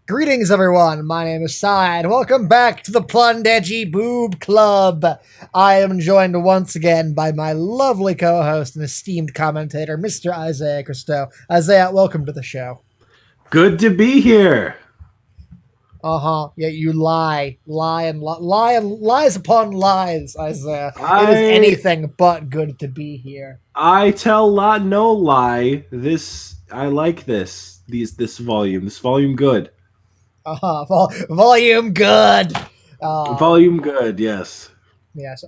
Greetings, everyone. My name is Sai, and welcome back to the Plunderer Boob Club. I am joined once again by my lovely co-host and esteemed commentator, Mr. Isaiah Christo. Isaiah, welcome to the show. Good to be here. Yeah, you lie and lies upon lies, Isaiah. It is I anything but good to be here. I tell no lie. I like this volume. This volume good. Volume good. Volume good. Yes. Yes,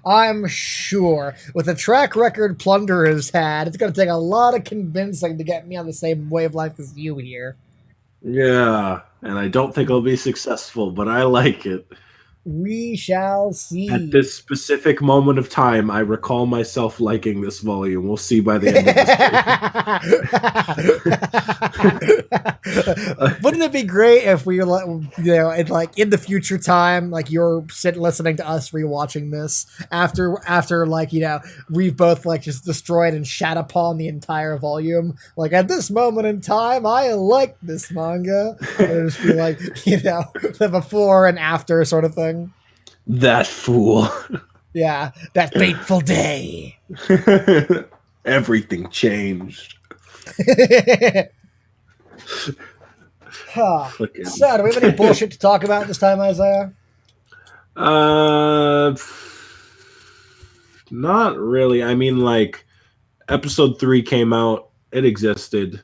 I'm sure with the track record Plunderer has had, it's going to take a lot of convincing to get me on the same wavelength as you here. Yeah, and I don't think I'll be successful, but I like it. We shall see. At this specific moment of time, I recall myself liking this volume. We'll see by the end of this. Wouldn't it be great if we, in the future time, like you're listening to us rewatching this after, we've both just destroyed and shat upon the entire volume. Like at this moment in time, I like this manga. It just feel like the before and after sort of thing. That fool. Yeah, that fateful day. Everything changed. So, do we have any bullshit to talk about this time, Isaiah? Not really. I mean, episode 3 came out. It existed.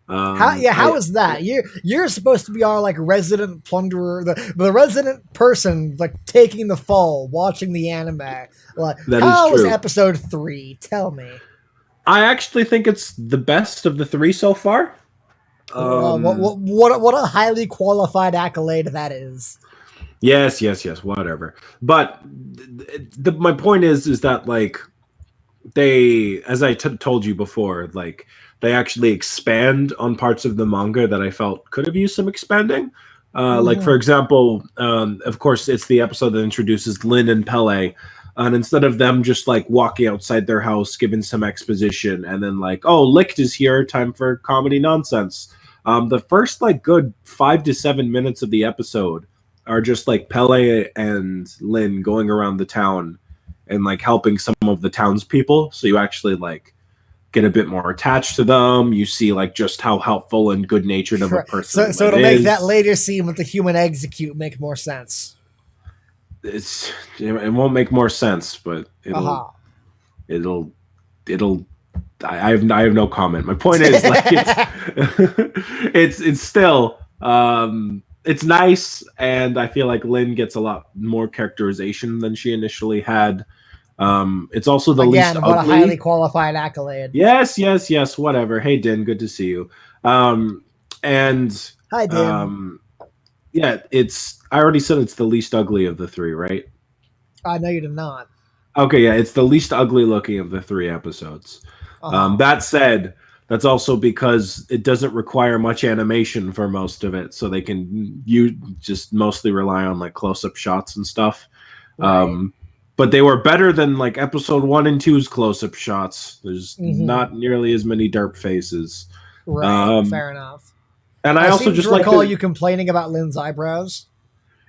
How is that? You're supposed to be our resident plunderer, the resident person taking the fall, watching the anime. How was episode 3? Tell me. I actually think it's the best of the 3 so far. What a highly qualified accolade that is. Yes, whatever. But my point is that they, as I told you before, they actually expand on parts of the manga that I felt could have used some expanding. For example, of course, it's the episode that introduces Lin and Pele. And instead of them just walking outside their house, giving some exposition, and then Licht is here, time for comedy nonsense. The first good 5 to 7 minutes of the episode are just Pele and Lin going around the town and helping some of the townspeople. So you actually get a bit more attached to them. You see just how helpful and good natured of a person. So it'll make that later scene with the human execute make more sense. It won't make more sense, but it'll I have no comment. My point is it's still it's nice, and I feel Lin gets a lot more characterization than she initially had. It's also the least ugly. What a highly qualified accolade. Yes, whatever. Hey Din, good to see you. And hi Din. Yeah, I already said it's the least ugly of the 3, right? No, you did not. Okay, yeah, it's the least ugly looking of the 3 episodes. That said, that's also because it doesn't require much animation for most of it, so they can just mostly rely on close-up shots and stuff. Right. But they were better than episode 1 and 2's close-up shots. There's not nearly as many derp faces. Right, fair enough. And I also just recall you complaining about Lin's eyebrows.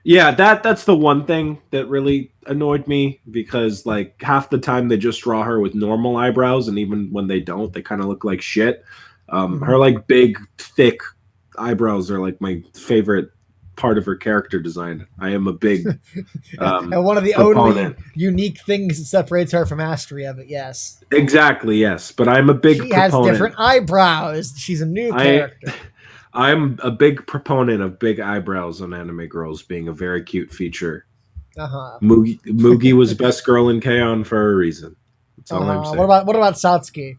Yeah, that's the one thing that really annoyed me, because half the time they just draw her with normal eyebrows, and even when they don't, they kind of look like shit. Her big, thick eyebrows are my favorite part of her character design. I am a big and one of the only unique things that separates her from Astri of it. Yes, exactly. Yes, but I'm a big. She has different eyebrows. She's a new character. I'm a big proponent of big eyebrows on anime girls being a very cute feature. Mugi was best girl in K-On! For a reason. That's all I'm saying. What about Satsuki?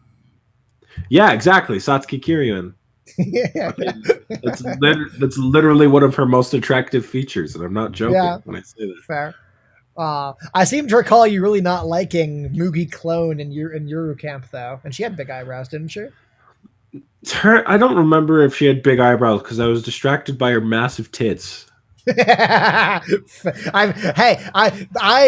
Yeah, exactly. Satsuki Kiryuin. Yeah. That's literally one of her most attractive features, and I'm not joking when I say that. Fair. I seem to recall you really not liking Mugi Clone in Yuru Camp, though, and she had big eyebrows, didn't she? I don't remember if she had big eyebrows because I was distracted by her massive tits. I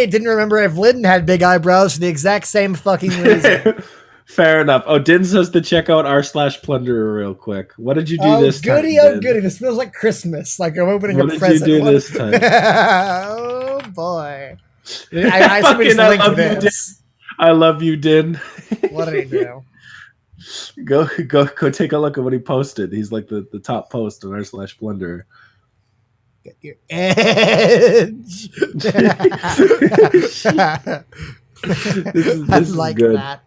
didn't remember if Lynn had big eyebrows for the exact same fucking reason. Fair enough. Oh, Din says to check out r/Plunderer real quick. What did you do Oh, this goody, time? oh, Din? goody. This feels like Christmas. Like I'm opening What a did present. you do this time? Oh, boy. I assume we just I linked love you, Din. this. I love you, Din. What did he do? Go take a look at what he posted. He's like the top post on r/Plunderer. Get your edge. This I is like good. that.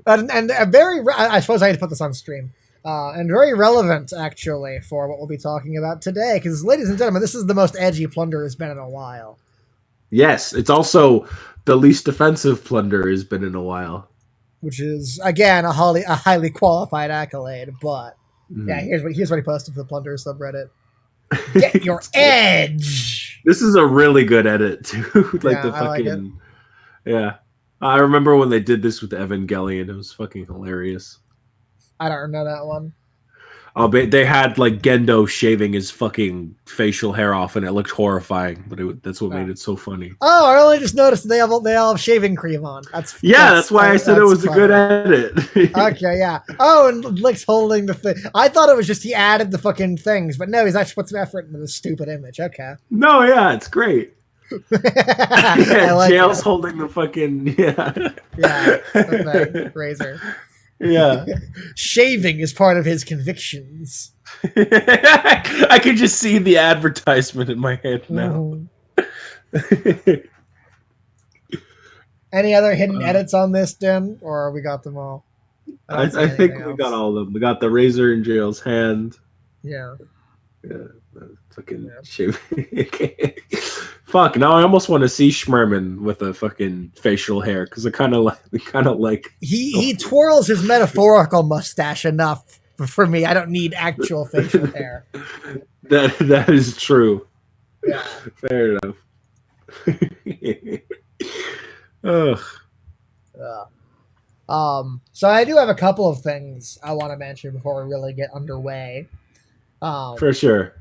And a very, I suppose I had to put this on stream. And very relevant, actually, for what we'll be talking about today. Because, ladies and gentlemen, this is the most edgy Plunderer has been in a while. Yes, it's also the least offensive Plunderer has been in a while. Which is, again, a highly qualified accolade. But, yeah, here's what he posted to the Plunderer subreddit. Get your edge! This is a really good edit, too. Like the fucking... Yeah. I remember when they did this with Evangelion. It was fucking hilarious. I don't know that one. Oh, but they had like Gendo shaving his fucking facial hair off, and it looked horrifying. But that's what made it so funny. Oh, I only just noticed they all have shaving cream on. That's why I said it was a good edit. Okay, yeah. Oh, and Lick's holding the thing. I thought it was just he added the fucking things, but no, he's actually put some effort into this stupid image. Okay. No, yeah, it's great. Like Jail's holding the fucking razor. Yeah. Shaving is part of his convictions. I could just see the advertisement in my head now. Any other hidden edits on this, Den? Or we got them all? I think we got all of them. We got the razor in Jail's hand. Yeah. Fucking shaving. Fuck, now I almost want to see Schmerman with a fucking facial hair because I kind of like he twirls his metaphorical mustache enough for me. I don't need actual facial hair. That is true. Yeah. Fair enough. Ugh. So I do have a couple of things I want to mention before we really get underway. For sure.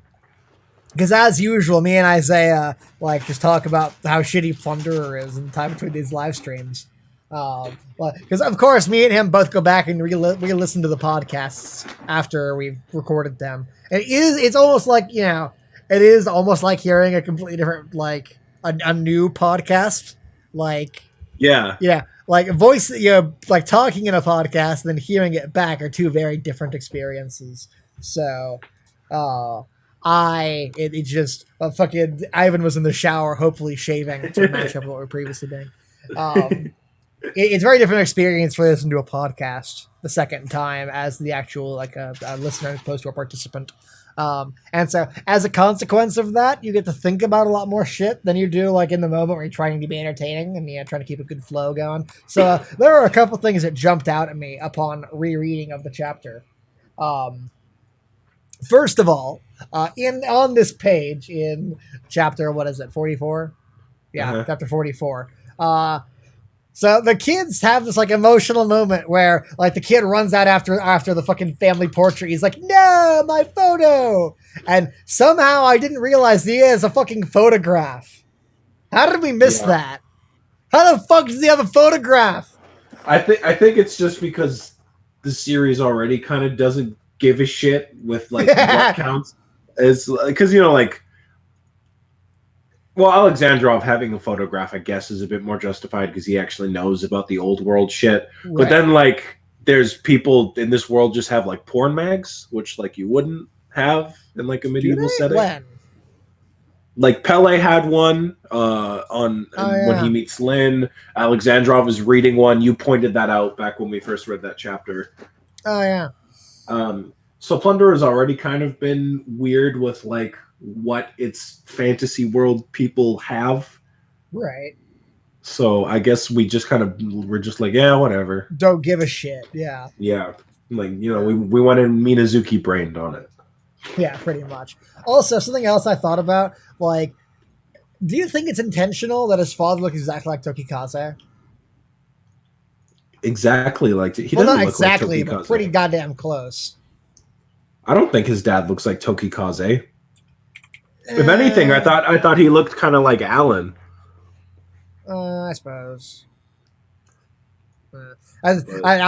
Because as usual, me and Isaiah just talk about how shitty Plunderer is in the time between these live streams. Because of course, me and him both go back and re-listen to the podcasts after we've recorded them. And it's almost like it is almost like hearing a completely different a new podcast. Voice talking in a podcast and then hearing it back are two very different experiences. So. Fucking Ivan was in the shower, hopefully shaving to match up with what we were previously doing. It's a very different experience for listening to a podcast the second time as the actual a listener as opposed to a participant. And so as a consequence of that, you get to think about a lot more shit than you do in the moment where you're trying to be entertaining and trying to keep a good flow going. So there are a couple things that jumped out at me upon rereading of the chapter. First of all, on this page in chapter 44? Yeah, chapter 44. So the kids have this emotional moment where the kid runs out after the fucking family portrait. He's like, "No, my photo!" And somehow I didn't realize he has a fucking photograph. How did we miss that? How the fuck does he have a photograph? I think it's just because the series already kind of doesn't give a shit with what counts. It's because Alexandrov having a photograph, I guess, is a bit more justified because he actually knows about the old world shit. Right. But then there's people in this world just have porn mags, which you wouldn't have in a medieval setting. When? Pele had one when he meets Lynn. Alexandrov is reading one. You pointed that out back when we first read that chapter. Oh yeah. So Plunderer has already kind of been weird with what its fantasy world people have. Right. So I guess we're just whatever. Don't give a shit. Yeah. Yeah. We went in Minazuki brained on it. Yeah, pretty much. Also, something else I thought about, do you think it's intentional that his father looks exactly like Tokikaze? Exactly like he doesn't not look exactly, like but pretty goddamn close. I don't think his dad looks like Tokikaze. If anything, I thought he looked kind of like Alan. I suppose. I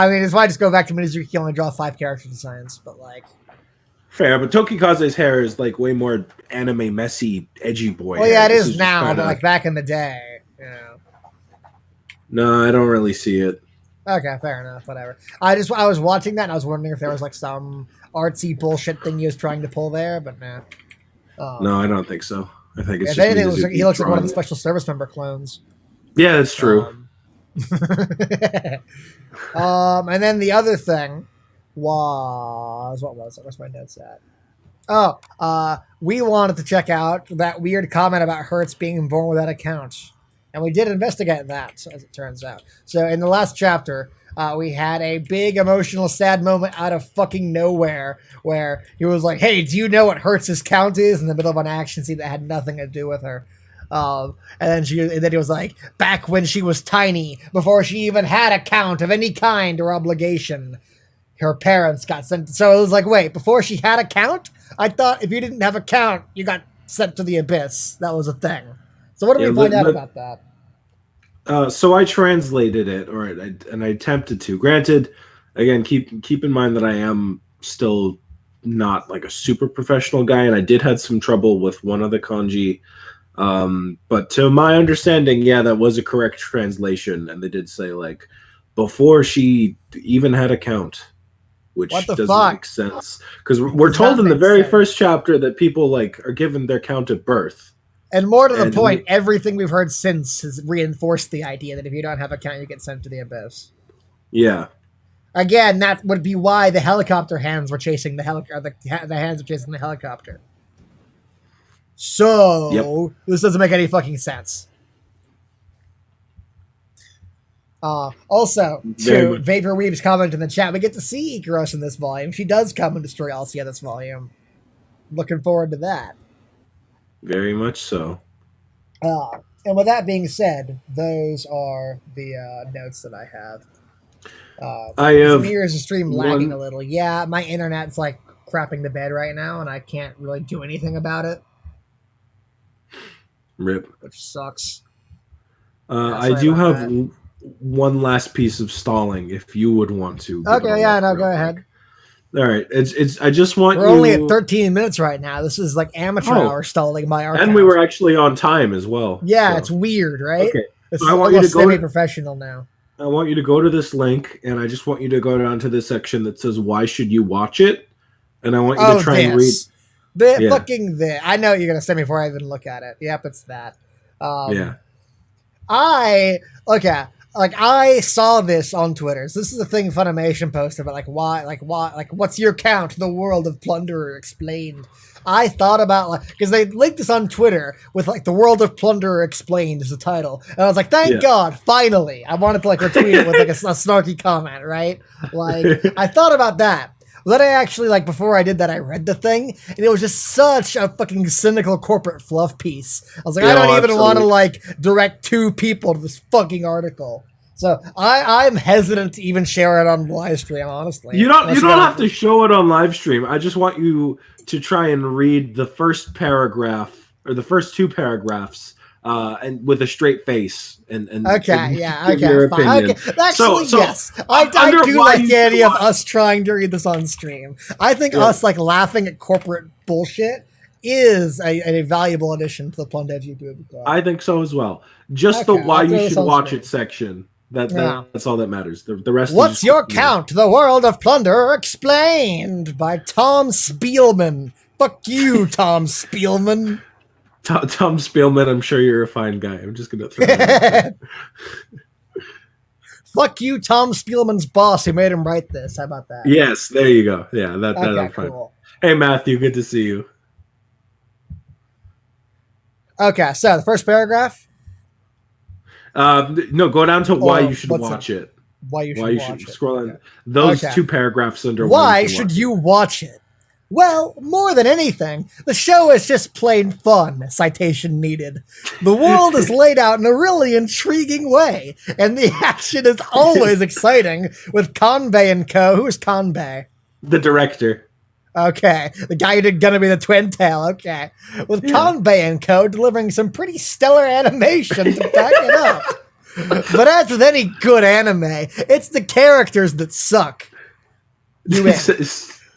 mean, it's why I just go back to Minizuki can only draw 5 character designs, but like. Fair, but Tokikaze's hair is like way more anime, messy, edgy boy. Well, yeah, hair. it This is now, kinda... but like back in the day, you know. No, I don't really see it. Okay, fair enough. Whatever. I was watching that and I was wondering if there was like some artsy bullshit thing he was trying to pull there, but nah. No, I don't think so. I think it's yeah, just he looks like one of the special service member clones. Yeah, that's true. And then the other thing was what was it? Where's my notes at? Oh, we wanted to check out that weird comment about Hertz being born without a count. And we did investigate that, as it turns out. So in the last chapter, we had a big emotional sad moment out of fucking nowhere where he was like, hey, do you know what Hertz's count is? In the middle of an action scene that had nothing to do with her. And then he was like, back when she was tiny, before she even had a count of any kind or obligation, her parents got sent. So it was like, wait, before she had a count? I thought if you didn't have a count, you got sent to the abyss. That was a thing. So what did we find out about that? So I translated it, and I attempted to. Granted, again, keep in mind that I am still not like a super professional guy, and I did have some trouble with one of the kanji. But to my understanding, yeah, that was a correct translation, and they did say like before she even had a count, which doesn't make sense because we're told in the very first chapter that people like are given their count at birth. And more to the point, everything we've heard since has reinforced the idea that if you don't have a count, you get sent to the abyss. Yeah. Again, that would be why the helicopter hands were chasing the helicopter. The hands were chasing the helicopter. So this doesn't make any fucking sense. Also, to Vapor Weeb's comment in the chat, we get to see Ikaros in this volume. She does come and destroy Alcia this volume. Looking forward to that. Very much so. And with that being said, those are the notes that I have. I have Mirror's stream lagging a little. Yeah, my internet's like crapping the bed right now, and I can't really do anything about it. Rip. Which sucks. I do have one last piece of stalling, if you would want to. Okay, yeah, no, go ahead. All right, it's. I just want. We're only at 13 minutes right now. This is like amateur hour stalling my archive. And we were actually on time as well. Yeah, so. It's weird, right? Okay, I want you to go semi-professional now. I want you to go to this link, and I just want you to go down to this section that says "Why should you watch it?" And I want you to try and read. I know what you're gonna say before I even look at it. Yep, it's that. I saw this on Twitter. So this is a thing Funimation posted about what's your count? The world of Plunderer explained. I thought about because they linked this on Twitter with the world of Plunderer explained as the title, and I was like, thank God, finally. I wanted to retweet it with a snarky comment, right? I thought about that. Then I actually, before I did that, I read the thing, and it was just such a fucking cynical corporate fluff piece. I was like, I don't even want to, direct 2 people to this fucking article. So I'm hesitant to even share it on live stream, honestly. You don't have to show it on live stream. I just want you to try and read the first paragraph, or the first 2 paragraphs, and with a straight face and your opinion. Okay. Actually, yes, I do like the idea of us trying to read this on stream. I think us laughing at corporate bullshit is a valuable addition to the Plunderer Bookclub. I think so as well. Just the why you should watch it section. That's all that matters. The rest. What's your count? The World of Plunderer Explained by Tom Spielman. Fuck you, Tom Spielman. Tom Spielman, I'm sure you're a fine guy. I'm just gonna throw that. Fuck you, Tom Spielman's boss who made him write this. How about that? Yes, there you go. Yeah, that's fine. Cool. Hey, Matthew, good to see you. Okay, so the first paragraph. No, go down to why you should watch it. Why you should watch it. Scroll in. Those 2 paragraphs under why should you watch it? Well, more than anything, the show is just plain fun, citation needed. The world is laid out in a really intriguing way, and the action is always exciting with Kanbei and Co. Who's Kanbei? The director. Okay, the guy who did Gonna Be the Twin Tail, with Kanbei and Co. delivering some pretty stellar animation to back it up. But as with any good anime, it's the characters that suck. You win.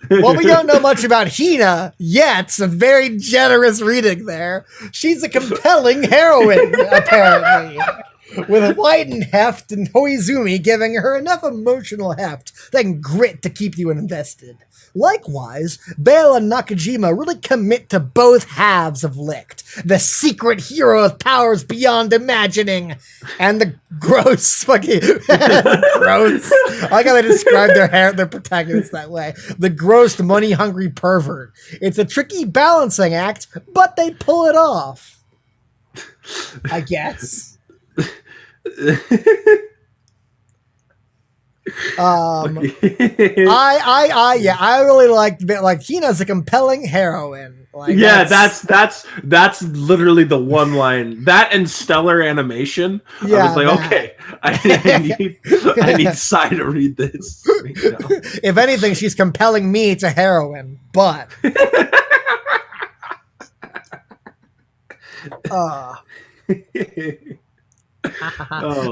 Well, we don't know much about Hina yet. Some very generous reading there. She's a compelling heroine, apparently. With White and Heft and Hoizumi giving her enough emotional heft and grit to keep you invested. Likewise, Bale and Nakajima really commit to both halves of Licht, the secret hero with powers beyond imagining, and the gross fucking gross. I like how they describe their protagonists that way. The gross, money-hungry pervert. It's a tricky balancing act, but they pull it off. I guess. I really liked it. Like Hina's a compelling heroine. Like, yeah, that's literally the one line. That and stellar animation. Yeah, I was like, okay, I need Sai to read this. If anything, she's compelling me to heroine, but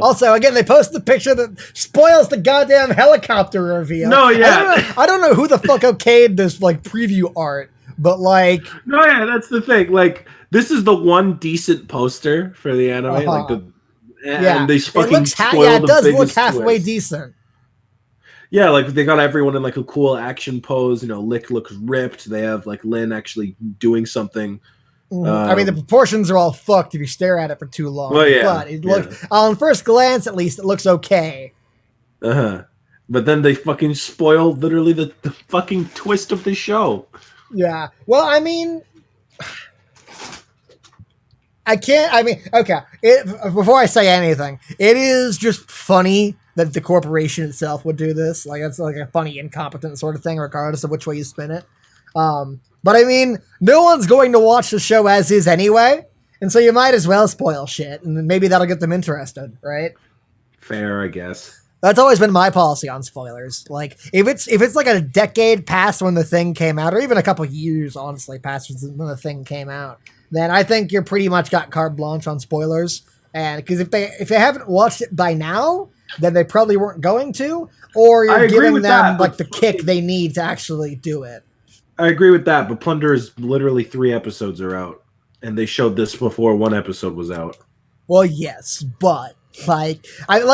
Also, again, they post the picture that spoils the goddamn helicopter reveal. No, yeah. I don't know who the fuck okayed this like preview art, but like, no, yeah, that's the thing. Like, this is the one decent poster for the anime. Like they fucking it does look halfway decent. Yeah, like they got everyone in like a cool action pose. You know, Lick looks ripped. They have like Lin actually doing something. I mean, the proportions are all fucked if you stare at it for too long. Well, yeah, but it looks, on first glance, at least, it looks okay. But then they fucking spoil literally the fucking twist of the show. Yeah. Well, I mean, okay. Before I say anything, it is just funny that the corporation itself would do this. Like, it's like a funny, incompetent sort of thing, regardless of which way you spin it. But I mean, no one's going to watch the show as is anyway, and so you might as well spoil shit, and maybe that'll get them interested, right? Fair, I guess. That's always been my policy on spoilers. Like, if it's like a decade past when the thing came out, or even a couple years, honestly, past when the thing came out, then I think you're pretty much got carte blanche on spoilers. And because if they haven't watched it by now, then they probably weren't going to, or you're giving them like the kick they need to actually do it. I agree with that, but Plunderer is literally 3 episodes are out, and they showed this before 1 episode was out. Well, yes, but like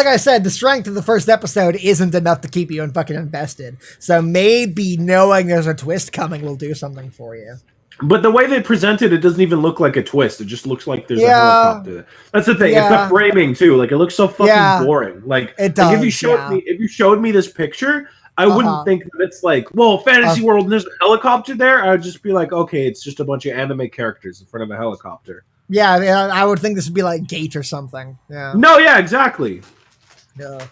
I said, the strength of the first episode isn't enough to keep you fucking invested. So maybe knowing there's a twist coming will do something for you. But the way they present it, it doesn't even look like a twist. It just looks like there's a helicopter. That's the thing. Yeah. It's the framing too. Like, it looks so fucking boring. Like, it does, if you showed me this picture, I wouldn't think that it's like, well, fantasy world and there's a helicopter there. I would just be like, okay, it's just a bunch of anime characters in front of a helicopter. Yeah, I would think this would be like Gate or something. Yeah. No, yeah, exactly. Yeah.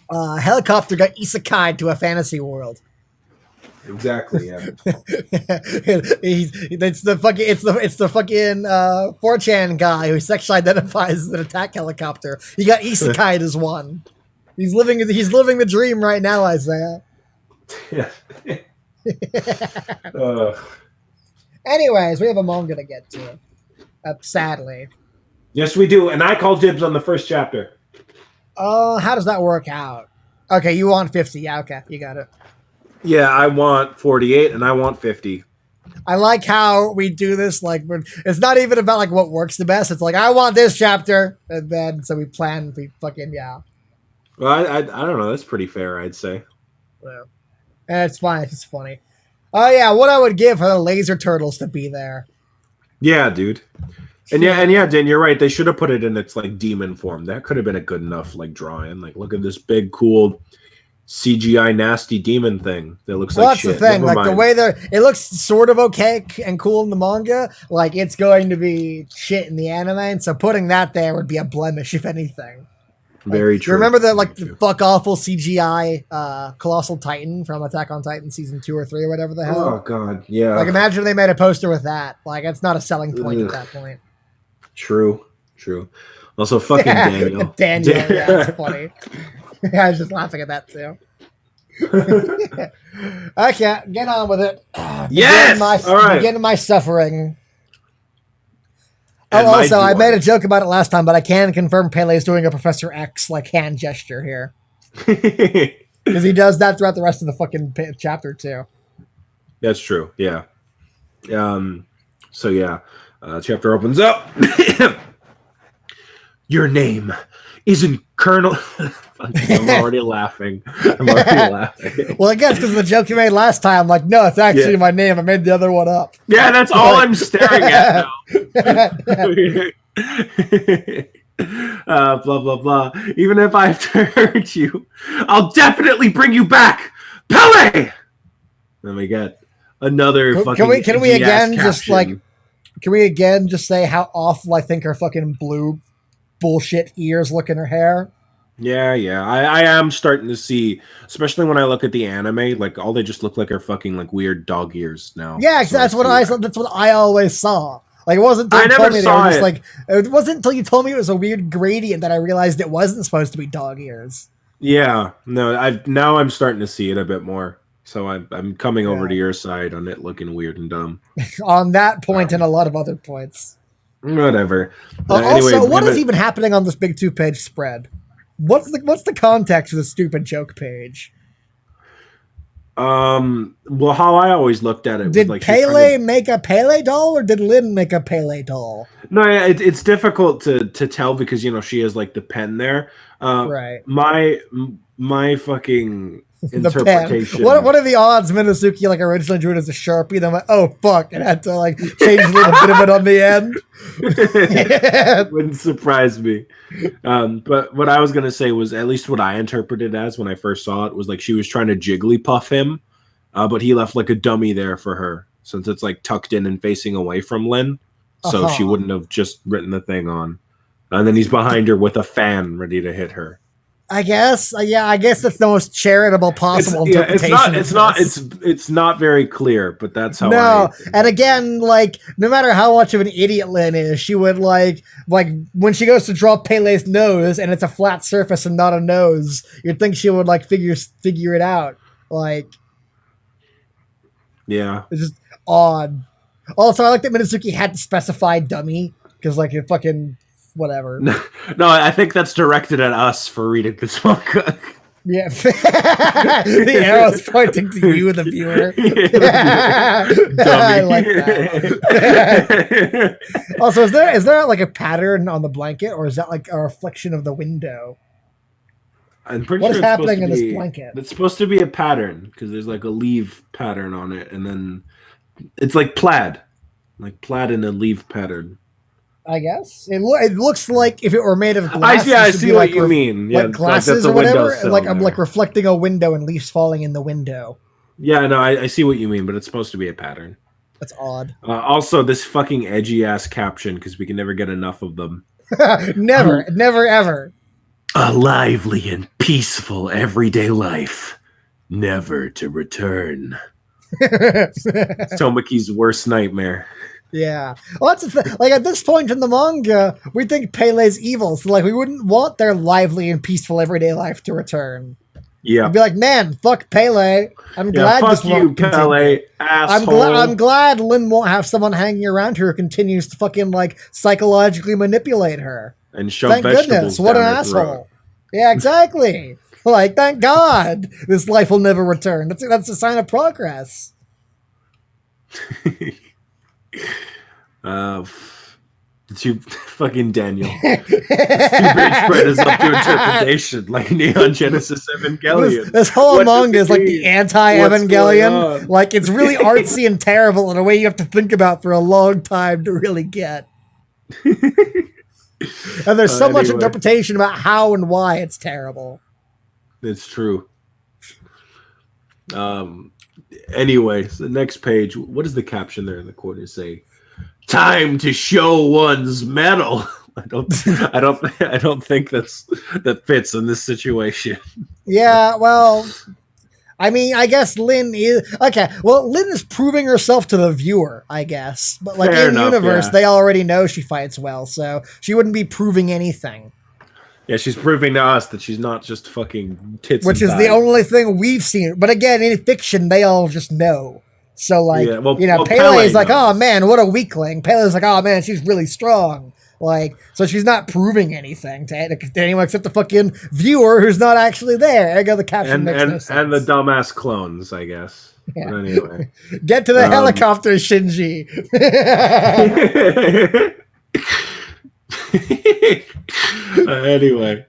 Helicopter got isekai to a fantasy world. Exactly. Yeah. It's the fucking 4chan guy who sexually identifies as an attack helicopter. He got isekai as one. He's living the dream right now, Isaiah. Yeah. Anyways, we have a manga to get to. Sadly. Yes, we do, and I call dibs on the first chapter. How does that work out? Okay, you want 50. Yeah, okay, you got it. Yeah, I want 48, and I want 50. I like how we do this. Like, it's not even about like what works the best. It's like, I want this chapter, and then so we plan. We fucking Well, I don't know. That's pretty fair, I'd say. Yeah. And it's fine. It's funny. Oh yeah, what I would give for the laser turtles to be there. Yeah, dude. And yeah, Dan, you're right. They should have put it in its like demon form. That could have been a good enough like drawing. Like, look at this big, cool CGI nasty demon thing that looks like shit. That's the thing. Never mind. The way it looks sort of okay and cool in the manga, like it's going to be shit in the anime. And so putting that there would be a blemish, if anything. Very true. You remember the fuck awful CGI Colossal Titan from Attack on Titan season 2 or 3 or whatever the hell? Oh god, yeah. Like, imagine if they made a poster with that. Like, it's not a selling point at that point. True. Also, fucking Daniel. Daniel, yeah, that's funny. I was just laughing at that too. Okay, get on with it. Yes. Begin my suffering. And also, I made a joke about it last time, but I can confirm Pele's doing a Professor X like hand gesture here. Because he does that throughout the rest of the fucking chapter too. That's true. Yeah. So yeah, chapter opens up. Your name isn't Colonel. I'm already laughing. Well, I guess because of the joke you made last time. Like, no, it's actually my name. I made the other one up. Yeah, that's all I'm staring at now. Blah blah blah. Even if I have to hurt you, I'll definitely bring you back, Pele. Then we get another fucking. Can we again just like? Can we again just say how awful I think her fucking blue bullshit ears look in her hair? Yeah. I am starting to see, especially when I look at the anime, like all they just look like are fucking like weird dog ears now. Yeah, so that's what I always saw. Like it wasn't until you told me they were just like it wasn't until you told me it was a weird gradient that I realized it wasn't supposed to be dog ears. Yeah, no, I'm starting to see it a bit more. So I'm coming over to your side on it looking weird and dumb. On that point and a lot of other points. Whatever. Also, anyway, what is even happening on this big 2-page spread? What's the context of the stupid joke page? Well, how I always looked at it did was like Pele make a Pele doll, or did Lynn make a Pele doll? No, it's difficult to tell because she has like the pen there. Right. My fucking interpretation. What are the odds Minazuki like originally drew it as a Sharpie? Then I'm like, oh fuck, and had to like change a little bit of it on the end. Wouldn't surprise me. But what I was gonna say was at least what I interpreted as when I first saw it was like she was trying to Jigglypuff him, but he left like a dummy there for her since it's like tucked in and facing away from Lynn, so she wouldn't have just written the thing on. And then he's behind her with a fan ready to hit her. I guess, I guess that's the most charitable possible interpretation. It's not very clear, but that's how. And again, like no matter how much of an idiot Lynn is, she would like when she goes to draw Pele's nose and it's a flat surface and not a nose, you'd think she would like figure it out. Like, yeah, it's just odd. Also, I like that Minazuki had to specify dummy because like it fucking. Whatever. No, I think that's directed at us for reading this manga. Yeah. The arrow's pointing to you, the viewer. I like that. Also, is there like a pattern on the blanket, or is that like a reflection of the window? I'm pretty sure it's happening in this blanket? It's supposed to be a pattern because there's like a leaf pattern on it, and then it's like plaid in a leaf pattern. I guess it looks like if it were made of glass. I see what you mean. Yeah, like glasses or whatever, like reflecting a window and leaves falling in the window. Yeah, no, I see what you mean, but it's supposed to be a pattern. That's odd. Also, this fucking edgy ass caption because we can never get enough of them. Never, ever. A lively and peaceful everyday life, never to return. Tomoki's worst nightmare. Yeah. Well, that's the thing. Like, at this point in the manga, we think Pele's evil, so, like, we wouldn't want their lively and peaceful everyday life to return. Yeah. We'd be like, man, fuck Pele. I'm glad fuck this won't you, Pele, asshole. I'm glad Lynn won't have someone hanging around her who continues to fucking, like, psychologically manipulate her. And shove vegetables goodness, what an asshole. Throat. Yeah, exactly. Like, thank God this life will never return. That's a sign of progress. It's you, fucking Daniel. This 2-page spread is up to interpretation, like Neon Genesis Evangelion. This whole manga is like the anti-Evangelion. Like, it's really artsy and terrible in a way you have to think about for a long time to really get. And there's so much interpretation about how and why it's terrible. It's true. Anyway, so the next page. What does the caption there in the corner say? Time to show one's mettle. I don't think that fits in this situation. Yeah, well, I mean, I guess Lynn is okay. Well, Lynn is proving herself to the viewer, I guess. But like in universe, they already know she fights well, so she wouldn't be proving anything. Yeah, she's proving to us that she's not just fucking tits. Which is the only thing we've seen. But again, in fiction, they all just know. So like, Yeah, well, Pele is like, oh knows. man, what a weakling. Pele's like, oh man, she's really strong. Like, so she's not proving anything to anyone except the fucking viewer who's not actually there. Ergo, the caption makes no sense. And the dumbass clones, I guess. Yeah. But anyway, get to the helicopter, Shinji. Anyway,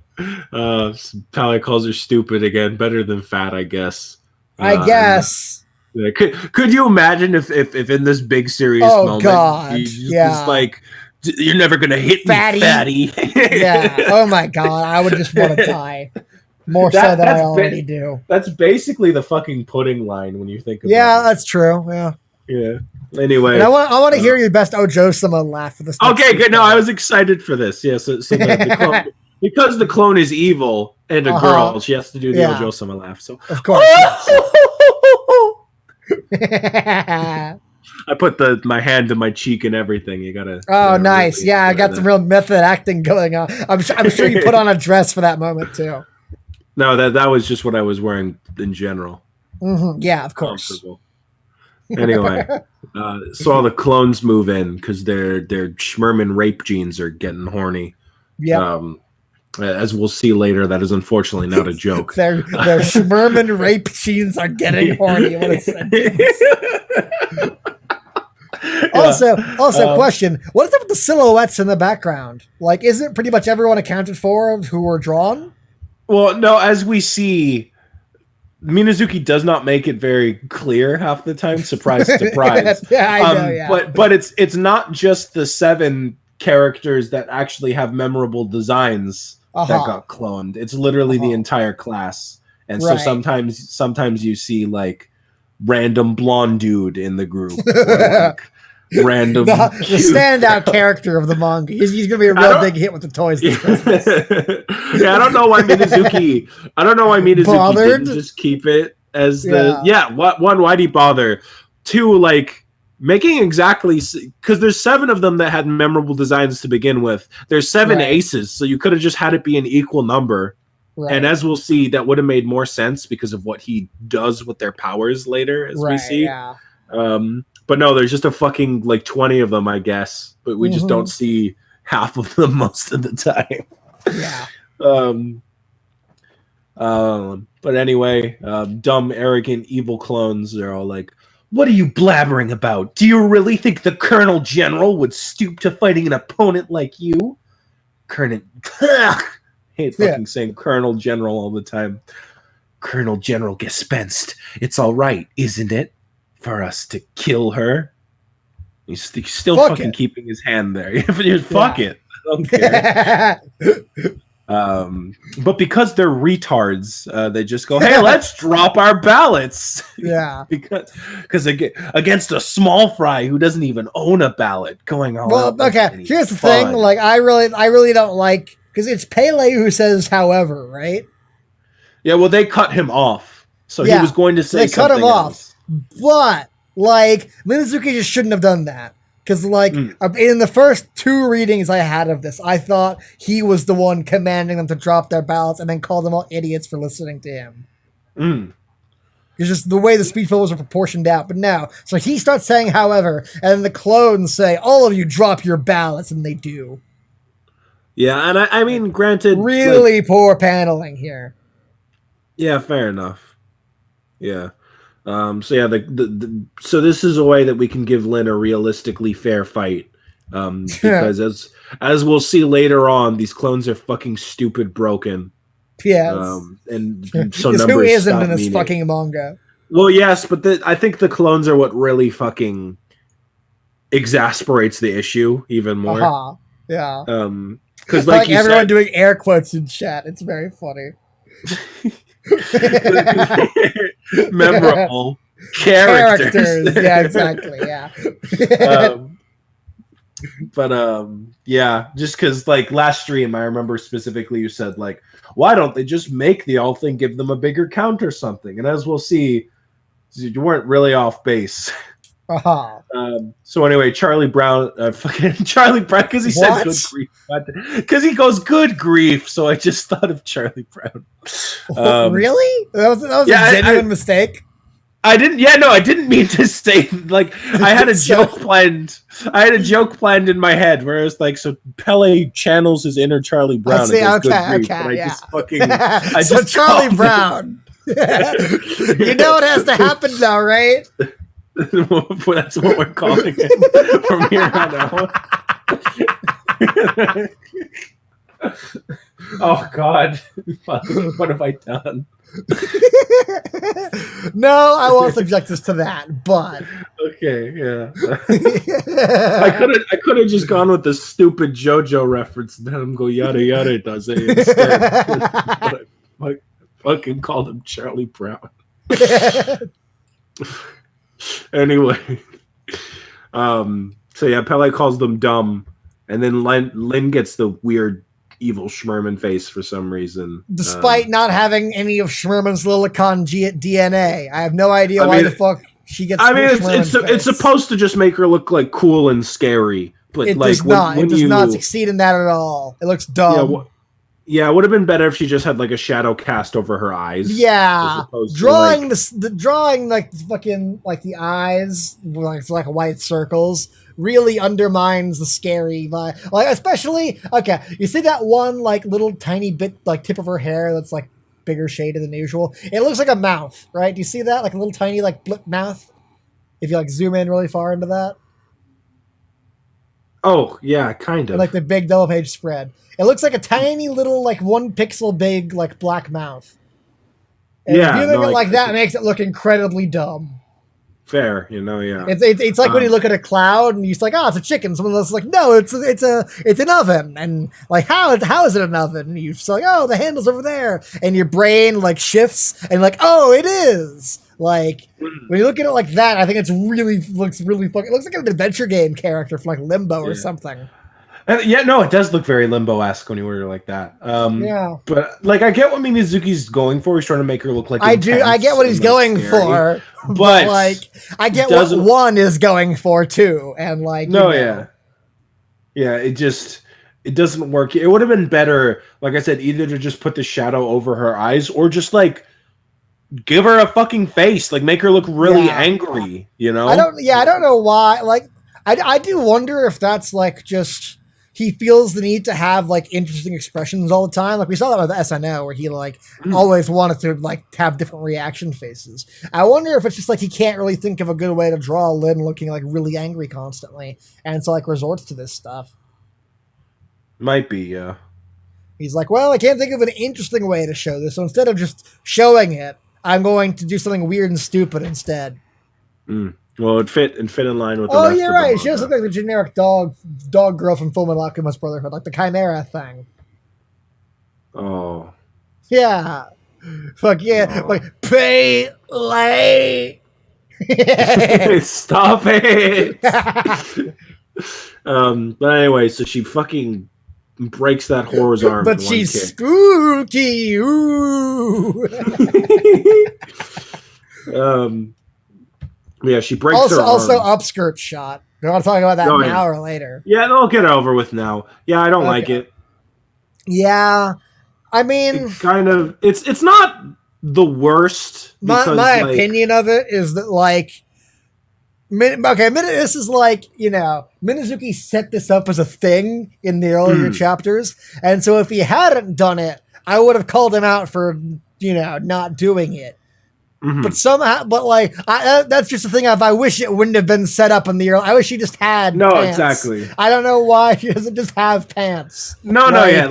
Pally calls her stupid again. Better than fat, I guess. I guess. Yeah, could you imagine if in this big serious moment, God, just like, you're never gonna hit me, fatty. Yeah. Oh my god, I would just want to die. More so than I already do. That's basically the fucking pudding line when you think about it. Yeah, that's true. Yeah. Yeah. Anyway, and I want to hear your best Ojo-sama laugh for this. Okay, good. No, I was excited for this. Yeah, so the clone, because the clone is evil and a girl, she has to do the Ojo-sama laugh. So of course. I put my hand to my cheek and everything. You gotta. Oh, nice. Really, I got some real method acting going on. I'm sure you put on a dress for that moment too. No, that was just what I was wearing in general. Mm-hmm. Yeah, of course. Anyway, so all the clones move in because their Schmerman rape genes are getting horny. Yeah. As we'll see later, that is unfortunately not a joke. their Schmerman rape genes are getting horny. What a sentence. Also, question: what is up with the silhouettes in the background? Like, isn't pretty much everyone accounted for who were drawn? Well, no. As we see, Minazuki does not make it very clear half the time. Surprise, surprise. Yeah, I know. Yeah. But it's not just the 7 characters that actually have memorable designs that got cloned. It's literally the entire class, and so sometimes you see like random blonde dude in the group. Or, like, random the standout character of the manga. He's gonna be a real big hit with the toys this Christmas. Yeah, I don't know why Minazuki didn't just keep it as why'd he bother? 2, like making exactly, because there's 7 of them that had memorable designs to begin with. There's 7 aces, so you could have just had it be an equal number. Right. And as we'll see, that would have made more sense because of what he does with their powers later, as we see. Yeah. But no, there's just a fucking like 20 of them, I guess. But we just don't see half of them most of the time. Yeah. But anyway, dumb, arrogant, evil clones, they're all like, what are you blabbering about? Do you really think the Colonel General would stoop to fighting an opponent like you? Colonel... hate fucking saying Colonel General all the time. Colonel General Gespensed. It's all right, isn't it? For us to kill her. He's still fucking keeping his hand there. Fuck it. I don't care. But because they're retards, they just go, hey, let's drop our ballots. Yeah. because against a small fry who doesn't even own a ballot going on. Well, okay. Here's the thing. Like, I really don't like, because it's Pele who says however, right? Yeah, well, they cut him off. So he was going to say something. They cut him off. But, like, Minazuki just shouldn't have done that. Because, like, in the first 2 readings I had of this, I thought he was the one commanding them to drop their ballots and then call them all idiots for listening to him. It's just the way the speech bubbles are proportioned out. But no. So he starts saying, however, and then the clones say, all of you drop your ballots, and they do. Yeah, and I mean, granted... Really poor paneling here. Yeah, fair enough. Yeah. So this is a way that we can give Lin a realistically fair fight, because as we'll see later on, these clones are fucking stupid broken. Yes, and so numbers who isn't in this fucking manga? Well, yes, but I think the clones are what really fucking exasperates the issue even more. Yeah. Because like everyone said, doing air quotes in chat, it's very funny. Memorable characters. Yeah, exactly. Yeah. Yeah, just because like last stream, I remember specifically you said like, why don't they just make the all thing, give them a bigger count or something? And as we'll see, you weren't really off base. So anyway, Charlie Brown, because he said good grief, because he goes good grief. So I just thought of Charlie Brown. Really? That was a genuine mistake. I didn't. Yeah, no, I didn't mean to say like I had a joke planned. I had a joke planned in my head where it's like, so Pele channels his inner Charlie Brown and goes, "Good grief," but I just fucking. So Charlie Brown. You know what has to happen now, right? That's what we're calling it from here on out. Oh God! What have I done? No, I won't subject us to that. But okay, yeah. I could have just gone with the stupid JoJo reference and had him go yada yada does it instead. But I fucking called him Charlie Brown. Anyway, so yeah, Pele calls them dumb, and then Lin gets the weird evil Schmerman face for some reason, despite not having any of Schmerman's Lilicon DNA. I have no idea why the fuck she gets. I mean, it's supposed to just make her look like cool and scary, but it like does not. It does not succeed in that at all. It looks dumb. Yeah, it would have been better if she just had like a shadow cast over her eyes. Yeah, drawing drawing like fucking like the eyes, like white circles, really undermines the scary like especially okay. You see that one like little tiny bit like tip of her hair that's like bigger shaded than usual. It looks like a mouth, right? Do you see that like a little tiny like blip mouth? If you like zoom in really far into that. Oh yeah, kind of like the big double page spread. It looks like a tiny little, like 1 pixel big, like black mouth. And viewing it like that makes it look incredibly dumb. Fair, you know, yeah. It's like when you look at a cloud and you're like, oh, it's a chicken. Someone else is like, no, it's an oven. And like, how is it an oven? And you're like, oh, the handle's over there. And your brain like shifts and like, oh, it is. Like when you look at it like that, I think it looks really fucking. It looks like an adventure game character from like Limbo or something. Yeah, no, it does look very Limbo-esque when you order like that. Yeah, but like I get what Mizuki's going for. He's trying to make her look like I get what he's going for, but like I get what one is going for too, and like yeah, it doesn't work. It would have been better, like I said, either to just put the shadow over her eyes or just like give her a fucking face, like make her look really angry. You know? I don't know why. Like I do wonder if that's like just. He feels the need to have like interesting expressions all the time. Like we saw that with SNL where he like always wanted to like have different reaction faces. I wonder if it's just like he can't really think of a good way to draw Lin looking like really angry constantly. And so like resorts to this stuff. Might be, yeah. He's like, well, I can't think of an interesting way to show this. So instead of just showing it, I'm going to do something weird and stupid instead. Well, it fit in line with the rest of you're right. She does look like the generic dog girl from Fullmetal Alchemist Brotherhood, like the Chimera thing. Oh. Yeah. Fuck yeah. Oh. Like, pay late. Stop it. But anyway, so she fucking breaks that whore's arm. But she's spooky. Ooh. Yeah, she breaks her arm. Also upskirt shot. We want to talk about that now or later. Yeah, they'll get it over with now. Yeah, I don't like it. Yeah. I mean... It's not the worst. My opinion of it is that, like... this is like, you know, Minazuki set this up as a thing in the earlier chapters. And so if he hadn't done it, I would have called him out for, you know, not doing it. But somehow, that's just the thing of I wish it wouldn't have been set up in the early. I wish she just had pants. Exactly. I don't know why she doesn't just have pants. I get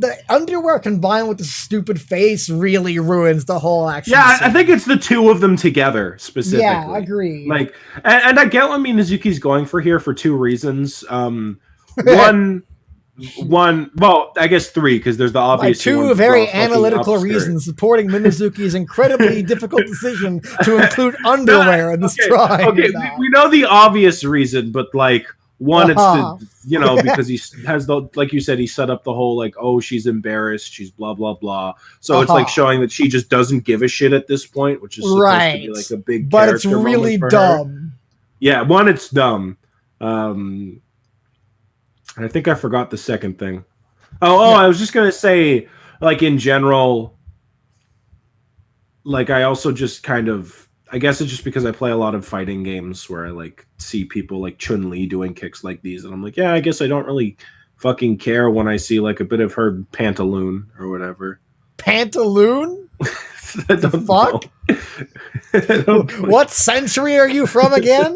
the underwear combined with the stupid face really ruins the whole action. Yeah, I think it's the two of them together specifically. Yeah, I agree. Like, and I get what Minazuki's going for here for two reasons. Well, I guess three, because there's the obvious two very analytical reasons supporting Minazuki's incredibly difficult decision to include underwear in this drawing. Okay, we know the obvious reason, but like one, it's because he has the, like you said, he set up the whole like, oh, she's embarrassed, she's blah blah blah. So it's like showing that she just doesn't give a shit at this point, which is supposed to be like a big, but it's really dumb. Yeah, one, it's dumb. I think I forgot the second thing. I was just going to say, like, in general, like I also just kind of, I guess it's just because I play a lot of fighting games where I like see people like Chun-Li doing kicks like these, and I'm like, yeah, I guess I don't really fucking care when I see like a bit of her pantaloon or whatever. Pantaloon? I The don't fuck? know. I don't What century are you from again?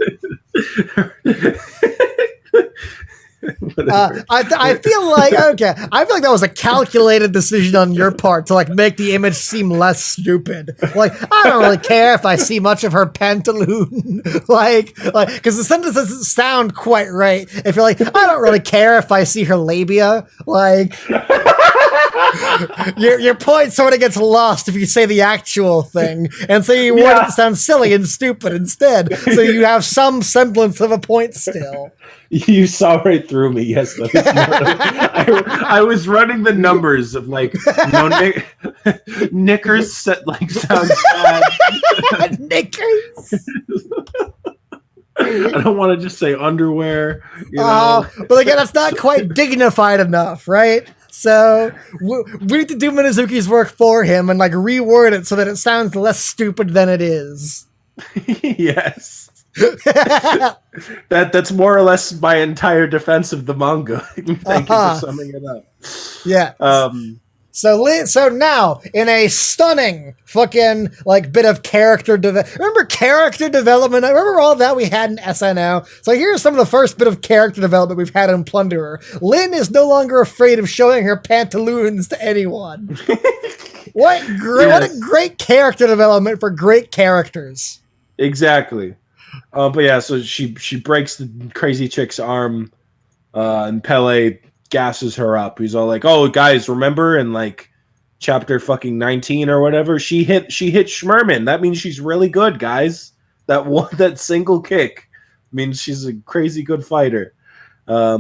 I feel like I feel like that was a calculated decision on your part to like make the image seem less stupid. Like I don't really care if I see much of her pantaloon, like because the sentence doesn't sound quite right. If you're like, I don't really care if I see her labia, like your point sort of gets lost if you say the actual thing, and so you want it to sound silly and stupid instead. So you have some semblance of a point still. You saw right through me. Yes, that was I was running the numbers of like knickers set like sounds bad. Knickers. I don't want to just say underwear. You know? But again, that's not quite dignified enough, right? So we need to do Minazuki's work for him and like reword it so that it sounds less stupid than it is. Yes. That's more or less my entire defense of the manga. Thank you for summing it up. Yeah. So now, in a stunning fucking like bit of character remember character development? I remember all that we had in SNO. So here's some of the first bit of character development we've had in Plunderer. Lynn is no longer afraid of showing her pantaloons to anyone. What a great character development for great characters. Exactly. But yeah, so she breaks the crazy chick's arm, and Pele gasses her up. He's all like, "Oh, guys, remember in like chapter fucking 19 or whatever, she hit Schmerman. That means she's really good, guys. That single kick means she's a crazy good fighter." But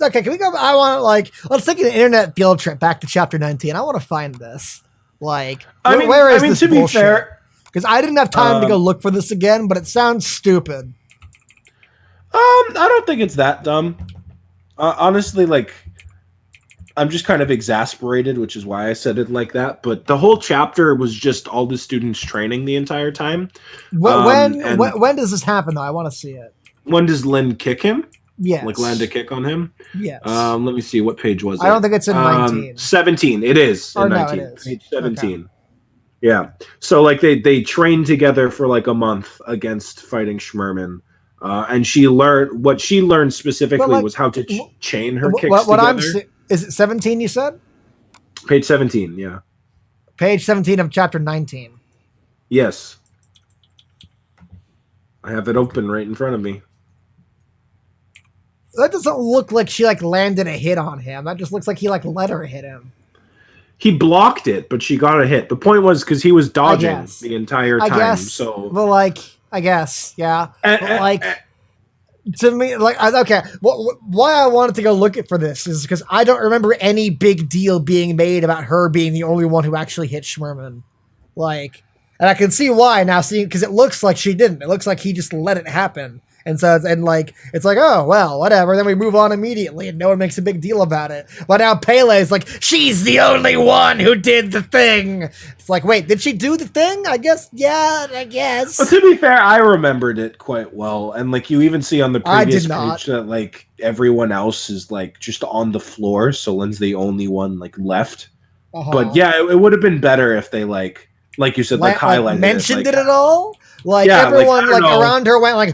okay, can we go? I want let's take an internet field trip back to chapter 19. I want to find this. Like, where is this bullshit? Be fair. Because I didn't have time to go look for this again, but it sounds stupid. I don't think it's that dumb. Honestly, like, I'm just kind of exasperated, which is why I said it like that. But the whole chapter was just all the students training the entire time. When does this happen, though? I want to see it. When does Lynn kick him? Yes. Like land a kick on him? Yes. Let me see. What page was it? I don't think it's in 19. 17. It is in 19. No, it is. Page 17. Okay. Yeah. So like they trained together for like a month against fighting Schmerman. And she learned specifically was how to chain her kicks together. Is it 17 you said? Page 17, yeah. Page 17 of chapter 19. Yes. I have it open right in front of me. That doesn't look like she like landed a hit on him. That just looks like he like let her hit him. He blocked it, but she got a hit. The point was because he was dodging the entire time. I guess, yeah. To me, why I wanted to go look for this is because I don't remember any big deal being made about her being the only one who actually hit Schmerman. Like, and I can see why now, because it looks like she didn't. It looks like he just let it happen. And so, it's like, oh, well, whatever. Then we move on immediately and no one makes a big deal about it. But now Pele's like, she's the only one who did the thing. It's like, wait, did she do the thing? I guess. Yeah, I guess. Well, to be fair, I remembered it quite well. And like you even see on the previous page that like everyone else is like just on the floor. So Lynn's the only one like left. Uh-huh. But yeah, it would have been better if they like you said, highlighted mentioned it at all. Like everyone around her went like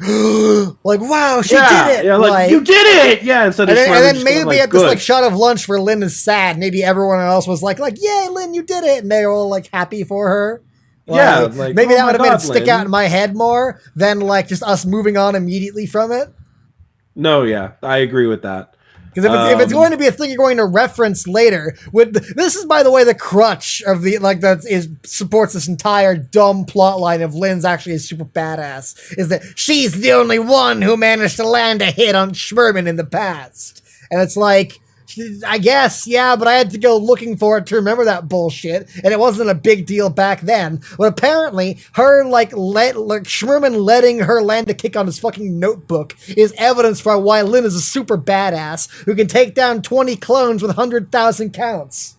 wow, she did it. Yeah, like you did it. Yeah, instead of and then maybe at this shot of lunch where Lynn is sad, maybe everyone else was like yay, Lynn, you did it, and they were all like happy for her. Maybe that would have made it stick out in my head more than like just us moving on immediately from it. No, yeah, I agree with that. Because if it's going to be a thing you're going to reference later, this is, by the way, the crutch of the supports this entire dumb plot line of Lynn's actually a super badass, is that she's the only one who managed to land a hit on Schmerman in the past. And it's like, I guess, yeah, but I had to go looking for it to remember that bullshit, and it wasn't a big deal back then. But apparently, her Schmerman letting her land a kick on his fucking notebook is evidence for why Lynn is a super badass who can take down 20 clones with 100,000 counts.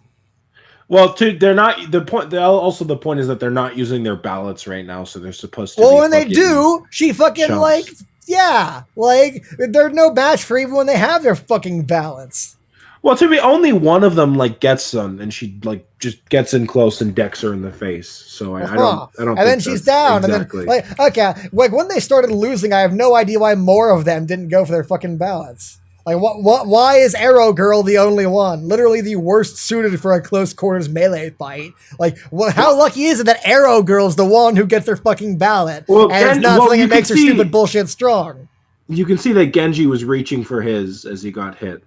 Well, they're not the point. Also, the point is that they're not using their ballots right now, so they're supposed to. Well, when they do, she fucking chumps. like, yeah, like they're no match for even when they have their fucking ballots. Well, to be only one of them like gets them, and she like just gets in close and decks her in the face. So I don't. And then she's down, exactly. and then like, okay, like when they started losing, I have no idea why more of them didn't go for their fucking ballots. Like, why is Arrow Girl the only one? Literally the worst suited for a close quarters melee fight. Like, how lucky is it that Arrow Girl's the one who gets their fucking ballot? Well, and it's not something that makes her stupid bullshit strong. You can see that Genji was reaching for his as he got hit.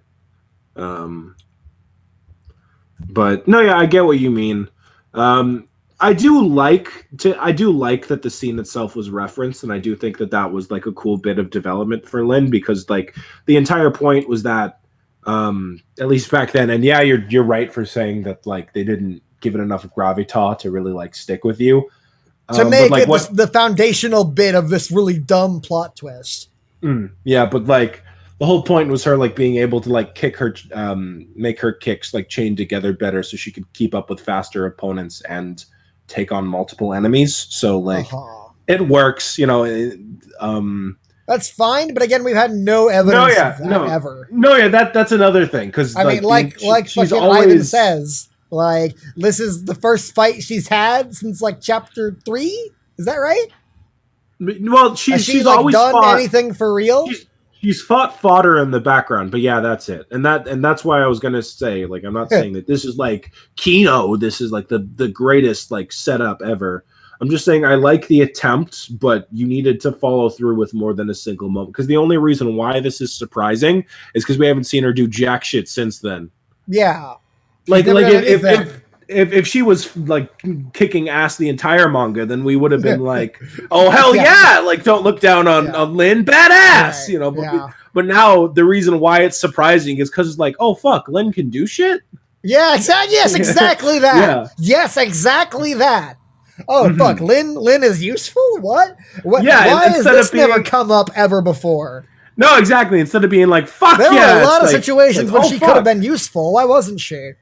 But no, yeah, I get what you mean. I do like that the scene itself was referenced, and I do think that was like a cool bit of development for Lin, because like the entire point was that at least back then, and yeah, you're right for saying that like they didn't give it enough gravitas to really like stick with you to make like, it the foundational bit of this really dumb plot twist. Yeah, but like the whole point was her like being able to like kick her, make her kicks like chain together better, so she could keep up with faster opponents and take on multiple enemies. So like it works, you know. That's fine, but again, we've had no evidence of that ever. No, yeah, that's another thing, because I mean, like she's always Ivan says, like this is the first fight she's had since like chapter 3. Is that right? Well, she's like always done fought, anything for real. She's fought fodder in the background, but yeah, that's it. And that's why I was gonna say, like, I'm not saying that this is like Kino. This is like the greatest like setup ever. I'm just saying I like the attempt, but you needed to follow through with more than a single moment. Because the only reason why this is surprising is because we haven't seen her do jack shit since then. Yeah, like if she was like kicking ass the entire manga, then we would have been like, oh hell yeah, like don't look down on Lin, badass, you know. But now the reason why it's surprising is because it's like, oh fuck, Lin can do shit. Yeah, exactly. Yes, exactly that. Yeah. Yes, exactly that. Oh fuck, Lin is useful. What? Yeah, why has this never come up ever before? No, exactly. Instead of being like, fuck there yeah, were a lot of situations when she could have been useful. Why wasn't she?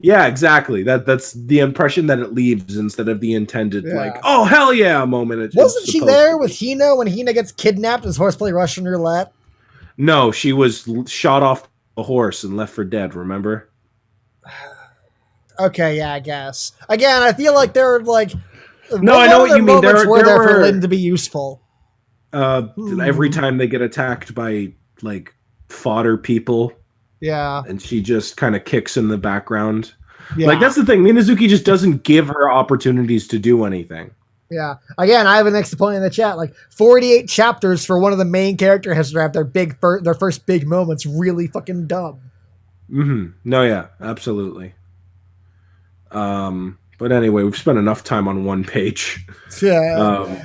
Yeah, exactly. That's the impression that it leaves instead of the intended like, oh hell yeah moment. Wasn't she there with Hina when Hina gets kidnapped as horseplay Russian roulette? No, she was shot off a horse and left for dead. Remember? Okay, yeah, I guess. Again, I feel like there are like no, I know what you mean. There were for Lin to be useful. Every time they get attacked by like fodder people. Yeah. And she just kind of kicks in the background. Yeah. Like, that's the thing. Minazuki just doesn't give her opportunities to do anything. Yeah. Again, I have an next point in the chat. Like, 48 chapters for one of the main character has to have their first big moments really fucking dumb. No, yeah. Absolutely. But anyway, we've spent enough time on one page. Yeah.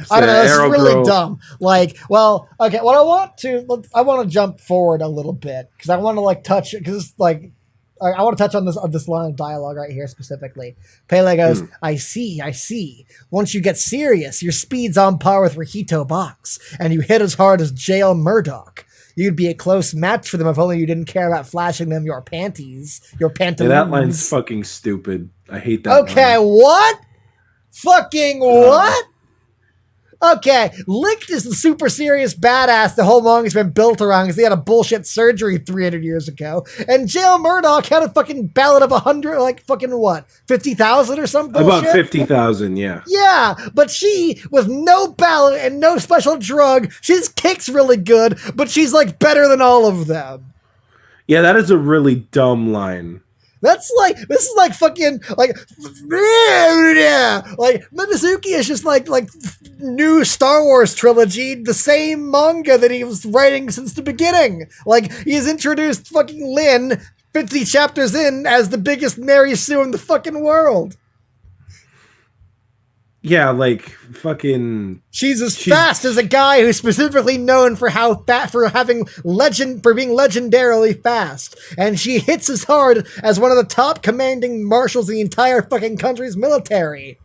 I don't know. It's really dumb. Like, well, okay. What I want to jump forward a little bit because I want to like touch it because like I want to touch on this line of dialogue right here specifically. Pele goes, I see. Once you get serious, your speed's on par with Rihito Box, and you hit as hard as Jail Murdoch. You'd be a close match for them if only you didn't care about flashing them your panties, your pantaloons. Yeah, that line's fucking stupid. I hate that. Okay, line. What? Fucking what? Okay, Licht is the super serious badass the whole manga's been built around because he had a bullshit surgery 300 years ago. And Jail Murdoch had a fucking ballot of 100, like fucking what, 50,000 or something? About 50,000, yeah. Yeah, but she, with no ballot and no special drug, she just kicks really good, but she's like better than all of them. Yeah, that is a really dumb line. This is like fucking, like Minazuki is just like new Star Wars trilogy, the same manga that he was writing since the beginning. Like, he's introduced fucking Lin 50 chapters in as the biggest Mary Sue in the fucking world. Yeah, like fucking. She's fast as a guy who's specifically known for being legendarily fast, and she hits as hard as one of the top commanding marshals in the entire fucking country's military,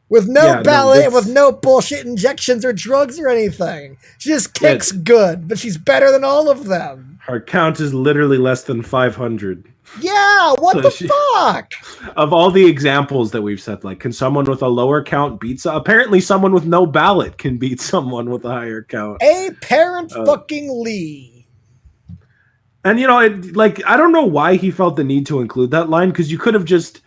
with no ballot and with no bullshit injections or drugs or anything. She just kicks good, but she's better than all of them. Her count is literally less than 500. Yeah, what the fuck? Of all the examples that we've said, like, can someone with a lower count beat? Apparently, someone with no ballot can beat someone with a higher count. A parent fucking Lee. And like, I don't know why he felt the need to include that line, because he could have just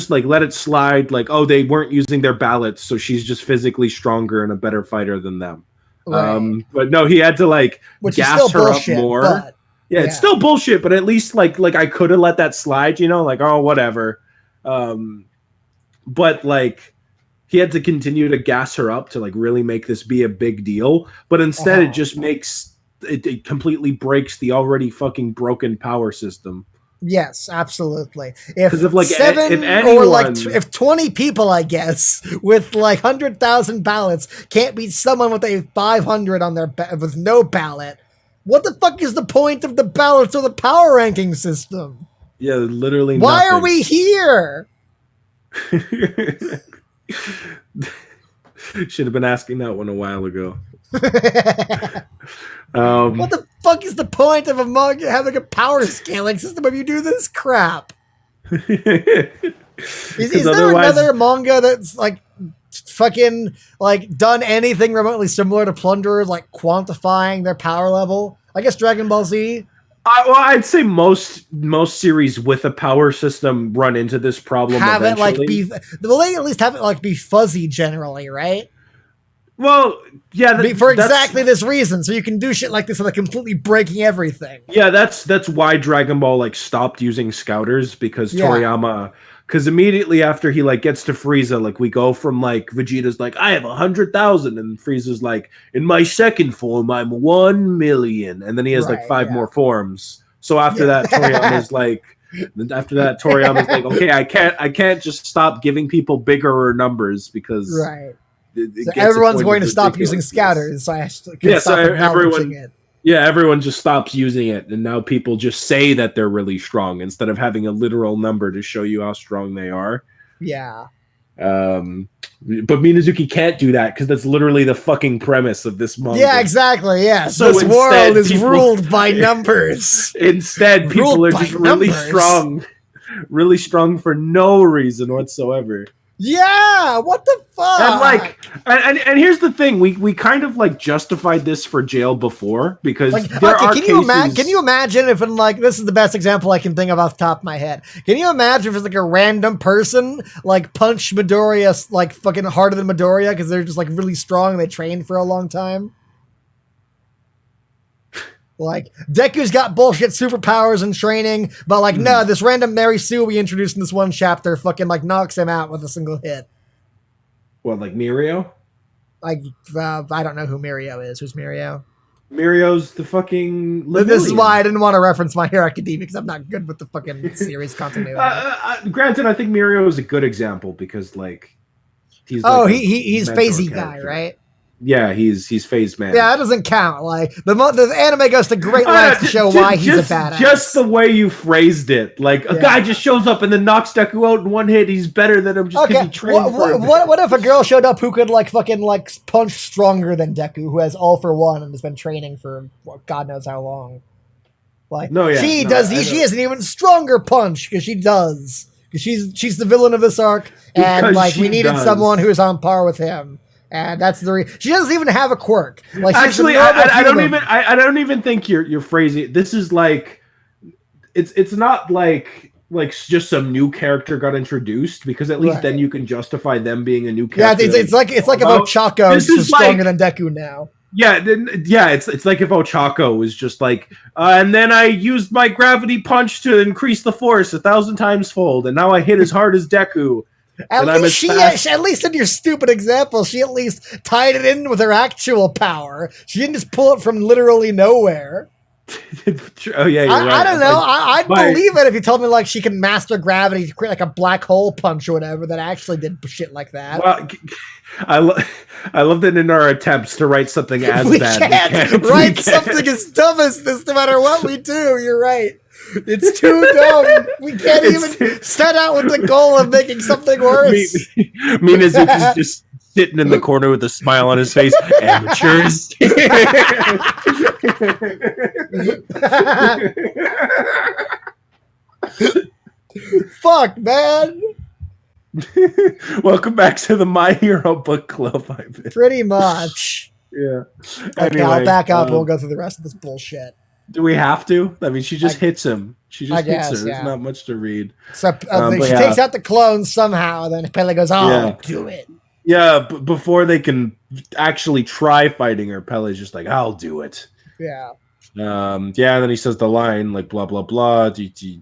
like let it slide, like, oh, they weren't using their ballots, so she's just physically stronger and a better fighter than them. Right. But no, he had to like gas her up more. But, yeah, it's still bullshit, but at least like I could have let that slide, like, oh, whatever. But like he had to continue to gas her up to like really make this be a big deal. But instead it just makes it completely breaks the already fucking broken power system. Yes, absolutely. If like 7 if anyone, or like if 20 people, I guess, with like 100,000 ballots can't beat someone with a 500 on their with no ballot, what the fuck is the point of the ballots or the power ranking system? Yeah, literally. Why are we here? Should have been asking that one a while ago. What the fuck is the point of a manga having a power scaling system if you do this crap? Is there another manga that's like fucking like done anything remotely similar to Plunderer, like quantifying their power level? I guess Dragon Ball Z. Well, I'd say most series with a power system run into this problem. Have eventually. They at least have it like be fuzzy generally, right? Well, yeah, for exactly this reason, so you can do shit like this without completely breaking everything. Yeah, that's why Dragon Ball like stopped using scouters, because Toriyama, because immediately after he like gets to Frieza, like we go from like Vegeta's like, I have 100,000, and Frieza's like, in my second form I'm 1,000,000, and then he has like 5 more forms. So after that, Toriyama's like, okay, I can't just stop giving people bigger numbers, because so everyone's going to stop using scouters. So I can stop acknowledging it. Yeah, everyone just stops using it, and now people just say that they're really strong instead of having a literal number to show you how strong they are. Yeah. But Minazuki can't do that, because that's literally the fucking premise of this manga. Yeah, exactly. Yeah. So this world is ruled by numbers. Instead, people are just really strong for no reason whatsoever. Yeah, what the fuck? And like, and here's the thing: we kind of like justified this for jail before, because there are cases. Can you imagine if this is the best example I can think of off the top of my head? Can you imagine if it's like a random person like punched Midoriya like fucking harder than Midoriya because they're just like really strong and they trained for a long time? Like, Deku's got bullshit superpowers and training, but like, no, this random Mary Sue we introduced in this one chapter fucking like knocks him out with a single hit. What, like Mirio? Like, I don't know who Mirio is. Who's Mirio? Mirio's the fucking Lemillion. This is why I didn't want to reference My Hero Academia, because I'm not good with the fucking series continuity. Granted, I think Mirio is a good example, because like, he's he's phasey guy, right? Yeah, he's phase man. Yeah, that doesn't count. Like the anime goes to great lengths to show why he's a badass. Just the way you phrased it, like a guy just shows up and then knocks Deku out in one hit. He's better than him just because he trained for him. What if a girl showed up who could like fucking like punch stronger than Deku, who has all for one and has been training for God knows how long? Like she has an even stronger punch because she does. Because she's the villain of this arc, and like we needed someone who is on par with him. And that's the reason. She doesn't even have a quirk. Like, actually, I don't even think you're phrasing. This is like, it's not like just some new character got introduced, because at least then you can justify them being a new character. Yeah, it's like if Ochako is stronger than Deku now. Yeah, it's like if Ochako was just like, and then I used my gravity punch to increase the force 1,000 times fold, and now I hit as hard as Deku. At least in your stupid example, she at least tied it in with her actual power. She didn't just pull it from literally nowhere. Oh yeah, you're right. I don't know. I'd believe it if you told me like she can master gravity to create like a black hole punch or whatever that actually did shit like that. Well, I love that in our attempts to write something as bad, we can't write something as dumb as this no matter what we do. You're right. It's too dumb. We can't even set out with the goal of making something worse. Minazuki's just sitting in the corner with a smile on his face. Amateurs. Fuck, man. Welcome back to the My Hero Book Club. Pretty much. Yeah. Okay, I'll back up and we'll go through the rest of this bullshit. Do we have to? I mean, she just hits him. She just hits her. There's not much to read. So she takes out the clones somehow, and then Pele goes, do it. Yeah, before they can actually try fighting her, Pele's just like, I'll do it. Yeah. And then he says the line, like, blah, blah, blah. If you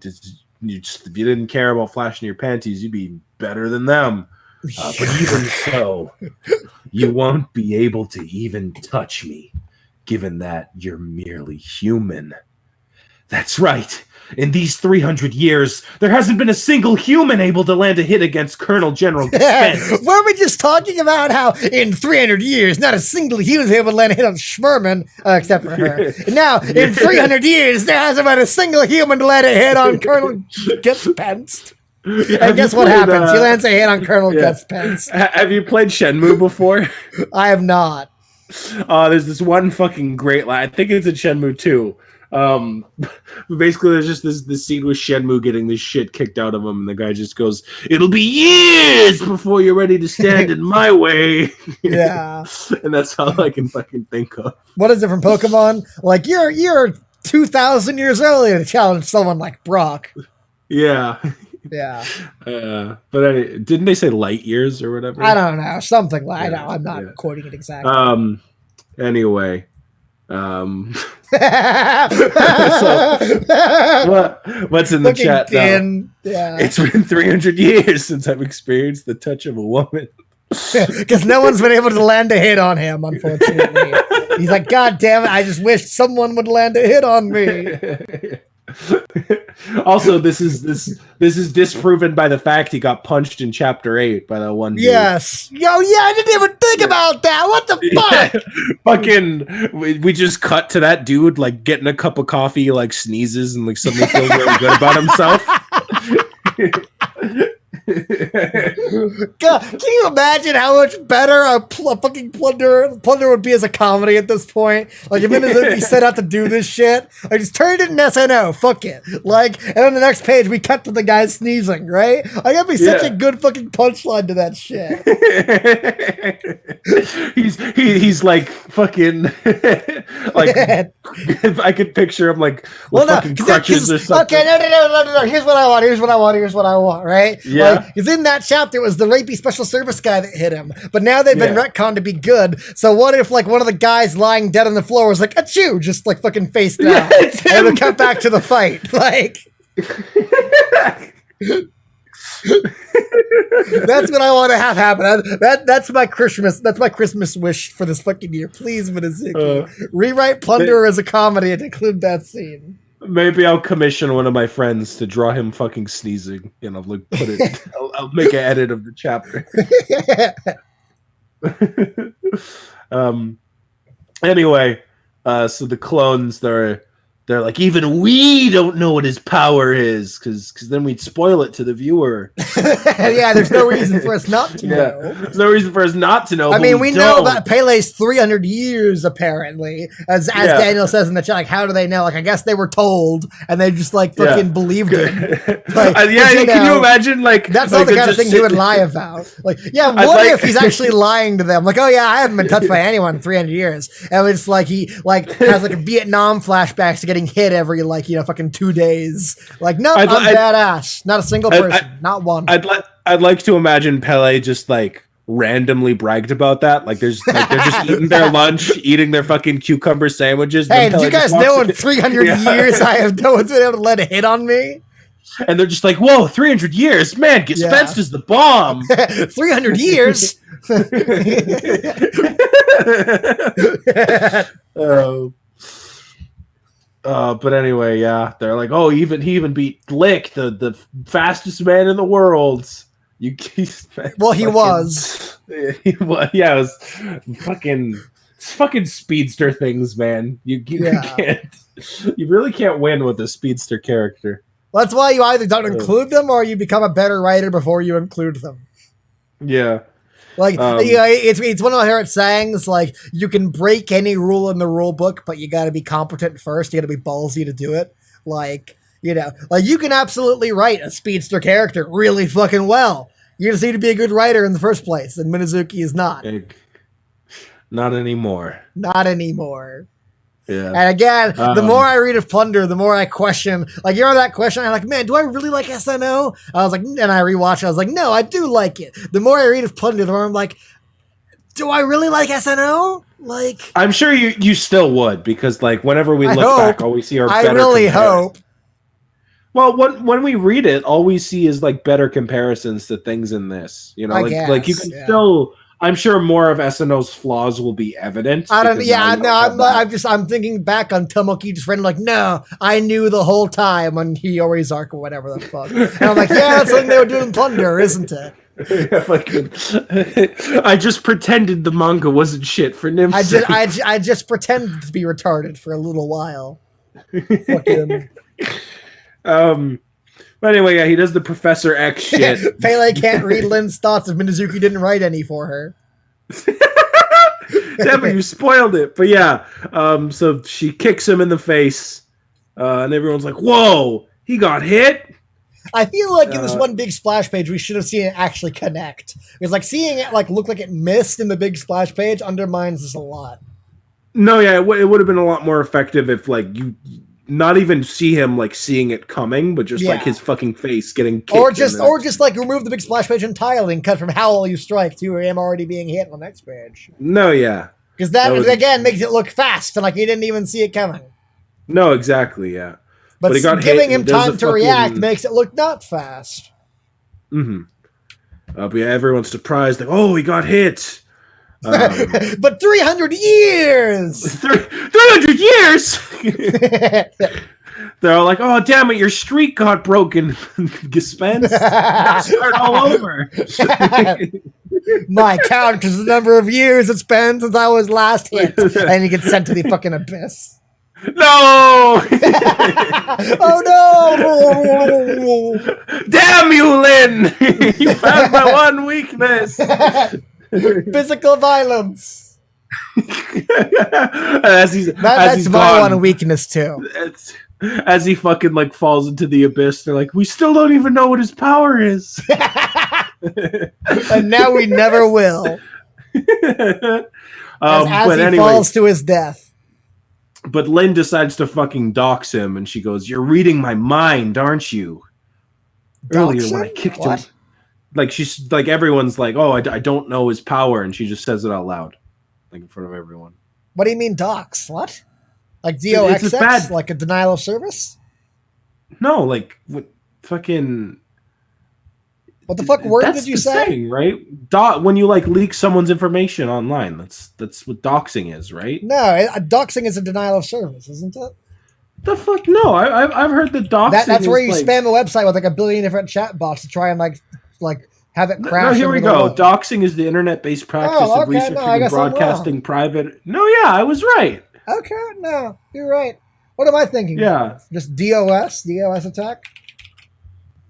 didn't care about flashing your panties, you'd be better than them. But even so, you won't be able to even touch me, given that you're merely human. That's right. In these 300 years, there hasn't been a single human able to land a hit against Colonel General Spence. Were we just talking about how in 300 years, not a single human was able to land a hit on Schmerman, except for her. Now, in 300 years, there hasn't been a single human to land a hit on Colonel Spence. And guess what happens? He lands a hit on Colonel Spence. Have you played Shenmue before? I have not. There's this one fucking great line. I think it's in Shenmue 2. Basically there's just this scene with Shenmue getting this shit kicked out of him, and the guy just goes, "It'll be years before you're ready to stand in my way." Yeah. And that's all I can fucking think of. What is it from Pokemon? Like, you're 2,000 years earlier to challenge someone like Brock. Yeah. Yeah. But didn't they say light years or whatever? I don't know. Something like that. I'm not quoting it exactly. Anyway. So, what's in the chat now? Yeah. It's been 300 years since I've experienced the touch of a woman. Because no one's been able to land a hit on him, unfortunately. He's like, God damn it, I just wish someone would land a hit on me. Also, this is disproven by the fact he got punched in chapter 8 by that one dude. Yes. I didn't even think about that. What the fuck? Fucking, we just cut to that dude like getting a cup of coffee, like sneezes and like suddenly feels really good about himself. God, can you imagine how much better a fucking Plunderer would be as a comedy at this point? Like, a minute that he set out to do this shit, I just turned it in SNO, fuck it. Like, and on the next page, we cut to the guy sneezing, right? I gotta be such a good fucking punchline to that shit. he's like fucking like I could picture him like with fucking crutches or something. Okay, no. Here's what I want, right? Yeah. Because in that chapter, it was the rapey special service guy that hit him. But now they've been retconned to be good. So what if, like, one of the guys lying dead on the floor was like, achoo, just, like, fucking face down. And then cut back to the fight. Like... That's what I want to have happen. That's my Christmas wish for this fucking year. Please, Mizuki. Rewrite Plunderer as a comedy and include that scene. Maybe I'll commission one of my friends to draw him fucking sneezing, and I'll like put it. I'll make an edit of the chapter. Anyway, so the clones, they're like, even we don't know what his power is, because then we'd spoil it to the viewer. Yeah, there's no reason for us not to know. There's no reason for us not to know. I mean, we know about Pele's 300 years, apparently. As Daniel says in the chat, like, how do they know? Like, I guess they were told, and they just, like, fucking believed it. Like, can you imagine, like... That's like, not the kind of thing he would lie about. Like, yeah, what if he's actually lying to them? Like, oh, yeah, I haven't been touched by anyone in 300 years. And it's like he, like, has, like, a Vietnam flashbacks to getting hit every, like, fucking 2 days. Like, no, I'm badass. Not a single person. Not one. I'd like to imagine Pele just, like, randomly bragged about that. Like, they're just eating their lunch, eating their fucking cucumber sandwiches. Hey, did you guys know in 300 years I have no one's been able to let a hit on me? And they're just like, whoa, 300 years? Man, Spence is the bomb. 300 years? But anyway, yeah, they're like, oh, he even beat Lick, the fastest man in the world. He was. It was fucking speedster things, man. You really can't win with a speedster character. Well, that's why you either don't include them or you become a better writer before you include them. Yeah. Like, it's one of my favorite sayings, like, you can break any rule in the rule book, but you gotta be competent first. You gotta be ballsy to do it. Like, You know, like you can absolutely write a speedster character really fucking well. You just need to be a good writer in the first place, and Minazuki is not. Not anymore. Not anymore. Yeah. And again, the more I read of Plunderer, the more I question. Like, you know that question? I'm like, man, do I really like SNO? I was like, and I rewatched it. I was like, no, I do like it. The more I read of Plunderer, the more I'm like, do I really like SNO? Like, I'm sure you still would, because like whenever we look back, all we see are better. I really hope. Well, when we read it, all we see is like better comparisons to things in this. You know, like you can still. I'm sure more of SNO's flaws will be evident. I don't. Yeah, no. I'm thinking back on Tomoki just writing like, no, I knew the whole time on Hiyori's arc or whatever the fuck. And I'm like, yeah, that's something they were doing in Plunderer, isn't it? I just pretended the manga wasn't shit for Nim's I just pretended to be retarded for a little while. Fucking. But anyway, yeah, he does the Professor X shit. Pele can't read Lin's thoughts if Minazuki didn't write any for her. Damn it, you spoiled it. But yeah, so she kicks him in the face, and everyone's like, whoa, he got hit? I feel like in this one big splash page, we should have seen it actually connect. Because like seeing it like look like it missed in the big splash page undermines this a lot. No, yeah, it would have been a lot more effective if like you not even see him like seeing it coming, but just like his fucking face getting kicked. Or just like remove the big splash page entirely and cut from how will you strike to him already being hit on the next page. No, yeah. Because that again makes it look fast and like he didn't even see it coming. No, exactly, yeah. But he got giving him time to react makes it look not fast. Mm-hmm. But yeah, everyone's surprised. Like, oh, he got hit. But 300 years! 300 years! They're all like, oh, damn it, your streak got broken. Gespenst. Start all over. My count is the number of years it's been since I was last hit. And he gets sent to the fucking abyss. No! Oh no! Damn you, Lin! You found my one weakness. Physical violence. That's my one weakness too. As he fucking like falls into the abyss, they're like, we still don't even know what his power is. And now we never will. As he falls to his death. But Lin decides to fucking dox him, and she goes, "You're reading my mind, aren't you?" Earlier when I kicked him, like she's like everyone's like, "Oh, I don't know his power," and she just says it out loud, like in front of everyone. What do you mean dox? What? Like DOXX? Like a denial of service? No, like what fucking. What the fuck word did you say? Thing, right? When you like leak someone's information online, that's what doxing is, right? No, doxing is a denial of service, isn't it? The fuck no! I've heard that doxing. That's where you spam a website with like a billion different chat bots to try and like have it crash. No, here we go. Doxing is the internet-based practice of researching and broadcasting private. No, yeah, I was right. Okay, no, you're right. What am I thinking? Yeah, just DOS attack.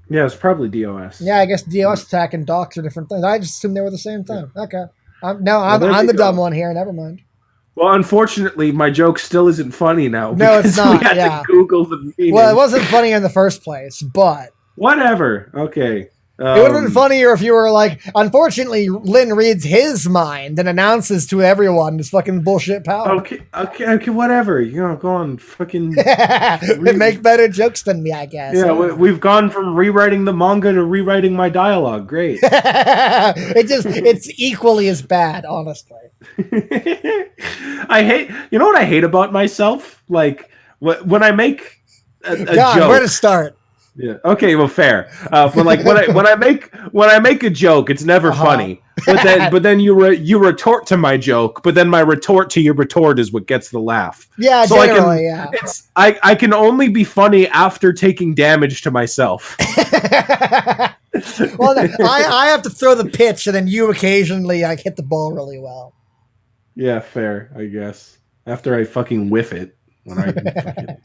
Yeah, it's probably DOS. Yeah, I guess DOS attack and docs are different things. I just assumed they were the same thing. Yeah. Okay. I'm the dumb one here. Never mind. Well, unfortunately, my joke still isn't funny now. No, it's not. We had to Google the meaning. Well, it wasn't funny in the first place, but... Whatever. Okay. It would have been funnier if you were like, unfortunately, Lin reads his mind and announces to everyone his fucking bullshit power. Okay, whatever. You know, go on, fucking... Make better jokes than me, I guess. Yeah, we've gone from rewriting the manga to rewriting my dialogue. Great. It's equally as bad, honestly. You know what I hate about myself? Like, when I make a joke... Where to start? Yeah. Okay. Well, fair. When I make a joke, it's never funny. But then you retort to my joke. But then my retort to your retort is what gets the laugh. Yeah. So generally, I can only be funny after taking damage to myself. Well, I have to throw the pitch, and then you occasionally hit the ball really well. Yeah. Fair. I guess after I fucking whiff it when I fucking.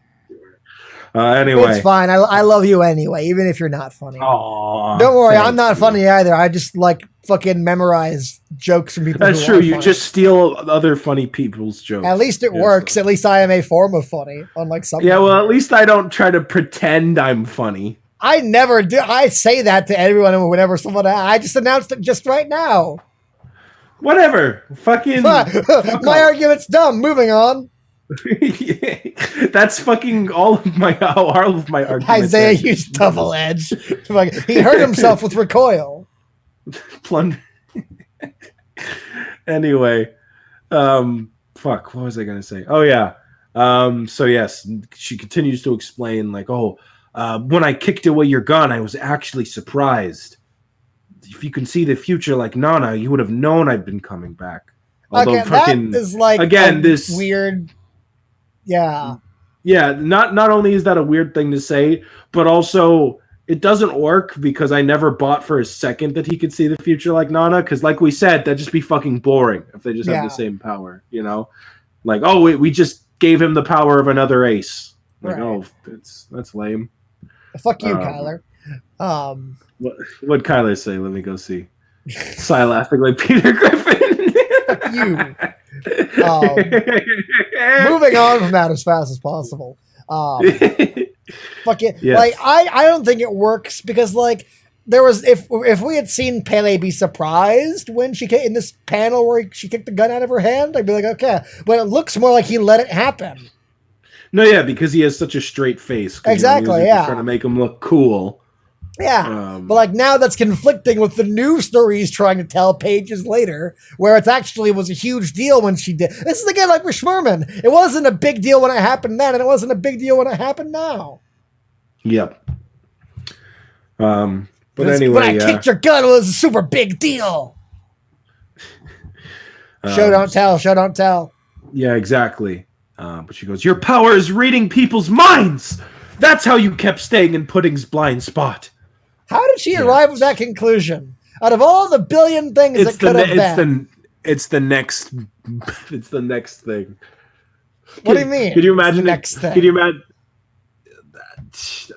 Anyway, it's fine. I love you anyway, even if you're not funny. Aww, don't worry, I'm not funny either. I just like fucking memorize jokes from people. That's who true. are You funny. just steal other funny people's jokes. At least it works. At least I am a form of funny, unlike some. Yeah, well, at least I don't try to pretend I'm funny. I never do. I say that to everyone whenever someone. I just announced it just right now. Whatever. Fucking. My argument's dumb. Moving on. That's fucking all of my arguments. Isaiah used double edge. He hurt himself with recoil. Anyway, fuck. What was I gonna say? Oh yeah. So yes, she continues to explain like, when I kicked away your gun, I was actually surprised. If you can see the future like Nana, you would have known I'd been coming back. Although that is like again this weird. Yeah. Yeah, not only is that a weird thing to say, but also it doesn't work because I never bought for a second that he could see the future like Nana, because like we said, that'd just be fucking boring if they just had the same power, you know? Like, we just gave him the power of another ace. Like, that's lame. Fuck you, Kyler. What'd Kyler say? Let me go see. Sigh laughing like Peter Griffin. Fuck you. Moving on from that as fast as possible. Fuck it. Yes. Like I don't think it works because like there was if we had seen Pele be surprised when she in this panel where she kicked the gun out of her hand, I'd be like, okay. But it looks more like he let it happen. No, yeah, because he has such a straight face. Exactly, trying to make him look cool. Yeah, but like now that's conflicting with the new story he's trying to tell pages later, where it actually was a huge deal when she did. This is again like with Schmerman. It wasn't a big deal when it happened then, and it wasn't a big deal when it happened now. Yep. But anyway, when I kicked your gun, it was a super big deal. Show don't tell. Show don't tell. Yeah, exactly. But she goes, "Your power is reading people's minds. That's how you kept staying in Pudding's blind spot." How did she arrive at that conclusion? Out of all the billion things that could have been, it's the next thing. What do you mean? Could you imagine next thing? Could you imagine?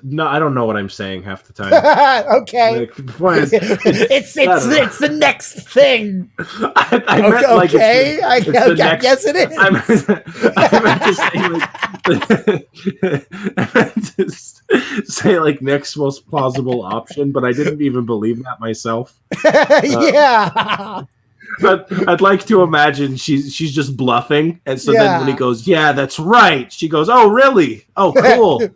No, I don't know what I'm saying half the time. Okay, like, it's the next thing. I meant like okay, I guess it is. I meant to say like next most plausible option, but I didn't even believe that myself. Yeah. I'd like to imagine she's just bluffing, and so then when he goes, "Yeah, that's right," she goes, "Oh, really? Oh, cool."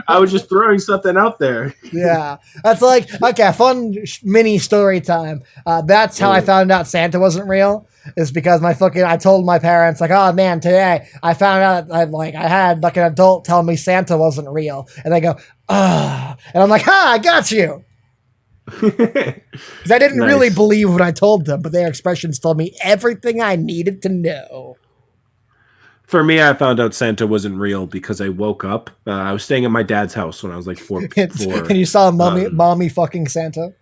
I was just throwing something out there. Yeah, that's like okay, fun mini story time. That's how I found out Santa wasn't real. Is because I told my parents like, "Oh man, today I found out I had like an adult tell me Santa wasn't real," and they go, "Ah," and I'm like, "Ha, I got you." Because I didn't really believe what I told them, but their expressions told me everything I needed to know. For me, I found out Santa wasn't real because I woke up. I was staying at my dad's house when I was like 4. And you saw mommy fucking Santa?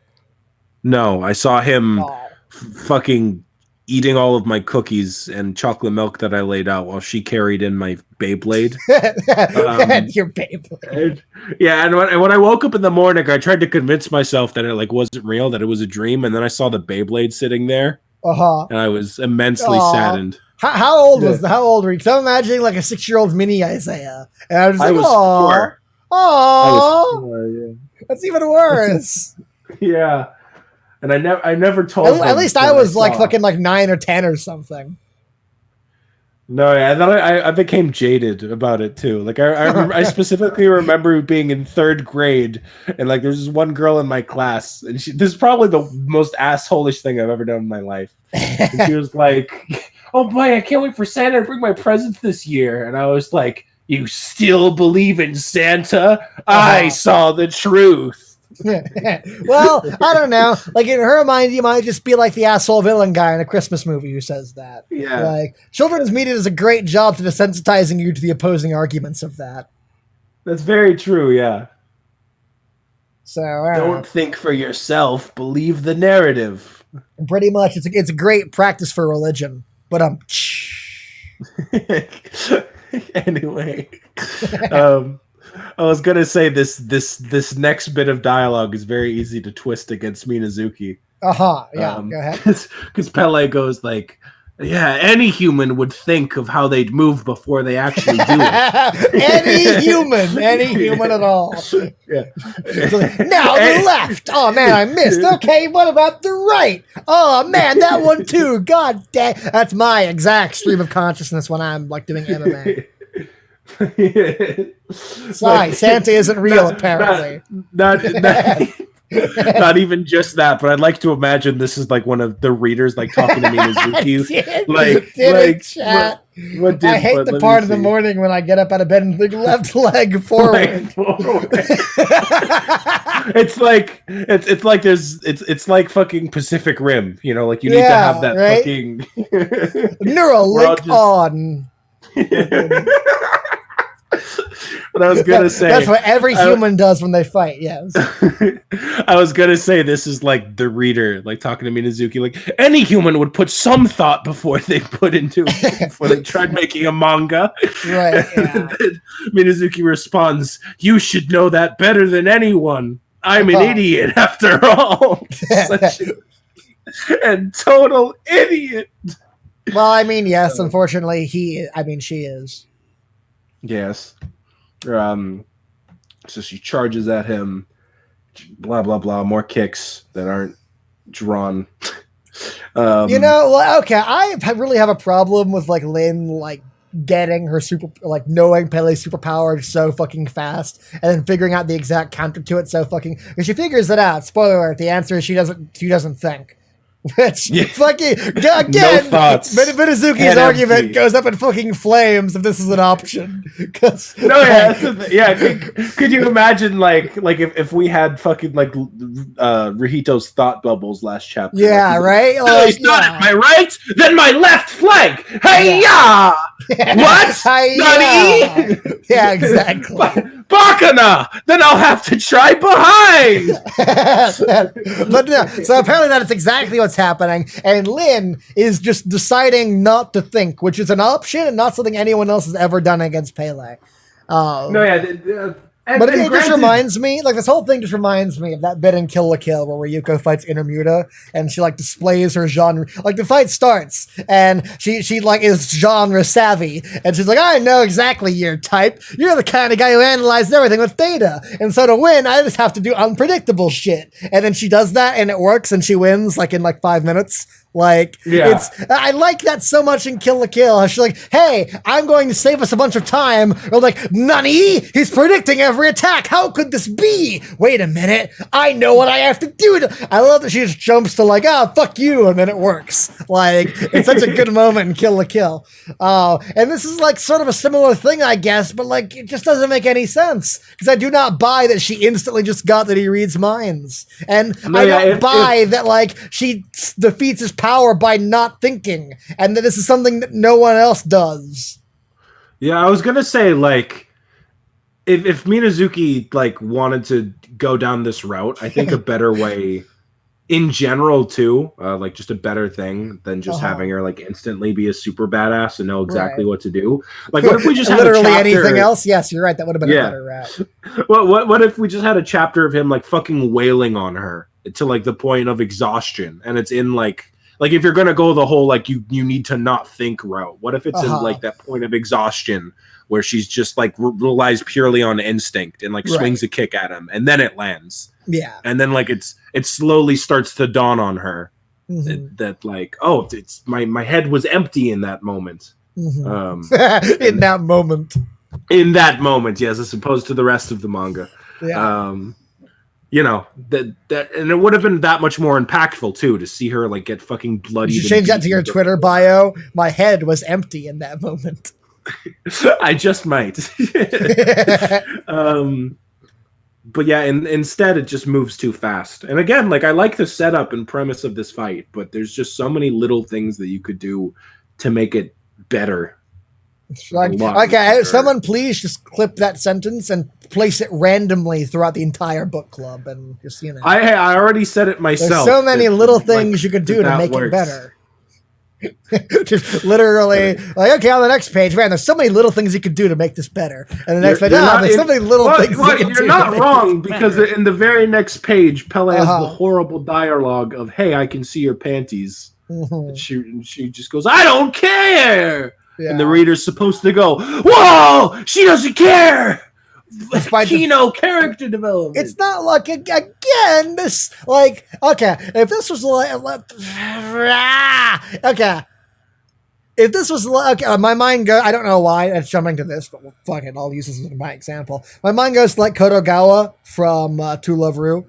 No, I saw him fucking eating all of my cookies and chocolate milk that I laid out while she carried in my Beyblade. Your Beyblade. Yeah, and when I woke up in the morning, I tried to convince myself that it like wasn't real, that it was a dream, and then I saw the Beyblade sitting there, and I was immensely saddened. How old was how old were you? Because I'm imagining like a 6-year-old mini Isaiah, and I was like, was 4. Oh, that's even worse. Yeah. And I never told. At least I was like fucking like 9 or 10 or something. No, yeah, and then I became jaded about it too. Like I specifically remember being in 3rd grade, and like there's this one girl in my class, and this is probably the most asshole-ish thing I've ever done in my life. And she was like, "Oh boy, I can't wait for Santa to bring my presents this year," and I was like, "You still believe in Santa? I saw the truth." Well, I don't know. Like in her mind, you might just be like the asshole villain guy in a Christmas movie who says that. Yeah. Like children's media does a great job to desensitizing you to the opposing arguments of that. That's very true. Yeah. So don't think for yourself. Believe the narrative. Pretty much, it's a great practice for religion. But anyway. I was gonna say this next bit of dialogue is very easy to twist against Minazuki. Yeah, go ahead. Because Pele goes like, yeah, any human would think of how they'd move before they actually do it. any human at all. Yeah. Now the left. Oh man, I missed. Okay, what about the right? Oh man, that one too. God damn, that's my exact stream of consciousness when I'm like doing MMA. Sorry, Santa isn't real, apparently. Not even just that, but I'd like to imagine this is like one of the readers like talking to Minazuki. I hate the part of the morning when I get up out of bed and think left leg forward. It's like fucking Pacific Rim, you know, like you need to have that fucking neural link on. But I was gonna say that's what every human does when they fight. Yes. I was gonna say this is like the reader, like talking to Minazuki, like any human would put some thought before they tried making a manga. Right. Yeah. Minazuki responds, "You should know that better than anyone. I'm an idiot after all." Such a total idiot. Well, I mean, yes. Unfortunately, she is. Yes. So she charges at him, blah blah blah, more kicks that aren't drawn. Okay, I really have a problem with like Lin like getting her knowing Pele's superpower so fucking fast and then figuring out the exact counter to it so fucking, because she figures it out. Spoiler alert, the answer is she doesn't think. Which fucking again, no thoughts. Minazuki's argument goes up in fucking flames if this is an option. Could you imagine like if we had fucking like Rihito's thought bubbles last chapter? Yeah, right. He's not at my right, then my left flank. Hey ya! What? Nani? Yeah, exactly. Bakana! Then I'll have to try behind. But no, so apparently that is exactly what's happening, and Lin is just deciding not to think, which is an option and not something anyone else has ever done against Pele. But it just reminds me, like this whole thing just reminds me of that bit in Kill la Kill where Ryuko fights Inamuta and she like displays her genre. Like the fight starts and she like is genre savvy and she's like, I know exactly your type. You're the kind of guy who analyzes everything with theta. And so to win, I just have to do unpredictable shit. And then she does that and it works and she wins like in like 5 minutes. Like, I like that so much in Kill la Kill. She's like, hey, I'm going to save us a bunch of time. Or like, Nani? He's predicting every attack. How could this be? Wait a minute. I know what I have to do. I love that she just jumps to like, fuck you. And then it works. Like, it's such a good moment in Kill la Kill. And this is like sort of a similar thing, I guess, but like, it just doesn't make any sense. Because I do not buy that she instantly just got that he reads minds. And I don't buy that like, she defeats his power by not thinking, and that this is something that no one else does. Yeah, I was gonna say like if Minazuki like wanted to go down this route, I think a better way in general too, like just a better thing than just having her like instantly be a super badass and know exactly what to do. Like what if we just had literally a chapter, anything else? Yes, you're right. That would have been a better route. What if we just had a chapter of him like fucking wailing on her to like the point of exhaustion, and it's in like if you're gonna go the whole like you need to not think route, what if it's in like that point of exhaustion where she's just like relies purely on instinct and like swings a kick at him and then it lands, and then like it slowly starts to dawn on her that like, oh, it's my head was empty in that moment. In that moment, yes, as opposed to the rest of the manga. You know, that and it would have been that much more impactful too to see her like get fucking bloody. You should change that to your Twitter bio. My head was empty in that moment. I just might. But yeah, instead it just moves too fast. And again, like I like the setup and premise of this fight, but there's just so many little things that you could do to make it better. Like, okay, someone please just clip that sentence and place it randomly throughout the entire book club, and just I already said it myself. There's so many little things you could do to make it better. Just literally, like, okay, on the next page, man, there's so many little things you could do to make this better. And the next page, there's so many little things you can do. You're not wrong, because in the very next page, Pele has the horrible dialogue of, hey, I can see your panties. And she just goes, I don't care! Yeah. And the reader's supposed to go, whoa, she doesn't care! Kino character development. It's not like, again, this, like, okay, if this was like, okay. If this was like, my mind goes, I don't know why it's jumping to this, but fuck it, I'll use this as my example. My mind goes to like Kodogawa from To Love Ru.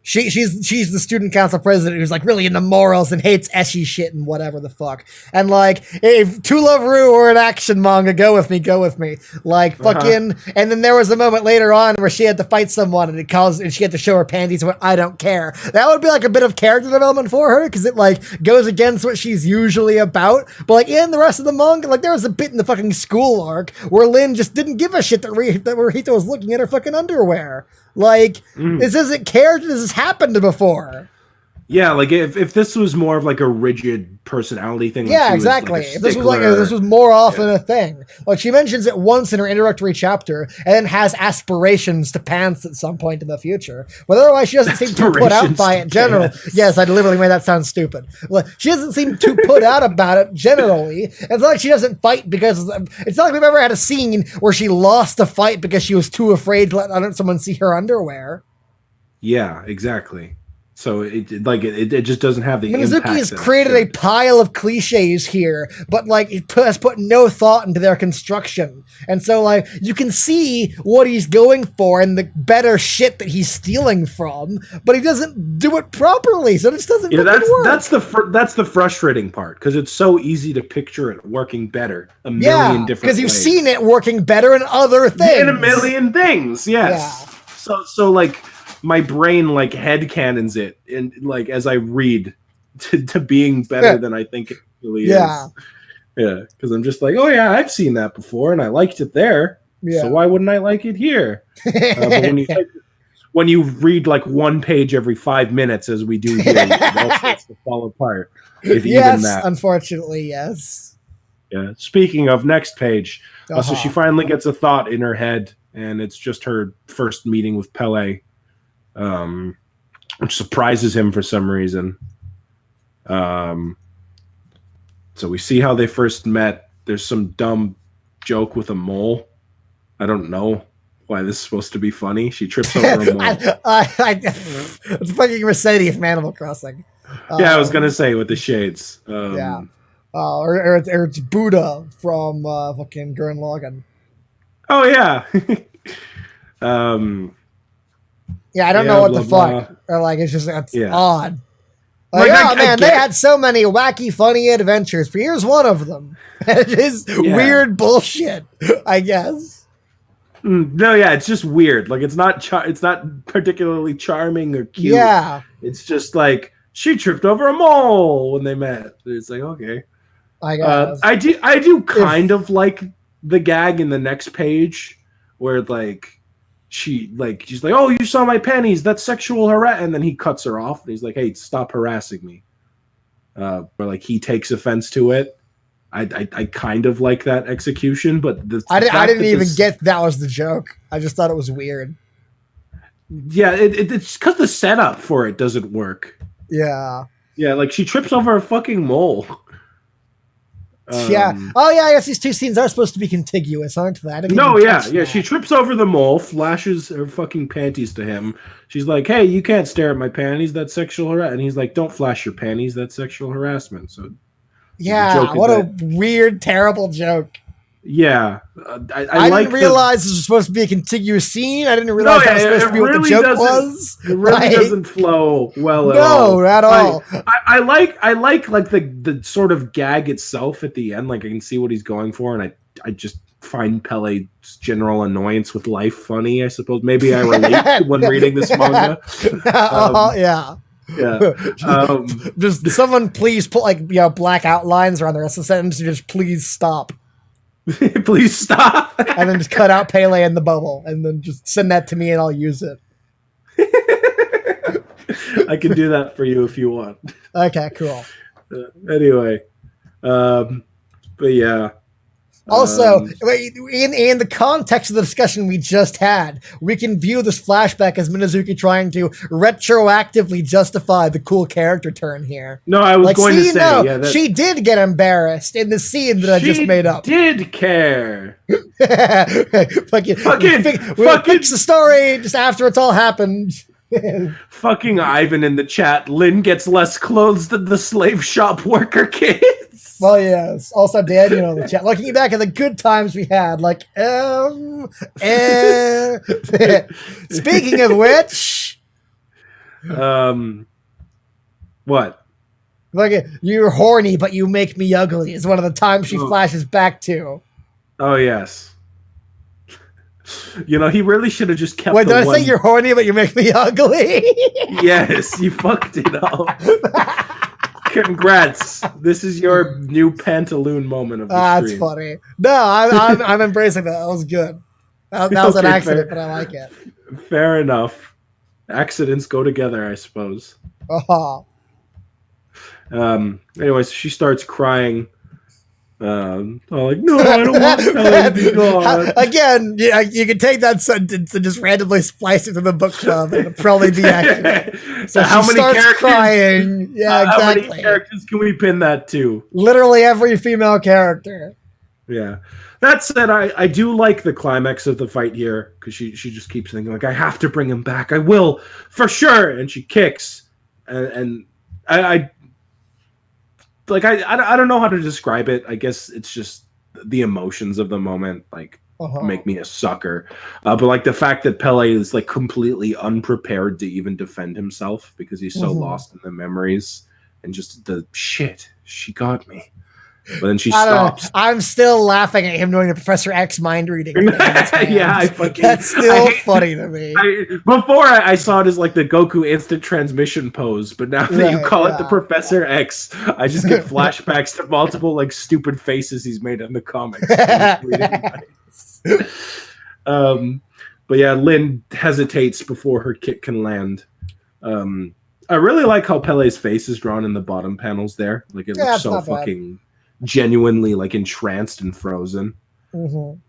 She's the student council president who's like really into morals and hates ecchi shit and whatever the fuck. And like, if To Love Ru or an action manga, go with me. Like fucking. And then there was a moment later on where she had to fight someone and she had to show her panties and went, I don't care. That would be like a bit of character development for her because it like goes against what she's usually about. But like in the rest of the manga, like there was a bit in the fucking school arc where Lin just didn't give a shit that Rihito was looking at her fucking underwear. Like, this isn't character, this has happened before. Yeah, like if this was more of like a rigid personality thing. Yeah, exactly. If this was more often a thing. Like she mentions it once in her introductory chapter and then has aspirations to pants at some point in the future. But otherwise she doesn't seem too put out by it generally. Yes, I deliberately made that sound stupid. She doesn't seem too put out about it generally. It's not like she doesn't fight because it's not like we've ever had a scene where she lost a fight because she was too afraid to let someone see her underwear. Yeah, exactly. So it just doesn't have the impact. Mizuki has created a pile of cliches here, but like it has put no thought into their construction. And so like you can see what he's going for and the better shit that he's stealing from, but he doesn't do it properly. So it just doesn't work. That's the frustrating part because it's so easy to picture it working better a million different ways. Because you've seen it working better in other things. In a million things, yes. Yeah. So like my brain like headcanons it and like as I read to being better than I think it really is. Yeah, because I'm just like, oh yeah, I've seen that before and I liked it there. Yeah. So why wouldn't I like it here? But when you read like one page every 5 minutes, as we do here, it all starts to fall apart. If even that. Unfortunately, yes. Yeah. Speaking of next page, so she finally gets a thought in her head, and it's just her first meeting with Pele. Which surprises him for some reason. So we see how they first met. There's some dumb joke with a mole. I don't know why this is supposed to be funny. She trips over a mole. It's fucking Mercedes from Animal Crossing. Yeah, I was gonna say with the shades. Or it's Buddha from fucking Gurren Lagann. Oh yeah. Yeah, I don't know what the fuck. Or like, it's just odd. Like, they had so many wacky, funny adventures. But here's one of them. It is weird bullshit, I guess. No, yeah, it's just weird. Like, it's not particularly charming or cute. Yeah, it's just like she tripped over a mole when they met. It's like, okay, I guess. I do kind of like the gag in the next page where like. She's like, oh, you saw my panties, that's sexual harassment, and then he cuts her off and he's like, hey, stop harassing me. But like he takes offense to it. I kind of like that execution, but I didn't even get that was the joke. I just thought it was weird. Yeah, it's because the setup for it doesn't work. Yeah, like she trips over a fucking mole. Yeah. Oh, yeah. I guess these two scenes are supposed to be contiguous, aren't they? Yeah. She trips over the mole, flashes her fucking panties to him. She's like, "Hey, you can't stare at my panties. That's sexual harassment." And he's like, "Don't flash your panties. That's sexual harassment." So, yeah. What a weird, terrible joke. Yeah, I didn't realize this was supposed to be a contiguous scene. I didn't realize that was supposed to be what the joke was. It really doesn't flow well at all. No, at all. I like the sort of gag itself at the end. Like I can see what he's going for, and I just find Pele's general annoyance with life funny. I suppose maybe I relate when reading this manga. Yeah. Just someone please put like black outlines around the rest of the sentence. And just please stop. Please stop. And then just cut out Pele in the bubble and then just send that to me and I'll use it. I can do that for you if you want. Okay, cool. Anyway, but yeah. Also, in the context of the discussion we just had, we can view this flashback as Minazuki trying to retroactively justify the cool character turn here. No, I was going to say, she did get embarrassed in the scene that I just made up. She did care. fucking fix the story just after it's all happened. Fucking Ivan in the chat. Lynn gets less clothes than the slave shop worker kids. Well, yes. Also, Daniel in the chat. Looking back at the good times we had, like, speaking of which, what? Like, you're horny, but you make me ugly is one of the times she flashes back to. Oh yes. You know, he really should have just kept. Wait, did I say you're horny, but you make me ugly? Yes, you fucked it up. Congrats! This is your new pantaloon moment of the That's stream. funny. No, I'm embracing that. That was good. That was an accident, but I like it. Fair enough. Accidents go together, I suppose. Anyways, she starts crying. Like, no, I don't want Pele to be gone. Again, you can take that sentence and just randomly splice it to the book club, and it'll probably be accurate. So how she many starts characters? Crying. Yeah, exactly. How many characters can we pin that to? Literally every female character. Yeah. That said, I do like the climax of the fight here because she just keeps thinking like, I have to bring him back. I will for sure. And she kicks, and I don't know how to describe it. I guess it's just the emotions of the moment, like make me a sucker. But like the fact that Pele is like completely unprepared to even defend himself because he's so lost in the memories and just the shit. She got me. But then she stops. I'm still laughing at him doing the Professor X mind reading. Yeah, that's still funny to me. Before I saw it as like the Goku instant transmission pose, but now that you call it the Professor X, I just get flashbacks to multiple like stupid faces he's made in the comics. But yeah, Lynn hesitates before her kick can land. I really like how Pele's face is drawn in the bottom panels there. Like it looks so fucking genuinely like entranced and frozen. Again,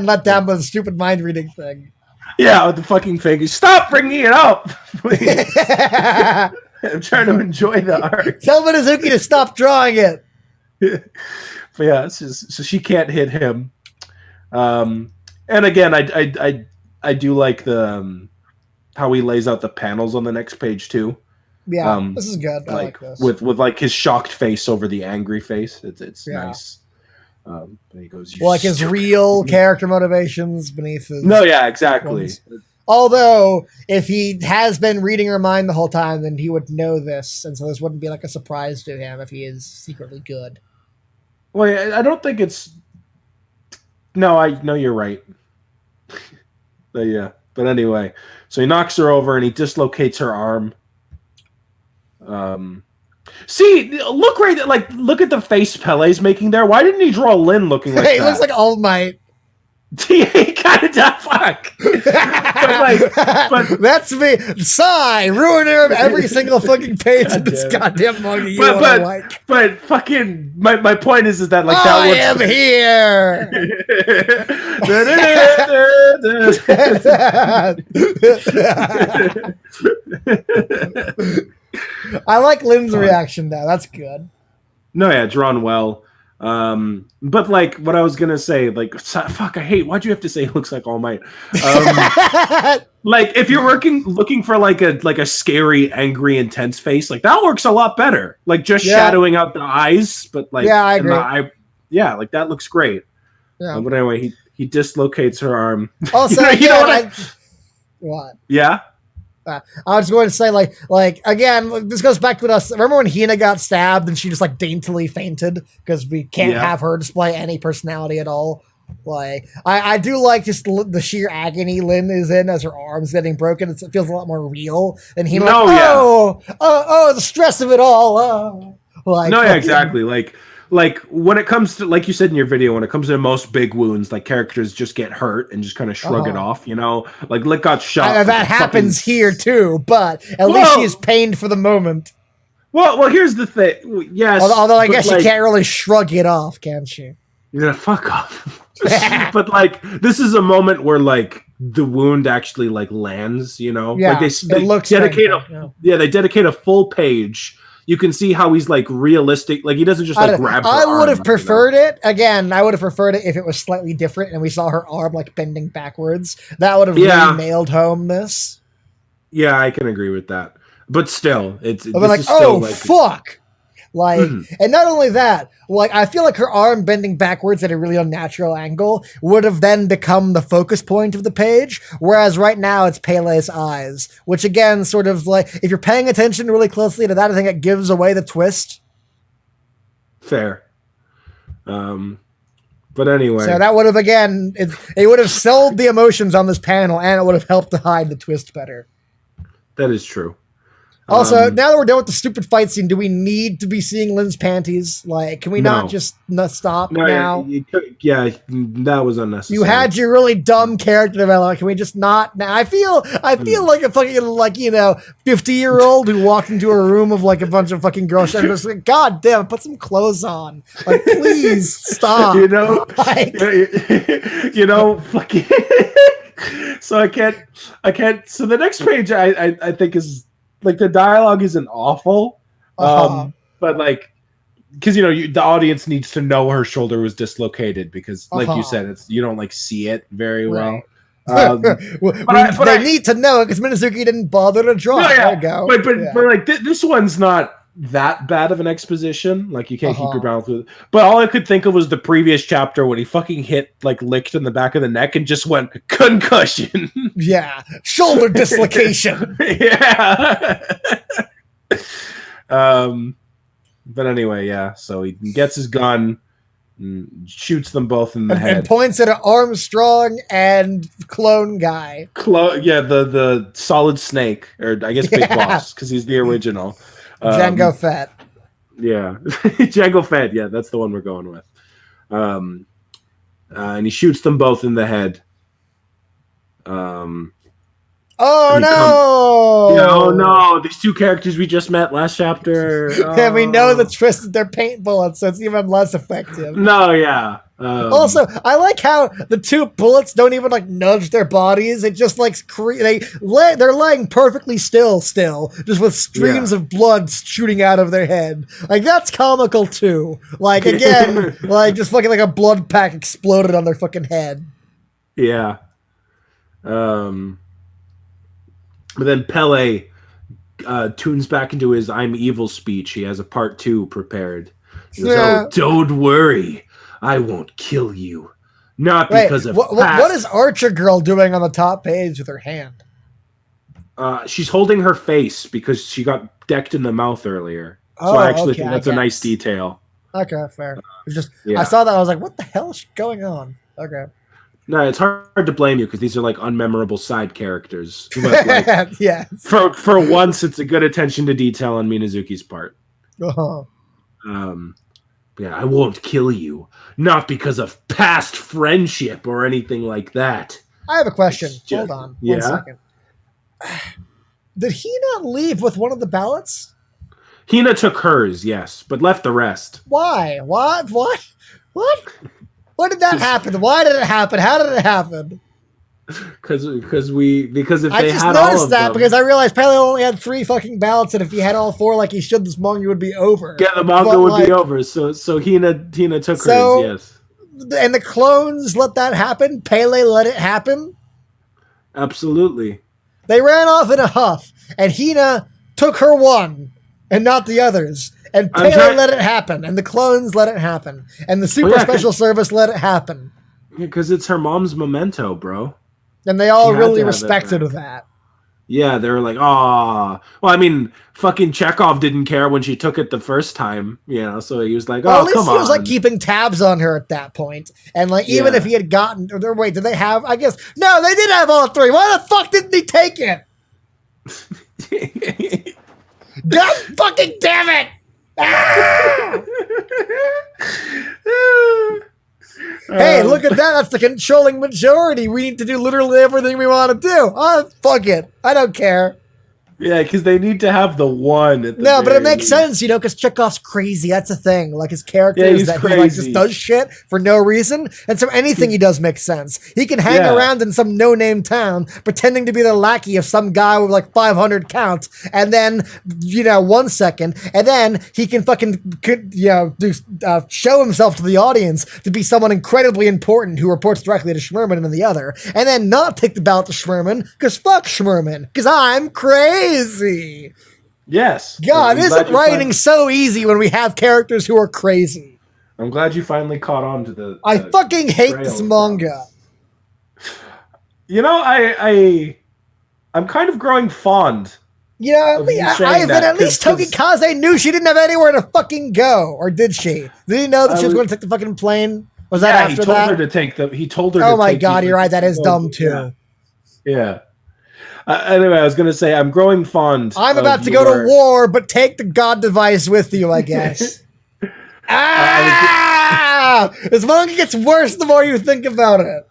let down by the stupid mind reading thing. Yeah, with the fucking thing. Stop bringing it up, please. I'm trying to enjoy the art. Tell Minazuki to stop drawing it. But yeah, it's just, so she can't hit him. And again, I do like the how he lays out the panels on the next page too. Yeah, this is good. I like this. With like his shocked face over the angry face. It's nice. And he goes, like his real character motivations beneath his. No, yeah, exactly. Ones. Although, if he has been reading her mind the whole time, then he would know this, and so this wouldn't be like a surprise to him if he is secretly good. Well, I don't think it's. No, I know you're right. But yeah, but anyway, so he knocks her over and he dislocates her arm. See, look at the face Pele's making there. Why didn't he draw Lynn looking like that? He looks like All Might. He kind of does. Fuck. but that's me. Sigh, ruiner of every single fucking page of this goddamn manga. But fucking my point is that like I am here. I like Lynn's reaction now. That's good. No, yeah, drawn well. But like what I was gonna say, like fuck, I hate. Why'd you have to say it looks like All Might? Like if you're looking for like a scary, angry, intense face, like that works a lot better. Like just shadowing out the eyes, but like I agree. Like that looks great. Yeah. But anyway, he dislocates her arm. Also, you know what? What? Yeah. I was going to say, like again, this goes back to us. Remember when Hina got stabbed and she just like daintily fainted because we can't have her display any personality at all. Like I do like just the sheer agony Lynn is in as her arm's getting broken. It feels a lot more real than Hina. The stress of it all. Exactly. Like when it comes to, like you said in your video, when it comes to most big wounds, like characters just get hurt and just kind of shrug it off, you know? Like Lick got shot. That happens here too, but at least she is pained for the moment. Well, here's the thing. Yes, Although I guess she can't really shrug it off, can she? Yeah, fuck off. But like, this is a moment where like the wound actually like lands. You know, Yeah, like they dedicate they dedicate a full page. You can see how he's like realistic. Like he doesn't just like grab her I would have arm, preferred it. Again, I would have preferred it if it was slightly different and we saw her arm like bending backwards. That would have really nailed home this. Yeah, I can agree with that. But still, it's like, oh, fuck. Like, and not only that, like, I feel like her arm bending backwards at a really unnatural angle would have then become the focus point of the page, whereas right now it's Pele's eyes, which again, sort of like, if you're paying attention really closely to that, I think it gives away the twist. Fair. But anyway. So that would have, again, it would have sold the emotions on this panel, and it would have helped to hide the twist better. That is true. Also, now that we're done with the stupid fight scene, do we need to be seeing Lynn's panties? Like, can we not just stop now? Yeah, that was unnecessary. You had your really dumb character development. Can we just not now? I feel like a fucking, like, 50-year-old who walked into a room of like a bunch of fucking girls and just like, God damn, put some clothes on. Like, please stop. Fucking. So I can't. So the next page I think is like the dialogue isn't awful, but like because the audience needs to know her shoulder was dislocated because like you said you don't like see it very well. They need to know it because Minazuki didn't bother to draw. There you go. But like this one's not that bad of an exposition. Like you can't keep your balance with it. But all I could think of was the previous chapter when he fucking licked in the back of the neck and just went concussion. Yeah, shoulder dislocation. Yeah. But anyway, yeah. So he gets his gun, and shoots them both in the head, and points at Armstrong and Clone Guy. The Solid Snake, or I guess Big Boss, because he's the original. Django Fett. Yeah. Django Fett. Yeah, that's the one we're going with. And he shoots them both in the head. No! These two characters we just met last chapter. And we know the twist is their paint bullets, so it's even less effective. No, yeah. Also, I like how the two bullets don't even like nudge their bodies. It just like they're laying perfectly still, just with streams of blood shooting out of their head. Like that's comical too. Like again, like just fucking like a blood pack exploded on their fucking head. Yeah. But then Pele tunes back into his "I'm evil" speech. He has a part 2 prepared. He goes, "Oh, don't worry. I won't kill you. Not because of what is Archer Girl doing on the top page with her hand?" She's holding her face because she got decked in the mouth earlier. So I actually think that's a nice detail. Okay, fair. I saw that. I was like, what the hell is going on? Okay. No, it's hard to blame you because these are like unmemorable side characters. But like, yeah. For once, it's a good attention to detail on Minazuki's part. Yeah, I won't kill you. Not because of past friendship or anything like that. I have a question. Hold on. 1 second. Did he not leave with one of the ballots? Hina took hers, yes, but left the rest. Why? What? When did that happen? Why did it happen? How did it happen? Because if I they just had all noticed of that them, because I realized Pele only had 3 fucking ballots, and if he had all 4 like he should, this manga would be over. Yeah, the manga would be over. So Hina took hers, yes. And the clones let that happen? Pele let it happen? Absolutely. They ran off in a huff, and Hina took her one, and not the others. And Pele let it happen, and the clones let it happen, and the Super Special Service let it happen. Because it's her mom's memento, bro. And they all really respected that. Yeah, they were like, "Aw." Well, I mean, fucking Chekhov didn't care when she took it the first time, so he was like, "Oh, come on." At least he was like keeping tabs on her at that point. And like, even if he had gotten, or wait, did they have, I guess, no, they did have all 3. Why the fuck didn't he take it? God fucking damn it! Ah! Hey, look at that. That's the controlling majority. We need to do literally everything we want to do. Oh, fuck it. I don't care. Yeah, because they need to have the one at the No, but it very makes least. sense, you know, because Chekhov's crazy. That's the thing. Like, his character Yeah, is he's that he like just crazy. does shit for no reason, and so anything he does makes sense. He can hang Yeah. around in some no-name town pretending to be the lackey of some guy with like 500 count, and then 1 second, and then he can fucking show himself to the audience to be someone incredibly important who reports directly to Schmerman and the other, and then not take the ballot to Schmerman because fuck Schmerman, because I'm crazy. Yes. God, I'm isn't glad you writing so easy when we have characters who are crazy? I'm glad you finally caught on to the. I fucking hate trail this of manga. I'm kind of growing fond. You know, Of you saying Ivan, that, at least 'cause- Tokikaze knew she didn't have anywhere to fucking go. Or did she? Did he know that she was was- going to take the fucking plane? Was that Yeah, after he told that? her to take the. He told her. Oh to my take god, the- you're right. That is dumb Yeah. too. Yeah. Anyway, I was gonna say I'm growing fond. I'm about to go to war, but take the god device with you, I guess. This manga gets worse the more you think about it.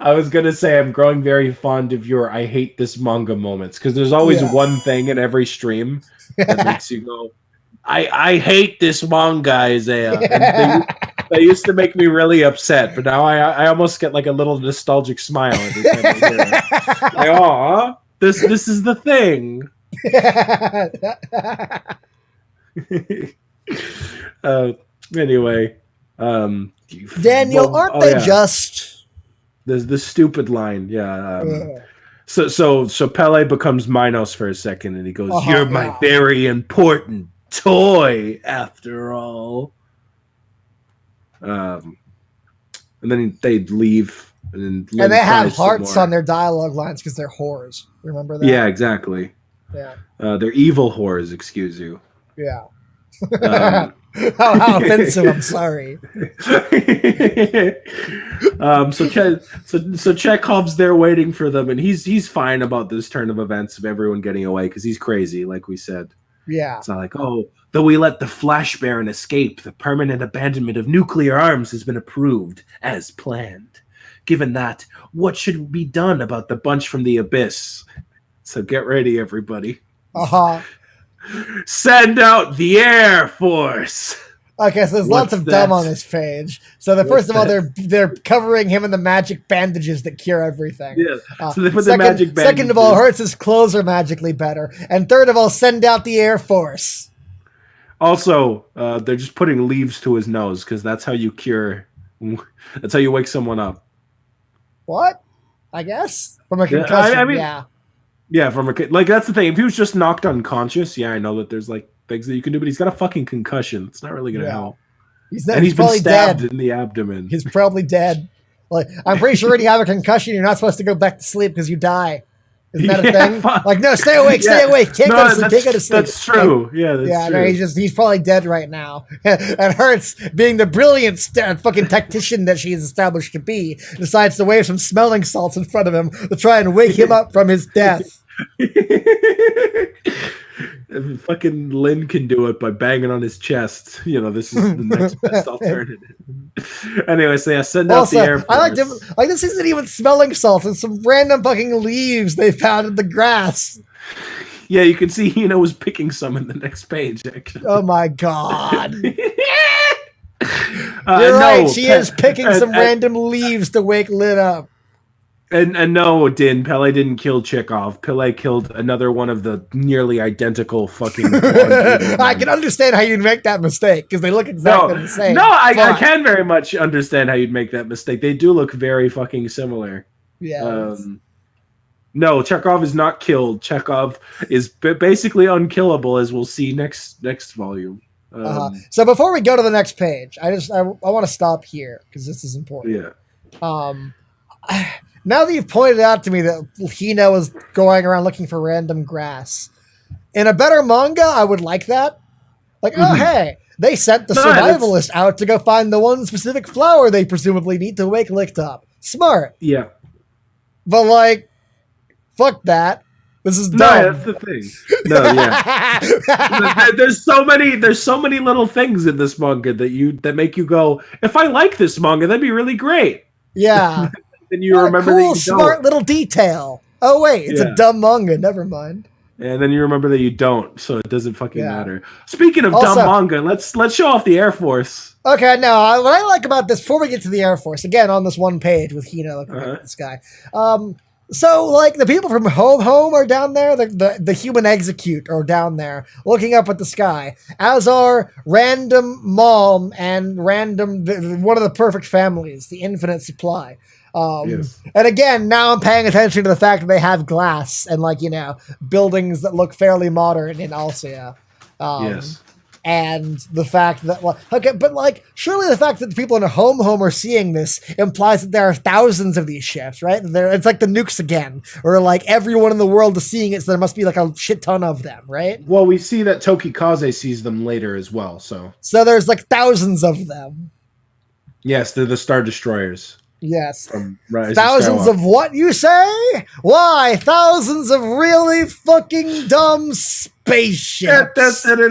I was gonna say I'm growing very fond of your "I hate this manga" moments because there's always one thing in every stream that makes you go, "I hate this manga, Isaiah." And they used to make me really upset, but now I almost get like a little nostalgic smile every time I hear it. Like, aw, this is the thing. Anyway, Daniel, aren't they just there's this stupid line, So Pele becomes Minos for a second, and he goes, "You're my very important toy, after all." And then they leave, and they have hearts on their dialogue lines because they're whores. Remember that? Yeah, exactly. Yeah. They're evil whores. Excuse you. Yeah. How offensive! I'm sorry. So Chekhov's there waiting for them, and he's fine about this turn of events of everyone getting away because he's crazy, like we said. Yeah. It's not like, oh, though we let the Flash Baron escape, the permanent abandonment of nuclear arms has been approved as planned. Given that, what should be done about the bunch from the abyss? So get ready, everybody. Send out the Air Force. Okay, so there's lots of dumb on this page. So first of all, they're covering him in the magic bandages that cure everything. Yeah. So they put the magic bandages. Second of all, Hertz's clothes are magically better. And third of all, send out the Air Force. Also, they're just putting leaves to his nose because that's how you cure. That's how you wake someone up. What? I guess from a concussion. I mean, yeah. Yeah, that's the thing. If he was just knocked unconscious, I know that there's like things that you can do, but he's got a fucking concussion. It's not really gonna help. He's been stabbed in the abdomen. He's probably dead. Like, I'm pretty sure when you have a concussion, you're not supposed to go back to sleep because you die. Isn't that a thing? Like, no, stay awake, stay awake. Can't go to sleep. Can't go to sleep. That's true. That's true. No, he's probably dead right now. And Hertz, being the brilliant fucking tactician that she is established to be, decides to wave some smelling salts in front of him to try and wake him up from his death. Fucking Lin can do it by banging on his chest. This is the next best alternative. Anyway, so send out the Air Force. I this isn't even smelling salts. It's some random fucking leaves they found in the grass. Yeah, you can see Hina was picking some in the next page, actually. Oh my god. You're right, she is picking some random leaves to wake Lin up. And no, Pele didn't kill Chekhov. Pele killed another one of the nearly identical fucking. I can understand how you'd make that mistake because they look exactly the same. No, I can very much understand how you'd make that mistake. They do look very fucking similar. Yeah. No, Chekhov is not killed. Chekhov is basically unkillable, as we'll see next volume. So before we go to the next page, I want to stop here because this is important. Yeah. Now that you've pointed out to me that Hina was going around looking for random grass, in a better manga, I would like that. Like, oh, hey, they sent the survivalist out to go find the one specific flower they presumably need to wake Licht up. Smart. Yeah. But, like, fuck that. This is dumb. No, that's the thing. No, yeah. there's so many little things in this manga that make you go, if I like this manga, that'd be really great. Yeah. Then you remember cool, smart little detail. Oh wait, it's a dumb manga. Never mind. And then you remember that you don't, so it doesn't fucking Yeah. matter. Speaking of Also- dumb manga, let's show off the Air Force. Okay, now what I like about this, before we get to the Air Force, again on this one page with Hino looking at this guy. So like the people from Home are down there, the human execute are down there looking up at the sky, as are random mom and random one of the perfect families, the infinite supply. Yes. And again, now I'm paying attention to the fact that they have glass and buildings that look fairly modern in Alcia. Yes. And the fact that, surely the fact that the people in Home are seeing this implies that there are thousands of these ships, right? It's like the nukes again, or like everyone in the world is seeing it, so there must be like a shit ton of them, right? Well, we see that Tokikaze sees them later as well, so. So there's like thousands of them. Yes, they're the Star Destroyers. Yes. From Rise Thousands of what, you say? Why? Thousands of really fucking dumb spaceships. Okay,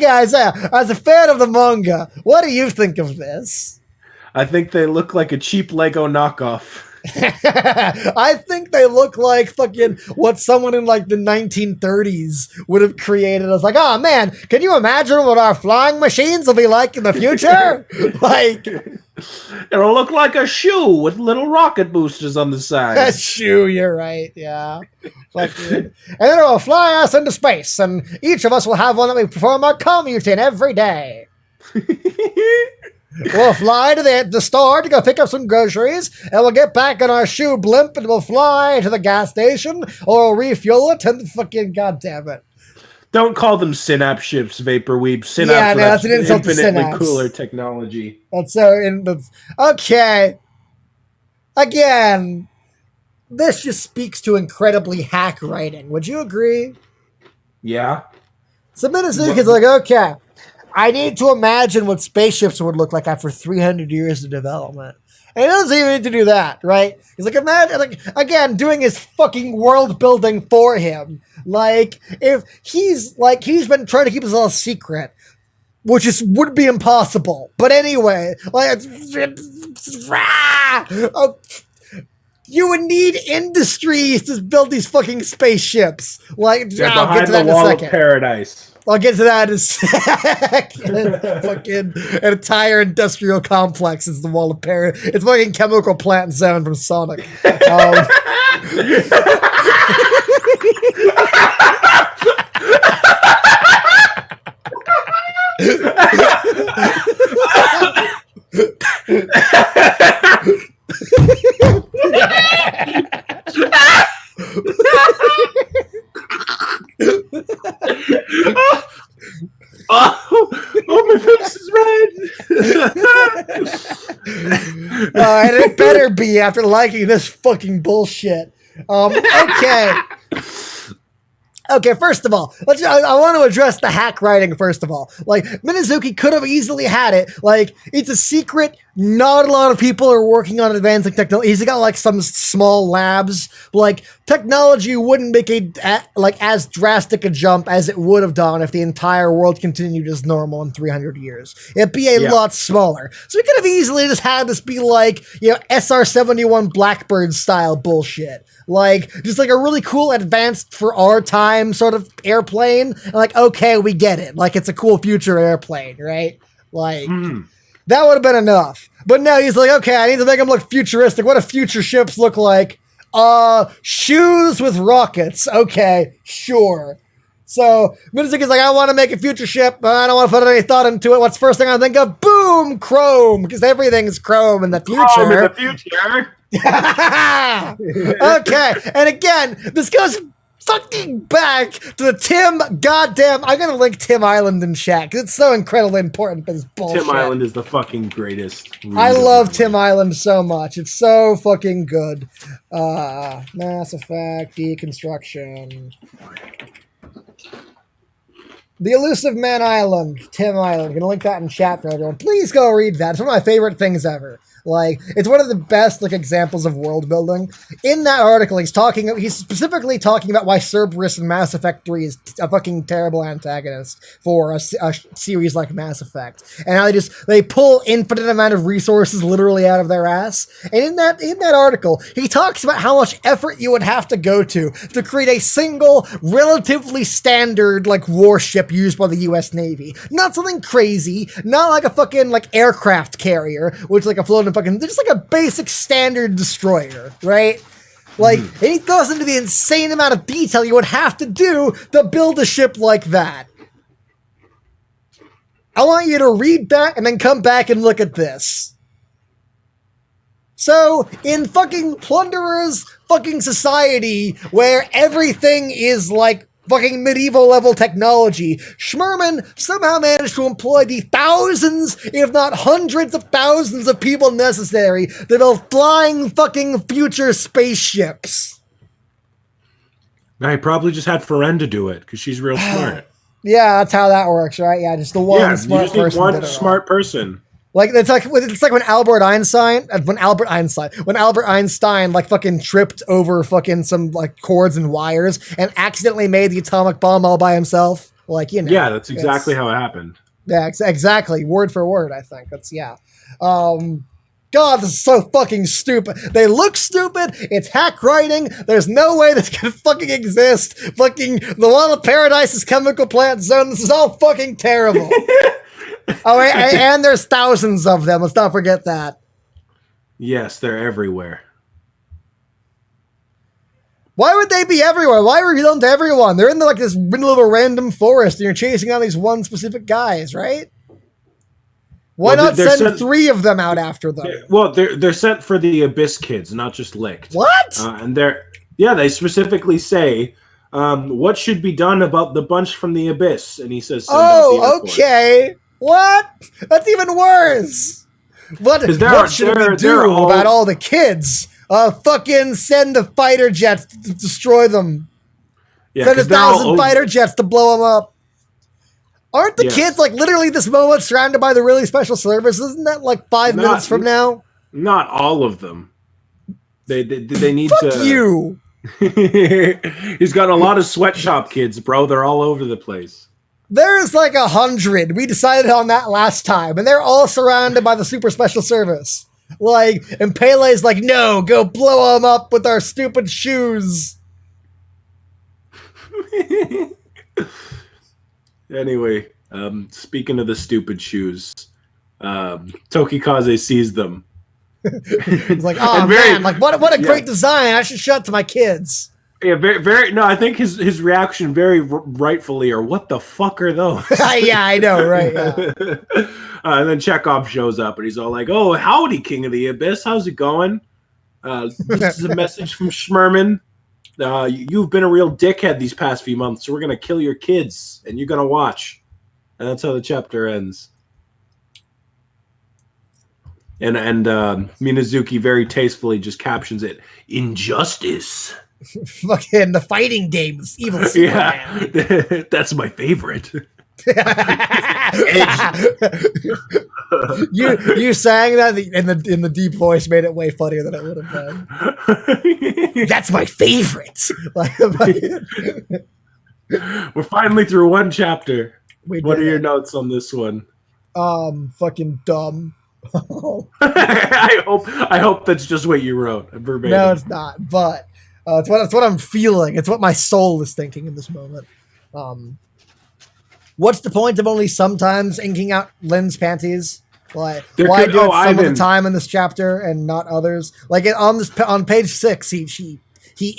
Isaiah, as a fan of the manga, what do you think of this? I think they look like a cheap Lego knockoff. I think they look like fucking what someone in like the 1930s would have created. I was like, oh man, can you imagine what our flying machines will be like in the future? Like, it'll look like a shoe with little rocket boosters on the side. a shoe, you're right, yeah. And then it'll fly us into space, and each of us will have one that we perform our commute in every day. We'll fly to the store to go pick up some groceries, and we'll get back on our shoe blimp, and we'll fly to the gas station, or we'll refuel it, and fucking goddamn it. Don't call them Synapse ships, Vaporweeb. Synapse, Yeah, no, that's an insult to infinitely Synapse. cooler technology. That's so... Okay. Again, this just speaks to incredibly hack writing. Would you agree? Yeah. So Minazuki's like, okay, I need to imagine what spaceships would look like after 300 years of development. And he doesn't even need to do that, right? He's like, imagine, like, again, doing his fucking world building for him. Like, if he's been trying to keep his little secret, which would be impossible. But anyway, like, you would need industries to build these fucking spaceships. Like, I'll get to that in a second. Paradise. I'll get to that in a second. Fucking an entire industrial complex is the wall of Paradise. It's fucking chemical plant zone from Sonic. My face is red. And it better be after liking this fucking bullshit. Okay. Okay, first of all, I want to address the hack writing first of all. Like, Minazuki could have easily had it. Like, it's a secret. Not a lot of people are working on advancing technology. He's got, like, some small labs. Like, technology wouldn't make as drastic a jump as it would have done if the entire world continued as normal in 300 years. It'd be a lot smaller. So we could have easily just had this be like, SR-71 Blackbird style bullshit. Like, just like a really cool advanced for our time sort of airplane. And like, okay, we get it. Like, it's a cool future airplane, right? Like, that would have been enough. But now he's like, okay, I need to make them look futuristic. What do future ships look like? Shoes with rockets. Okay, sure. So Minazuki's like, I want to make a future ship, but I don't want to put any thought into it. What's the first thing I think of? Boom, chrome, because everything's chrome in the future. Chrome in the future. Okay, and again, this goes fucking back to the Tim goddamn. I'm gonna link Tim Island in chat because it's so incredibly important for this bullshit. Tim Island is the fucking greatest. I love Tim Island so much. It's so fucking good. Mass Effect, Deconstruction. The Elusive Man Island, Tim Island. I'm gonna link that in chat for everyone. Please go read that. It's one of my favorite things ever. Like, it's one of the best like examples of world building. In that article, he's specifically talking about why Cerberus in Mass Effect 3 is a fucking terrible antagonist for a series like Mass Effect, and how they pull infinite amount of resources literally out of their ass. And in that article, he talks about how much effort you would have to go to create a single, relatively standard like warship used by the U.S. Navy. Not something crazy, not like a fucking like aircraft carrier, which like a floating fucking, just like a basic standard destroyer, right? Like, and he goes into the insane amount of detail you would have to do to build a ship like that. I want you to read that and then come back and look at this. So, in fucking Plunderer's fucking society, where everything is like fucking medieval level technology, Schmerman somehow managed to employ the thousands, if not hundreds of thousands of people necessary to build flying fucking future spaceships. Now, he probably just had Feren to do it, because she's real smart. Yeah, that's how that works, right? Yeah, just the one smart person. Yeah, you just need one smart person. Like it's like when Albert Einstein like fucking tripped over fucking some like cords and wires and accidentally made the atomic bomb all by himself. Like, you know. Yeah, that's exactly how it happened. Yeah, exactly. Word for word, I think. That's God, this is so fucking stupid. They look stupid. It's hack writing. There's no way this can fucking exist. Fucking the Wall of Paradise is chemical plant zone. This is all fucking terrible. Oh, and there's thousands of them. Let's not forget that. Yes, they're everywhere. Why would they be everywhere? Why are you known to everyone? They're in like this middle of a random forest, and you're chasing down these one specific guys, right? Why not send 3 of them out after them? They're sent for the Abyss kids, not just licked. What? And they specifically say, what should be done about the bunch from the Abyss? And he says, okay. What? That's even worse. What should we do about all the kids? Fucking send the fighter jets to destroy them. Yeah, send 1,000 fighter jets to blow them up. Aren't the kids like literally this moment surrounded by the really special services? Isn't that like 5 minutes from now? Not all of them. They need to. Fuck you. He's got a lot of sweatshop kids, bro. They're all over the place. There's like 100. We decided on that last time, and they're all surrounded by the super special service. Like, and Pele's like, no, go blow them up with our stupid shoes. Anyway, speaking of the stupid shoes, Tokikaze sees them. He's like, oh man, like what a great design. I should show it to my kids. Yeah, very. No, I think his reaction very rightfully, or what the fuck are those? Yeah, I know, right? Yeah. And then Chekhov shows up, and he's all like, "Oh, howdy, King of the Abyss. How's it going? This is a message from Schmerman. You've been a real dickhead these past few months, so we're gonna kill your kids, and you're gonna watch." And that's how the chapter ends. And Minazuki very tastefully just captions it, "Injustice." Fucking the fighting games, evil Superman. Yeah, that's my favorite. you sang that in the deep voice made it way funnier than it would have been. That's my favorite. We're finally through one chapter. What are your notes on this one? Fucking dumb. I hope that's just what you wrote verbatim. No, it's not. But it's what I'm feeling. It's what my soul is thinking in this moment. What's the point of only sometimes inking out Lynn's panties? Why do it some of the time in this chapter and not others? Like on page 6, he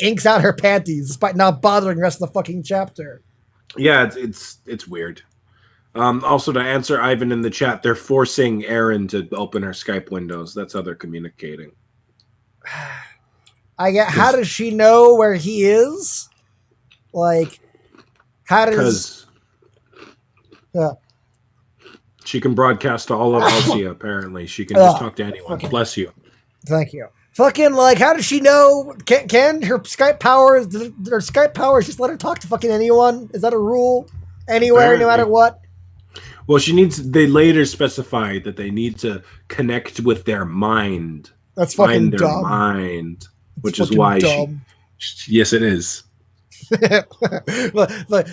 inks out her panties despite not bothering the rest of the fucking chapter. Yeah, it's weird. Also, to answer Ivan in the chat, they're forcing Erin to open her Skype windows. That's how they're communicating. How does she know where he is? Like, how does... She can broadcast to all of Alcia, apparently. She can just talk to anyone. Okay. Bless you. Thank you. Fucking, like, how does she know? Can her Skype powers just let her talk to fucking anyone? Is that a rule? Anywhere, apparently. No matter what? Well, she needs. They later specify that they need to connect with their mind. That's fucking Find their dumb. mind, which is fucking why dumb. Yes, it is.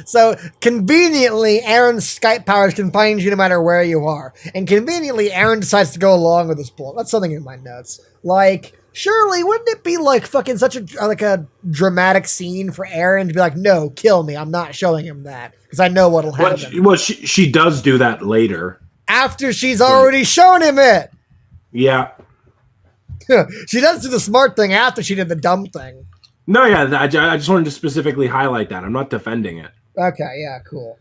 So conveniently, Aaron's Skype powers can find you no matter where you are, and conveniently, Aaron decides to go along with this plot. That's something in my notes. Like, surely wouldn't it be like fucking such a dramatic scene for Aaron to be like, "No, kill me. I'm not showing him that because I know what'll happen." Well, she does do that later After she's already shown him it. Yeah. She does do the smart thing after she did the dumb thing. No, yeah, I just wanted to specifically highlight that. I'm not defending it. Okay, yeah, cool.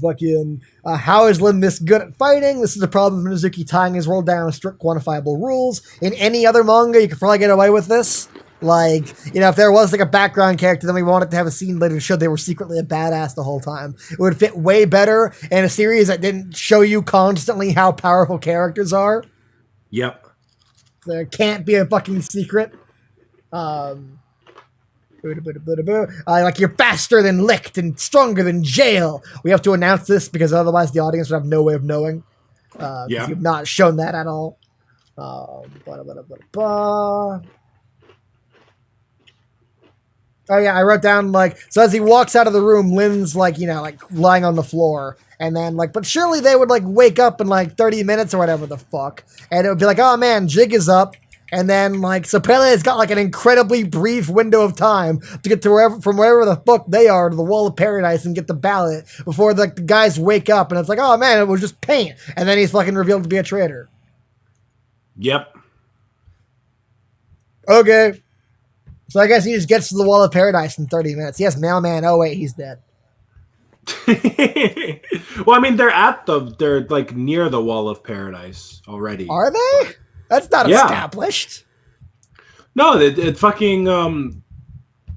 Fucking, how is Lin this good at fighting? This is the problem of Mizuki tying his world down with strict quantifiable rules. In any other manga, you could probably get away with this. Like, you know, if there was like a background character, then we wanted to have a scene later to show they were secretly a badass the whole time. It would fit way better in a series that didn't show you constantly how powerful characters are. Yep. There can't be a fucking secret. Like you're faster than Licht and stronger than Jail. We have to announce this because otherwise the audience would have no way of knowing. You've not shown that at all. Oh yeah, I wrote down like, so as he walks out of the room, Lynn's like, you know, like lying on the floor. And then like, but surely they would like wake up in like 30 minutes or whatever the fuck. And it would be like, oh man, Jig is up. And then like, so Pele has got like an incredibly brief window of time to get to from wherever the fuck they are to the Wall of Paradise and get the ballot before like the guys wake up. And it's like, oh man, it was just paint. And then he's fucking revealed to be a traitor. Yep. Okay. So I guess he just gets to the Wall of Paradise in 30 minutes. Yes, mailman. Oh wait, he's dead. Well, I mean, they're like near the Wall of Paradise already. Are they? That's not established. No, it fucking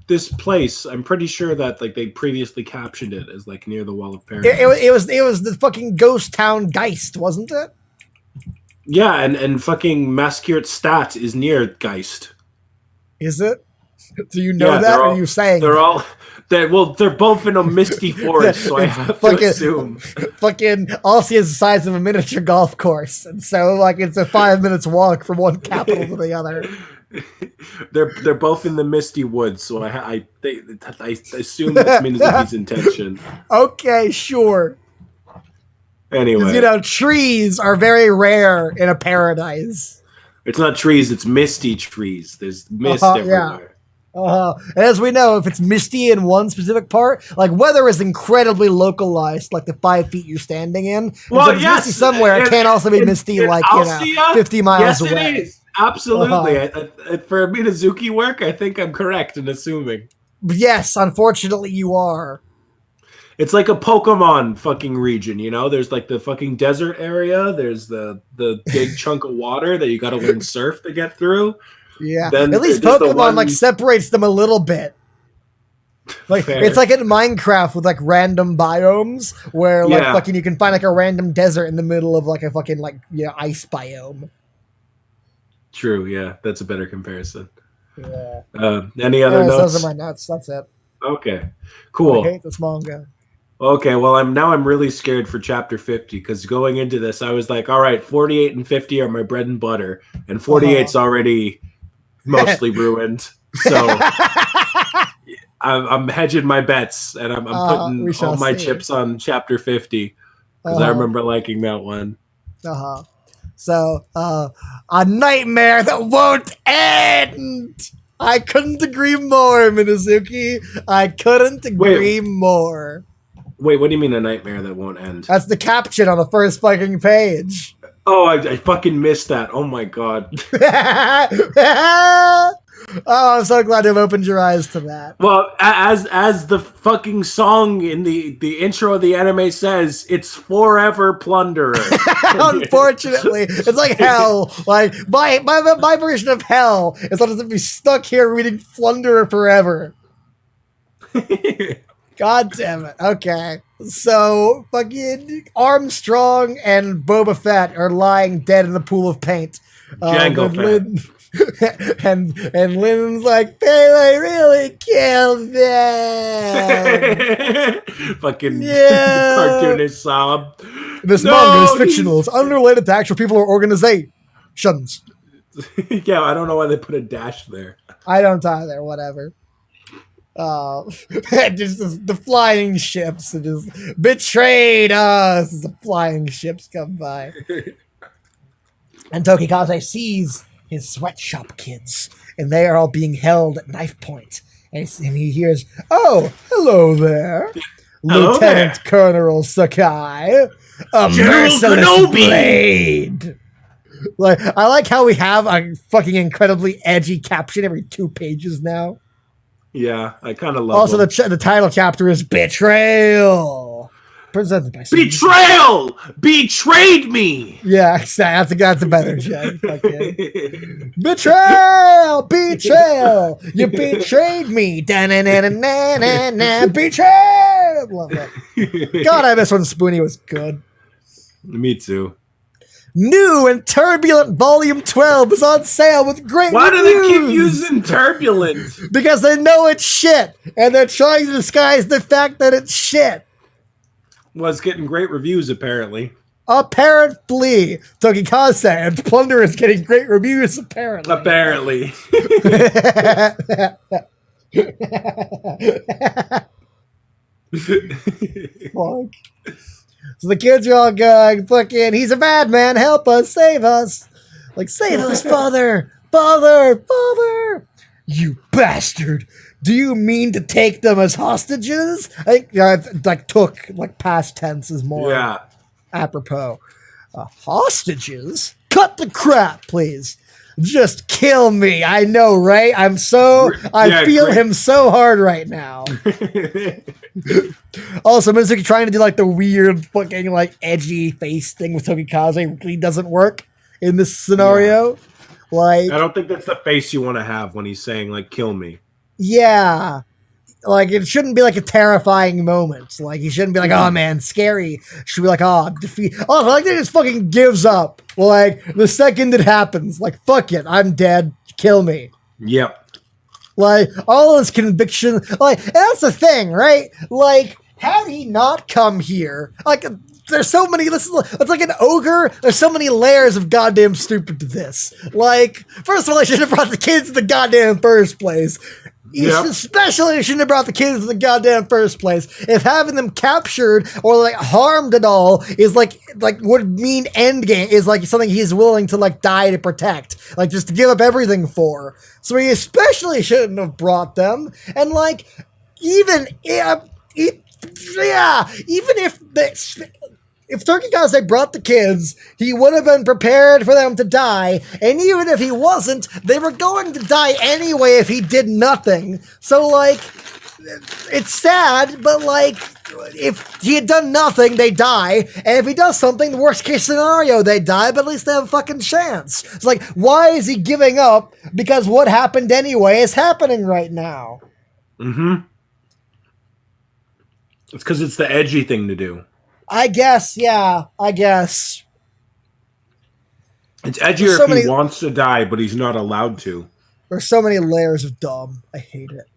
this place. I'm pretty sure that like they previously captioned it as like near the Wall of Paradise. It was the fucking ghost town Geist, wasn't it? Yeah, and fucking Mascuret Stat is near Geist. Is it? Do you know that, or are you saying they're both in a misty forest, so I have to assume. Fucking Aussie is the size of a miniature golf course, and so like it's a 5 minutes walk from one capital to the other. They're both in the misty woods, so I assume that's Mizuki's intention. Okay, sure. Anyway, you know, trees are very rare in a paradise. It's not trees; it's misty trees. There's mist everywhere. Yeah. And as we know, if it's misty in one specific part, like weather is incredibly localized, like the 5 feet you're standing in. Well, so if it's misty somewhere, it can also be misty, like you know, 50 miles away. Yes, it is. Absolutely. For Mizuki work, I think I'm correct in assuming. Yes, unfortunately, you are. It's like a Pokemon fucking region, you know? There's like the fucking desert area. There's the big chunk of water that you got to learn surf to get through. Yeah, then at least Pokemon like separates them a little bit. Like fair. It's like in Minecraft with like random biomes where like fucking you can find like a random desert in the middle of like a fucking like ice biome. True, yeah, that's a better comparison. Yeah. Any other notes? Those are my notes. That's it. Okay, cool. I hate this manga. Okay, well, I'm really scared for chapter 50 because going into this, I was like, all right, 48 and 50 are my bread and butter, and 48's already mostly ruined. So I'm hedging my bets, and I'm putting all my chips on chapter 50 because I remember liking that one. So, a nightmare that won't end. I couldn't agree more, Minazuki. I couldn't agree more. Wait, what do you mean a nightmare that won't end? That's the caption on the first fucking page. Oh, I fucking missed that. Oh my god. Oh, I'm so glad you've opened your eyes to that. Well, as the fucking song in the intro of the anime says, it's forever Plunderer. Unfortunately, it's like hell. Like my version of hell is I'll just be stuck here reading Plunderer forever. God damn it. Okay. So, fucking Armstrong and Boba Fett are lying dead in the pool of paint. Jango Fett. and Lynn's like, Pele really killed them. Fucking Yeah. cartoonish sob. This manga is fictional. It's unrelated to actual people or organizations. Yeah, I don't know why they put a dash there. I don't either. Whatever. Just the flying ships just betrayed us as the flying ships come by. And Tokikaze sees his sweatshop kids, and they are all being held at knife point. And he hears, "Oh, hello there, Hello Lieutenant there. Colonel Sakai, a General merciless Kenobi." blade." Like, I like how we have a fucking incredibly edgy caption every 2 pages now. Yeah, I kind of love Also, them. the title chapter is Betrayal. Presented by Betrayal! Betrayed me! Yeah, that's a better joke. Okay. Betrayal! Betrayal! You betrayed me! Da-na-na-na-na-na-na. Betrayal! Love that. God, I miss when Spoonie was good. Me too. New and Turbulent Volume 12 is on sale with great Why do they keep reviews. using turbulent? Because they know it's shit, and they're trying to disguise the fact that it's shit. Well, it's getting great reviews, apparently. Apparently, Tokikaze and Plunderer is getting great reviews, apparently. Apparently. Fuck. So the kids are all going, fucking, he's a madman, help us, save us. Like, save us, father, father, father. You bastard. Do you mean to take them as hostages? I think, past tense is more Yeah. apropos. Hostages? Cut the crap, please. Just kill me. I know, right? I feel great. him so hard right now. Also, Mizuki trying to do like the weird fucking like edgy face thing with Tokikaze really doesn't work in this scenario. Like, I don't think that's the face you want to have when he's saying, like, kill me. yeah. Like, it shouldn't be like a terrifying moment. Like, he shouldn't be like, oh man, scary. It should be like, oh, defeat. Oh, like, they just fucking gives up. Like, the second it happens, like, fuck it, I'm dead. Kill me. Yep. Like, all his conviction. Like, and that's the thing, right? Like, had he not come here, like, there's so many, it's like an ogre. There's so many layers of goddamn stupid to this. Like, first of all, I should have brought the kids in the goddamn first place. Especially shouldn't have brought the kids in the goddamn first place. If having them captured or like harmed at all is like would mean endgame is like something he's willing to like die to protect, like just to give up everything for. So he especially shouldn't have brought them. And like even if Tokikaze brought the kids, he would have been prepared for them to die, and even if he wasn't, they were going to die anyway if he did nothing. So, like, it's sad, but, like, if he had done nothing, they die, and if he does something, the worst case scenario, they die, but at least they have a fucking chance. It's like, why is he giving up? Because what happened anyway is happening right now. Mm-hmm. It's because it's the edgy thing to do. I guess, yeah, I guess. It's edgier if he wants to die, but he's not allowed to. There's so many layers of dumb. I hate it.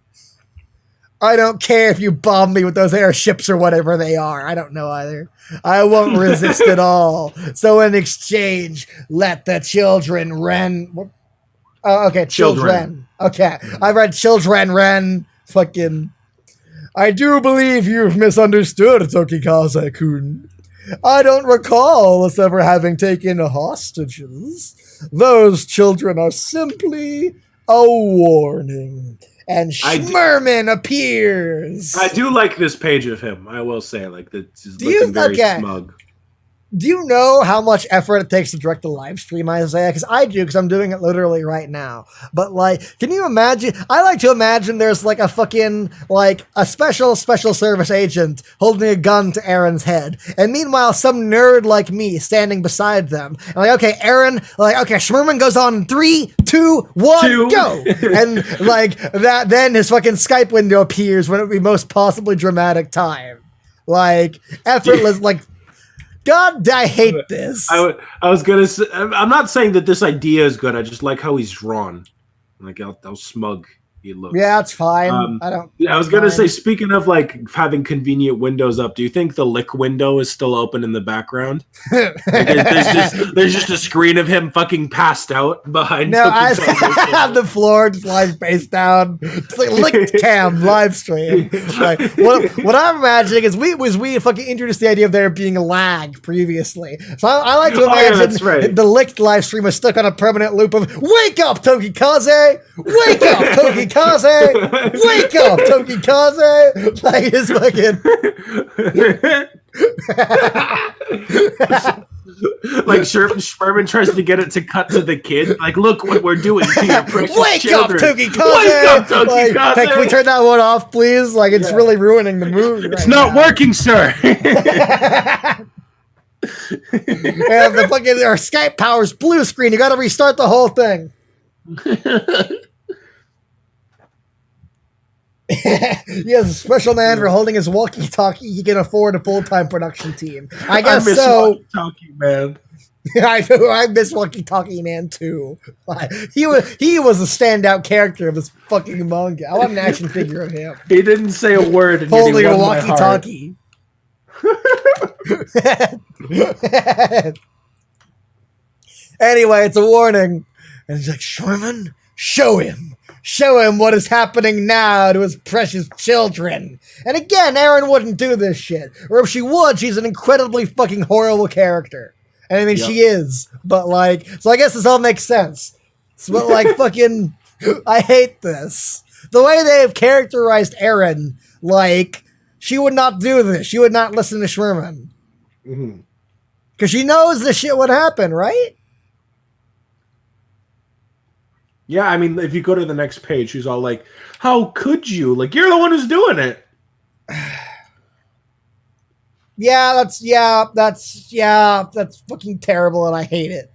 I don't care if you bomb me with those airships or whatever they are. I don't know either. I won't resist at all. So in exchange, let the Child-Ren. Oh, okay, Child-Ren. Okay, I read Child-Ren. Fucking. I do believe you've misunderstood, Tokikaze-kun. I don't recall us ever having taken hostages. Those children are simply a warning. And Schmerman appears. I do like this page of him, I will say. Like, he's looking very smug. Do you know how much effort it takes to direct a live stream, Isaiah? Because I do, because I'm doing it literally right now. But, like, can you imagine? I like to imagine there's, like, a fucking, like, a special service agent holding a gun to Aaron's head. And meanwhile, some nerd like me standing beside them. And like, okay, Aaron, like, okay, Schmerman goes on in 3, 2, 1, go! And, like, then his fucking Skype window appears when it would be most possibly dramatic time. Like, effortless, like, God, I hate this. I was gonna say, I'm not saying that this idea is good. I just like how he's drawn, like how smug he looks. Yeah, it's fine. I don't. I was gonna say, speaking of like having convenient windows up, do you think the lick window is still open in the background? Like, there's just a screen of him fucking passed out behind. No, on the floor, just lying face down. It's like licked cam live stream. Like, what I'm imagining is we fucking introduced the idea of there being a lag previously. So I like to imagine the licked live stream is stuck on a permanent loop of "Wake up, Tokikaze! Wake up, Tokikaze! Wake up, Tokikaze!" Like his fucking. Like Sherman tries to get it to cut to the kid. Like, look what we're doing to your precious Wake children. up, Tokikaze! Wake up, Tokikaze! Like, hey, can we turn that one off, please? Like, it's really ruining the movie. It's not working, sir. And the fucking our Skype powers blue screen. You got to restart the whole thing. He has a special man for holding his walkie-talkie. He can afford a full-time production team. I guess so. Walkie-talkie man. I know. I miss Walkie-Talkie Man too. He was a standout character of this fucking manga. I want an action figure of him. He didn't say a word. And holding a walkie-talkie. Anyway, it's a warning. And he's like, Sherman, show him. Show him what is happening now to his precious children. And again, Eren wouldn't do this shit. Or if she would, she's an incredibly fucking horrible character. And I mean, she is. But like, so I guess this all makes sense. But like, fucking, I hate this. The way they have characterized Eren, like, she would not do this. She would not listen to Sherman. Because she knows this shit would happen, right? Yeah, I mean, if you go to the next page, she's all like, how could you? Like, you're the one who's doing it. That's fucking terrible, and I hate it.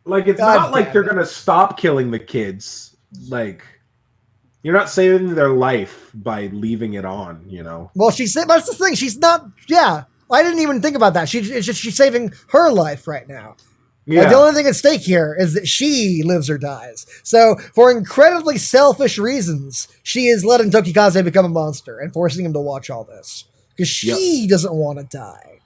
Like, it's not like they're gonna stop killing the kids. Like, you're not saving their life by leaving it on, you know? Well, that's the thing. She's not, I didn't even think about that. She's saving her life right now. Yeah. Like, the only thing at stake here is that she lives or dies. So, for incredibly selfish reasons, she is letting Tokikaze become a monster and forcing him to watch all this. Because she doesn't want to die.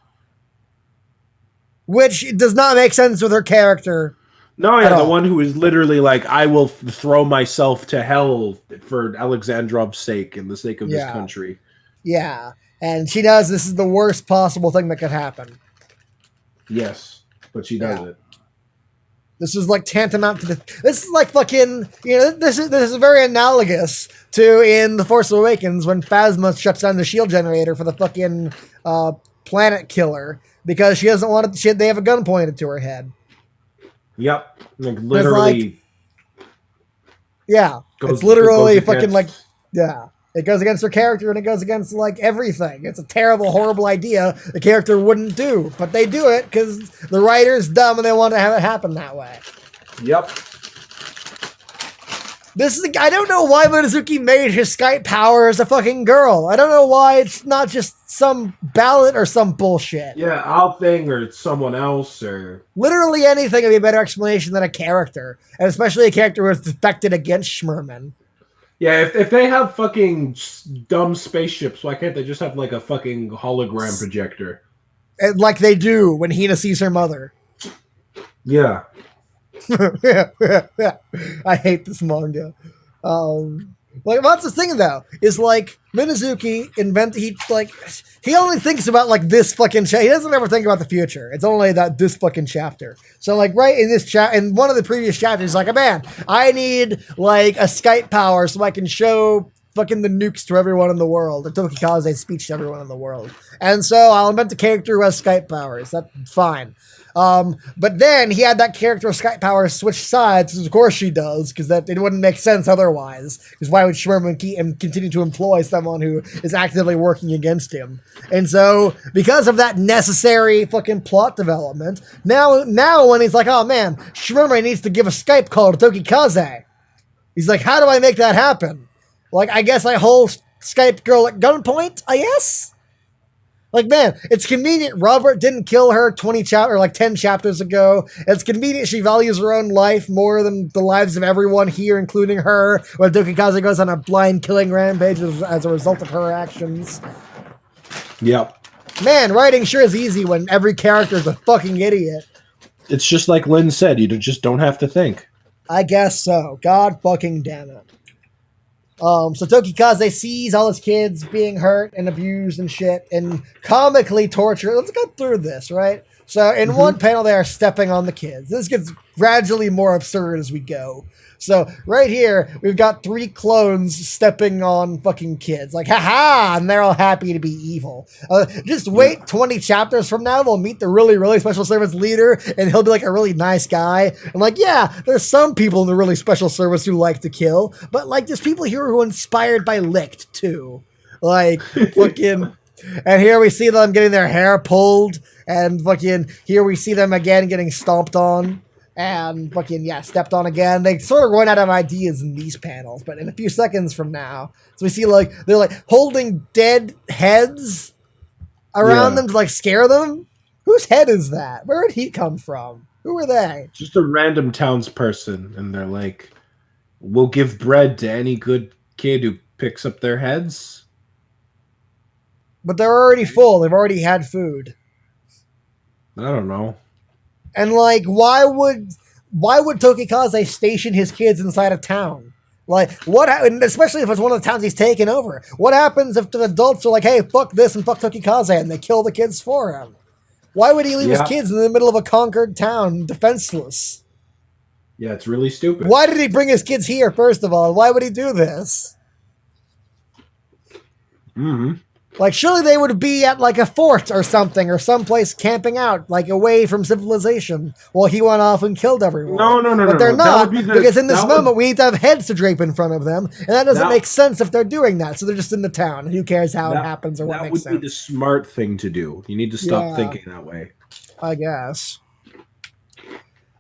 Which does not make sense with her character. No, the one who is literally like, I will throw myself to hell for Alexandrov's sake and the sake of this country. Yeah, and she knows this is the worst possible thing that could happen. Yes, but she does it. This is like tantamount to this is like fucking, this is very analogous to in The Force Awakens when Phasma shuts down the shield generator for the fucking planet killer because she doesn't want to, they have a gun pointed to her head. Yep. Like literally. It's literally fucking like, it goes against her character and it goes against like everything. It's a terrible, horrible idea the character wouldn't do, but they do it because the writer's dumb and they want to have it happen that way. Yep. I don't know why Monosuke made his Skype power as a fucking girl. I don't know why it's not just some ballot or some bullshit. Yeah, I'll thing or someone else or... Literally anything would be a better explanation than a character. And especially a character who was defected against Schmerman. Yeah, if they have fucking dumb spaceships, why can't they just have like a fucking hologram projector? Like they do when Hina sees her mother. Yeah. I hate this manga. Like that's the thing though, is like Minazuki he only thinks about like this fucking he doesn't ever think about the future. It's only this fucking chapter. So like right in this in one of the previous chapters, like, man, I need like a Skype power so I can show fucking the nukes to everyone in the world, or Tokikaze's speech to everyone in the world. And so I'll invent a character who has Skype powers. That's fine. But then he had that character with Skype powers switch sides, because of course she does, because it wouldn't make sense otherwise. Because why would Schmerman continue to employ someone who is actively working against him? And so, because of that necessary fucking plot development, now when he's like, oh man, Schmerman needs to give a Skype call to Tokikaze. He's like, how do I make that happen? Like, I guess I hold Skype girl at gunpoint, I guess? Like, man, it's convenient Robert didn't kill her 10 chapters ago. It's convenient she values her own life more than the lives of everyone here, including her, when Tokikaze goes on a blind killing rampage as a result of her actions. Yep. Man, writing sure is easy when every character is a fucking idiot. It's just like Lynn said, you just don't have to think. I guess so. God fucking damn it. So Tokikaze sees all his kids being hurt and abused and shit and comically tortured. Let's go through this, right? So in one panel, they are stepping on the kids. This gets gradually more absurd as we go. So right here, we've got 3 clones stepping on fucking kids. Like, haha, and they're all happy to be evil. Just wait 20 chapters from now, they'll meet the really, really special service leader, and he'll be like a really nice guy. And like, yeah, there's some people in the really special service who like to kill, but like there's people here who are inspired by Licht too. Like, fucking... And here we see them getting their hair pulled, and fucking here we see them again getting stomped on. And fucking, yeah, stepped on again. They sort of run out of ideas in these panels, but in a few seconds from now. So we see, like, they're, like, holding dead heads around them to, like, scare them. Whose head is that? Where did he come from? Who are they? Just a random townsperson, and they're like, we'll give bread to any good kid who picks up their heads. But they're already full. They've already had food. I don't know. And like, why would Tokikaze station his kids inside a town? Like, what? And especially if it's one of the towns he's taken over. What happens if the adults are like, "Hey, fuck this and fuck Tokikaze," and they kill the kids for him? Why would he leave his kids in the middle of a conquered town, defenseless? Yeah, it's really stupid. Why did he bring his kids here? First of all, why would he do this? Mm-hmm. Like, surely they would be at, like, a fort or something, or someplace camping out, like, away from civilization, while he went off and killed everyone. No. But they're not, because in this moment, we need to have heads to drape in front of them, and that doesn't make sense if they're doing that, so they're just in the town, and who cares how it happens or what makes sense. That would be the smart thing to do. You need to stop thinking that way. I guess.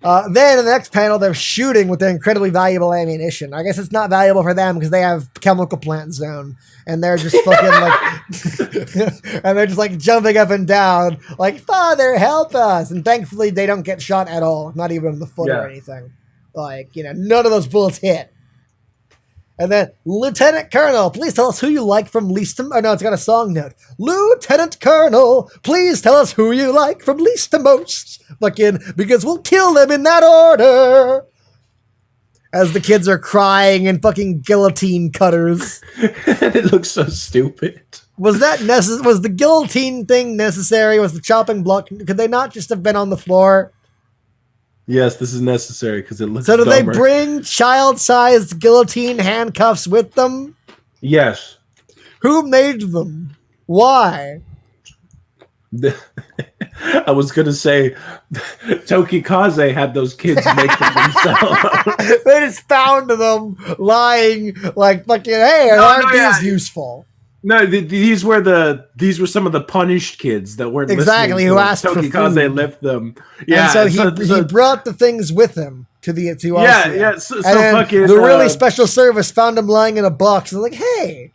Then in the next panel, they're shooting with their incredibly valuable ammunition. I guess it's not valuable for them because they have chemical plant zone, and they're just fucking like, and they're just like jumping up and down, like, "Father, help us!" And thankfully, they don't get shot at all, not even in the foot or anything. Like, you know, none of those bullets hit. And then, Lieutenant Colonel, please tell us who you like from least to... Oh, no, it's got a song note. Lieutenant Colonel, please tell us who you like from least to most. Fucking, because we'll kill them in that order. As the kids are crying and fucking guillotine cutters. It looks so stupid. Was that necessary? Was the guillotine thing necessary? Was the chopping block... Could they not just have been on the floor? Yes, this is necessary because it looks So do dumber. they bring child-sized guillotine handcuffs with them? Yes. Who made them? Why? I was going to say Tokikaze had those kids make them themselves. They just found them lying like fucking, hey, aren't these useful? No, these were some of the punished kids that weren't exactly who asked for food. Tokikaze left them. Yeah, and so he brought the things with him to Austria. Yeah. So and fucking the really special service found him lying in a box and they're like, hey.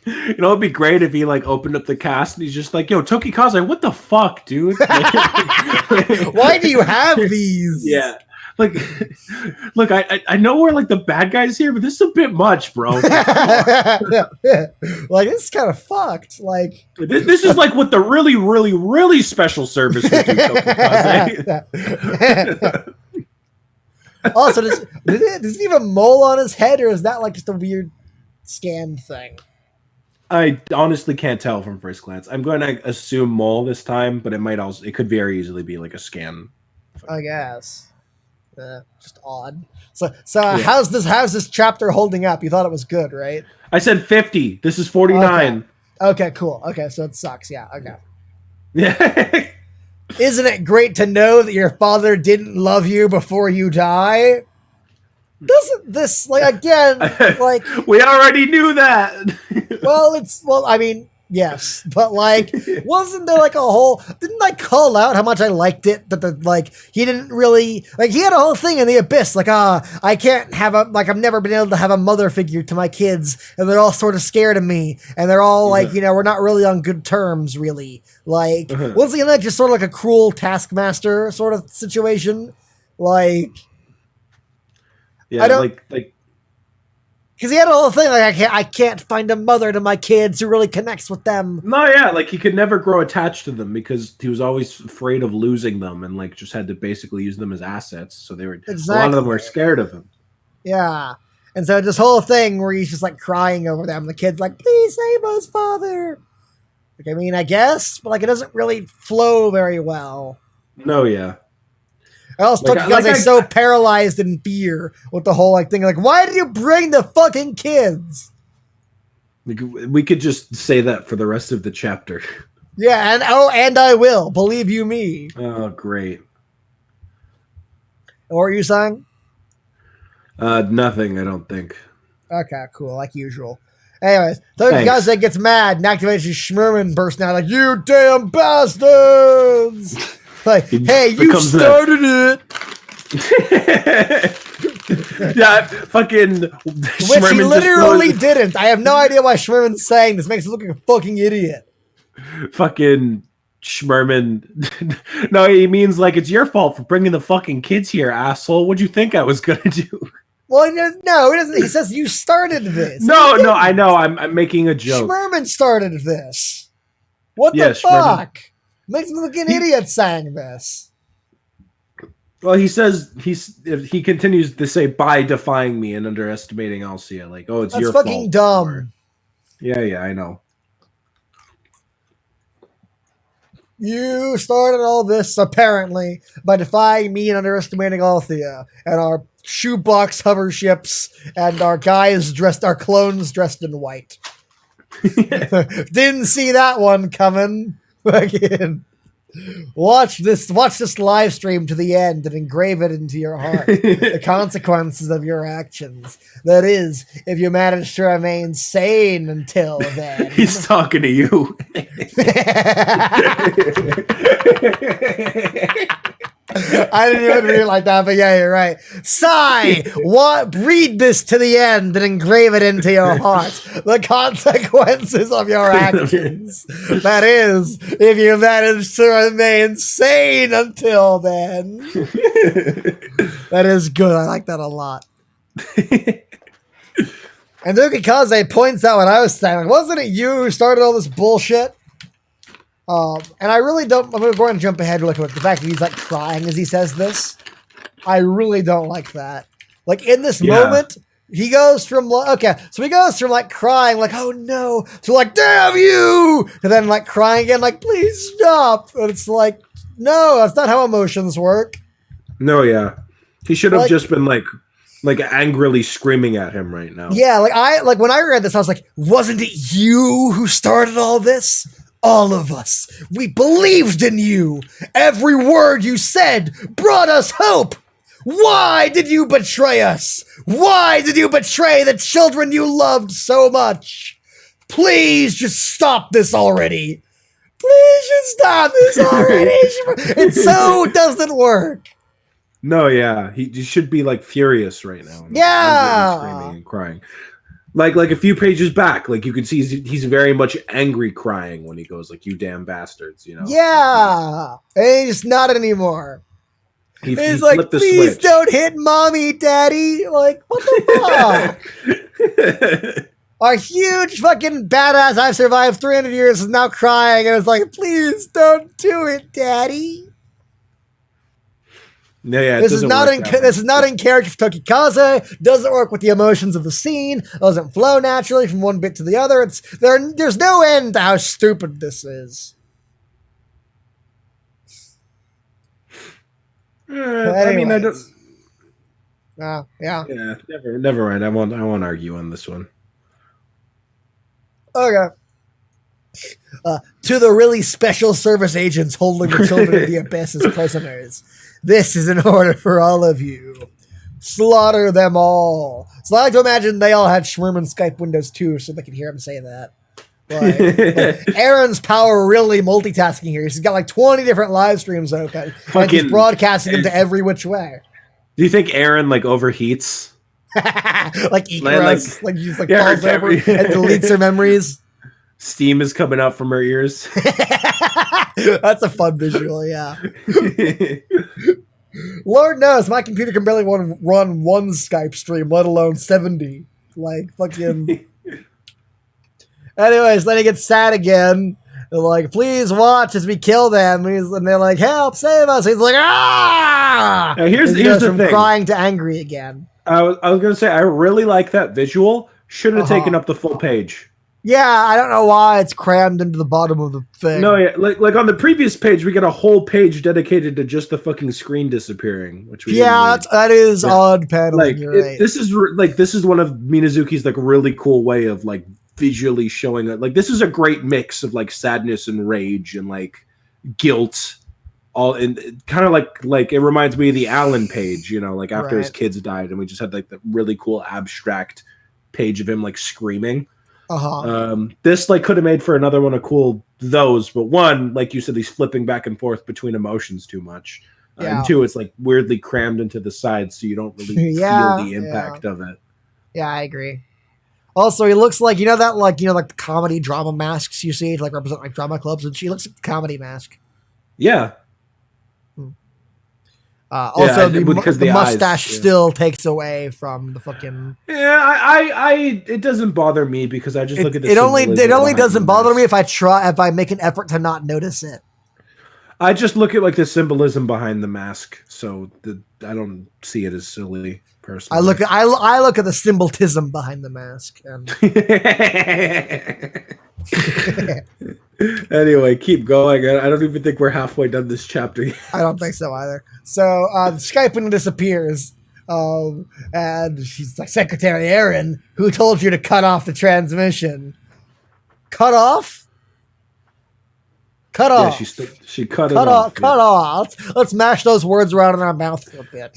You know, it'd be great if he like opened up the cast and he's just like, "Yo, Tokikaze, what the fuck, dude? Why do you have these?" Yeah. Like, look, I know we're like the bad guys here, but this is a bit much, bro. Like, this is kind of fucked. Like, this is like what the really, really, really special service would do. Also, does he have a mole on his head, or is that like just a weird scan thing? I honestly can't tell from first glance. I'm going to assume mole this time, but it could very easily be like a scan. I guess. Just odd. So yeah. How's this chapter holding up? You thought it was good, right? I said 50. This is 49. Okay, cool. Okay, so it sucks. Yeah, okay. Yeah. Isn't it great to know that your father didn't love you before you die? Doesn't this, like, again, like... We already knew that. I mean, Yes, but like, wasn't there like a whole? Didn't I call out how much I liked it? That the like he didn't really like. He had a whole thing in the abyss, like I can't have a like I've never been able to have a mother figure to my kids, and they're all sort of scared of me, and they're all like, we're not really on good terms, really. Like, wasn't that just sort of like a cruel taskmaster sort of situation? Like, Yeah, I don't. like Because he had a whole thing like I can't find a mother to my kids who really connects with them. no, yeah, like he could never grow attached to them because he was always afraid of losing them, and like just had to basically use them as assets. So they were a lot of them were scared of him. Yeah, and so this whole thing where he's just like crying over them, the kid's like, "Please save us, father." Like, I mean, I guess, but like it doesn't really flow very well. No, yeah. Also, because they're so paralyzed in fear with the whole like thing. Like, why did you bring the fucking kids? We could just say that for the rest of the chapter. Yeah, and I will, believe you me. Oh, great. What were you saying? Nothing, I don't think. Okay, cool, like usual. Anyways, Tokaze gets mad and activates his Schmerman burst now, like, you damn bastards! Like, hey, you started it! Yeah, fucking Which he literally didn't. I have no idea why Schmerman's saying this. Makes him look like a fucking idiot. Fucking Schmerman. No, he means like it's your fault for bringing the fucking kids here, asshole. What'd you think I was gonna do? Well, no, he doesn't. He says you started this. No, I know. I'm making a joke. Schmerman started this. What the fuck? Makes me look an idiot saying this. Well, he says he continues to say by defying me and underestimating Alcia. Like, oh, it's your fault. That's fucking dumb. Yeah, I know. You started all this apparently by defying me and underestimating Althea and our shoebox hover ships and our clones dressed in white. Didn't see that one coming. Again. Watch this live stream to the end and engrave it into your heart. The consequences of your actions. That is, if you manage to remain sane until then. He's talking to you. I didn't even read it like that, but yeah, you're right. Sigh! Read this to the end and engrave it into your heart. The consequences of your actions. That is, if you manage to remain sane until then. That is good. I like that a lot. And Tokaze points out what I was saying. Like, wasn't it you who started all this bullshit? And I really don't. I'm going to jump ahead real quick. The fact that he's like crying as he says this, I really don't like that. Like in this moment, he goes from like crying, like oh no, to like damn you, and then like crying again, like please stop. And it's like no, that's not how emotions work. No, yeah, he should have just been like angrily screaming at him right now. Yeah, like when I read this, I was like, wasn't it you who started all this? All of us. We believed in you. Every word you said brought us hope. Why did you betray us? Why did you betray the children you loved so much? Please just stop this already. Please just stop this already. It so doesn't work. No, yeah. He should be like furious right now. Yeah. Screaming and crying. Like a few pages back, like you can see he's very much angry crying when he goes like, you damn bastards, you know? Yeah. And he's not anymore. He's like, please switch. Don't hit mommy, daddy. Like, what the fuck? Our huge fucking badass I've survived 300 years is now crying and it's like, please don't do it, daddy. Yeah, this is not in character for Tokaze. Doesn't work with the emotions of the scene. Doesn't flow naturally from one bit to the other. There's no end to how stupid this is. I mean, I don't. Yeah. Yeah, never mind. I won't argue on this one. Okay. To the really special service agents holding the children of the abyss as prisoners. This is an order for all of you. Slaughter them all. So I like to imagine they all had Schmerman Skype windows too, so they could hear him say that. Like Aaron's power really multitasking here. He's got like 20 different live streams open. And he's broadcasting them to every which way. Do you think Aaron like overheats? Like Icarus, like she's like falls over and deletes her memories. Steam is coming out from her ears. That's a fun visual, yeah. Lord knows my computer can barely run one Skype stream, let alone 70. Like fucking. Anyways, then he gets sad again. They're like, please watch as we kill them. And they're like, help, save us. He's like, ah! Now here's the from thing. Crying to angry again. I was going to say, I really like that visual. Should have taken up the full page. Yeah, I don't know why it's crammed into the bottom of the thing. No, yeah, like on the previous page, we get a whole page dedicated to just the fucking screen disappearing. Which that is odd paneling. Right. This is one of Minazuki's like really cool way of like visually showing it. Like this is a great mix of like sadness and rage and like guilt, all in kind of like it reminds me of the Alan page, you know, like after his kids died, and we just had like the really cool abstract page of him like screaming. This like could have made for another one of cool those, but one, like you said, he's flipping back and forth between emotions too much. And two, it's like weirdly crammed into the sides, so you don't really feel the impact of it. Yeah, I agree. Also, he looks like like the comedy drama masks you see to like represent like drama clubs, and she looks like a comedy mask. Yeah. Also, because the mustache still takes away from the fucking. Yeah, it doesn't bother me because I just look at the. It only doesn't bother me if I make an effort to not notice it. I just look at like the symbolism behind the mask, so I don't see it as silly. Personally, I look at the symbolism behind the mask. And... Anyway, keep going. I don't even think we're halfway done this chapter yet. I don't think so either. So the Skype window disappears, and she's like, Secretary Aaron, who told you to cut off the transmission? Cut off? Cut off. Yeah, she cut it off. Cut off. Let's mash those words around in our mouth for a bit.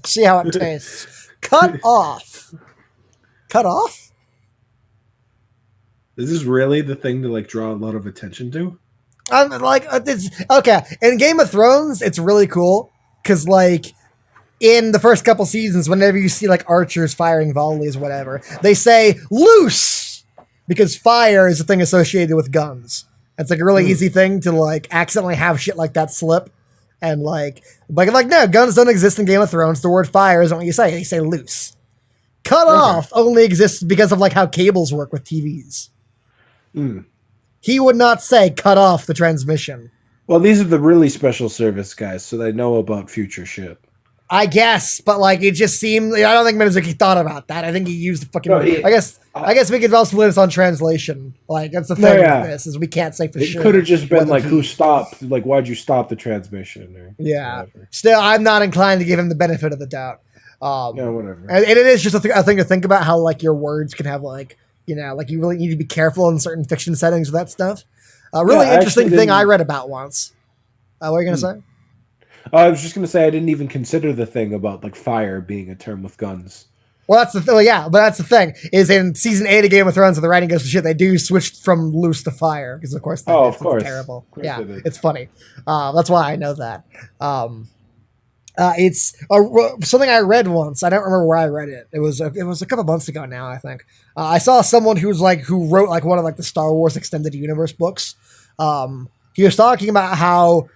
See how it tastes. Cut off. Cut off? Is this really the thing to like draw a lot of attention to? I'm like, it's okay. In Game of Thrones, it's really cool because like in the first couple seasons, whenever you see like archers firing volleys, whatever, they say loose because fire is a thing associated with guns. It's like a really easy thing to like accidentally have shit like that slip, and like no, guns don't exist in Game of Thrones. The word fire isn't what you say. You say loose. Cut off only exists because of like how cables work with TVs. He would not say cut off the transmission. Well, these are the really special service guys, so they know about future shit. I guess, but like it just seemed. I don't think Minazuki thought about that. I think he used the fucking. No, I guess we could also blame this on translation. Like that's the thing with this is we can't say for sure. It could have just been like who stopped. Like why'd you stop the transmission? Or whatever. Still, I'm not inclined to give him the benefit of the doubt. Whatever. And it is just a thing to think about how like your words can have like like you really need to be careful in certain fiction settings with that stuff. A really interesting thing I read about once. What are you gonna say? I was just going to say I didn't even consider the thing about like fire being a term with guns. Well, that's the thing. Yeah, but that's the thing is in season 8 of Game of Thrones, when the writing goes to shit, they do switch from loose to fire because of course. Of course, it's terrible. Yeah, it's funny. That's why I know that. It's something I read once. I don't remember where I read it. It was a couple months ago now. I think I saw someone who wrote like one of like the Star Wars extended universe books. He was talking about how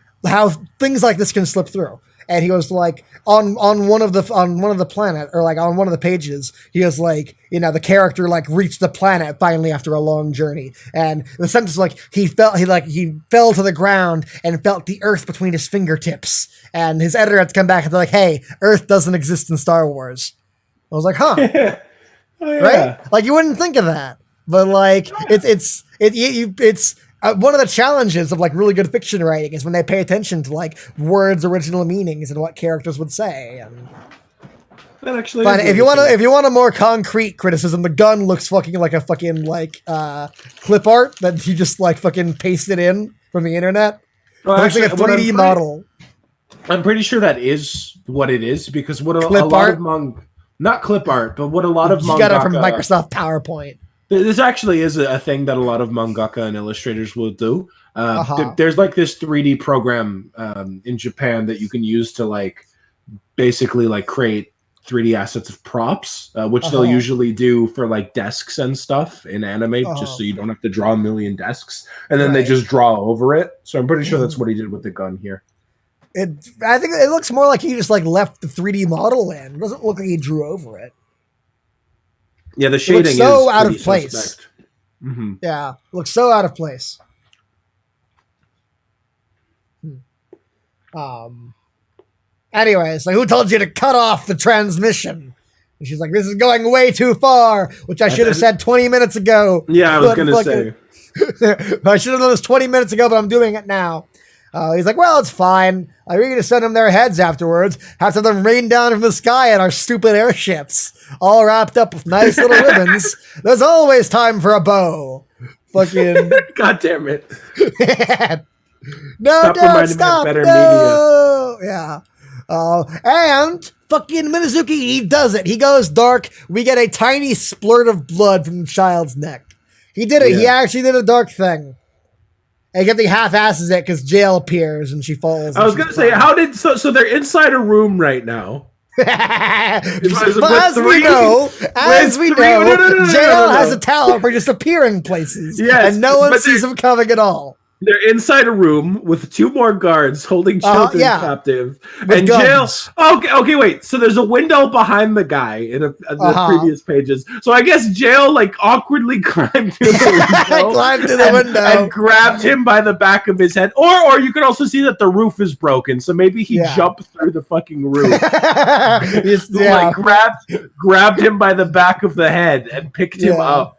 things like this can slip through, and he was like on one of the planet or like on one of the pages he was like the character like reached the planet finally after a long journey, and the sentence like he fell to the ground and felt the earth between his fingertips, and his editor had to come back and they're like, hey, earth doesn't exist in Star Wars. I was like, huh. Right, like you wouldn't think of that, but like it's one of the challenges of like really good fiction writing is when they pay attention to like words' original meanings and what characters would say. And that actually, if you want a more concrete criticism, the gun looks fucking like a fucking like clip art that you just like fucking pasted in from the internet. Well, actually, like a 3D model. I'm pretty sure that is what it is because what a clip lot art? of not clip art, but what a lot of you got it from Microsoft PowerPoint. This actually is a thing that a lot of mangaka and illustrators will do. There's like this 3D program in Japan that you can use to like basically like create 3D assets of props, which they'll usually do for like desks and stuff in anime, just so you don't have to draw a million desks, and then they just draw over it. So I'm pretty sure that's what he did with the gun here. I think it looks more like he just like left the 3D model in. It doesn't look like he drew over it. Yeah, the shading is so out of place. Mm-hmm. Yeah, looks so out of place. Anyways, like, who told you to cut off the transmission? And she's like, this is going way too far, which I should have said 20 minutes ago. Yeah, I was going to say. I should have done this 20 minutes ago, but I'm doing it now. He's like, well, it's fine. We're going to send them their heads afterwards. Have to have them rain down from the sky in our stupid airships, all wrapped up with nice little ribbons. There's always time for a bow. Fucking. God damn it. No, stop. Better no. Media. Yeah. And fucking Minazuki, he does it. He goes dark. We get a tiny splurt of blood from the child's neck. He did it. Yeah. He actually did a dark thing. And he half-asses it because Jail appears and she falls. I was going to say, how did... So they're inside a room right now. As we know, Jail has a talent for just appearing places. Yes, and no one sees him coming at all. They're inside a room with 2 more guards holding children captive. With and guns. Jail... Okay, wait. So there's a window behind the guy in the previous pages. So I guess Jail, like, awkwardly climbed through the window. And grabbed him by the back of his head. Or you can also see that the roof is broken. So maybe he jumped through the fucking roof. Like, grabbed him by the back of the head and picked him up.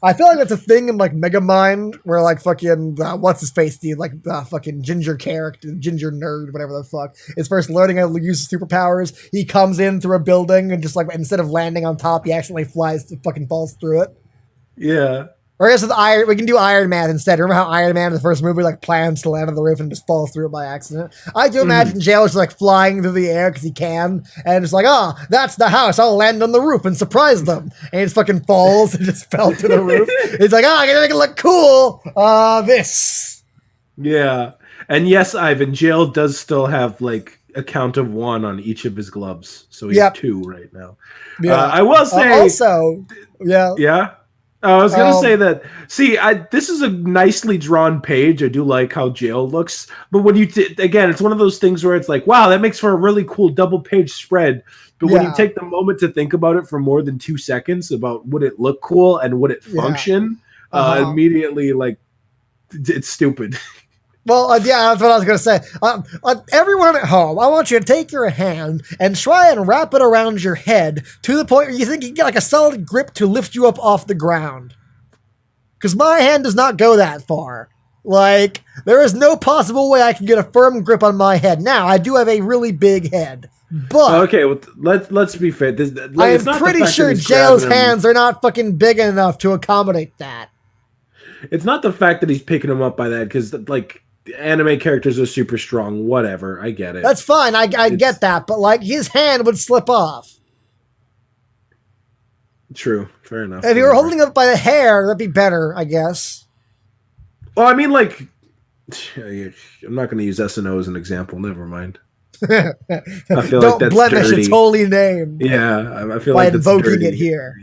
I feel like that's a thing in like Megamind where like fucking what's his face, dude, like fucking ginger character, ginger nerd, whatever the fuck, is first learning how to use superpowers. He comes in through a building and just like instead of landing on top, he actually fucking falls through it. Yeah. Or I guess we can do Iron Man instead. Remember how Iron Man in the first movie like plans to land on the roof and just falls through it by accident? I do imagine Jail is like flying through the air because he can, and it's like, that's the house. I'll land on the roof and surprise them. And he just fucking falls and just fell to the roof. He's like, I gotta make it look cool. This. Yeah, and yes, Ivan, Jail does still have like a count of 1 on each of his gloves, so he's 2 right now. Yeah, I will say also, yeah. I was going to say that, this is a nicely drawn page. I do like how Jail looks. But when you, again, it's one of those things where it's like, wow, that makes for a really cool double page spread. But when you take the moment to think about it for more than 2 seconds about would it look cool and would it function, immediately, like, it's stupid. Well, that's what I was going to say. Everyone at home, I want you to take your hand and try and wrap it around your head to the point where you think you can get like a solid grip to lift you up off the ground. Because my hand does not go that far. Like, there is no possible way I can get a firm grip on my head. Now, I do have a really big head. But okay, well, let's be fair. I am pretty sure Jail's hands are not fucking big enough to accommodate that. It's not the fact that he's picking him up by that, because, like, anime characters are super strong. Whatever, I get it. That's fine. I get that, but like his hand would slip off. True, fair enough. If you were holding it by the hair, that'd be better, I guess. Well, I mean, like, I'm not going to use SNO as an example. Never mind. I feel Don't like that's blemish dirty. its holy name. Yeah, I feel by like that's invoking dirty. it here.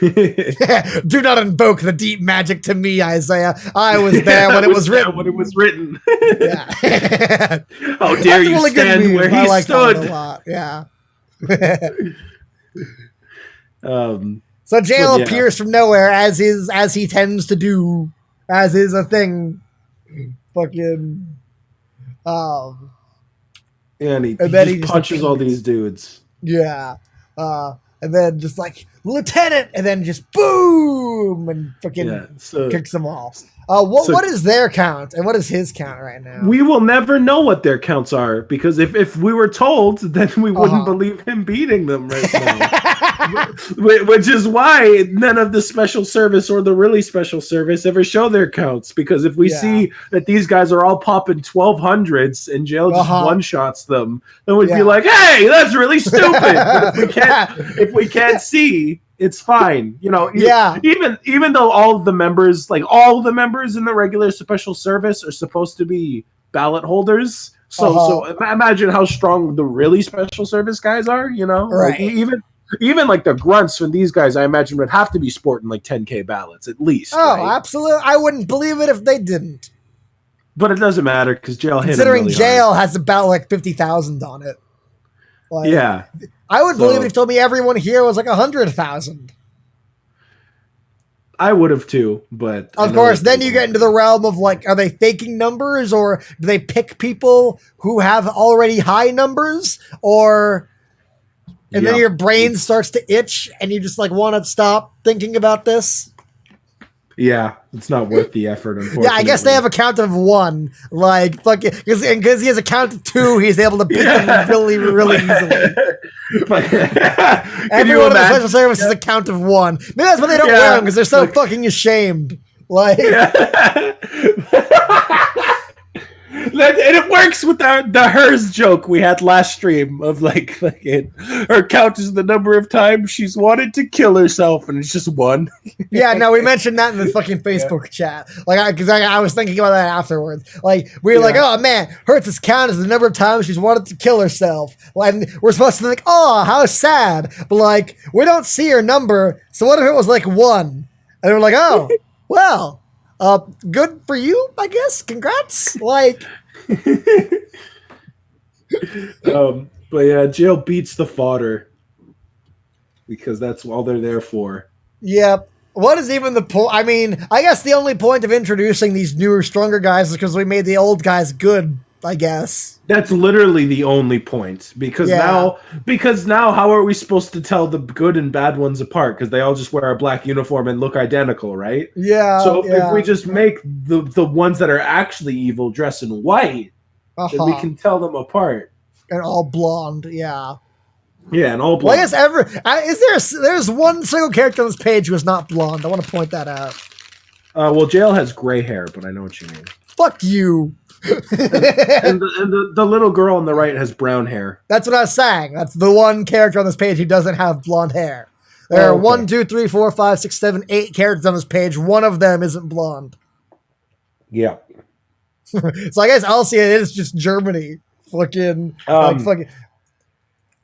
Do not invoke the deep magic to me, Isaiah. I was there when it was written. When it was written. Yeah. How dare you stand where he stood? That a lot. Yeah. So Jail appears from nowhere as he tends to do, as is a thing. Fucking. And he just punches all these dudes. Yeah. And then just like, Lieutenant, and then just boom, and fucking kicks them all. What is their count, and what is his count right now? We will never know what their counts are, because if we were told, then we wouldn't believe him beating them right now. Which is why none of the special service or the really special service ever show their counts, because if we see that these guys are all popping 1200s and Jail just one-shots them, then we'd be like, hey, that's really stupid. But if we can't see It's fine. You know, Yeah. even though all of the members, like all of the members in the regular special service, are supposed to be ballot holders. So imagine how strong the really special service guys are. You know, like Right. even like the grunts from these guys, I imagine would have to be sporting like 10K ballots at least. Oh, right? absolutely. I wouldn't believe it if they didn't. But it doesn't matter because jail hit him Considering really jail hard. has about like 50,000 on it. Like, Yeah. I would believe it if you told me everyone here was like 100,000. I would have too, but Of course, then you get into the realm of like, are they faking numbers, or do they pick people who have already high numbers, or and then your brain starts to itch and you just like want to stop thinking about this. Yeah, it's not worth the effort, unfortunately. Yeah, I guess they have a count of 1. Like, fuck it. Because he has a count of 2, he's able to beat them really, really easily. Everyone in the special service is a count of 1. Maybe that's why they don't wear them, because they're so fucking ashamed. Like... And it works with the hers joke we had last stream of like fucking her count is the number of times she's wanted to kill herself, and it's just 1. Yeah, no, we mentioned that in the fucking Facebook chat. Like, because I was thinking about that afterwards. Like, we were like, oh man, Hertz's count is the number of times she's wanted to kill herself. And we're supposed to think, oh, how sad. But like, we don't see her number, so what if it was like 1? And we're like, oh, well. Good for you, I guess. Congrats. Like, but yeah, jail beats the fodder because that's all they're there for. Yep. What is even the point? I mean, I guess the only point of introducing these newer, stronger guys is because we made the old guys good, I guess. That's literally the only point because now how are we supposed to tell the good and bad ones apart? Because they all just wear a black uniform and look identical, right? Yeah. So if we just make the ones that are actually evil dress in white, then we can tell them apart. And all blonde, yeah. Yeah, and all blonde. Well, I guess there's one single character on this page who is not blonde. I want to point that out. Well, Jail has gray hair, but I know what you mean. Fuck you. and the little girl on the right has brown hair. That's what I was saying. That's the one character on this page who doesn't have blonde hair. There are 1, 2, 3, 4, 5, 6, 7, 8 characters on this page. One of them isn't blonde. Yeah. So I guess Elsia is just Germany. Fucking.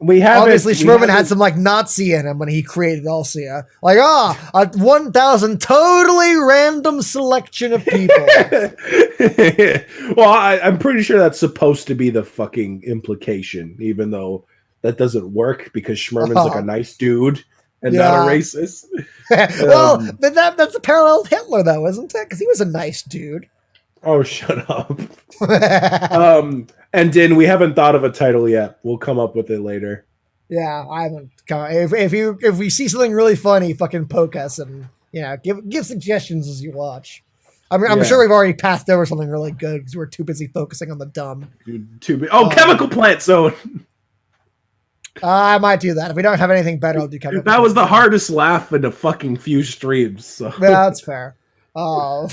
We have obviously Schmerman had some like Nazi in him when he created Elsia. Like, a 1,000 totally random selection of people. Well, I'm pretty sure that's supposed to be the fucking implication, even though that doesn't work because Schmerman's like a nice dude and not a racist. Well, but that's a parallel to Hitler, though, isn't it? Because he was a nice dude. Oh, shut up. And then we haven't thought of a title yet. We'll come up with it later. Yeah, I haven't. If we see something really funny, fucking poke us and give suggestions as you watch. I'm sure we've already passed over something really good because we're too busy focusing on the dumb. Chemical Plant Zone. I might do that if we don't have anything better. I'll do Chemical. That was the hardest laugh in a fucking few streams. So. Yeah, that's fair. Oh,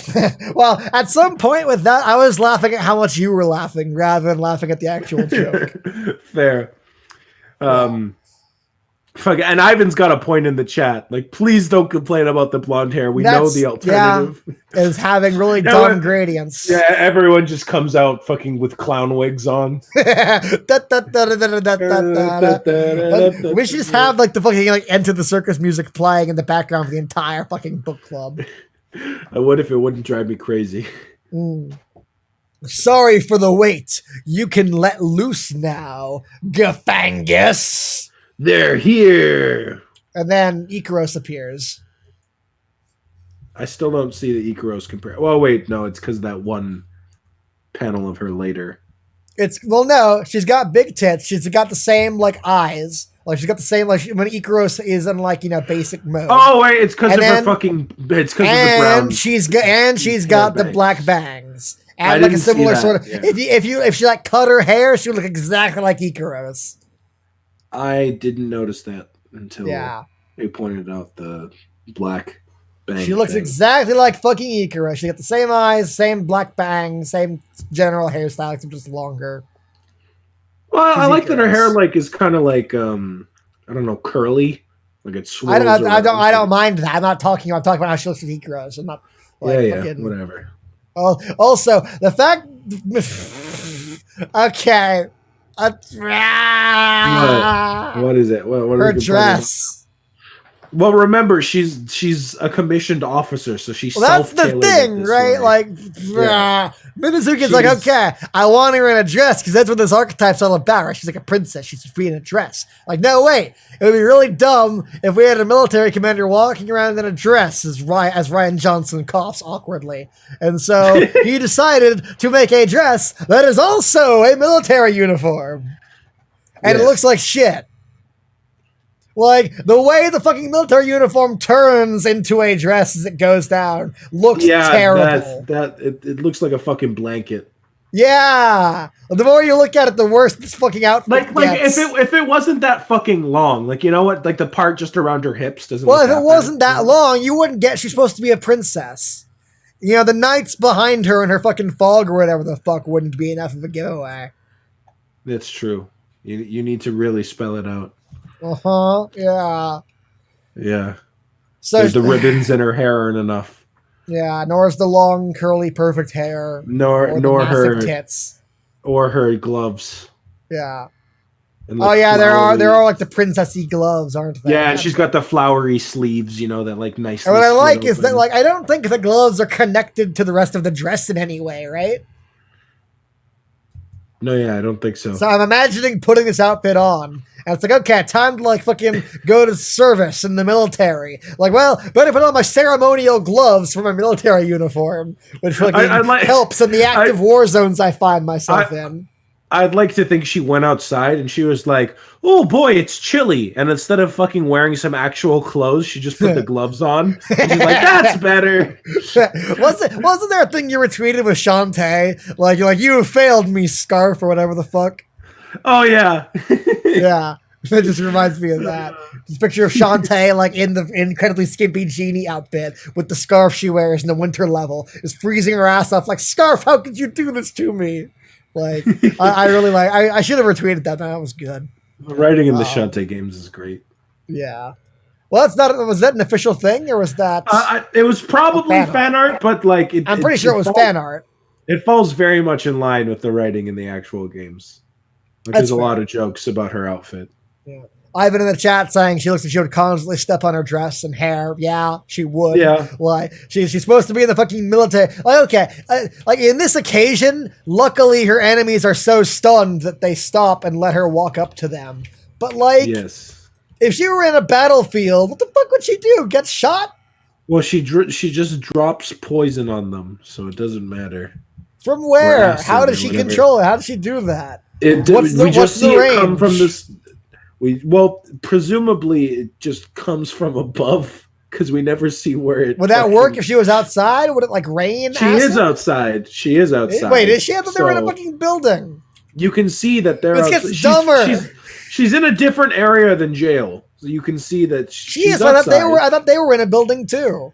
well, at some point with that, I was laughing at how much you were laughing rather than laughing at the actual joke. Fair. And Ivan's got a point in the chat. Like, please don't complain about the blonde hair. We know the alternative is having really dumb gradients. Yeah, everyone just comes out fucking with clown wigs on. We should just have like the fucking like Enter the Circus music playing in the background for the entire fucking book club. I would if it wouldn't drive me crazy. Sorry for the wait. You can let loose now, Gafangus. They're here. And then Ikaros appears. I still don't see the Ikaros compare. Well, wait, no, it's because that one panel of her later. No, she's got big tits. She's got the same like eyes. Like she's got the same like when Ikaros is in like basic mode. Oh wait, it's because of her fucking. It's because of the brown. She's got the black bangs and like a similar sort of. Yeah. If she like cut her hair, she would look exactly like Ikaros. I didn't notice that until they pointed out the black bangs. She looks exactly like fucking Ikaros. She got the same eyes, same black bangs, same general hairstyle, except just longer. Well, I like that her hair like is kind of like I don't know, curly. Like it swirls around. I don't mind that. I'm talking about how she looks with Ikaros. I'm not like fucking whatever. Also, the fact. Okay. What is it? What her dress. Well, remember, she's a commissioned officer, so she's that's the thing, right? Like, Minazuki's like, okay, I want her in a dress because that's what this archetype's all about, right? She's like a princess. She's free in a dress. Like, no, wait. It would be really dumb if we had a military commander walking around in a dress, as Ryan Johnson coughs awkwardly. And so he decided to make a dress that is also a military uniform. And it looks like shit. Like, the way the fucking military uniform turns into a dress as it goes down looks terrible. It looks like a fucking blanket. Yeah. The more you look at it, the worse this fucking outfit gets. If it wasn't that fucking long, like, you know what? Like, the part just around her hips doesn't Well, if it wasn't that long, you wouldn't get she's supposed to be a princess. You know, the knights behind her and her fucking fog or whatever the fuck wouldn't be enough of a giveaway. That's true. You need to really spell it out. Yeah. Yeah. So the ribbons in her hair aren't enough. Yeah, nor is the long, curly, perfect hair. Nor her tits. Or her gloves. Yeah. There are like the princessy gloves, aren't there? Yeah, and she's got the flowery sleeves, you know, that like nice. And what I like is that, like, I don't think the gloves are connected to the rest of the dress in any way, right? No, yeah, I don't think so. So I'm imagining putting this outfit on. And it's like, okay, time to like fucking go to service in the military. Like, well, better put on my ceremonial gloves for my military uniform, which fucking helps in the active war zones I find myself in. I'd like to think she went outside and she was like, oh boy, it's chilly. And instead of fucking wearing some actual clothes, she just put the gloves on. And she's like, that's better. Wasn't there a thing you retweeted with Shantae? Like, you're like, you failed me, scarf, or whatever the fuck. Oh, yeah. Yeah. It just reminds me of that. This picture of Shantae, like, in the incredibly skimpy genie outfit with the scarf she wears in the winter level, is freezing her ass off. Like, Scarf, how could you do this to me? Like, I really like. I should have retweeted that. That was good. The writing in the Shantae games is great. Yeah. Well, that's not. Was that an official thing, or was that? It was probably fan art, but like, I'm pretty sure it was fan art. It falls very much in line with the writing in the actual games. Like, there's a lot of jokes about her outfit. Yeah. Ivan in the chat saying she looks like she would constantly step on her dress and hair. Yeah, she would. Yeah. Like, she's supposed to be in the fucking military. Like, okay. Like, in this occasion, luckily her enemies are so stunned that they stop and let her walk up to them. But, like, if she were in a battlefield, what the fuck would she do? Get shot? Well, she just drops poison on them, so it doesn't matter. From where? How does she control it? How does she do that? We just see it come from this... presumably it just comes from above because we never see where it. Would that work if she was outside? Would it like rain? She is outside. Wait, is she? I thought they were in a fucking building. You can see that they're. This gets dumber. She's in a different area than jail, so you can see that she's outside. I thought they were in a building too.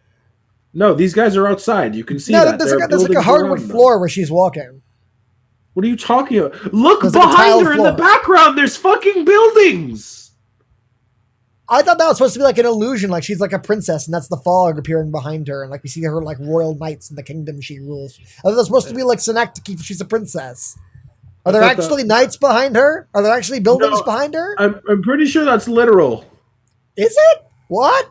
No, these guys are outside. You can see that. There's like a hardwood floor where she's walking. What are you talking about? Look behind her in the background. There's fucking buildings. I thought that was supposed to be like an illusion, like she's like a princess, and that's the fog appearing behind her, and like we see her like royal knights in the kingdom she rules. I thought that's supposed to be like synecdoche. She's a princess. Are there actually knights behind her? Are there actually buildings behind her? I'm pretty sure that's literal. Is it? What?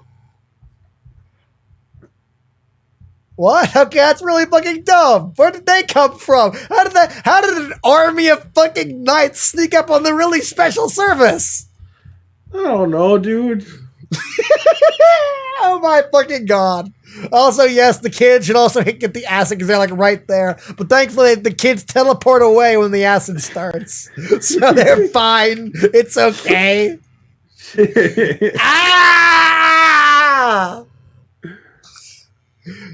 What? Okay, that's really fucking dumb. Where did they come from? How did an army of fucking knights sneak up on the really special service? I don't know, dude. Oh my fucking god. Also, yes, the kids should also get the acid because they're like right there. But thankfully, the kids teleport away when the acid starts. So they're fine. It's okay. Ah!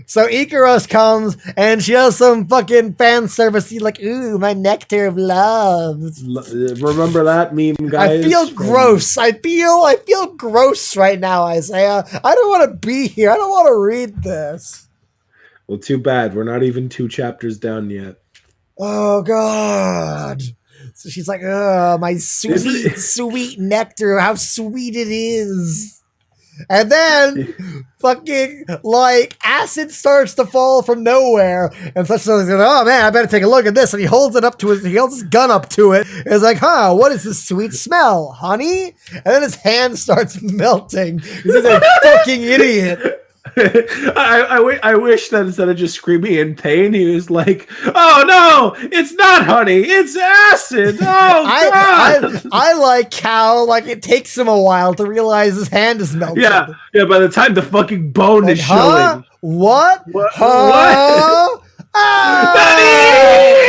So Ikaros comes and she does some fucking fan service. She's like, ooh, my nectar of love. Remember that meme, guys? I feel gross. I feel gross right now, Isaiah. I don't want to be here. I don't want to read this. Well, too bad. We're not even 2 chapters down yet. Oh, God. So she's like, oh, my sweet, sweet nectar. How sweet it is. And then fucking like acid starts to fall from nowhere, and such like, oh man, I better take a look at this. And he holds his gun up to it. And it's like, huh, what is this sweet smell? Honey? And then his hand starts melting. He's a fucking idiot. I wish that instead of just screaming in pain, he was like, "Oh no, it's not honey, it's acid." Oh god! I like how like it takes him a while to realize his hand is melted. Yeah. By the time the fucking bone is showing, what? What?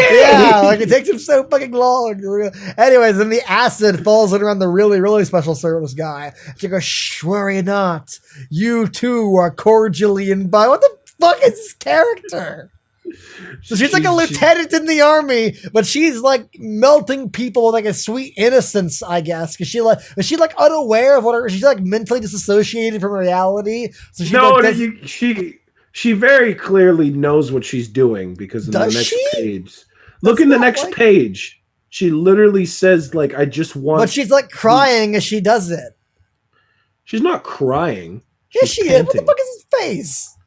Yeah, like it takes him so fucking long. Anyways, then the acid falls around the really, really special service guy. She goes, shh, worry not. You too are cordially invited. What the fuck is this character? So she's like a lieutenant in the army, but she's like melting people with like a sweet innocence, I guess. Cause is she like unaware of whatever? She's like mentally disassociated from reality. So she very clearly knows what she's doing because in the next page, look in the next page. She literally says like, "I just want." But she's like crying as she does it. She's not crying. Yes, she is. What the fuck is his face?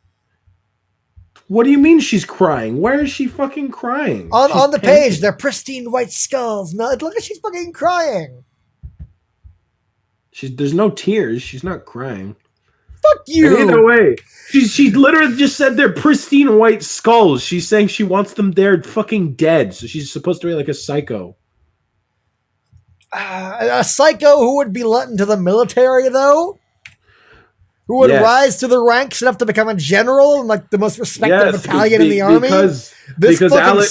What do you mean she's crying? Where is she fucking crying? On the page, they're pristine white skulls. No, look at she's fucking crying. There's no tears. She's not crying. Fuck you. And either way, she literally just said they're pristine white skulls. She's saying she wants them there fucking dead. So she's supposed to be like a psycho. A psycho who would be let into the military, though? Who would rise to the ranks enough to become a general and like the most respected battalion in the army? Because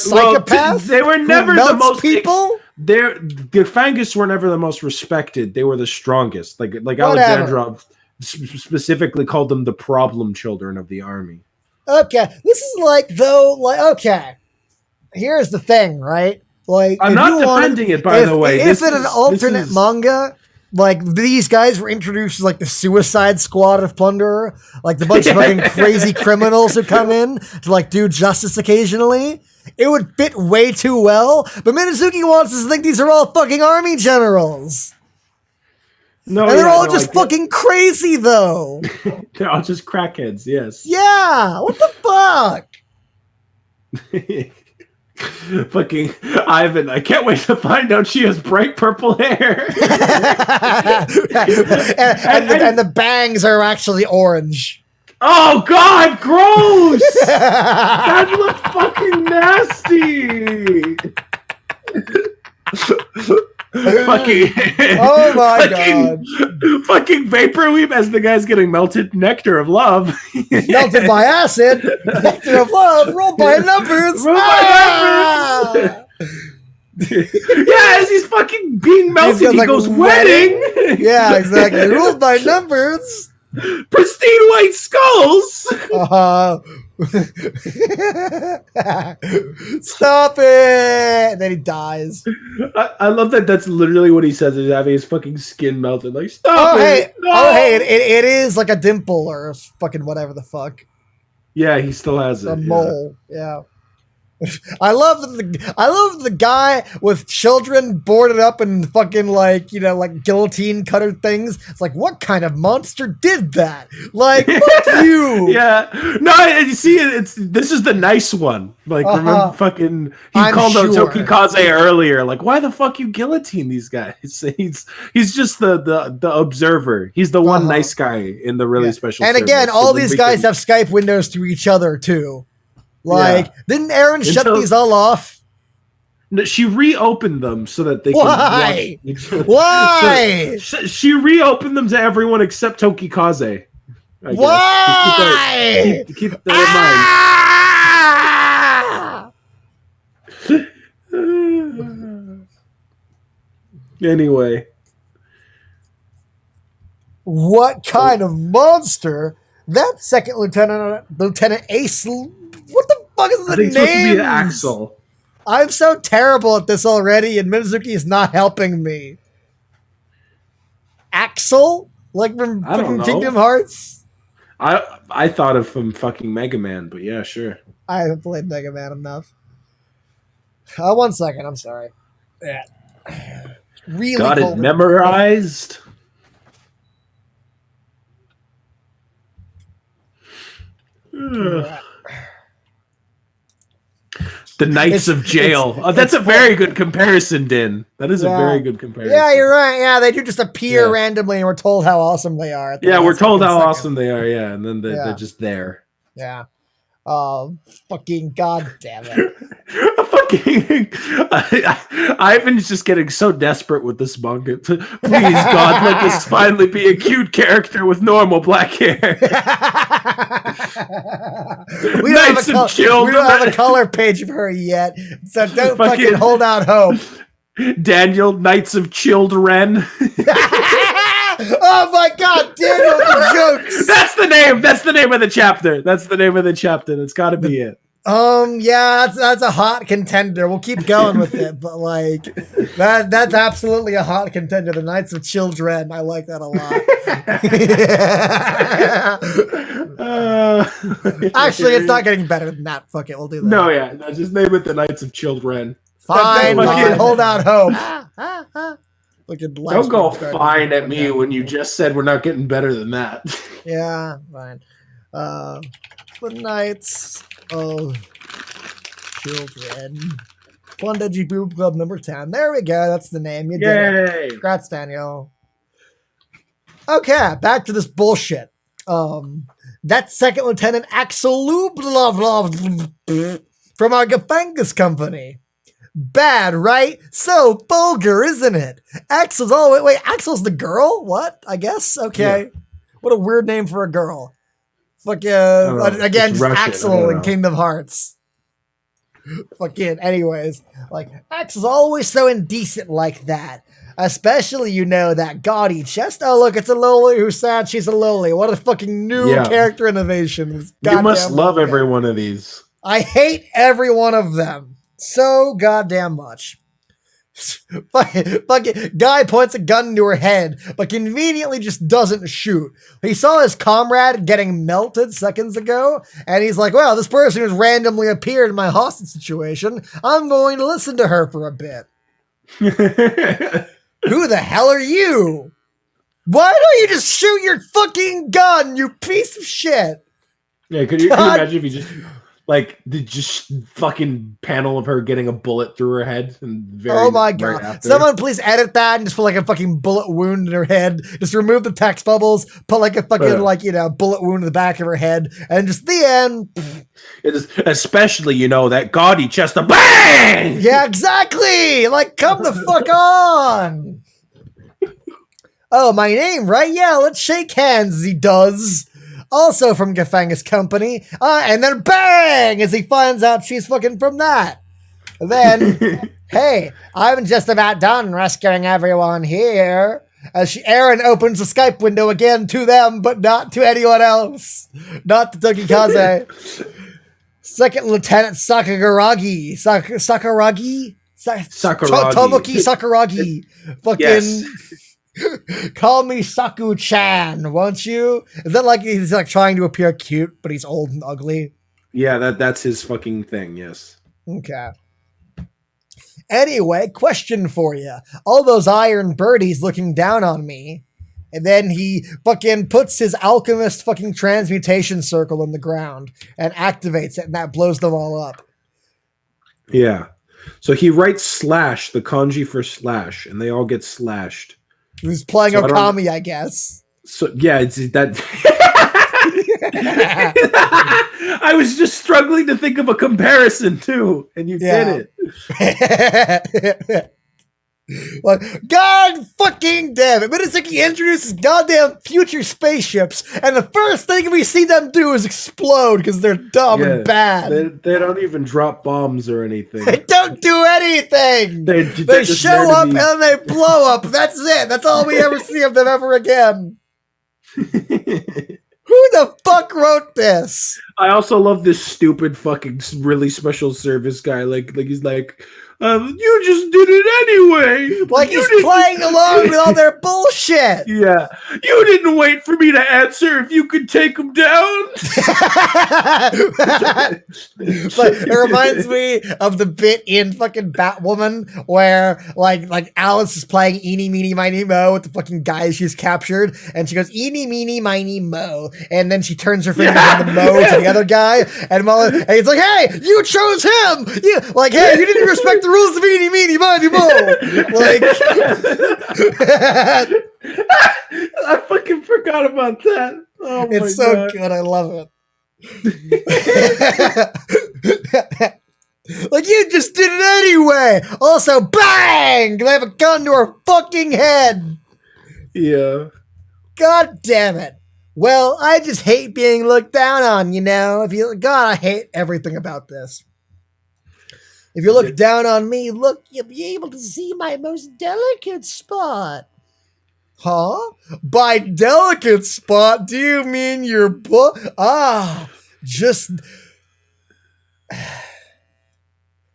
psychopath. They were never the most people. The Fangus were never the most respected. They were the strongest. Like Alexandrov specifically called them the problem children of the army. Okay, this is okay. Here's the thing, right? Like, I'm not defending it, by the way. If in an alternate manga, like these guys were introduced as like the Suicide Squad of Plunderer, like the bunch of fucking crazy criminals who come in to like do justice occasionally, it would fit way too well. But Minazuki wants us to think these are all fucking army generals. No, and they're all just fucking crazy, though. They're all just crackheads, yes. Yeah, what the fuck? Fucking Ivan, I can't wait to find out she has bright purple hair. and the bangs are actually orange. Oh god, gross! That looks fucking nasty. Fucking oh my god. Fucking vaporwave as the guy's getting melted. Nectar of love. Melted by acid. Nectar of love. Rolled by numbers. Yeah, as he's fucking being melted, he goes wedding. Yeah, exactly. Ruled by numbers. Pristine white skulls. Stop it! And then he dies. I love that. That's literally what he says. Is having his fucking skin melted. Like, stop it! Hey, no! Oh, hey! It is like a dimple or fucking whatever the fuck. Yeah, he still has it. A mole. Yeah. I love the guy with children boarded up in fucking like guillotine cutter things. It's like, what kind of monster did that? Like, fuck you. Yeah. No, you see, this is the nice one. Like, remember fucking he called out Tokikaze earlier. Like, why the fuck you guillotine these guys? He's just the observer. He's the one nice guy in the really special. And again, all these guys have Skype windows to each other too. Like, didn't Aaron shut these all off? No, she reopened them so that they Why? Can watch. Why? So she reopened them to everyone except Tokikaze. Why? Keep that in mind. Anyway. What kind of monster? That second Lieutenant Ace. What the fuck is the name? Supposed to be Axel. I'm so terrible at this already, and Minazuki is not helping me. Axel? Like from Kingdom Hearts? I thought of from fucking Mega Man, but yeah, sure. I haven't played Mega Man enough. 1 second, I'm sorry. Yeah. Really got it memorized? Yeah. The Knights of Jail. That's a very good comparison, Din. That is a very good comparison. Yeah, you're right. Yeah, they do just appear randomly, and we're told how awesome they are. Yeah, we're told how awesome they are. Yeah, and then they're just there. Yeah. Fucking goddamn it. Ivan's just getting so desperate with this manga. Please, God, let this finally be a cute character with normal black hair. We don't have a color page of her yet, so don't fucking hold out hope. Daniel, Knights of Child-Ren. Oh my God, Daniel, the jokes. That's the name. That's the name of the chapter. That's the name of the chapter. That's got to be it. Yeah, that's a hot contender. We'll keep going with it, but like that's absolutely a hot contender. The Knights of Child-Ren. I like that a lot. Actually, it's not getting better than that. Fuck it, we'll do that. No, just name it the Knights of Child-Ren. Fine, hold out hope. Don't go fine at me when you just said we're not getting better than that. Yeah, fine. The Knights of Child-Ren. Plunderer Bookclub number 10. There we go. That's the name. You did it. Congrats, Daniel. Okay, back to this bullshit. That's Second Lieutenant Axel from our Gafangus company. Bad, right? So vulgar, isn't it? Axel's Axel's the girl? What? I guess? Okay. Yeah. What a weird name for a girl. Fucking again, just Russian, Axel in Kingdom Hearts. Fucking anyways. Like, Axel's always so indecent like that. Especially, that gaudy chest. Oh, look, it's a loli who's sad she's a loli. What a fucking new character innovation. You must love every one of these. I hate every one of them. So goddamn much. Fucking guy points a gun to her head, but conveniently just doesn't shoot. He saw his comrade getting melted seconds ago, and he's like, well, this person who's randomly appeared in my hostage situation, I'm going to listen to her for a bit. Who the hell are you? Why don't you just shoot your fucking gun, you piece of shit? Yeah, can you imagine if you just... Like, the just fucking panel of her getting a bullet through her head. And oh my God. Right, someone please edit that and just put like a fucking bullet wound in her head. Just remove the text bubbles, put like a fucking bullet wound in the back of her head, and just the end. It is, especially, that gaudy chest of bang! Yeah, exactly! Like, come the fuck on! Oh, my name, right? Yeah, let's shake hands as he does. Also from Gafangus Company. And then bang! As he finds out she's fucking from that. And then, hey, I'm just about done rescuing everyone here. As Aaron opens the Skype window again to them, but not to anyone else. Not to Tokikaze. Second Lieutenant Sakuragi. Sakuragi? Tomoki Sakuragi. Fucking... Yes. Call me Saku-chan, won't you? Is that like he's like trying to appear cute, but he's old and ugly? Yeah, that's his fucking thing, yes. Okay. Anyway, question for you. All those iron birdies looking down on me, and then he fucking puts his alchemist fucking transmutation circle in the ground and activates it, and that blows them all up. Yeah. So he writes slash, the kanji for slash, and they all get slashed. He's playing Okami, I guess. So yeah, it's that. I was just struggling to think of a comparison too, and you did it. Like, God fucking damn it! Mitsuki introduces goddamn future spaceships, and the first thing we see them do is explode because they're dumb and bad. They don't even drop bombs or anything. They don't do anything. They show up and they blow up. That's it. That's all we ever see of them ever again. Who the fuck wrote this? I also love this stupid fucking really special service guy. Like he's like, You just did it anyway. Like he's playing along with all their bullshit. Yeah. You didn't wait for me to answer if you could take him down. But it reminds me of the bit in fucking Batwoman where like Alice is playing Eeny Meeny Miny Mo with the fucking guy she's captured, and she goes Eeny Meeny Miny Mo, and then she turns her finger from the Mo to the other guy, and he's like, "Hey, you chose him! You like, hey, you didn't respect the rules of Eeny Meeny Miny Mo!" Like, I fucking forgot about that. Oh my it's so God. good. I love it. Like, you just did it anyway. Also, bang! They have a gun to her fucking head. Yeah. God damn it. Well, I just hate being looked down on, you know. God, I hate everything about this. If you look down on me, look, you'll be able to see my most delicate spot. Huh? By delicate spot, do you mean your butt? Just...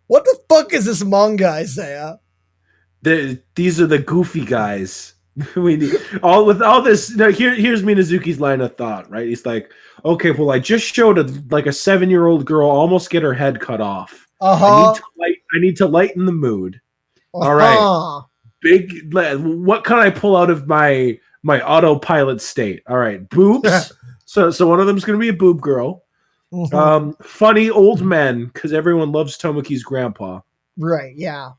What the fuck is this manga, Isaiah? These are the goofy guys. We need all this. No, here's Minazuki's line of thought. Right, he's like, okay, well, I just showed a 7-year-old girl almost get her head cut off. I need to lighten the mood. All right, what can I pull out of my autopilot state? All right, boobs. so one of them's gonna be a boob girl. Funny old men, because everyone loves Tomoki's grandpa. Right, yeah.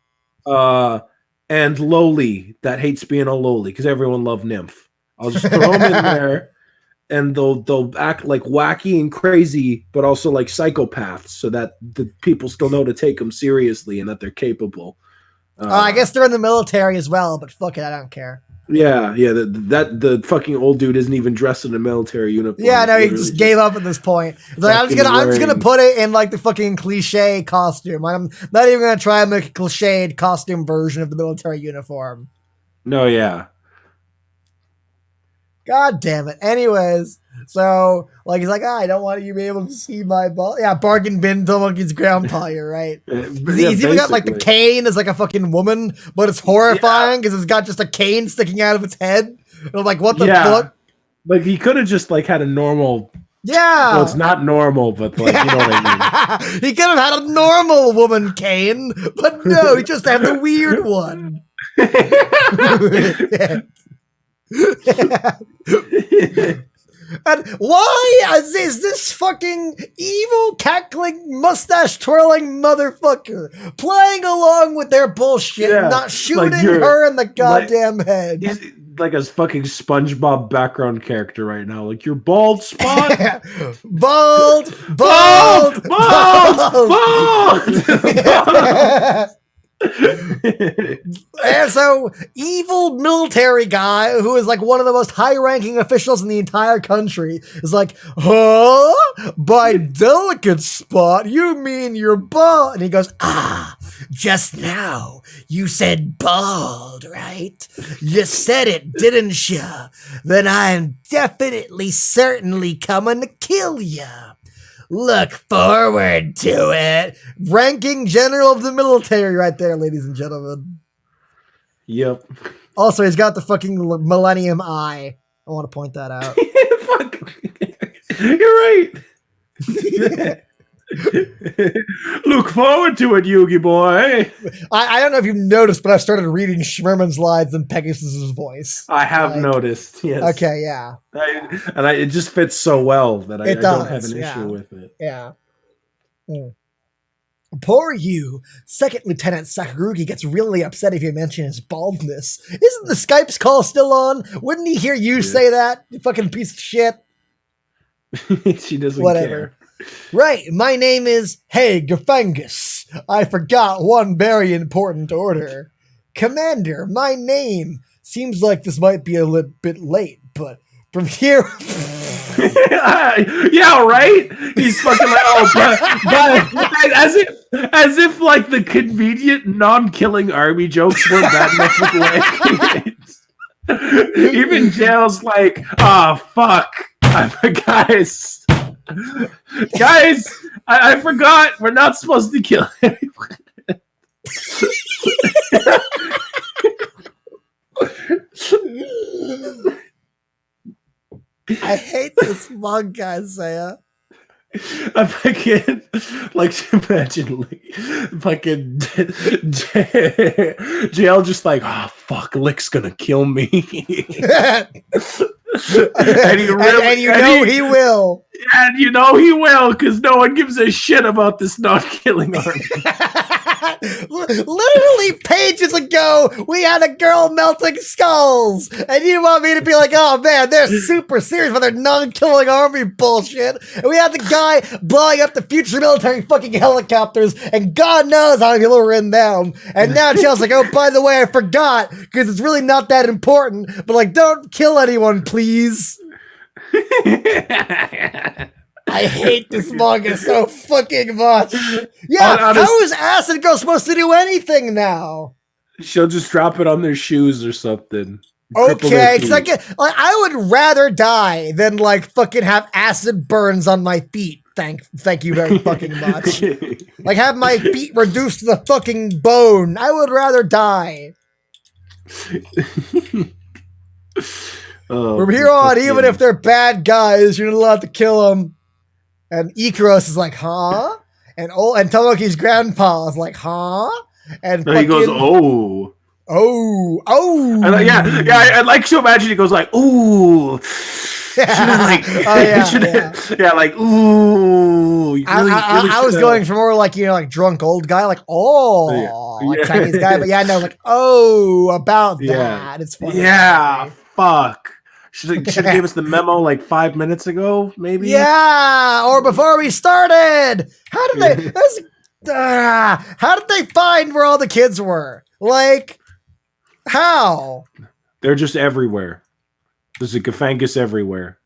And lowly, that hates being a lowly, because everyone loved Nymph. I'll just throw them in there, and they'll act like wacky and crazy, but also like psychopaths, so that the people still know to take them seriously and that they're capable. I guess they're in the military as well, but fuck it, I don't care. Yeah. The fucking old dude isn't even dressed in a military uniform. Yeah, no, he just gave up at this point. He's like, I'm just gonna put it in like the fucking cliche costume. I'm not even gonna try and make a cliched costume version of the military uniform. No, yeah. God damn it. Anyways, so like he's like, I don't want you to be able to see my ball. Yeah, bargain bin Tomoki's grandpa, you're right. He's even got like the cane as like a fucking woman, but it's horrifying because it's got just a cane sticking out of its head. And I'm like, what the fuck? Like he could have just like had a normal. Yeah. Well, it's not normal, but like you know what I mean. He could have had a normal woman cane, but no, he just had the weird one. And why is this fucking evil, cackling, mustache twirling motherfucker playing along with their bullshit and not shooting her in the goddamn head? He's like a fucking SpongeBob background character right now. Like, your bald spot? Bald! And so, evil military guy who is like one of the most high-ranking officials in the entire country is like, huh? By delicate spot, you mean you're bald? And he goes, just now you said bald, right? You said it, didn't you? Then I'm definitely, certainly coming to kill you. Look forward to it. Ranking general of the military right there, ladies and gentlemen. Yep. Also, he's got the fucking Millennium Eye. I want to point that out. You're right. Look forward to it, Yugi boy. I don't know if you've noticed, but I started reading Schmerman's lines in Pegasus's voice. I have noticed, yes. Okay, yeah. It just fits so well that I don't have an issue with it. Yeah. Poor you. Second Lieutenant Sakaguchi gets really upset if you mention his baldness. Isn't the Skype's call still on? Wouldn't he hear you say that, you fucking piece of shit? She doesn't care. Right, my name is Gefangus. I forgot one very important order. Commander, my name. Seems like this might be a little bit late, but from here... yeah, right? He's fucking like, but as if like the convenient non-killing army jokes weren't that much of a Even Jail's like, fuck. Guys, I forgot. We're not supposed to kill anyone. I hate this manga, Isaiah. I fucking like imagine like fucking jail just like, oh fuck, Lick's gonna kill me. And you know he will. And you know he will, because no one gives a shit about this non-killing army. Literally pages ago, we had a girl melting skulls, and you want me to be like, oh man, they're super serious about their non-killing army bullshit. And we had the guy blowing up the future military fucking helicopters, and God knows how many people were in them. And now Chell's like, oh, by the way, I forgot, because it's really not that important, but like, don't kill anyone, please. I hate this manga so fucking much. Yeah, how is Acid Girl supposed to do anything now? She'll just drop it on their shoes or something. Okay, because I would rather die than like fucking have acid burns on my feet. Thank you very fucking much. Like have my feet reduced to the fucking bone. I would rather die. From here on, even if they're bad guys, you're not allowed to kill them. And Ikaros is like, huh? And Tomoki's grandpa is like, huh? And he goes, oh. And I'd like to imagine he goes like, ooh. Like, ooh. I was going for more like, like drunk old guy, like, like Chinese guy, but like, about that. It's funny. Yeah, fuck. Should have gave us the memo like 5 minutes ago, maybe. Yeah, or before we started. How did they find where all the kids were? Like, how? They're just everywhere. There's a Gafangus everywhere.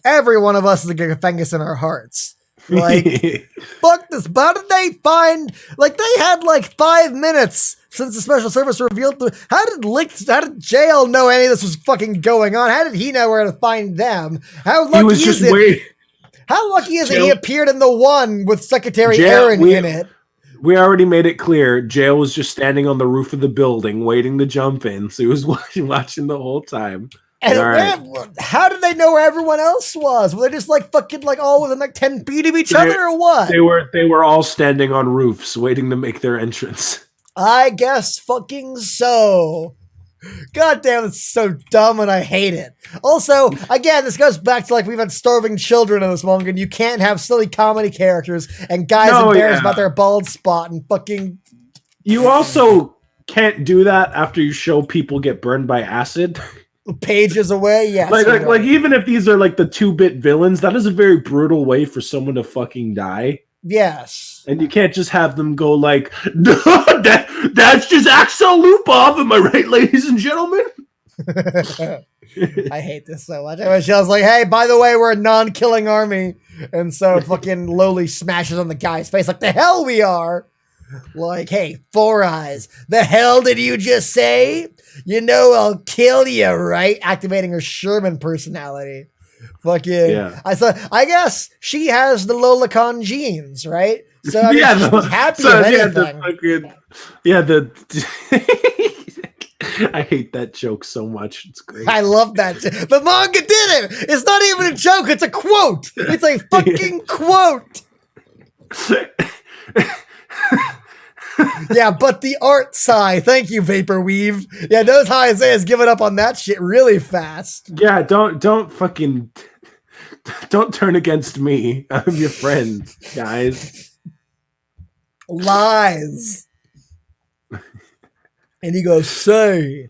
Every one of us is a Gafangus in our hearts. Like, fuck this. But how did they find? Like, they had like 5 minutes since the special service revealed. How did Jail know any of this was fucking going on? How did he know where to find them? How lucky is it? How lucky is it he appeared in the one with Secretary Aaron in it? We already made it clear. Jail was just standing on the roof of the building, waiting to jump in. So he was watching the whole time. And how did they know where everyone else was? Were they just like fucking like all within like 10 feet of each other or what? They were all standing on roofs waiting to make their entrance. I guess fucking so. God damn, it's so dumb and I hate it. Also, again, this goes back to like we've had starving children in this manga and you can't have silly comedy characters and guys embarrassed about their bald spot and fucking... You also can't do that after you show people get burned by acid. Pages away, yes. Like even if these are like the 2-bit villains, that is a very brutal way for someone to fucking die. Yes. And you can't just have them go like, that's just Axel Lupov, am I right, ladies and gentlemen? I hate this so much. I was like, hey, by the way, we're a non-killing army. And so fucking Loli smashes on the guy's face like, the hell we are. Like, hey, Four Eyes, the hell did you just say? You know I'll kill you, right? Activating her Sherman personality. Fucking, yeah. I guess she has the Lolicon genes, right? So I mean, she's happy with anything. I hate that joke so much. It's great. I love that. The manga did it. It's not even a joke. It's a quote. It's a fucking quote. Yeah, but the art side. Thank you, Vaporweave. Yeah, knows how Isaiah's given up on that shit really fast. Yeah, don't turn against me. I'm your friend, guys. Lies. And he goes, say,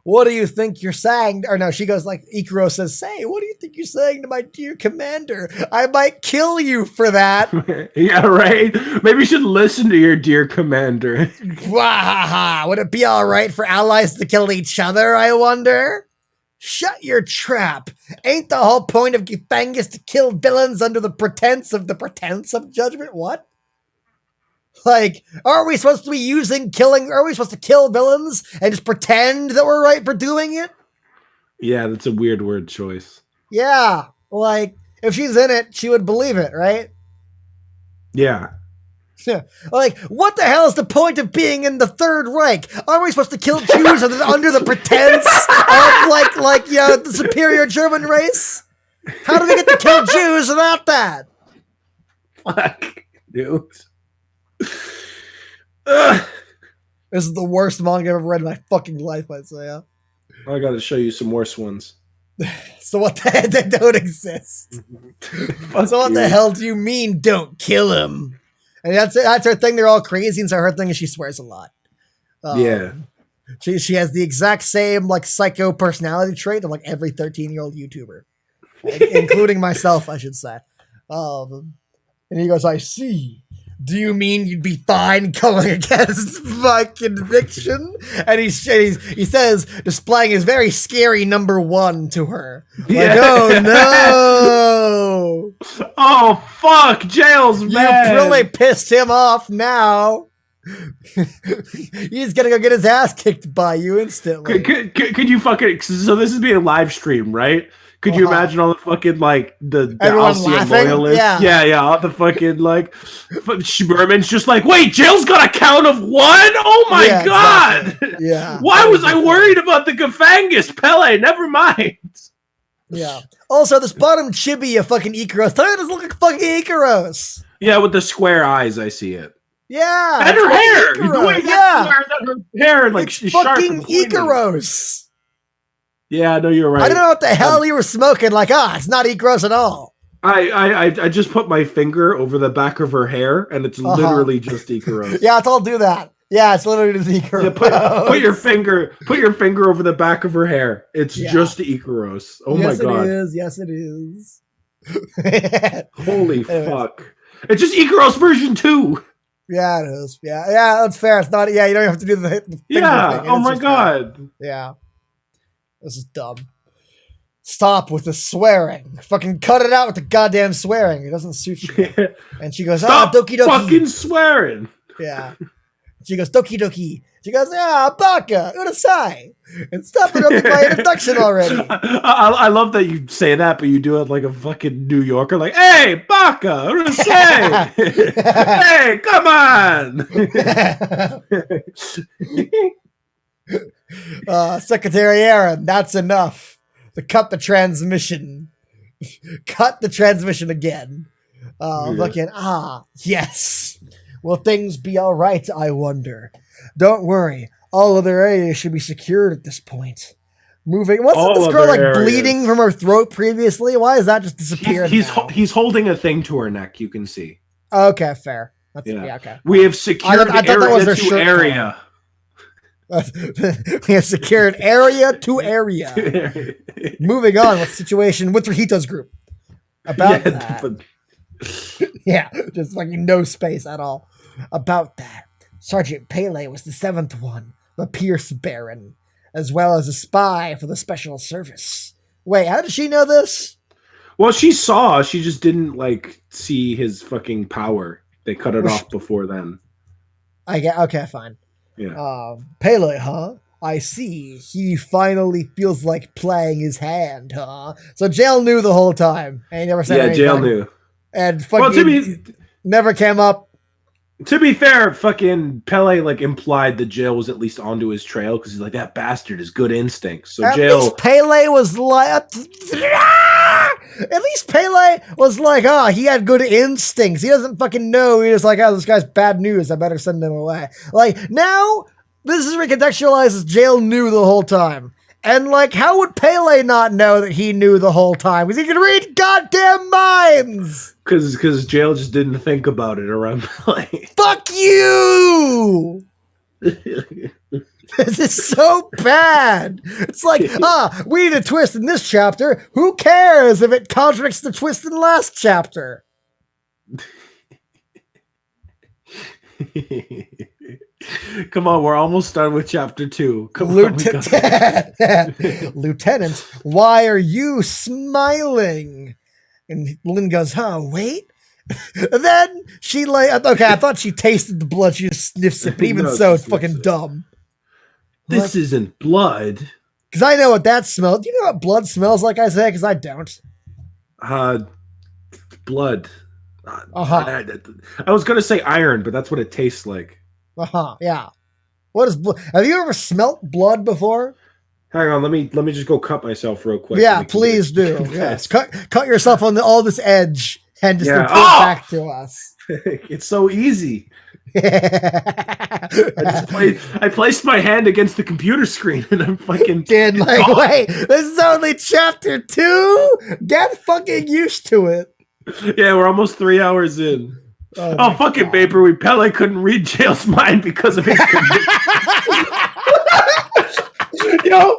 what do you think you're saying? Or no, she goes like, Ikuro says, say, what do you think you're saying to my dear commander? I might kill you for that. Yeah, right? Maybe you should listen to your dear commander. Would it be all right for allies to kill each other, I wonder? Shut your trap. Ain't the whole point of Gafangus to kill villains under the pretense of judgment? What? Like, are we supposed to be are we supposed to kill villains and just pretend that we're right for doing it? Yeah, that's a weird word choice. Yeah, like, if she's in it, she would believe it, right? Yeah. Like, what the hell is the point of being in the Third Reich? Aren't we supposed to kill Jews under the pretense of the superior German race? How do we get to kill Jews without that? Fuck, dude. This is the worst manga I've ever read in my fucking life, I'd say. Yeah? I gotta show you some worse ones. So what the hell? They don't exist. So what the hell do you mean, don't kill him? And that's her thing. They're all crazy, and so her thing is she swears a lot. Yeah. She has the exact same like psycho personality trait of like every 13-year-old YouTuber, including myself, I should say. And he goes, "I see. Do you mean you'd be fine going against my conviction?" And he says, displaying his very scary number 1 to her. Like, oh no! Oh fuck! Jail's mad. You really pissed him off now. He's gonna go get his ass kicked by you instantly. Could you fucking? So this is being a live stream, right? Could you imagine all the fucking like the Alcyon loyalists? Yeah, all the fucking like Berman's just like, wait, Jail's got a count of 1? Oh my god! Exactly. Yeah. Why was I worried about the Gafangus? Pele, never mind. Yeah. Also, this bottom chibi of fucking Ikaros, tell me it doesn't look like fucking Ikaros. Yeah, with the square eyes, I see it. Yeah. And her hair. Her hair like it's fucking sharp. Ikaros. Yeah, no, you're right. I don't know what the hell you were smoking. Like, it's not Ikaros at all. I just put my finger over the back of her hair, and it's literally just Ikaros. Yeah, I'll do that. Yeah, it's literally just Ikaros. Yeah, put your finger over the back of her hair. It's just Ikaros. Oh my god. Yes, it is. Holy fuck. It's just Ikaros version 2. Yeah, it is. Yeah, that's fair. It's not. Yeah, you don't have to do the finger thing. Oh my god. Fair. Yeah. This is dumb. Stop with the swearing. Fucking cut it out with the goddamn swearing. It doesn't suit you. And she goes, Stop doki doki. Fucking swearing. Yeah. She goes, doki doki. She goes, baka, urasai. And stop interrupting my introduction already. I love that you say that, but you do it like a fucking New Yorker. Like, hey, baka, urasai. Hey, come on. Secretary Aaron, that's enough. Cut the transmission. Cut the transmission again. Fucking, yes. Will things be all right, I wonder? Don't worry. All other areas should be secured at this point. Wasn't this girl like bleeding from her throat previously? Why is that just disappeared? He's holding a thing to her neck, you can see. Okay, fair. Okay. We have secured area to area. We have secured area to area. Moving on with the situation with Rahito's group. About that. Yeah, just fucking no space at all. About that, Sergeant Pele was the 7th one, the Pierce Baron, as well as a spy for the Special Service. Wait, how did she know this? Well, she just didn't like see his fucking power. They cut it off before then. Okay, fine. Yeah. Pele, huh? I see. He finally feels like playing his hand, huh? So Jail knew the whole time, and he never said anything. Yeah, Jail knew. And fucking never came up. To be fair, fucking Pele like implied that Jail was at least onto his trail because he's like, that bastard has good instincts. So at Jail. Least Pele was like, he had good instincts. He doesn't fucking know. He was like, this guy's bad news. I better send him away. Like now, this is recontextualized. Jail knew the whole time. And, like, how would Pele not know that he knew the whole time? Because he could read goddamn minds! Because Jail just didn't think about it around Pele. Fuck you! This is so bad! It's like, we need a twist in this chapter. Who cares if it contradicts the twist in the last chapter? Come on, we're almost done with chapter 2. Lieutenant, why are you smiling? And Lynn goes, wait. And then she I thought she tasted the blood. She just sniffs it, but even it's fucking dumb. This isn't blood. Because I know what that smells. Do you know what blood smells like, I say? Because I don't. Blood. Uh-huh. I was gonna say iron, but that's what it tastes like. Uh-huh. Yeah. What is blood? Have you ever smelt blood before? Hang on, let me just go cut myself real quick, and Yeah, we can get please do. into Yes. this. Cut yourself on all this edge and just Yeah. report Oh, back to us. it's so easy. Dude, I placed my hand against the computer screen, and I'm fucking. like, Oh. wait, this is only chapter 2? Get fucking used to it. Yeah, we're almost 3 hours in. Oh fucking paper. Pele couldn't read Jail's mind because of his conviction. Yo,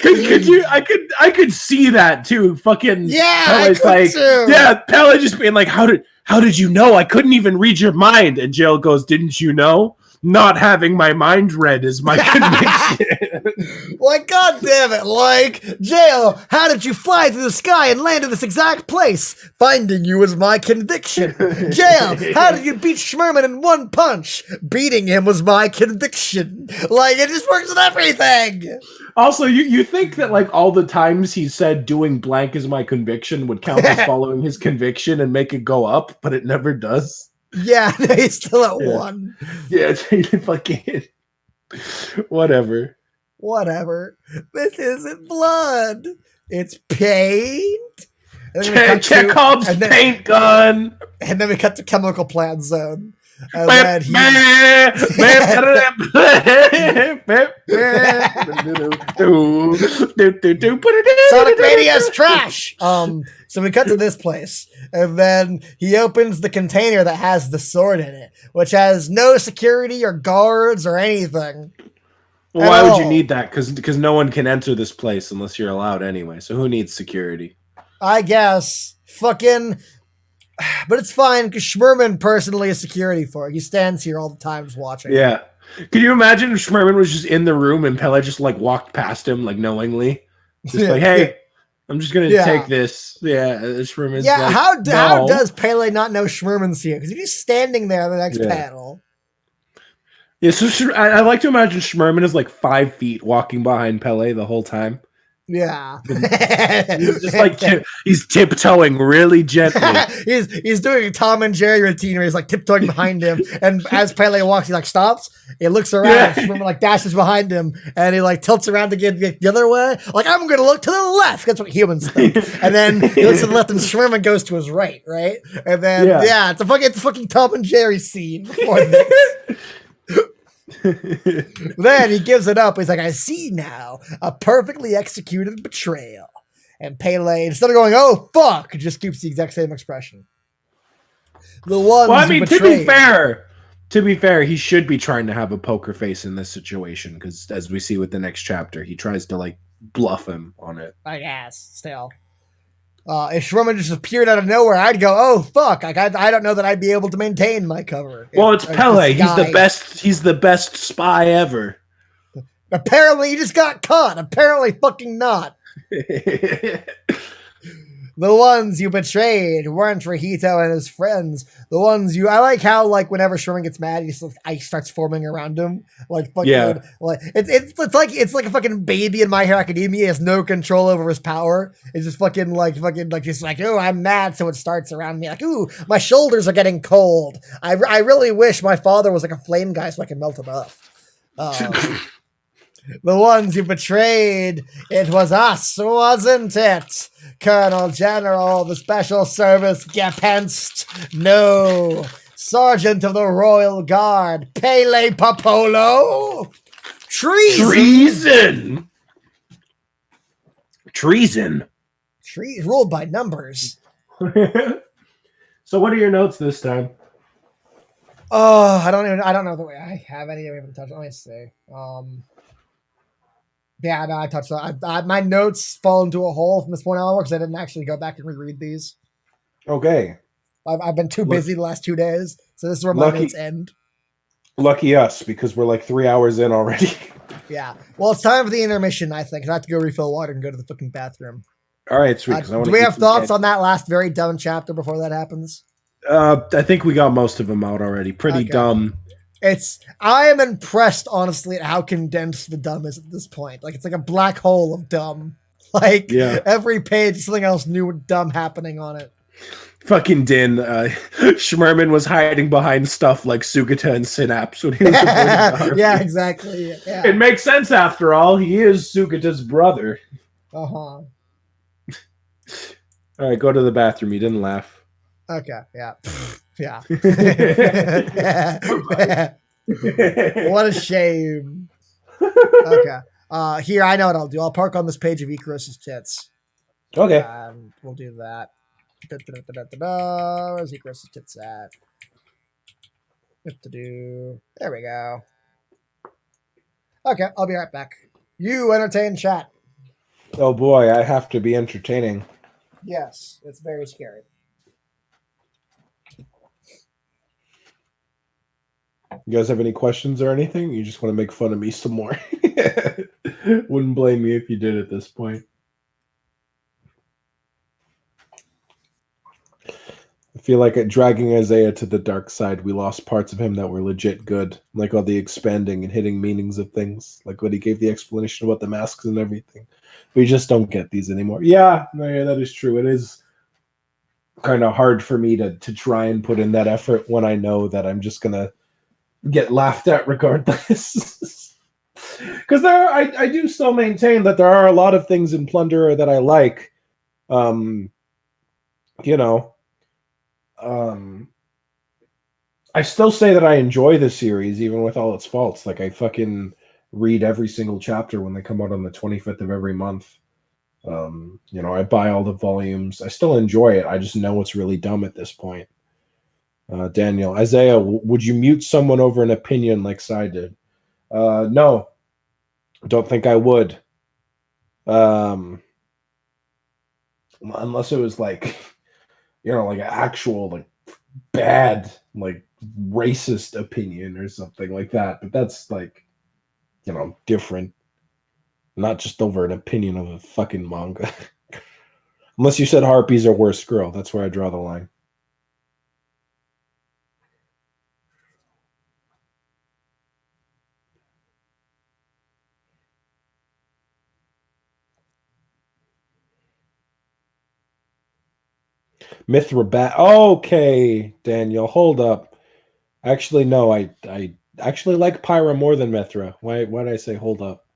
could you? I could see that too. Fucking yeah, Pele's like, too. yeah, Pele just being like, how did you know? I couldn't even read your mind. And Jail goes, didn't you know? Not having my mind read is my conviction. Like, god damn it, like, Jail, how did you fly through the sky and land in this exact place? Finding you was my conviction. Jail, how did you beat Schmerman in one punch? Beating him was my conviction. Like, it just works with everything. Also, you think that like all the times he said doing blank is my conviction would count as following his conviction and make it go up, but it never does. Yeah, he's still at 1. Yeah, it's fucking whatever. Whatever. This isn't blood. It's paint. Chekhov's paint gun. And then we cut to Chemical Plant Zone. And then Sonic Radio's trash. So we cut to this place, and then he opens the container that has the sword in it, which has no security or guards or anything. Well, why would you need that? Because no one can enter this place unless you're allowed anyway. So who needs security? I guess. Fucking. But it's fine because Schmerman personally is security for it. He stands here all the time just watching. Yeah. Can you imagine if Schmerman was just in the room and Pele just like walked past him like knowingly? Just like, hey, I'm just going to take this. Yeah. Schmerman's like, how does Pele not know Schmerman's here? Because he's standing there in the next panel. Yeah, so I like to imagine Schmerman is like 5 feet walking behind Pele the whole time. Yeah. He's just like he's tiptoeing really gently. he's doing a Tom and Jerry routine where he's like tiptoeing behind him, and as Pele walks, he like stops, he looks around, and Schmerman like dashes behind him, and he like tilts around to get the other way. Like, I'm gonna look to the left. That's what humans think. And then he looks to the left, and Schmerman goes to his right? And then it's a fucking Tom and Jerry scene before this. Then he gives it up. He's like, I see now, a perfectly executed betrayal. And Pele, instead of going, oh fuck, just keeps the exact same expression. The ones well, I mean, to be fair, he should be trying to have a poker face in this situation because, as we see with the next chapter, he tries to like bluff him on it. I guess still. If Schmerman just appeared out of nowhere, I'd go, oh fuck! I don't know that I'd be able to maintain my cover. Well, it's Pele. He's the best. He's the best spy ever. Apparently, he just got caught. Apparently, fucking not. The ones you betrayed weren't Rahito and his friends. The ones I like how like whenever Sherman gets mad, ice starts forming around him. Like fucking like it's like a fucking baby in My Hero Academia. He has no control over his power. It's just fucking like just like, oh, I'm mad, so it starts around me. Like, ooh, my shoulders are getting cold. I really wish my father was like a flame guy so I can melt him off. The ones you betrayed, it was us, wasn't it? Colonel General of the Special Service Gepenst, no. Sergeant of the Royal Guard, Pele Popolo. Treason. Ruled by numbers. So what are your notes this time? Oh, I don't know the way I have any. We haven't touched. Let me see. Yeah, no, I touched that. My notes fall into a hole from this point onward because I didn't actually go back and reread these. Okay. I've been too busy the last 2 days, so this is where my notes end. Lucky us, because we're like 3 hours in already. Yeah. Well, it's time for the intermission, I think. I have to go refill water and go to the fucking bathroom. All right, sweet. Do we have thoughts on that last very dumb chapter before that happens? I think we got most of them out already. Pretty dumb. I am impressed, honestly, at how condensed the dumb is at this point. Like, it's like a black hole of dumb. Like, every page, something else new dumb happening on it. Fucking Din, Schmerman was hiding behind stuff like Sugita and Synapse when he was reporting to Harvey. Yeah, exactly. Yeah. It makes sense after all. He is Sugita's brother. Uh-huh. All right, go to the bathroom. You didn't laugh. Okay, yeah. Yeah. What a shame. Okay. Here, I know what I'll do. I'll park on this page of Icarus's tits. Okay. We'll do that. Where's Icarus's tits at? There we go. Okay, I'll be right back. You entertain chat. Oh boy, I have to be entertaining. Yes, it's very scary. You guys have any questions or anything? You just want to make fun of me some more? Wouldn't blame me if you did at this point. I feel like at dragging Isaiah to the dark side, we lost parts of him that were legit good, like all the expanding and hitting meanings of things, like when he gave the explanation about the masks and everything. We just don't get these anymore. Yeah, that is true. It is kind of hard for me to try and put in that effort when I know that I'm just going to get laughed at regardless. Because I do still maintain that there are a lot of things in Plunderer that I like. I still say that I enjoy the series, even with all its faults. Like, I fucking read every single chapter when they come out on the 25th of every month. I buy all the volumes. I still enjoy it. I just know it's really dumb at this point. Daniel, Isaiah, would you mute someone over an opinion like Sai did? No, don't think I would. Unless it was like, like an actual like bad like racist opinion or something like that. But that's like, different. Not just over an opinion of a fucking manga. Unless you said harpies are worse girl. That's where I draw the line. Mithra bat. Okay, Daniel, hold up. Actually, no, I actually like Pyra more than Mithra. Why did I say hold up?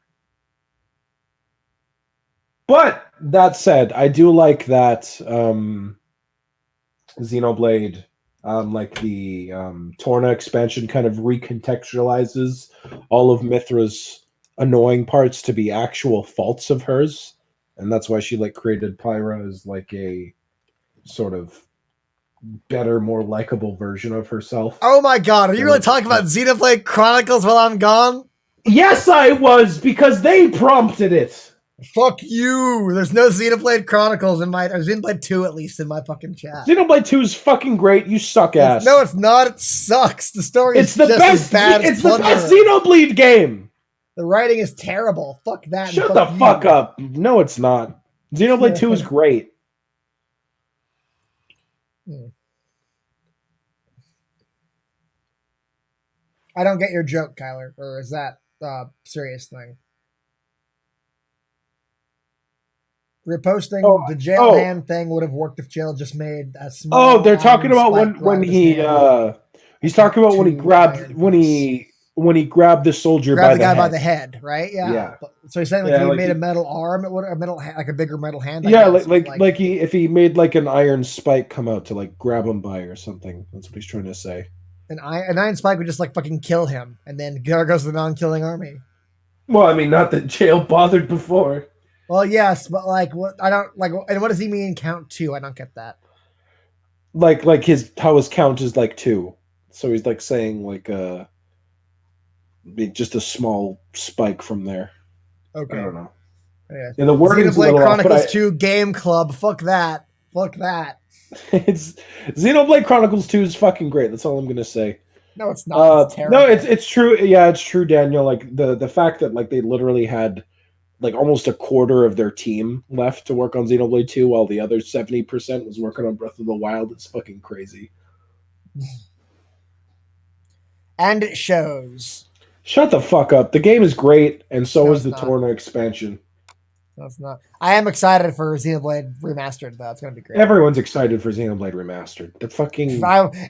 But that said, I do like that Xenoblade, like the Torna expansion kind of recontextualizes all of Mithra's annoying parts to be actual faults of hers. And that's why she like created Pyra as like a sort of better, more likable version of herself. Oh my god, are you really talking about Xenoblade Chronicles while I'm gone? Yes, I was, because they prompted it. Fuck you. There's no Xenoblade Chronicles or Xenoblade 2 at least in my fucking chat. Xenoblade 2 is fucking great. You suck ass. No, it's not. It sucks. The story is the just best, as bad as It's the best Xenoblade game. The writing is terrible. Fuck that. Shut the fuck up. No, it's not. Xenoblade 2 is great. I don't get your joke, Kyler. Or is that a serious thing? Reposting the jail hand thing would have worked if jail just made a small. Oh, they're talking about when he he's talking about when he grabbed the soldier by the head. By the head, right? Yeah. So he's saying he made a metal arm, like a bigger metal hand. If he made like an iron spike come out to like grab him by or something. That's what he's trying to say. An iron spike would just like fucking kill him, and then there goes the non-killing army. Well, I mean, not that jail bothered before. Well, yes, but like, what I don't like, and what does he mean count 2? I don't get that. Like how his count is like 2, so he's like saying like just a small spike from there. Okay, I don't know. Yeah, the wording's Xenoblade Chronicles 2 Game Club. Fuck that. It's Xenoblade Chronicles 2 is fucking great. That's all I'm gonna say. No, it's not. It's terrible. No, it's true. Yeah, it's true, Daniel. Like the fact that like they literally had like almost a quarter of their team left to work on Xenoblade 2 while the other 70% was working on Breath of the Wild. It's fucking crazy. And it shows. Shut the fuck up. The game is great, and so is the Torna expansion. That's not. I am excited for Xenoblade Remastered, though. It's gonna be great. Everyone's excited for Xenoblade Remastered. The fucking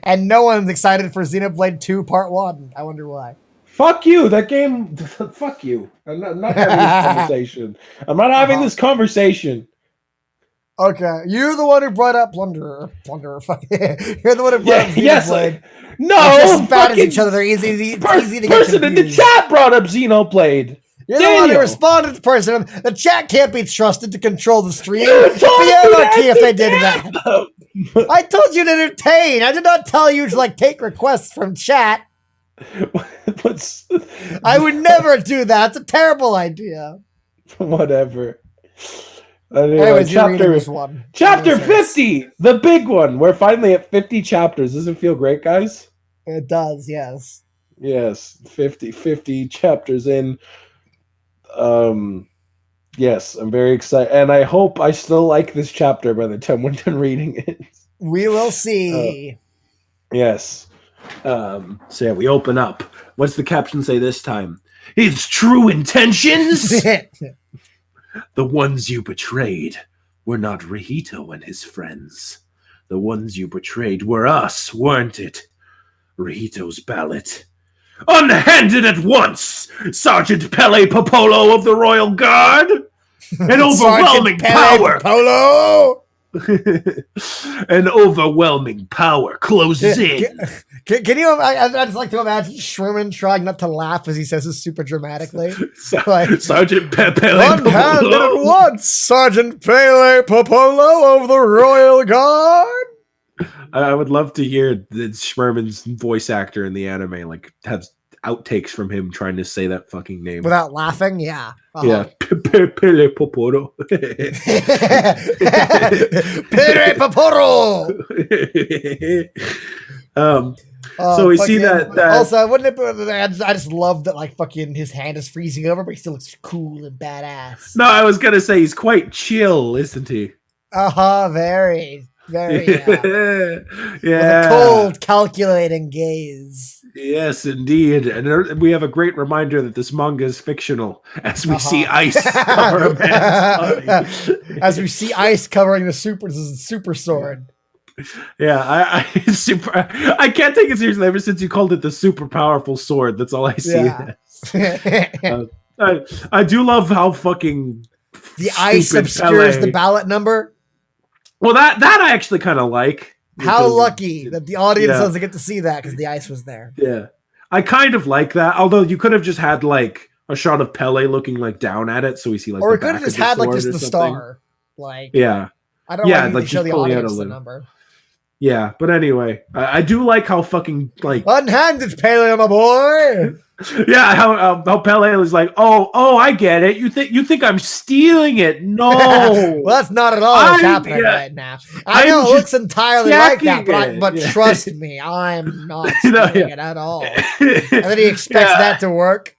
And no one's excited for Xenoblade 2 Part 1. I wonder why. fuck you. That game. Fuck you. I'm not having this conversation. I'm not having this conversation. Okay, you're the one who brought up Plunderer. Fuck. You're the one who brought up Xenoblade. Yes. No. They're just as bad as each other. They're easy to get person in the chat brought up Xenoblade. You're the one who responded to the person. The chat can't be trusted to control the stream. You It'd be anarchy if they did that. I told you to entertain. I did not tell you to like take requests from chat. I would never do that. It's a terrible idea. Whatever. Anyway, Anyways, chapter 50, the big one. We're finally at 50 chapters. Does it feel great, guys? It does, yes. Yes, 50 chapters in. Yes, I'm very excited, and I hope I still like this chapter by the time we're done reading it. We will see. Yes. So yeah, we open up. What's the caption say this time? His true intentions? The ones you betrayed were not Rihito and his friends. The ones you betrayed were us, weren't it? Rihito's ballot. Unhanded at once, Sergeant Pele Popolo of the Royal Guard! An overwhelming power! Popolo! An overwhelming power closes in. Can you? I just like to imagine Sherman trying not to laugh as he says this super dramatically. Like, Sergeant Pele Popolo. Unhanded at once, Sergeant Pele Popolo of the Royal Guard! I would love to hear Schmerman's voice actor in the anime like have outtakes from him trying to say that fucking name without laughing. Yeah, yeah. Pele Poporo. Pele Poporo. So we see that. Also, wouldn't it be? I just love that. Like fucking, his hand is freezing over, but he still looks cool and badass. No, I was gonna say he's quite chill, isn't he? Very. Yeah. With a cold, calculating gaze. Yes, indeed. And we have a great reminder that this manga is fictional as we see ice cover a man's body. As we see ice covering the super sword. Yeah, I can't take it seriously ever since you called it the super powerful sword. That's all I see. Yeah. I do love how fucking the ice obscures the ballot number. Well, that I actually kind of like. How lucky that the audience doesn't get to see that because the ice was there. Yeah, I kind of like that. Although you could have just had like a shot of Pele looking like down at it, so we see like. Or we could have just had like just the star. Like yeah, I don't know like to show the audience the number. Yeah, but anyway, I do like how fucking like unhanded Pele, my boy. Yeah, how Pele is like, oh, I get it. You think I'm stealing it? No, well, that's not at all what's happening right now. I know it looks entirely like that, but trust me, I'm not stealing it at all. And then he expects that to work.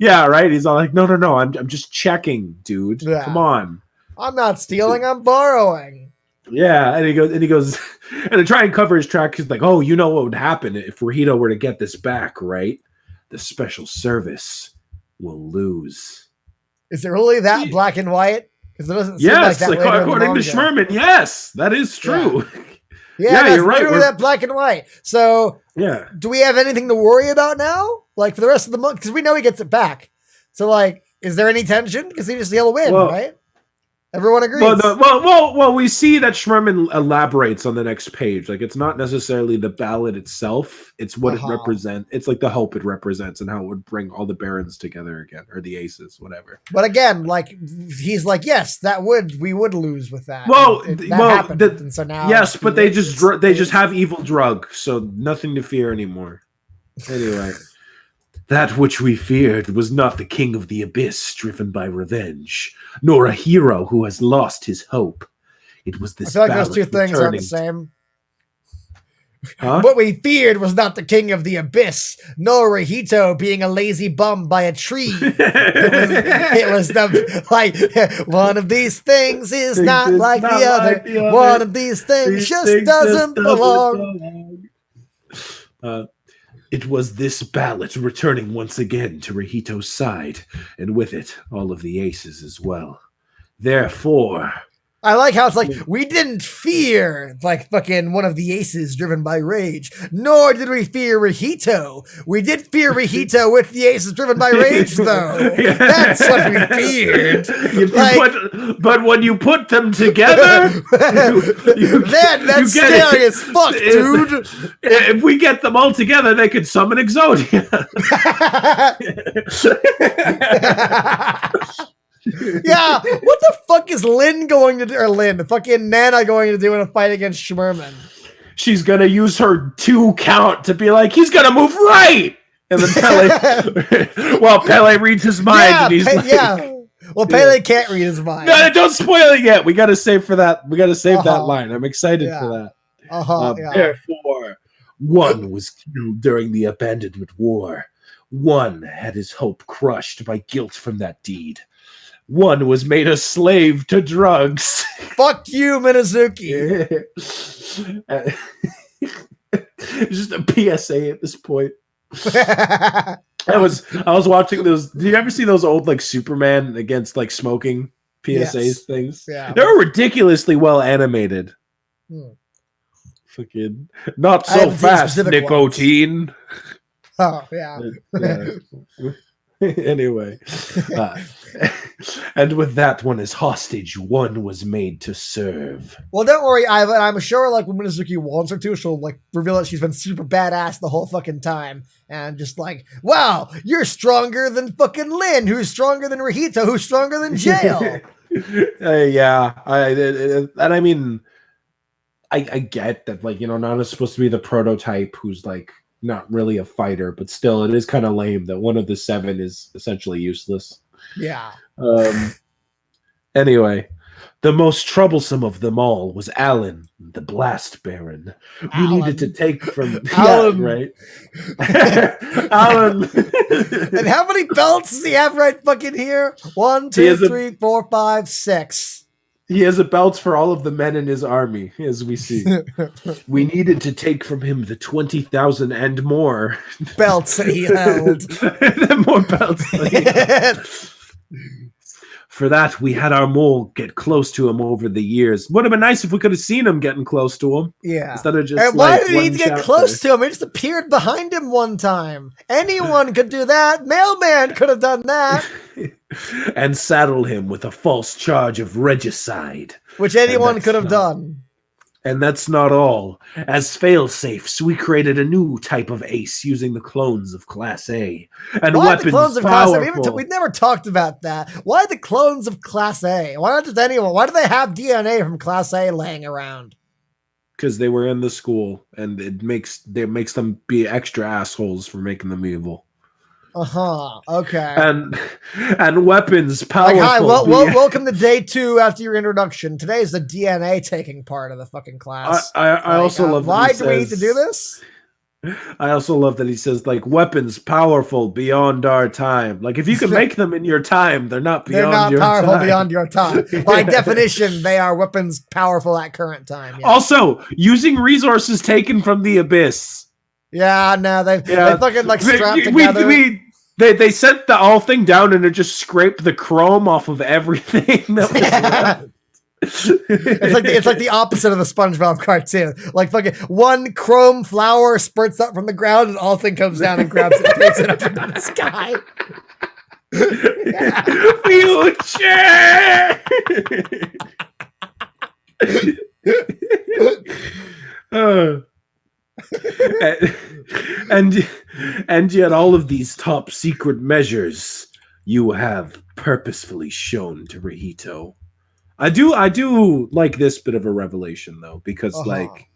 Yeah, right. He's all like, no, I'm just checking, dude. Yeah. Come on. I'm not stealing. I'm borrowing. Yeah, and he goes, and to try and cover his track, he's like, oh, you know what would happen if Rihito were to get this back, right? The special service will lose. Is it really that black and white? Because it doesn't seem like that. According to Schmerman, yes, that is true. Yeah, you're right. Literally that black and white. So, do we have anything to worry about now? Like for the rest of the month, because we know he gets it back. So, like, is there any tension? Because he just he'll win, right? Everyone agrees. Well, we see that Schmerman elaborates on the next page. Like, it's not necessarily the ballad itself. It's what it represents. It's like the hope it represents and how it would bring all the barons together again, or the aces, whatever. But again, like, he's like, yes, we would lose with that. Happened. So now yes, but they just have evil drug, so nothing to fear anymore. Anyway. That which we feared was not the king of the abyss driven by revenge, nor a hero who has lost his hope. It was this. I feel like those two things aren't the same. Huh? What we feared was not the king of the abyss, nor Rihito being a lazy bum by a tree. It was the one of these things is not like the other. One of these things just doesn't belong. It was this ballot returning once again to Rihito's side, and with it, all of the aces as well. Therefore, I like how it's like, we didn't fear, like, fucking one of the aces driven by rage, nor did we fear Rihito. We did fear Rihito with the aces driven by rage, though. That's what we feared. But when you put them together, that's scary as fuck, dude. If we get them all together, they could summon Exodia. Yeah, what the fuck is Lynn going to do? Or Lynn, fucking Nana going to do in a fight against Schmerman? She's gonna use her 2 count to be like, he's gonna move right, and then Pele reads his mind, and he's Well, Pele can't read his mind. No, don't spoil it yet. We gotta save for that. We gotta save that line. I'm excited for that. Therefore, one was killed during the abandonment war. One had his hope crushed by guilt from that deed. One was made a slave to drugs. Fuck you, Minazuki. Just a PSA at this point. I was watching those. Do you ever see those old like Superman against like smoking PSAs things? Yeah. They were ridiculously well animated. Fucking not so fast, nicotine. Ones. Oh yeah. Anyway, and with that one as hostage, one was made to serve. Well, don't worry, Ivan. I'm sure, like, when Minazuki wants her to, she'll like reveal that she's been super badass the whole fucking time, and just like, wow, you're stronger than fucking Lin, who's stronger than Rihito, who's stronger than Jail. I mean, I get that, like, you know, Nana's supposed to be the prototype who's like not really a fighter, but still, it is kind of lame that one of the 7 is essentially useless. Yeah. Anyway, the most troublesome of them all was Alan, the Blast Baron. We needed to take from Alan, right? Alan. And how many belts does he have right fucking here? 1, 2, 3, 4, 5, 6. He has a belt for all of the men in his army, as we see. We needed to take from him the 20,000 and more belts that he held. More belts. For that, we had our mole get close to him over the years. Would have been nice if we could have seen him getting close to him. Yeah. Instead of just. And why did he need to get close to him? He just appeared behind him one time. Anyone could do that. Mailman could have done that. And saddle him with a false charge of regicide. Which anyone could have done. And that's not all. As fail-safes, we created a new type of ace using the clones of Class A. And why weapons the clones of powerful. Class A? We never talked about that. Why the clones of Class A? Why not just anyone? Why do they have DNA from Class A laying around? Because they were in the school, and it makes them be extra assholes for making them evil. Okay. And weapons powerful. Like, hi, welcome to day 2 after your introduction. Today is the DNA taking part of the fucking class. I also love. Why do we need to do this? I also love that he says, like, weapons powerful beyond our time. Like, if you can make them in your time, they're not beyond your time. They're not powerful beyond your time. By definition, they are weapons powerful at current time. Yeah. Also, using resources taken from the abyss. Yeah, no, they fucking like strapped together. They sent the all thing down and it just scraped the chrome off of everything. That was it's like the opposite of the SpongeBob cartoon. Like fucking one chrome flower spurts up from the ground and all thing comes down and grabs it and takes it up into the sky. Future. And yet all of these top secret measures you have purposefully shown to Rihito. I do like this bit of a revelation though, because like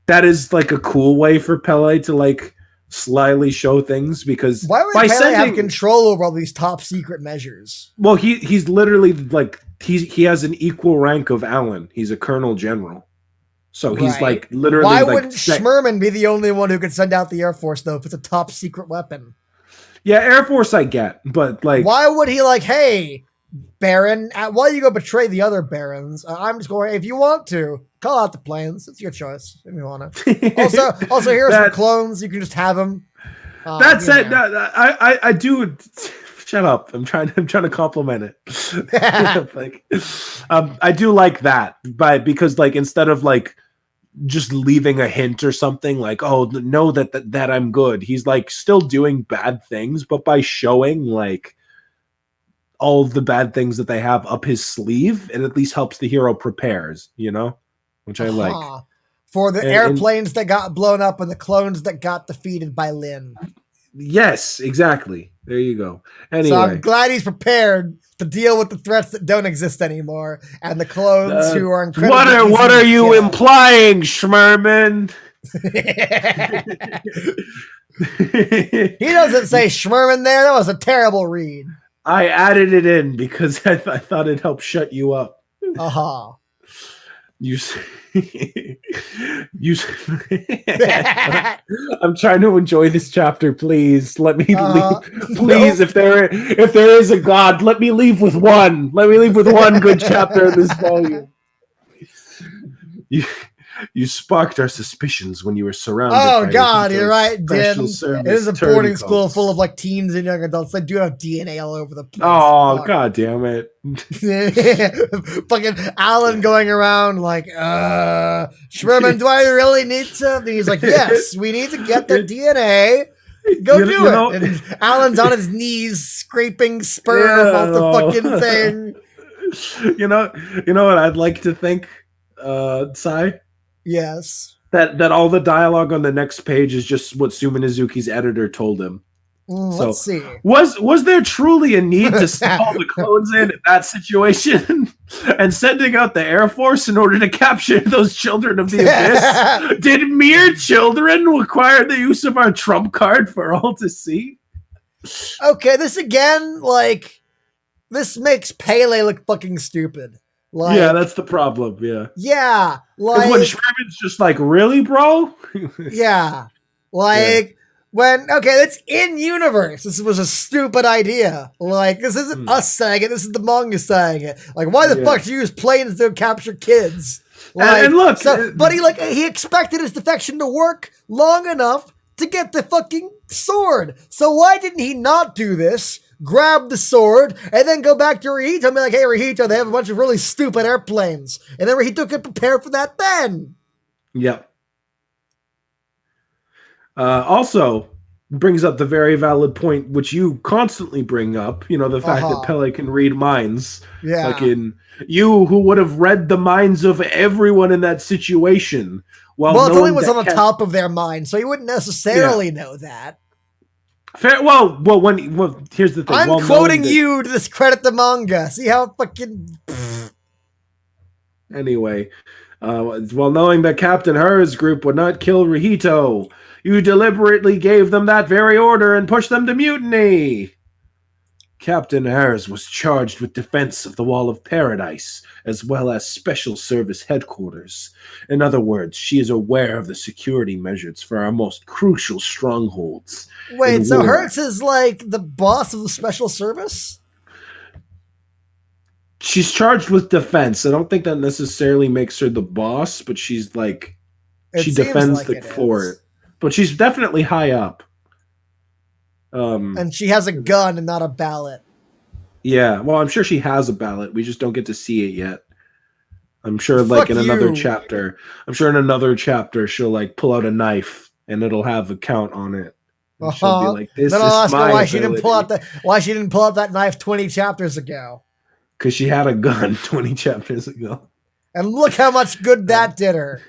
that is like a cool way for Pele to like slyly show things, because why would Pele have control over all these top secret measures? Well, he's literally like he has an equal rank of Alan. He's a colonel general. So he's like literally. Why wouldn't Schmerman be the only one who could send out the Air Force though? If it's a top secret weapon. Yeah, Air Force I get, but like, why would he like, hey, Baron? Why you go betray the other barons? I'm just going. If you want to call out the planes, it's your choice. If you want to. Also, here's some clones. You can just have them. That said, I do. Shut up. I'm trying to compliment it. Like, I do like that, but because like instead of like just leaving a hint or something like, oh, know that I'm good, he's like still doing bad things, but by showing like all of the bad things that they have up his sleeve, it at least helps the hero prepares, which I like. For the And airplanes that got blown up and the clones that got defeated by Lin. yes, exactly. There you go. Anyway. So I'm glad he's prepared to deal with the threats that don't exist anymore and the clones who are incredible. What are you implying, Schmerman? He doesn't say Schmerman there. That was a terrible read. I added it in because I thought it helped shut you up. You I'm trying to enjoy this chapter. Please let me leave. Please, if there is a God, let me leave with one. Let me leave with one good chapter in this volume. You sparked our suspicions when you were surrounded. Oh God, you're right, Dan. It is a boarding school full of like teens and young adults. They do have DNA all over the place. Oh God damn it! Fucking Alan going around like, Schmerman, do I really need to? And he's like, yes, we need to get the DNA. Go do it. And Alan's on his knees scraping sperm off the fucking thing. You know what I'd like to think, Sai? Yes. That all the dialogue on the next page is just what Suminizuki's editor told him. Let's see. Was there truly a need to send all the clones in that situation and sending out the Air Force in order to capture those children of the abyss? Did mere children require the use of our trump card for all to see? Okay, this again, like, this makes Pele look fucking stupid. Like, yeah, that's the problem. Yeah. Yeah. Like when Schmerman's just like, really, bro? Yeah. Like when that's in universe. This was a stupid idea. Like, this isn't us saying it, this is the manga saying it. Like, why the fuck do you use planes to capture kids? Like, and look, but he expected his defection to work long enough to get the fucking sword. So why didn't he not do this? Grab the sword, and then go back to Rihito and be like, hey, Rihito, they have a bunch of really stupid airplanes. And then Rihito could prepare for that then. Yep. Also, brings up the very valid point, which you constantly bring up, the fact that Pele can read minds. Yeah. Like in you, who would have read the minds of everyone in that situation. Well, it's only what's on the top of their mind, so you wouldn't necessarily know that. Fair. Well, here's the thing. I'm quoting you to discredit the manga. See how fucking. Anyway, while knowing that Captain Her's group would not kill Rihito, you deliberately gave them that very order and pushed them to mutiny. Captain Hers was charged with defense of the Wall of Paradise, as well as Special Service Headquarters. In other words, she is aware of the security measures for our most crucial strongholds. Wait, so Hertz is like the boss of the Special Service? She's charged with defense. I don't think that necessarily makes her the boss, but she's like, she defends the fort. But she's definitely high up. And she has a gun and not a ballot. Yeah, well, I'm sure she has a ballot. We just don't get to see it yet. I'm sure, like in another chapter. I'm sure in another chapter she'll like pull out a knife and it'll have a count on it. She'll be like, "This then I'll ask her why she didn't pull out that knife 20 chapters ago." Because she had a gun 20 chapters ago. And look how much good that did her.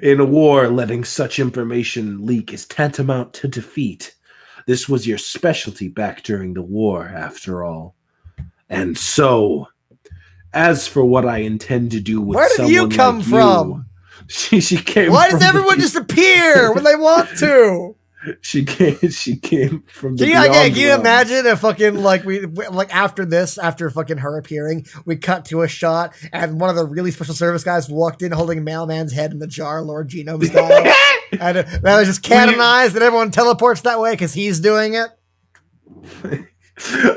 In a war, letting such information leak is tantamount to defeat. This was your specialty back during the war, after all. And so, as for what I intend to do with someone like you... Where did you come from? She came Why does everyone just appear when they want to? She came from the Can you imagine if fucking after fucking her appearing, we cut to a shot and one of the really special service guys walked in holding Mailman's head in the jar, Lord Genome style. And that was just canonized and everyone teleports that way because he's doing it.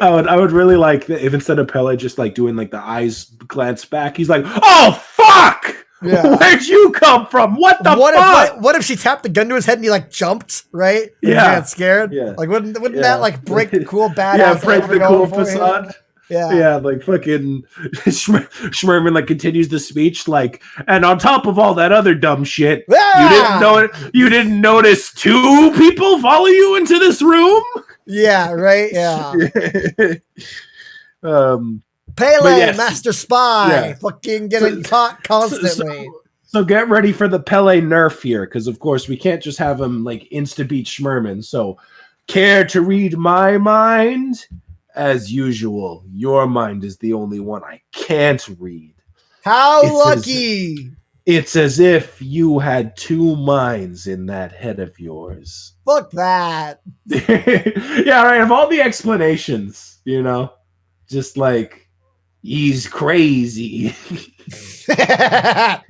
I would really like if instead of Pele just like doing like the eyes glance back, he's like, "Oh fuck! Yeah. Where'd you come from? What the fuck? What if she tapped the gun to his head and he like jumped, right? And Yeah. he got scared. Yeah. Like wouldn't that like break the cool badass? Yeah, break the cool beforehand? facade. Yeah. Yeah, like fucking Schmerman like continues the speech like, and on top of all that other dumb shit, you didn't notice 2 people follow you into this room? Yeah, right. Yeah. Pele, yes. master spy, fucking getting caught constantly. So get ready for the Pele nerf here, because of course we can't just have him like insta beat Schmerman. So, care to read my mind? As usual, your mind is the only one I can't read. How lucky! It's as if you had 2 minds in that head of yours. Fuck that. Yeah, right. Of all the explanations, just like, he's crazy. Yeah,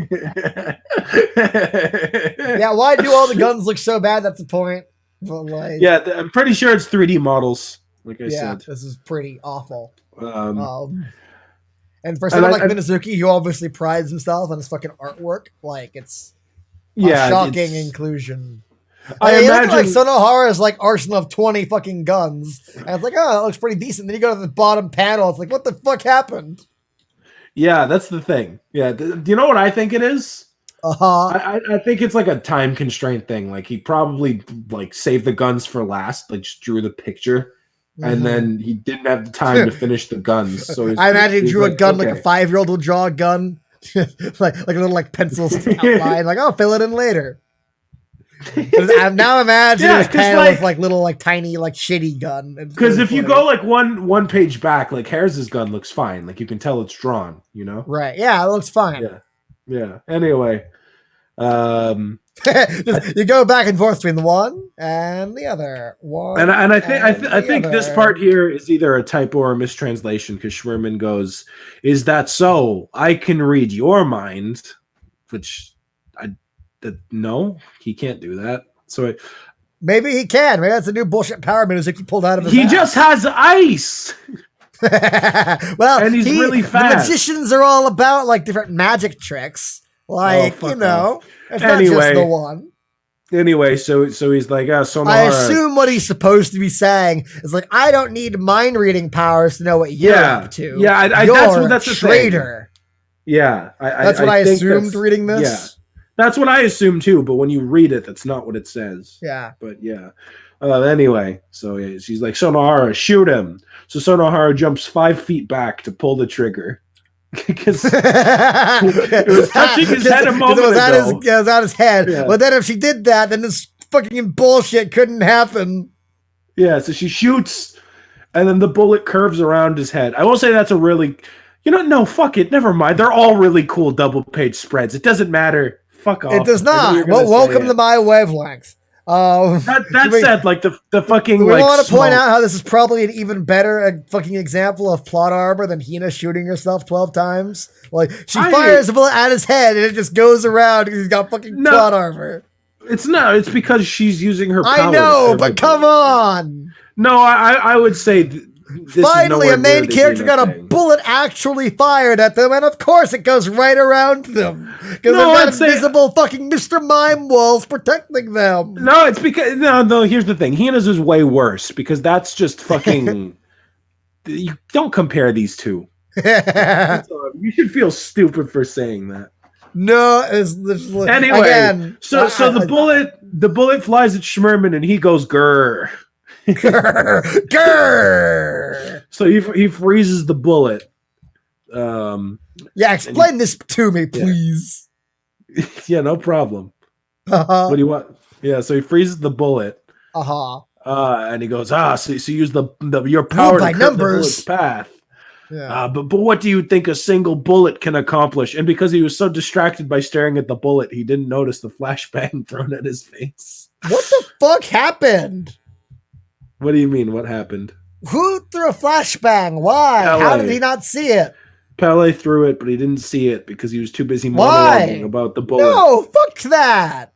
why do all the guns look so bad? That's the point. But like, yeah, I'm pretty sure it's 3D models. Like I said, this is pretty awful. And for someone like Minazuki, who obviously prides himself on his fucking artwork, like it's a shocking inclusion. I imagine like Sonohara's like arsenal of 20 fucking guns, and it's like, oh, that looks pretty decent. Then you go to the bottom panel, it's like, what the fuck happened? Yeah, that's the thing. Yeah, do you know what I think it is? I think it's like a time constraint thing. Like he probably like saved the guns for last, like just drew the picture. And then he didn't have the time to finish the guns. So I imagine he drew a gun like a 5-year-old would draw a gun, like a little like pencil outline. Like, I'll fill it in later. I'm now imagining his panel with like little like tiny like shitty gun. Because if you go like one page back, like Harris's gun looks fine. Like you can tell it's drawn. Right? Yeah, it looks fine. Yeah. Anyway, you go back and forth between the one and the other. And I think this part here is either a typo or a mistranslation, because Schmerman goes, "Is that so? I can read your mind," which no, he can't do that. So maybe he can. Maybe that's a new bullshit power music he pulled out of his He ass. just has ice. Well, and he's really fast. The magicians are all about like different magic tricks. Like, it's not just the one. Anyway, so he's like, Sonohara. I assume what he's supposed to be saying is like, I don't need mind reading powers to know what you're up to. Yeah, that's the traitor. Thing. Yeah, that's what I assumed reading this. Yeah, that's what I assumed too. But when you read it, that's not what it says. Yeah. But yeah. Anyway, so she's like, Sonohara, shoot him. So Sonohara jumps 5 feet back to pull the trigger. Because it was touching his head a moment ago. It was at his head. Yeah. But then if she did that, then this fucking bullshit couldn't happen. Yeah, so she shoots, and then the bullet curves around his head. I will say that's a really... no, fuck it. Never mind. They're all really cool double-page spreads. It doesn't matter. Fuck off. It does not. Well, welcome to my wavelength. That said, like the fucking. We want to point out how this is probably an even better fucking example of plot armor than Hina shooting herself 12 times. Like she fires a bullet at his head and it just goes around because he's got fucking plot armor. It's not. It's because she's using her power. I know, but come on. No, I would say. Finally, a main character got a bullet actually fired at them, and of course it goes right around them. Because they've got invisible fucking Mr. Mime walls protecting them. No, it's because... No, here's the thing. Hina's is way worse, because that's just fucking... You don't compare these two. You should feel stupid for saying that. No, anyway, again, so the bullet flies at Schmerman, and he goes, grrr. Grrr. So he freezes the bullet. Explain this to me, please. Yeah, no problem. What do you want? Yeah, so he freezes the bullet. And he goes, so use your power to cut the bullet's path. Yeah. But what do you think a single bullet can accomplish? And because he was so distracted by staring at the bullet, he didn't notice the flashbang thrown at his face. What the fuck happened? What do you mean? What happened? Who threw a flashbang? Why? Pele. How did he not see it? Pele threw it, but he didn't see it because he was too busy monologuing about the bullet. No, fuck that.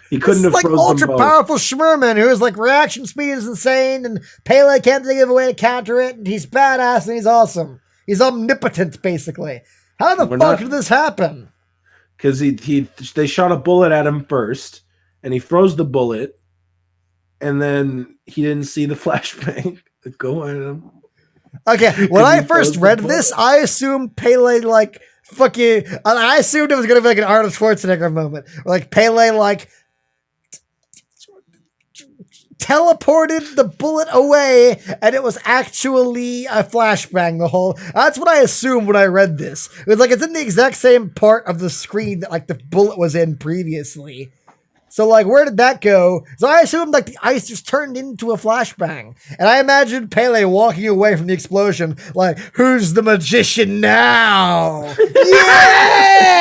He couldn't have frozen ultra powerful Schmerman whose like reaction speed is insane, and Pele can't think of a way to counter it, and he's badass and he's awesome. He's omnipotent, basically. How the fuck did this happen? Because they shot a bullet at him first, and he throws the bullet, and then he didn't see the flashbang go at him. Okay, when I first read this, I assumed Pele like fucking. I assumed it was gonna be like an Arnold Schwarzenegger moment, like Pele like teleported the bullet away, and it was actually a flashbang. That's what I assumed when I read this. It was like it's in the exact same part of the screen that like the bullet was in previously. So, like, where did that go? So I assumed, like, the ice just turned into a flashbang. And I imagined Pele walking away from the explosion, like, who's the magician now? Yeah!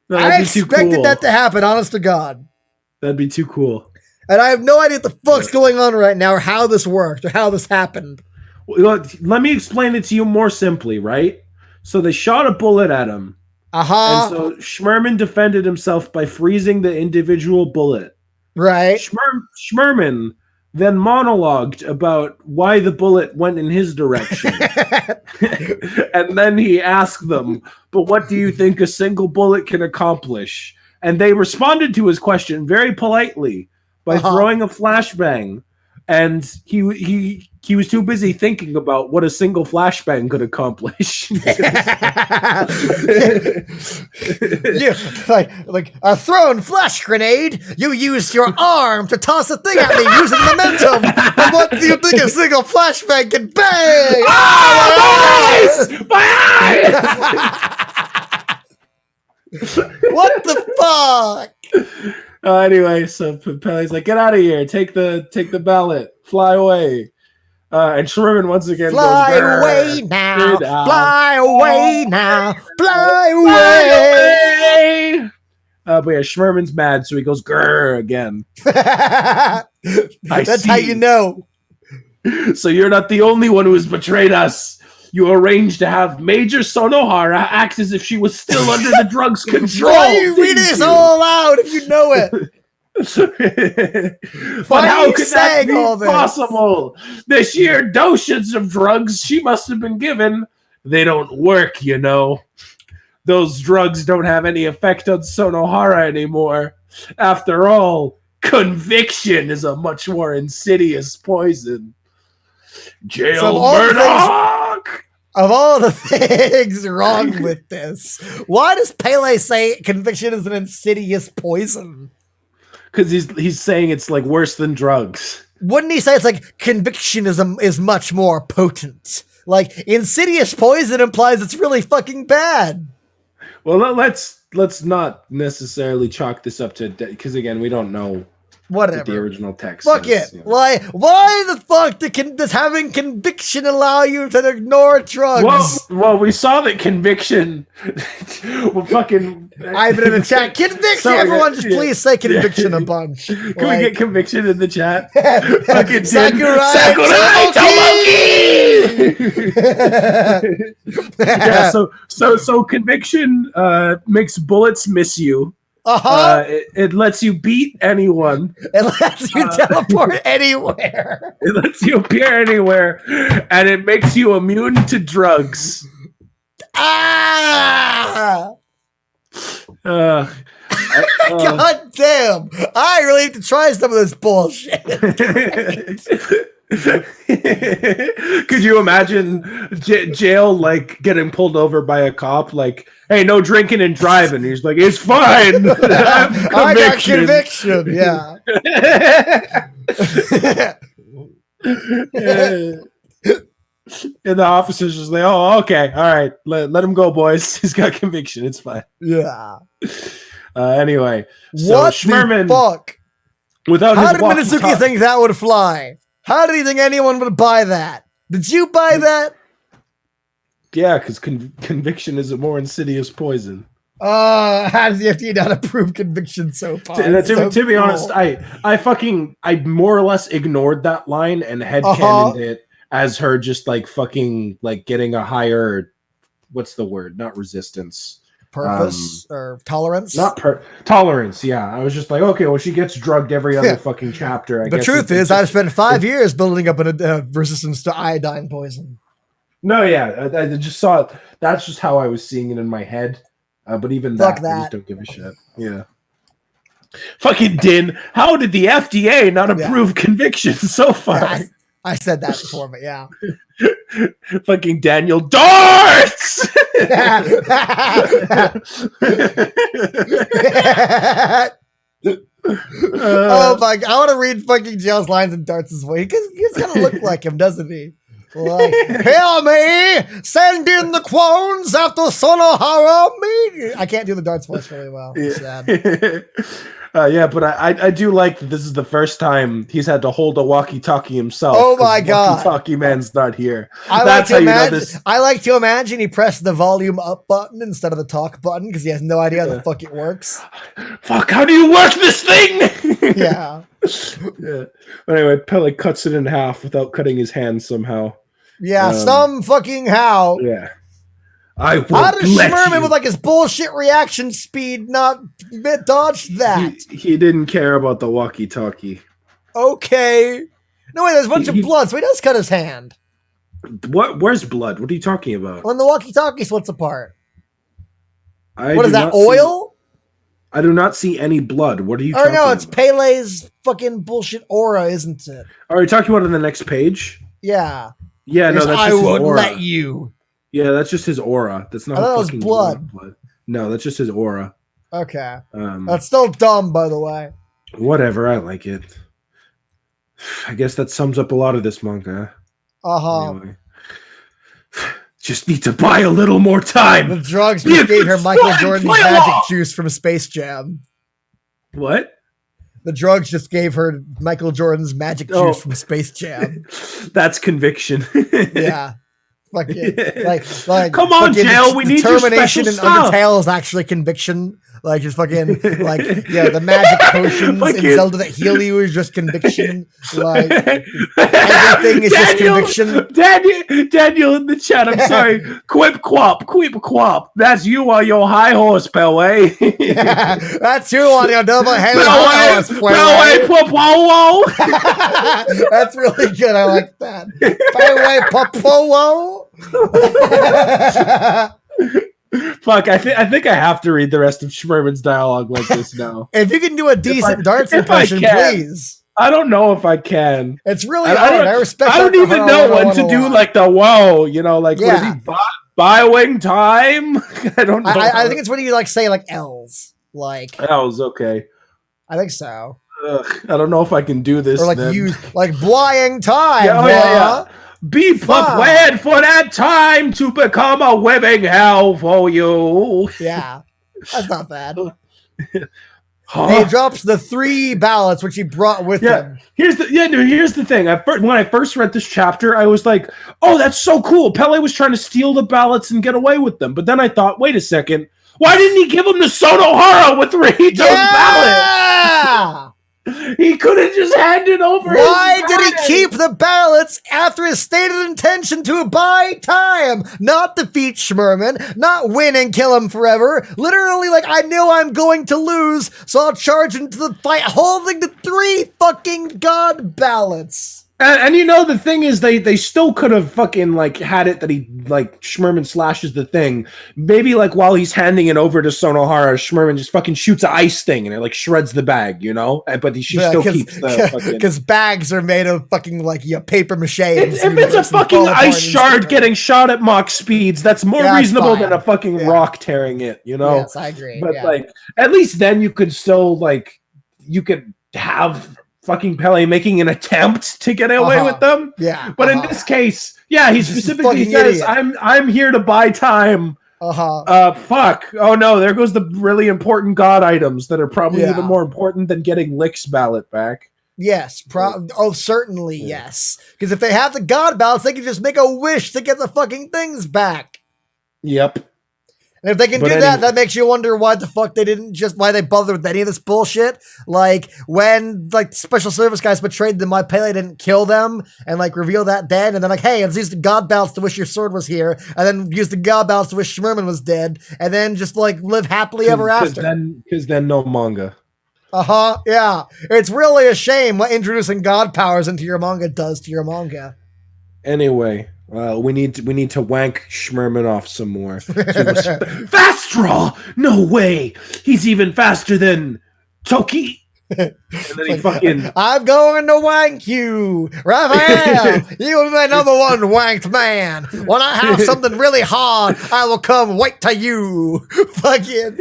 No, I expected that to happen, honest to God. That'd be too cool. And I have no idea what the fuck's going on right now, or how this worked, or how this happened. Well, let me explain it to you more simply, right? So they shot a bullet at him. And so Schmerman defended himself by freezing the individual bullet. Right. Schmerman then monologued about why the bullet went in his direction. And then he asked them, but what do you think a single bullet can accomplish? And they responded to his question very politely by throwing a flashbang. And he was too busy thinking about what a single flashbang could accomplish. Yeah, like a thrown flash grenade. You used your arm to toss a thing at me using momentum. And what do you think a single flashbang can bang? Oh, my eyes! What the fuck? Anyway, so Pele's like, get out of here. Take the ballot. Fly away. And Schmerman once again fly goes, away now. Fly away now. Fly away. But yeah, Schmerman's mad, so he goes, grrr, again. That's how you know. So you're not the only one who has betrayed us. You arranged to have Major Sonohara act as if she was still under the drugs control. Why are you reading this all out if you know it? But how could that be possible? The sheer doses of drugs she must have been given, they don't work, you know. Those drugs don't have any effect on Sonohara anymore. After all, conviction is a much more insidious poison. Jail Murdoch! Of all the things wrong with this, why does Pele say conviction is an insidious poison? Because he's saying it's like worse than drugs. Wouldn't he say it's like conviction is much more potent? Like insidious poison implies it's really fucking bad. Well, let's not necessarily chalk this up to because again we don't know. Whatever. The original text. Fuck it. You know. Why the fuck does having conviction allow you to ignore drugs? Well, we saw that conviction. Well, fucking. I've been in the chat. Conviction. So, everyone, just please say conviction a bunch. Can we get conviction in the chat? Fucking Sakurai Tomoki. Yeah. So conviction makes bullets miss you. It lets you beat anyone. It lets you teleport anywhere. It lets you appear anywhere, and it makes you immune to drugs. God damn! I really need to try some of this bullshit. Could you imagine jail like getting pulled over by a cop like, hey, no drinking and driving? He's like, it's fine. I got conviction. Yeah. And the officer's just like, oh, okay, all right, let him go, boys. He's got conviction. It's fine. Yeah. Anyway, so what Schmerman, the fuck? How did Minazuki think that would fly? How did he think anyone would buy that? Did you buy that? Yeah, because conviction is a more insidious poison. How does the FDA not approve conviction so far? To be honest, I more or less ignored that line and headcanoned it as her just like fucking like getting a higher, what's the word? Not resistance. Purpose or tolerance? Tolerance, yeah. I was just like, okay, well, she gets drugged every other fucking chapter. The truth is, I've spent 5 years building up a resistance to iodine poison. No, yeah, I just saw it. That's just how I was seeing it in my head. But even Fuck that, I that. just don't give a shit. Yeah. Fucking Din, how did the FDA not approve convictions so far? Yeah, I said that before, but yeah. Fucking Daniel darts. Oh my! I want to read fucking Jail's lines and darts' way because he's gonna look like him, doesn't he? Like, hear me, send in the quones after Sonohara me. I can't do the darts voice really well. It's sad. Yeah, but I do like that this is the first time he's had to hold a walkie-talkie himself. Oh my god, walkie-talkie man's not here. I like to imagine he pressed the volume up button instead of the talk button because he has no idea how the fuck it works. Fuck, how do you work this thing? Yeah. Yeah. Anyway, Pele cuts it in half without cutting his hand somehow. Yeah, some fucking how. Yeah. How does Schmerman with like his bullshit reaction speed not dodge that? He didn't care about the walkie-talkie. Okay. No, wait, there's a bunch of blood, so he does cut his hand. What? Where's blood? What are you talking about? When the walkie-talkie splits apart. What is that, oil? I do not see any blood. What are you talking about? No, it's Pele's fucking bullshit aura, isn't it? Are you talking about on the next page? Yeah. Yeah, no, that's just his aura. Let you. Yeah, that's just his aura. That's not fucking blood. No, that's just his aura. Okay. That's still dumb, by the way. Whatever, I like it. I guess that sums up a lot of this manga. Anyway. Just need to buy a little more time. The drugs just gave her Michael Jordan's magic juice from Space Jam. What? The drugs just gave her Michael Jordan's magic juice from Space Jam. That's conviction. Yeah. Fucking, like, come on, Jail. We need your special in stuff. Undertale is actually conviction. Like, just fucking, like, yeah, the magic potions in Zelda that heal you is just conviction. Like, everything is just conviction. Daniel in the chat, I'm sorry. Quip quap. That's you on your high horse, Pelway. Yeah, that's you on your double headed high horse, Pelway. That's really good. I like that. Pelway Popo. Fuck, I think I have to read the rest of Schmerman's dialogue like this now. If you can do a decent darts impression, please. I don't know if I can. It's really hard. I respect. I don't even know when to do like the whoa. You know, like what is he buying time? I don't know. I think it's when you like say like L's. Like L's, okay. I think so. Ugh, I don't know if I can do this. Or like use like buying time. Yeah. Be prepared for that time to become a whipping hell for you. Yeah, that's not bad. He drops the 3 ballots which he brought with him. Here's the thing. When I first read this chapter, I was like, "Oh, that's so cool." Pele was trying to steal the ballots and get away with them, but then I thought, "Wait a second, why didn't he give them to Sonohara with Rito's ballots?" He could have just handed over. Why did he keep the ballots after his stated intention to buy time? Not defeat Schmerman, not win and kill him forever. Literally, like, I knew I'm going to lose, so I'll charge into the fight holding the 3 fucking god ballots. And you know, the thing is, they still could have fucking, like, had it that he, like, Schmerman slashes the thing. Maybe, like, while he's handing it over to Sonohara, Schmerman just fucking shoots an ice thing and it, like, shreds the bag, you know? But she still keeps the fucking... Because bags are made of fucking, like, paper mache. If it's a fucking ice shard getting shot at Mach speeds, that's more reasonable than a fucking rock tearing it, you know? Yes, I agree. But, like, at least then you could still, like, you could have... fucking Pele making an attempt to get away with them. Yeah. But in this case, he specifically says, I'm here to buy time. Fuck. Oh no, there goes the really important god items that are probably even more important than getting Lick's ballot back. Yes. Certainly yes. Because if they have the god ballots, they can just make a wish to get the fucking things back. Yep. And if they can do that, that makes you wonder why the fuck why they bothered with any of this bullshit. Like, when, like, special service guys betrayed them, why Pele didn't kill them and, like, reveal that dead. And then, like, hey, let's use the god balance to wish your sword was here. And then use the god balance to wish Schmerman was dead. And then just, like, live happily ever after. Because then no manga. Yeah. It's really a shame what introducing god powers into your manga does to your manga. Anyway, We need to wank Schmerman off some more. So he goes, fast draw? No way. He's even faster than Toki. And then he fucking. I'm going to wank you, Raphael. You are my number one wanked man. When I have something really hard, I will come wait to you. Fucking.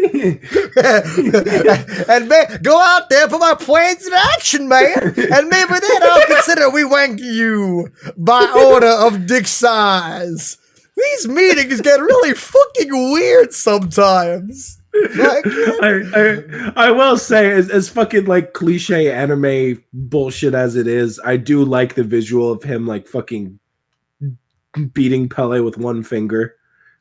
And man, go out there, put my plans in action, man. And maybe then I'll consider we wank you by order of Dick Size. These meetings get really fucking weird sometimes. I will say, as fucking like cliche anime bullshit as it is, I do like the visual of him like fucking beating Pele with one finger.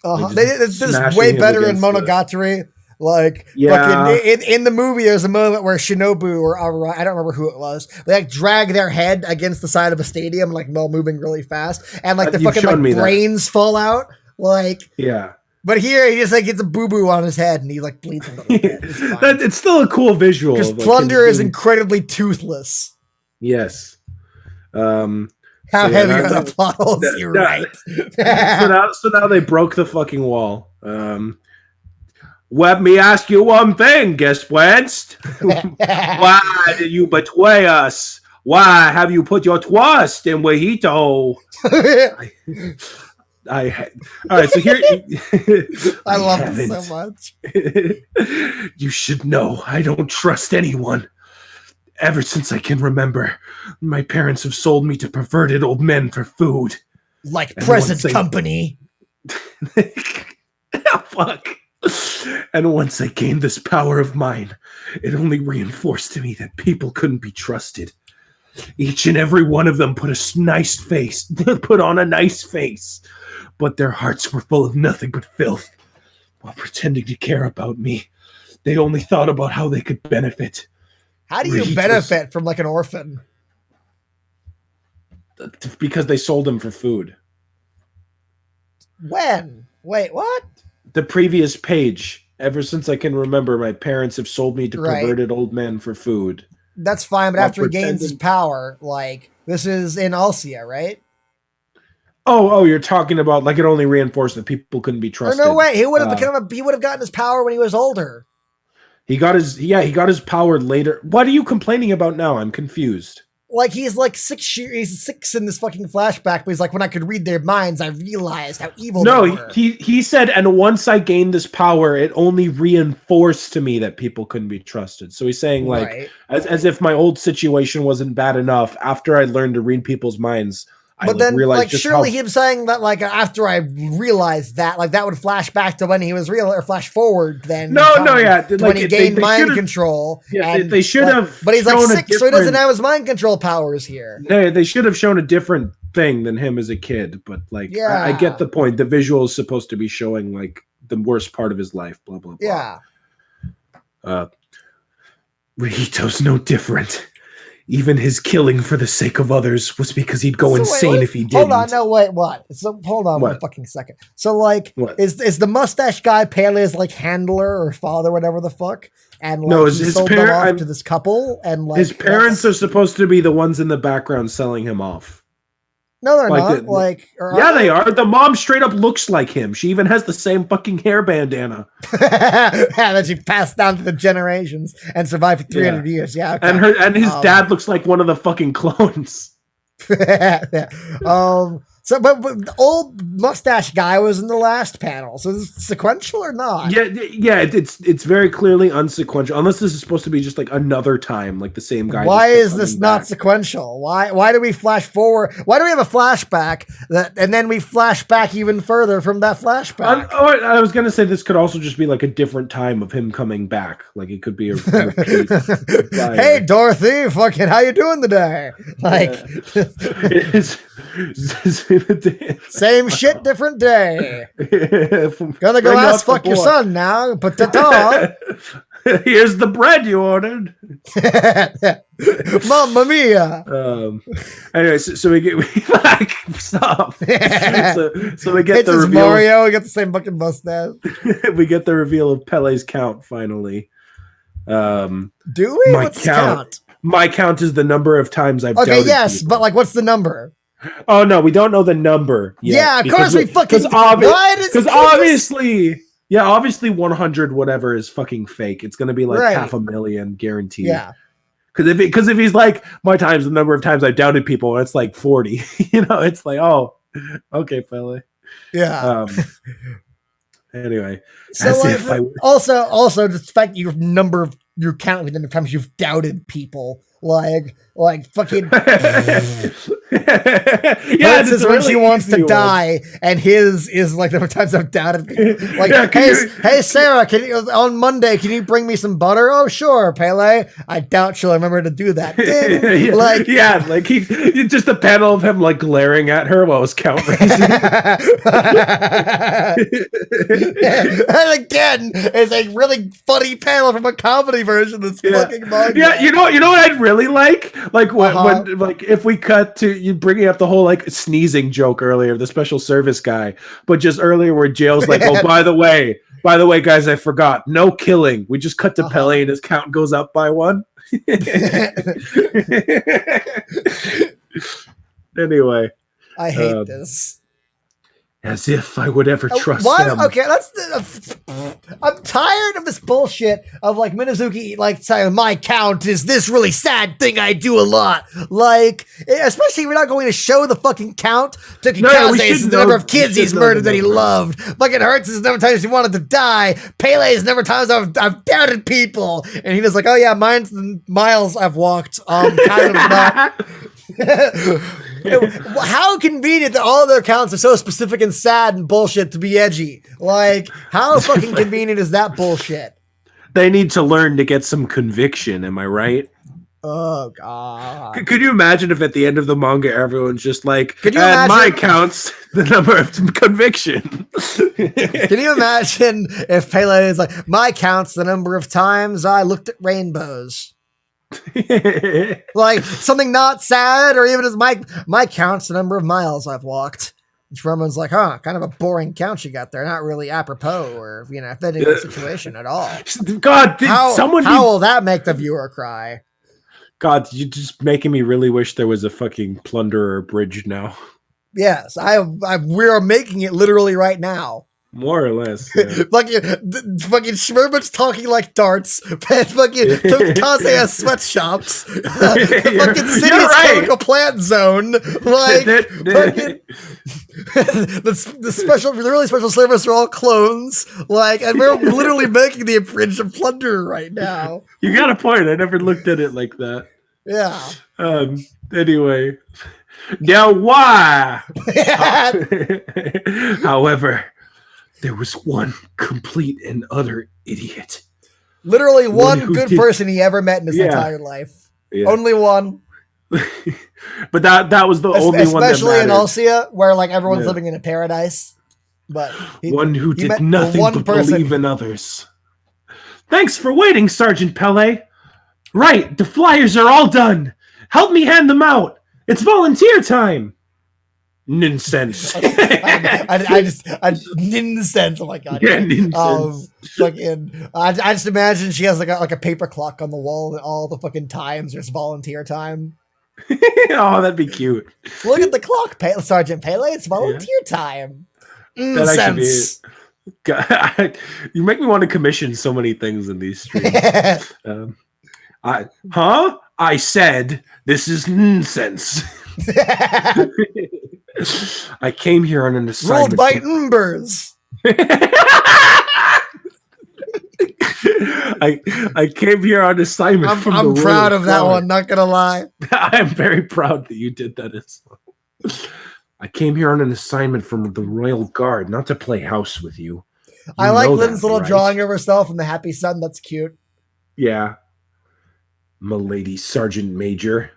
This is way better in Monogatari. Like, fucking, in the movie, there's a moment where Shinobu or I don't remember who it was, they like drag their head against the side of a stadium, like while moving really fast, and like the fucking like brains fall out. Like, yeah. But here, he just like gets a boo-boo on his head, and he like bleeds a little bit. It's still a cool visual. Because Plunderer is incredibly toothless. Yes. How heavy are the plot holes? You're right. So now they broke the fucking wall. Let me ask you one thing, guest Wentz. Why did you betray us? Why have you put your trust in Wahito? All right, so here I love it so much. You should know I don't trust anyone. Ever since I can remember, my parents have sold me to perverted old men for food. Like present company. Oh, fuck. And once I gained this power of mine, it only reinforced to me that people couldn't be trusted. Each and every one of them put on a nice face, but their hearts were full of nothing but filth. While pretending to care about me, they only thought about how they could benefit. How do you benefit from like an orphan? Because they sold him for food. When? Wait, what? The previous page. Ever since I can remember, my parents have sold me to perverted old men for food. That's fine, but after he gains his power, like, this is in Alcia, right? Oh, you're talking about like it only reinforced that people couldn't be trusted. Or no way, he would have gotten his power when he was older. He got his power later. What are you complaining about now? I'm confused. Like he's like he's 6 in this fucking flashback, but he's like, when I could read their minds, I realized how evil they were. He said, and once I gained this power, it only reinforced to me that people couldn't be trusted. So he's saying like, as if my old situation wasn't bad enough, after I learned to read people's minds, but then, like, surely him saying that, like, after I realized that, like, that would flash back to when he was real, or flash forward then. When he gained mind control. Yeah, they should have. But he's like 6, so he doesn't have his mind control powers here. They should have shown a different thing than him as a kid. But, like, I get the point. The visual is supposed to be showing, like, the worst part of his life, blah, blah, blah. Yeah. Rihito's no different. Even his killing for the sake of others was because he'd go insane if he didn't. Hold on, no, wait, what? So hold on one fucking second. So like, is the mustache guy Pele's like handler or father, whatever the fuck? And like, no, his sold them off to this couple, and like his parents are supposed to be the ones in the background selling him off. No, they're not. They are. The mom straight up looks like him. She even has the same fucking hair bandana. That she passed down to the generations and survived for 300 years. Yeah. Okay. And his dad looks like one of the fucking clones. So, but the old mustache guy was in the last panel. So is it sequential or not? Yeah. It's very clearly unsequential, unless this is supposed to be just like another time, like the same guy. Why is this not sequential? Why do we flash forward? Why do we have a flashback and then we flash back even further from that flashback? I was gonna say this could also just be like a different time of him coming back. Like it could be a repeat. Hey Dorothy, fucking, how you doing today? Like. Same shit, different day. Gonna go ask fuck your son now. Potato. Here's the bread you ordered. Mamma mia. Anyway, so we get stop. So we get it's the reveal. Mario. We get the same fucking mustache. We get the reveal of Pele's count finally. Do we? What's count? My count is the number of times I've. Okay, yes, but like, what's the number? Oh no, we don't know the number yet. Yeah, of course we fucking. Because obviously, yeah, obviously 100 whatever is fucking fake. It's gonna be like Right. 500,000 guaranteed. Yeah. Because if he's like my times the number of times I've doubted people, it's like 40. It's like, oh, okay, Pele. Yeah. Anyway, So also the fact your count within the times you've doubted people, like fucking. Yeah, this is really when she wants to one. die, and his is like the times I've doubted people. Like, hey Sarah, on Monday can you bring me some butter? Oh sure, Pele. I doubt she'll remember to do that. Like he just a panel of him like glaring at her while his count raising. And again, it's a really funny panel from a comedy version of this fucking manga. Yeah, you know what I'd really like? Like when like if we cut to you bringing up the whole like sneezing joke earlier, the special service guy, but just earlier where Jail's like, oh, by the way, guys, I forgot, no killing. We just cut to Pele and his count goes up by 1. Anyway, I hate this. As if I would ever trust them. Okay, I'm tired of this bullshit of like Minazuki like saying my count is this really sad thing I do a lot. Like, especially if we're not going to show the fucking count to Kikaze's the number of kids he's murdered that he loved. Fucking Hurts is the number of times he wanted to die. Pele's the number of times I've doubted people. And he was like, oh yeah, mine's the miles I've walked. Kind of not. How convenient that all of their accounts are so specific and sad and bullshit to be edgy. Like, how fucking convenient is that bullshit? They need to learn to get some conviction, am I right? Oh god. Could you imagine if at the end of the manga everyone's just like, could you imagine my counts the number of conviction? Can you imagine if Pele is like, my counts the number of times I looked at rainbows? Like something not sad, or even as my count's the number of miles I've walked. Which Roman's like, kind of a boring count you got there, not really apropos or fitting the situation at all. God, how will that make the viewer cry? God, you're just making me really wish there was a fucking Plunderer bridge now. Yes, we are making it literally right now. More or less. Yeah. fucking Schmerbert's talking like darts. Fucking Tomikaze has sweatshops. The fucking city's chemical plant zone. Like fucking the really special service are all clones. Like, and we're literally making the abridged of Plunderer right now. You got a point. I never looked at it like that. Yeah. Anyway. Now why? However, there was one complete and utter idiot. Literally one good person he ever met in his entire life. Yeah. Only one. But that was the only one that mattered. Especially in Alcia, where like everyone's living in a paradise. But one who did nothing but believe in others. Thanks for waiting, Sergeant Pele. Right, the flyers are all done. Help me hand them out. It's volunteer time. Nonsense. Nonsense. Oh my god. Yeah, nonsense. I just imagine she has like a paper clock on the wall and all the fucking times there's volunteer time. Oh, that'd be cute. Look at the clock, Sergeant Pele. It's volunteer time. Nonsense. God, you make me want to commission so many things in these streams. I said this is nonsense. I came here on an assignment. Ruled by Umbers. I came here on assignment. I'm proud of that one, not gonna lie. I'm very proud that you did that as well. I came here on an assignment from the Royal Guard, not to play house with you. I like Lynn's little drawing of herself and the happy sun. That's cute. Yeah. Milady Sergeant Major.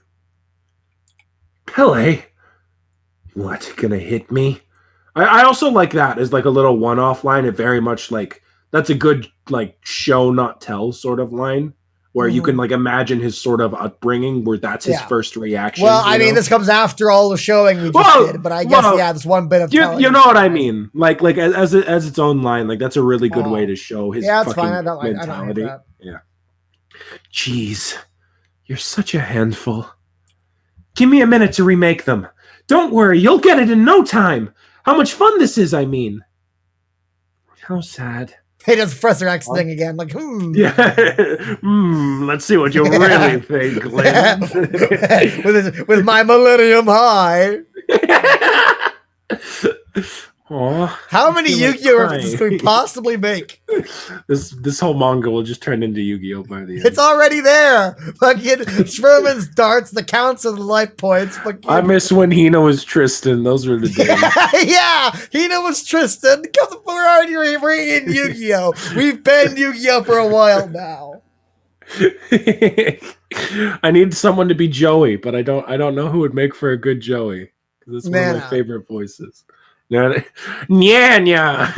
Pele? What, gonna hit me? I also like that as like a little one-off line. It very much like, that's a good like show not tell sort of line where you can like imagine his sort of upbringing where that's his first reaction. Well, I mean, this comes after all the showing we just did, but I guess there's one bit of you know what I mean. Like as its own line, like that's a really good way to show his fucking mentality. I don't like that. Yeah. Jeez, you're such a handful. Give me a minute to remake them. Don't worry, you'll get it in no time. How much fun this is, I mean. How sad. He does Professor X thing again, like, Yeah. Let's see what you really think, Lynn. with my Millennium High. Aw, how many Yu-Gi-Oh references could we possibly make? This whole manga will just turn into Yu-Gi-Oh by the end. It's already there. Fucking Schwerman's darts, the counts of the life points. Fucking... I miss when Hina was Tristan. Those were the days. Yeah, Hina was Tristan. We're already bringing Yu-Gi-Oh. We've been Yu-Gi-Oh for a while now. I need someone to be Joey, but I don't know who would make for a good Joey. That's one of my favorite voices. Nya nya.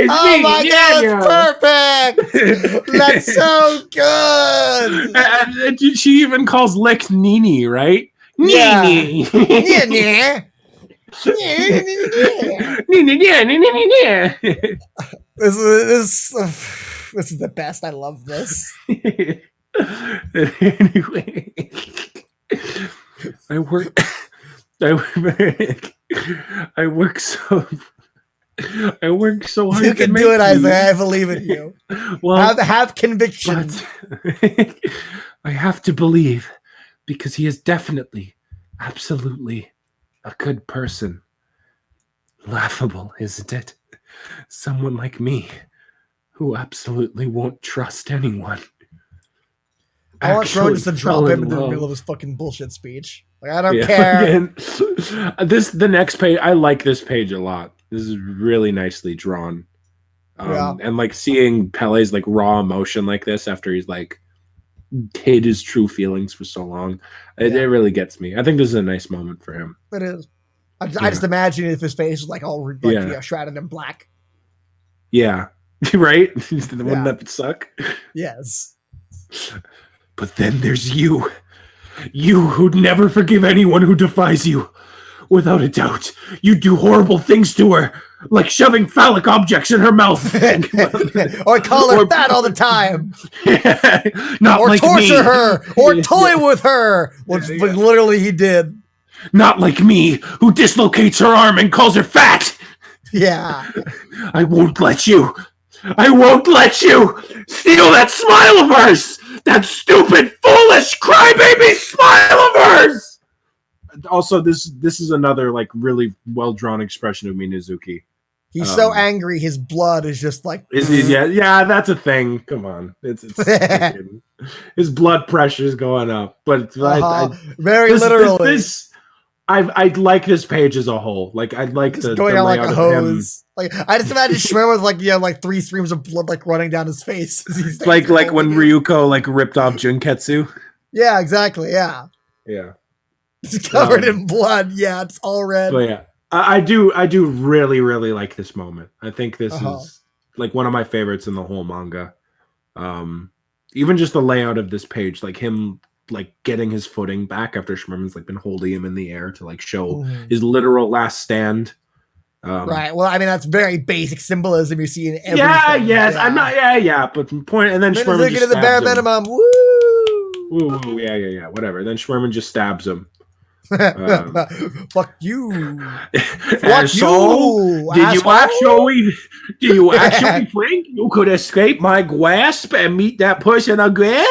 Oh my god, it's perfect! That's so good. And she even calls Lex Nini, right? Nini. This is the best. I love this. Anyway, I work so hard. You can do it, Isaiah. I believe in you. Well, have conviction. I have to believe because he is definitely, absolutely a good person. Laughable, isn't it? Someone like me who absolutely won't trust anyone. I want Bro just to drop him in the middle of his fucking bullshit speech. Like, I don't care. The next page, I like this page a lot. This is really nicely drawn. And like seeing Pele's like raw emotion like this after he's like hid his true feelings for so long, it really gets me. I think this is a nice moment for him. It is. I just imagine if his face was like all like, shrouded in black. Yeah. Right? Wouldn't that suck? Yes. But then there's you. You who'd never forgive anyone who defies you. Without a doubt, you do horrible things to her, like shoving phallic objects in her mouth. Or call her fat all the time. Not or like torture me. her. Or toy with her. Which literally he did. Not like me, who dislocates her arm and calls her fat. Yeah. I won't let you. I won't let you steal that smile of hers. That stupid, foolish, crybaby smile of hers. Also, this is another like really well drawn expression of Minazuki. He's so angry, his blood is just like. Yeah, that's a thing. Come on, it's his blood pressure is going up, but very literally. I like this page as a whole. Like I like the going the on like layout a of hose. Like I just imagine Schwer with like 3 streams of blood like running down his face. It's like when Ryuko like ripped off Junketsu. Yeah, exactly. Yeah. It's covered in blood. Yeah, it's all red. But yeah, I do really like this moment. I think this is like one of my favorites in the whole manga. Even just the layout of this page, like him like getting his footing back after Schmerman's like been holding him in the air to like show his literal last stand. Right. Well, I mean that's very basic symbolism you see in everything. Yes. I'm not. But point. And then Schmerman just at the bare minimum. Woo! Woo! Yeah. Whatever. Then Schmerman just stabs him. Fuck you. Fuck you. Did you actually think you could escape my grasp and meet that person again?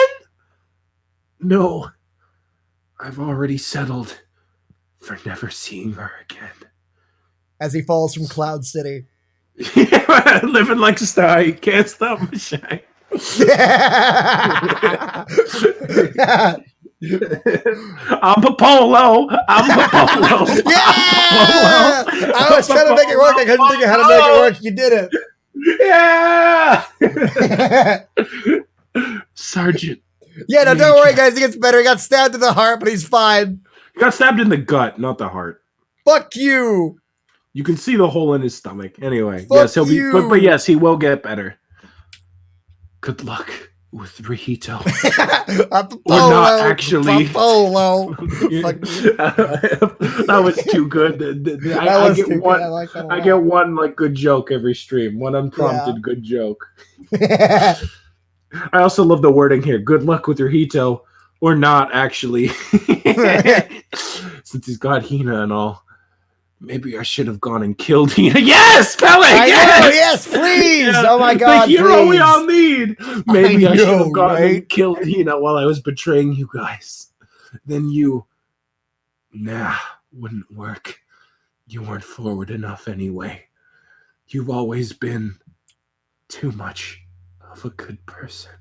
No. I've already settled for never seeing her again. As he falls from Cloud City. Living like a star, you can't stop my shine. I'm Popolo. Yeah! I was trying to make it work. I couldn't think of how to make it work. You did it. Yeah! Sergeant. Yeah, no, don't worry, guys. He gets better. He got stabbed in the heart, but he's fine. He got stabbed in the gut, not the heart. Fuck you. You can see the hole in his stomach. Anyway, Fuck yes, he'll you. be. But yes, he will get better. Good luck with Rihito. Or not actually. That was too good. I get one like good joke every stream. One unprompted good joke. I also love the wording here. Good luck with your Hito, or not actually, since he's got Hina and all. Maybe I should have gone and killed Hina. Yes, Pele. I yes, know, yes, please. Yeah, Oh my god, the hero please. we all need. Maybe I should know, have gone right? and killed Hina while I was betraying you guys. Then wouldn't work. You weren't forward enough anyway. You've always been too much of a good person.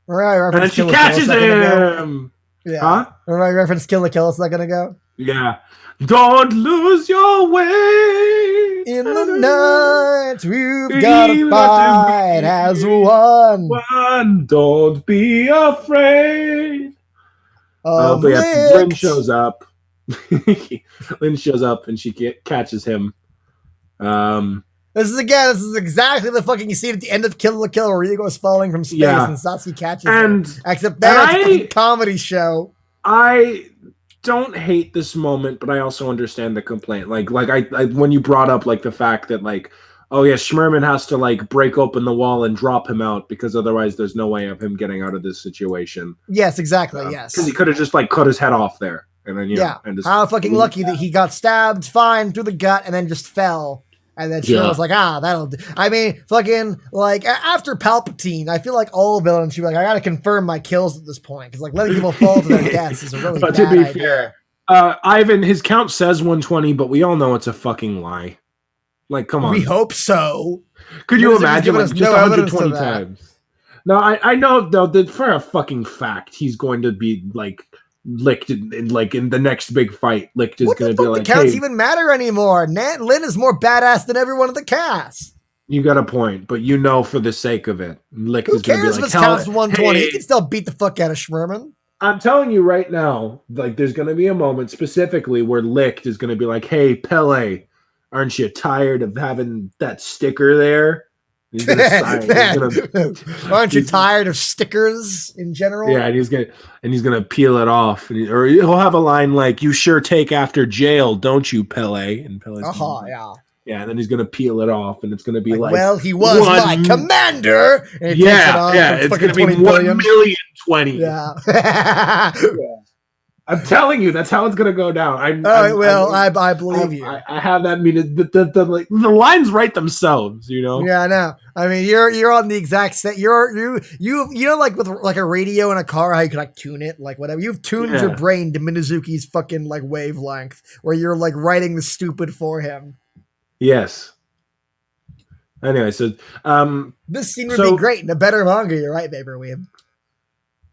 Right, And then she catches him. Yeah. Huh? Right, reference Kill la Kill. It's not gonna go. Yeah. Don't lose your way. In the night, we've got to fight as one. Don't be afraid. But yeah, Lynn shows up. Lynn shows up and she catches him. This is exactly the fucking scene at the end of Kill la Kill where Ryugo's falling from space and Satsuki catches him. Except that's a comedy show. I don't hate this moment, but I also understand the complaint. Like I when you brought up like the fact that like, oh yeah, Schmerman has to like break open the wall and drop him out because otherwise there's no way of him getting out of this situation. Yes, exactly. Yes, because he could have just like cut his head off there, and then how fucking lucky that he got stabbed fine through the gut and then just fell. And then she was like, that'll do. I mean, fucking, like, after Palpatine, I feel like all villains should be like, I gotta confirm my kills at this point. Because, like, letting people fall to their deaths is a really bad idea. But to be fair, Ivan, his count says 120, but we all know it's a fucking lie. Like, come on. We hope so. Could you imagine, like, just 120 times? No, I know, though, that for a fucking fact, he's going to be, like, Licked in the next big fight. Licked is going to be like, the counts even matter anymore. Lynn is more badass than everyone in the cast. You got a point, but you know, for the sake of it, Licked is going to be like, who cares if it counts 120? He can still beat the fuck out of Schmerman. I'm telling you right now, like, there's going to be a moment specifically where Licked is going to be like, hey, Pele, aren't you tired of having that sticker there? Aren't you tired of stickers in general? Yeah, and he's gonna peel it off, or he'll have a line like, "You sure take after jail, don't you, Pele?" And Pele's yeah, and then he's gonna peel it off, and it's gonna be like well, he was my commander. And it's gonna be 1,020,000. Yeah. I'm telling you, that's how it's gonna go down. I believe you. I have that. I mean, the lines write themselves, you know. Yeah, I know. I mean, you're on the exact set. You know, like with like a radio in a car, how you can like tune it, like whatever. You've tuned your brain to Minazuki's fucking like wavelength, where you're like writing the stupid for him. Yes. Anyway, so this scene would be great in a better manga. You're right, Baber Weeb.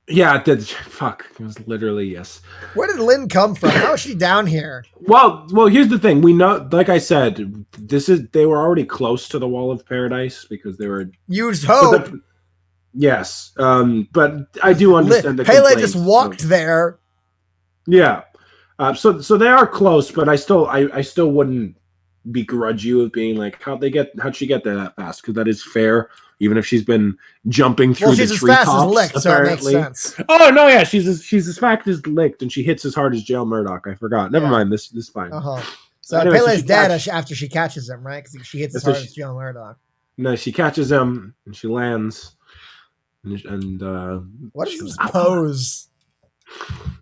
Yeah, it did. Fuck. It was literally yes. Where did Lynn come from? How is she down here? Well, here's the thing. We know, like I said, they were already close to the Wall of Paradise because they were. Used hope. Yes, but I do understand the Pele just walked there. Yeah, so they are close, but I still wouldn't begrudge you of being like, how'd she get there that fast? Because that is fair. Even if she's been jumping through the treetops, fast as Licked, so it makes sense. Oh no, yeah, she's as fast as Licked, and she hits as hard as Jail Murdoch. I forgot. Never mind. This is fine. So anyway, Pele's dead after she catches him, right? Because she hits as hard as Jail Murdoch. No, she catches him and she lands. And what is this pose?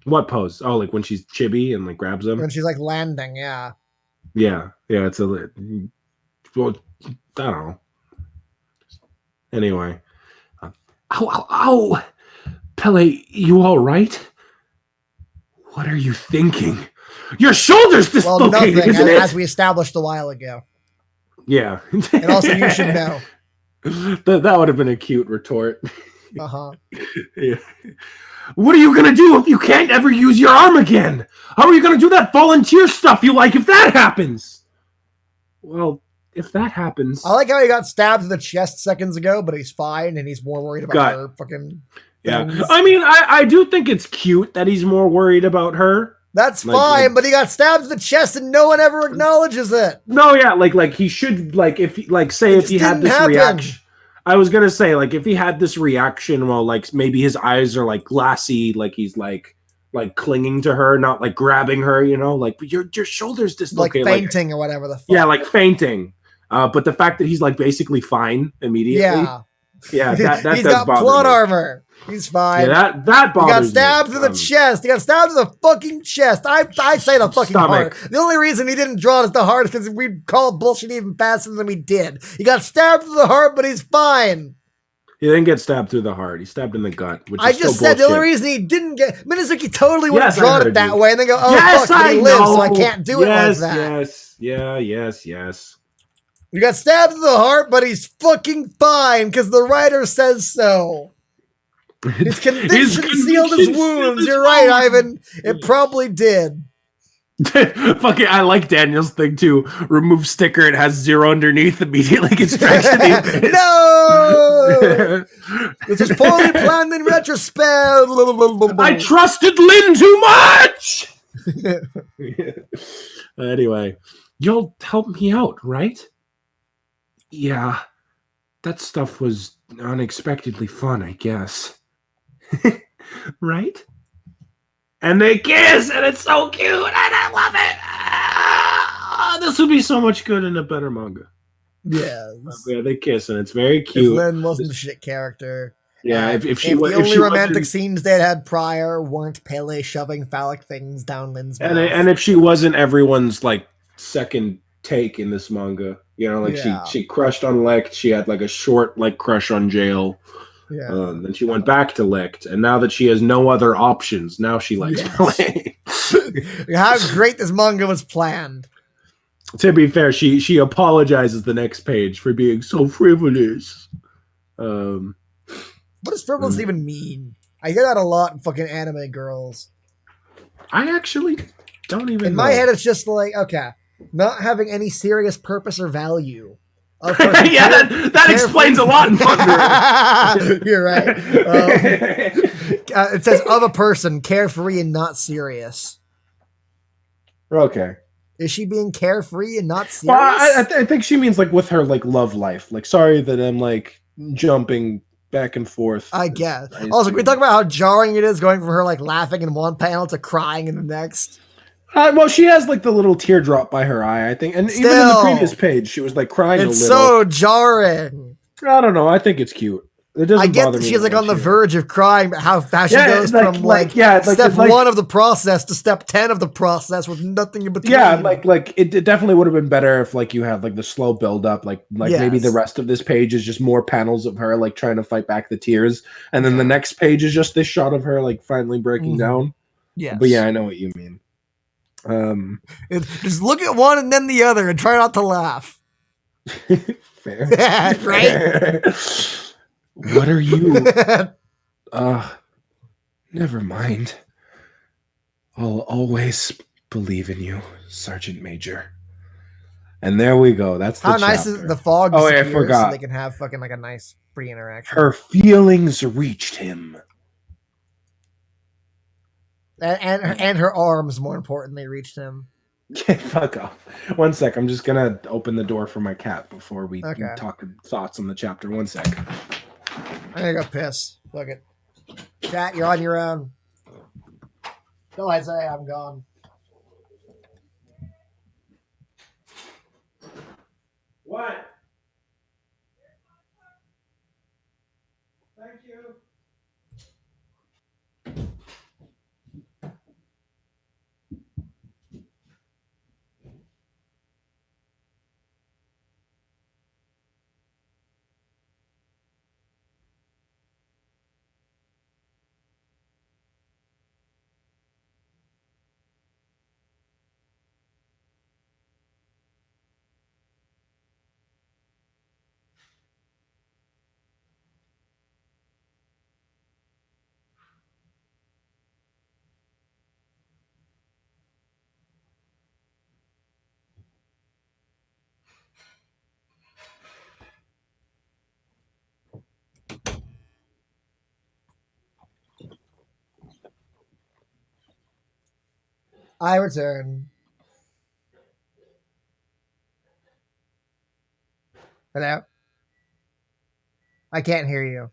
What pose? Oh, like when she's chibi and like grabs him. When she's like landing, yeah. Yeah. It's well, I don't know. Anyway, ow, Pele, you all right? What are you thinking? Your shoulder's dislocated, nothing, isn't it? As we established a while ago. Yeah. And also, you should know. That would have been a cute retort. Yeah. What are you gonna do if you can't ever use your arm again? How are you gonna do that volunteer stuff you like if that happens? Well, if that happens, I like how he got stabbed in the chest seconds ago, but he's fine and he's more worried about her fucking. Yeah, things. I mean, I do think it's cute that he's more worried about her. That's fine, but he got stabbed in the chest and no one ever acknowledges it. No, yeah, like he should, like if he had this reaction. I was gonna say, like, if he had this reaction, well, like maybe his eyes are like glassy, like he's like clinging to her, not like grabbing her, you know, like your shoulders dislocated, like fainting or whatever the fuck. Yeah, like fainting. But the fact that he's like basically fine immediately. Yeah. Yeah, that He's does got bother plot me. armor. He's fine. Yeah, that He got bothers me. stabbed through the chest. He got stabbed through the fucking chest. I say the fucking Stomach. heart. The only reason he didn't draw it as the heart is because we called bullshit even faster than we did. He got stabbed through the heart, but he's fine. He didn't get stabbed through the heart. He stabbed in the gut, which I is still just said bullshit. the only reason he didn't get Minazuki totally would have Yes, I drawn it heard that you. way, and then go, "Oh Yes, fuck, but I he lives, know. so I can't do it like that." Yes, yes. You got stabbed through the heart, but he's fucking fine because the writer says so. His conviction sealed his wounds. You're right, Ivan. It probably did. Fucking, I like Daniel's thing too. Remove sticker. It has 0 underneath. Immediately gets dragged to the abyss. No! This is poorly planned in retrospect. I trusted Lynn too much. Anyway, you'll help me out, right? Yeah, that stuff was unexpectedly fun, I guess. Right? And they kiss, and it's so cute, and I love it. This would be so much good in a better manga. Yes. Yeah, they kiss, and it's very If cute. Lynn wasn't a shit character. Yeah, if the only romantic scenes they'd had prior weren't Pele shoving phallic things down Lynn's mouth. And if she wasn't everyone's like second take in this manga, you know, like she crushed on Licht, she had like a short like crush on Jail. Yeah. Then she went back to Licht, and now that she has no other options, now she likes Pele. How great this manga was planned. To be fair, she apologizes the next page for being so frivolous. What does frivolous even mean? I hear that a lot in fucking anime girls. I actually don't even know. In my head, it's just like, okay, not having any serious purpose or value. Yeah, that explains a lot in manga. You're right. It says of a person, carefree and not serious. Okay. Is she being carefree and not serious? Well, I think she means like with her like love life. Like, sorry that I'm like jumping back and forth. I guess. Also, can we talk about how jarring it is going from her like laughing in one panel to crying in the next? Well, she has like the little teardrop by her eye, I think, and even in the previous page, she was like crying a little. It's so jarring. I don't know. I think it's cute. It doesn't I get bother that me she's like on the much. verge of crying, but how fast she goes from step 1 of the process to step 10 of the process with nothing in between. Yeah, like it definitely would have been better if like you had like the slow build up, like maybe the rest of this page is just more panels of her like trying to fight back the tears, and then the next page is just this shot of her like finally breaking down. Yeah, but yeah, I know what you mean. Just look at one and then the other and try not to laugh. Fair. Right? What are you? Never mind. I'll always believe in you, Sergeant Major. And there we go. That's the how nice chapter. is the fog? Oh, I forgot. So they can have fucking like a nice free interaction. Her feelings reached him. And her arms, more importantly, reached him. Yeah, fuck off. One sec. I'm just gonna open the door for my cat before we talk thoughts on the chapter. One sec. I'm gonna go piss. Look it. Cat, you're on your own. Till I say I'm gone. What? Thank you. I return. Hello? I can't hear you.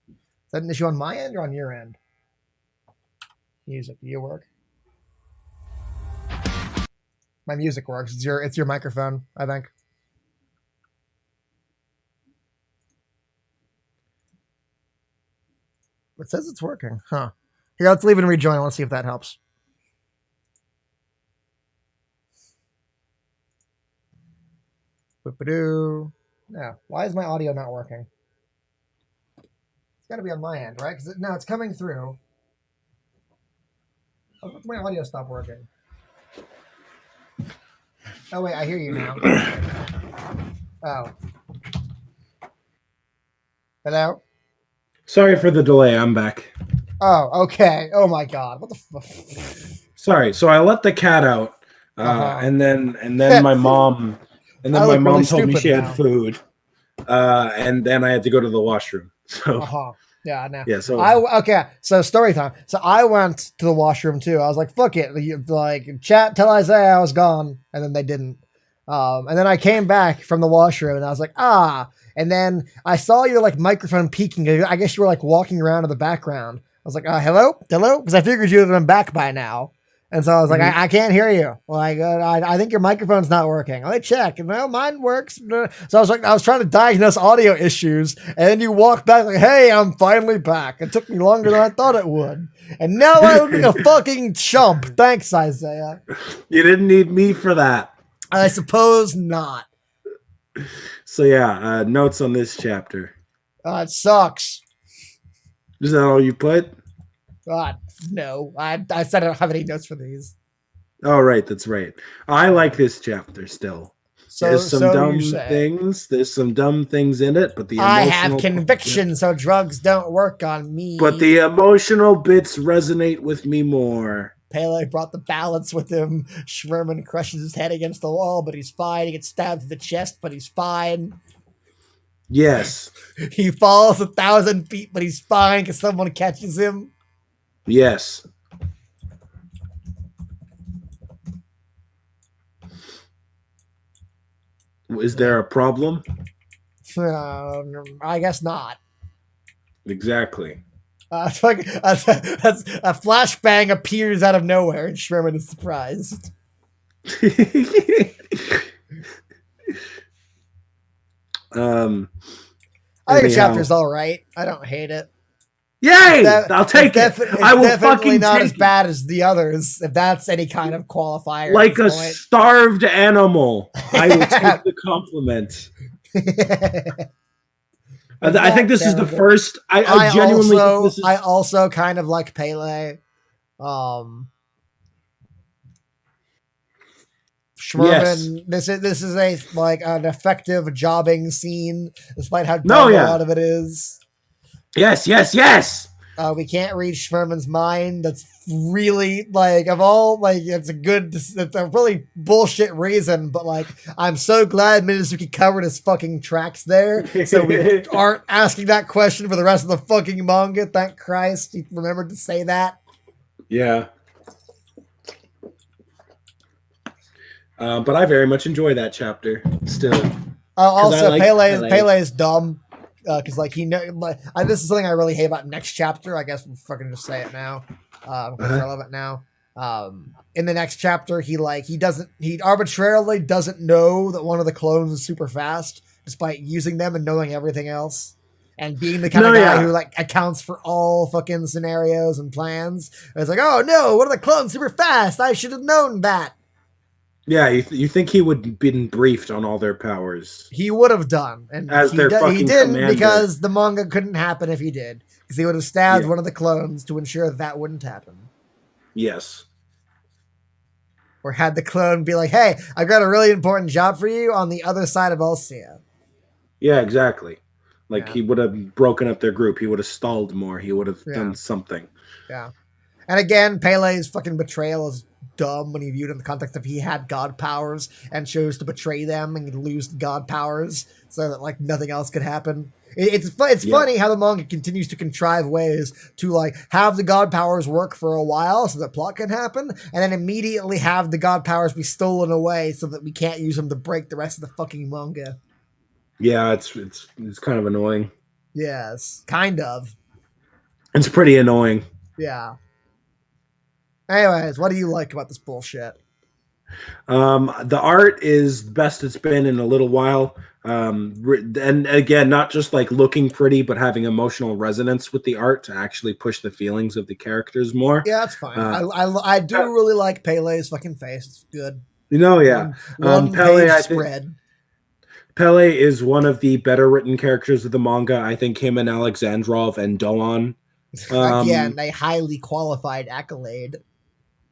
Is that an issue on my end or on your end? Music, do you work? My music works. It's your microphone, I think. It says it's working. Huh. Here, let's leave and rejoin. I want to see if that helps. Boop-a-doo. Yeah. Why is my audio not working? It's got to be on my end, right? Because no, it's coming through. Oh, my audio stopped working. Oh, wait. I hear you now. Oh. Hello? Sorry for the delay. I'm back. Oh, okay. Oh, my God. What the fuck? Sorry. So I let the cat out, and then my mom, told me she had food, and then I had to go to the washroom. So yeah, no. Yeah. So So story time. So I went to the washroom too. I was like, "Fuck it!" Like, chat, tell Isaiah I was gone, and then they didn't. And then I came back from the washroom, and I was like, "Ah!" And then I saw your like microphone peeking. I guess you were like walking around in the background. I was like, "Hello, hello," because I figured you would have been back by now. And so I was like, I can't hear you. Like, I think your microphone's not working. Let me check. No, mine works. So I was trying to diagnose audio issues, and then you walked back like, hey, I'm finally back. It took me longer than I thought it would. And now I look like a fucking chump. Thanks, Isaiah. You didn't need me for that. I suppose not. So yeah, notes on this chapter. It sucks. Is that all you put? No. I said I don't have any notes for these. Oh, right. That's right. I like this chapter still. There's some dumb things. There's some dumb things in it, but the emotional... I have conviction, so drugs don't work on me. But the emotional bits resonate with me more. Pele brought the balance with him. Schmerman crushes his head against the wall, but he's fine. He gets stabbed in the chest, but he's fine. Yes. He falls 1,000 feet, but he's fine because someone catches him. Yes. Is there a problem? I guess not. Exactly. It's like a flashbang appears out of nowhere, and Sherman is surprised. I think the chapter's all right. I don't hate it. Yay! I'll take it. I will definitely fucking not take as bad as the others, if that's any kind of qualifier. Like a starved animal, I will take the compliment. I think this is the first. I genuinely think this is. I also kind of like Pele. Schmerman, yes. This is a like an effective jobbing scene, despite how dumb a lot of it is. Yes. We can't read Schmerman's mind. That's really like of all like it's a really bullshit reason, but like I'm so glad Mizuki covered his fucking tracks there, so we aren't asking that question for the rest of the fucking manga. Thank Christ he remembered to say that. Yeah. But I very much enjoy that chapter still. Also, like Pele is dumb. Because like this is something I really hate about next chapter. I guess we'll fucking just say it now. I love it now. In the next chapter, he arbitrarily doesn't know that one of the clones is super fast, despite using them and knowing everything else, and being the kind of guy who like accounts for all fucking scenarios and plans. And it's like, oh no, one of the clones super fast. I should have known that. Yeah, you think he would have been briefed on all their powers? He would have done, and as their fucking he didn't commander. Because the manga couldn't happen if he did, because he would have stabbed one of the clones to ensure that wouldn't happen. Yes. Or had the clone be like, "Hey, I got a really important job for you on the other side of Ulcia." Yeah, exactly. Like he would have broken up their group. He would have stalled more. He would have done something. Yeah. And again, Pele's fucking betrayal is dumb when he viewed it in the context of he had god powers and chose to betray them and lose god powers so that like nothing else could happen. It's funny how the manga continues to contrive ways to like have the god powers work for a while so that plot can happen, and then immediately have the god powers be stolen away so that we can't use them to break the rest of the fucking manga. Yeah, it's kind of annoying. Yes, kind of. It's pretty annoying. Yeah. Anyways, what do you like about this bullshit? The art is the best it's been in a little while. And again, not just like looking pretty, but having emotional resonance with the art to actually push the feelings of the characters more. Yeah, that's fine. I do really like Pele's fucking face. It's good. Yeah. One Pele, page I think spread. Pele is one of the better written characters of the manga. I think him and Alexandrov and Doan. Again, a highly qualified accolade.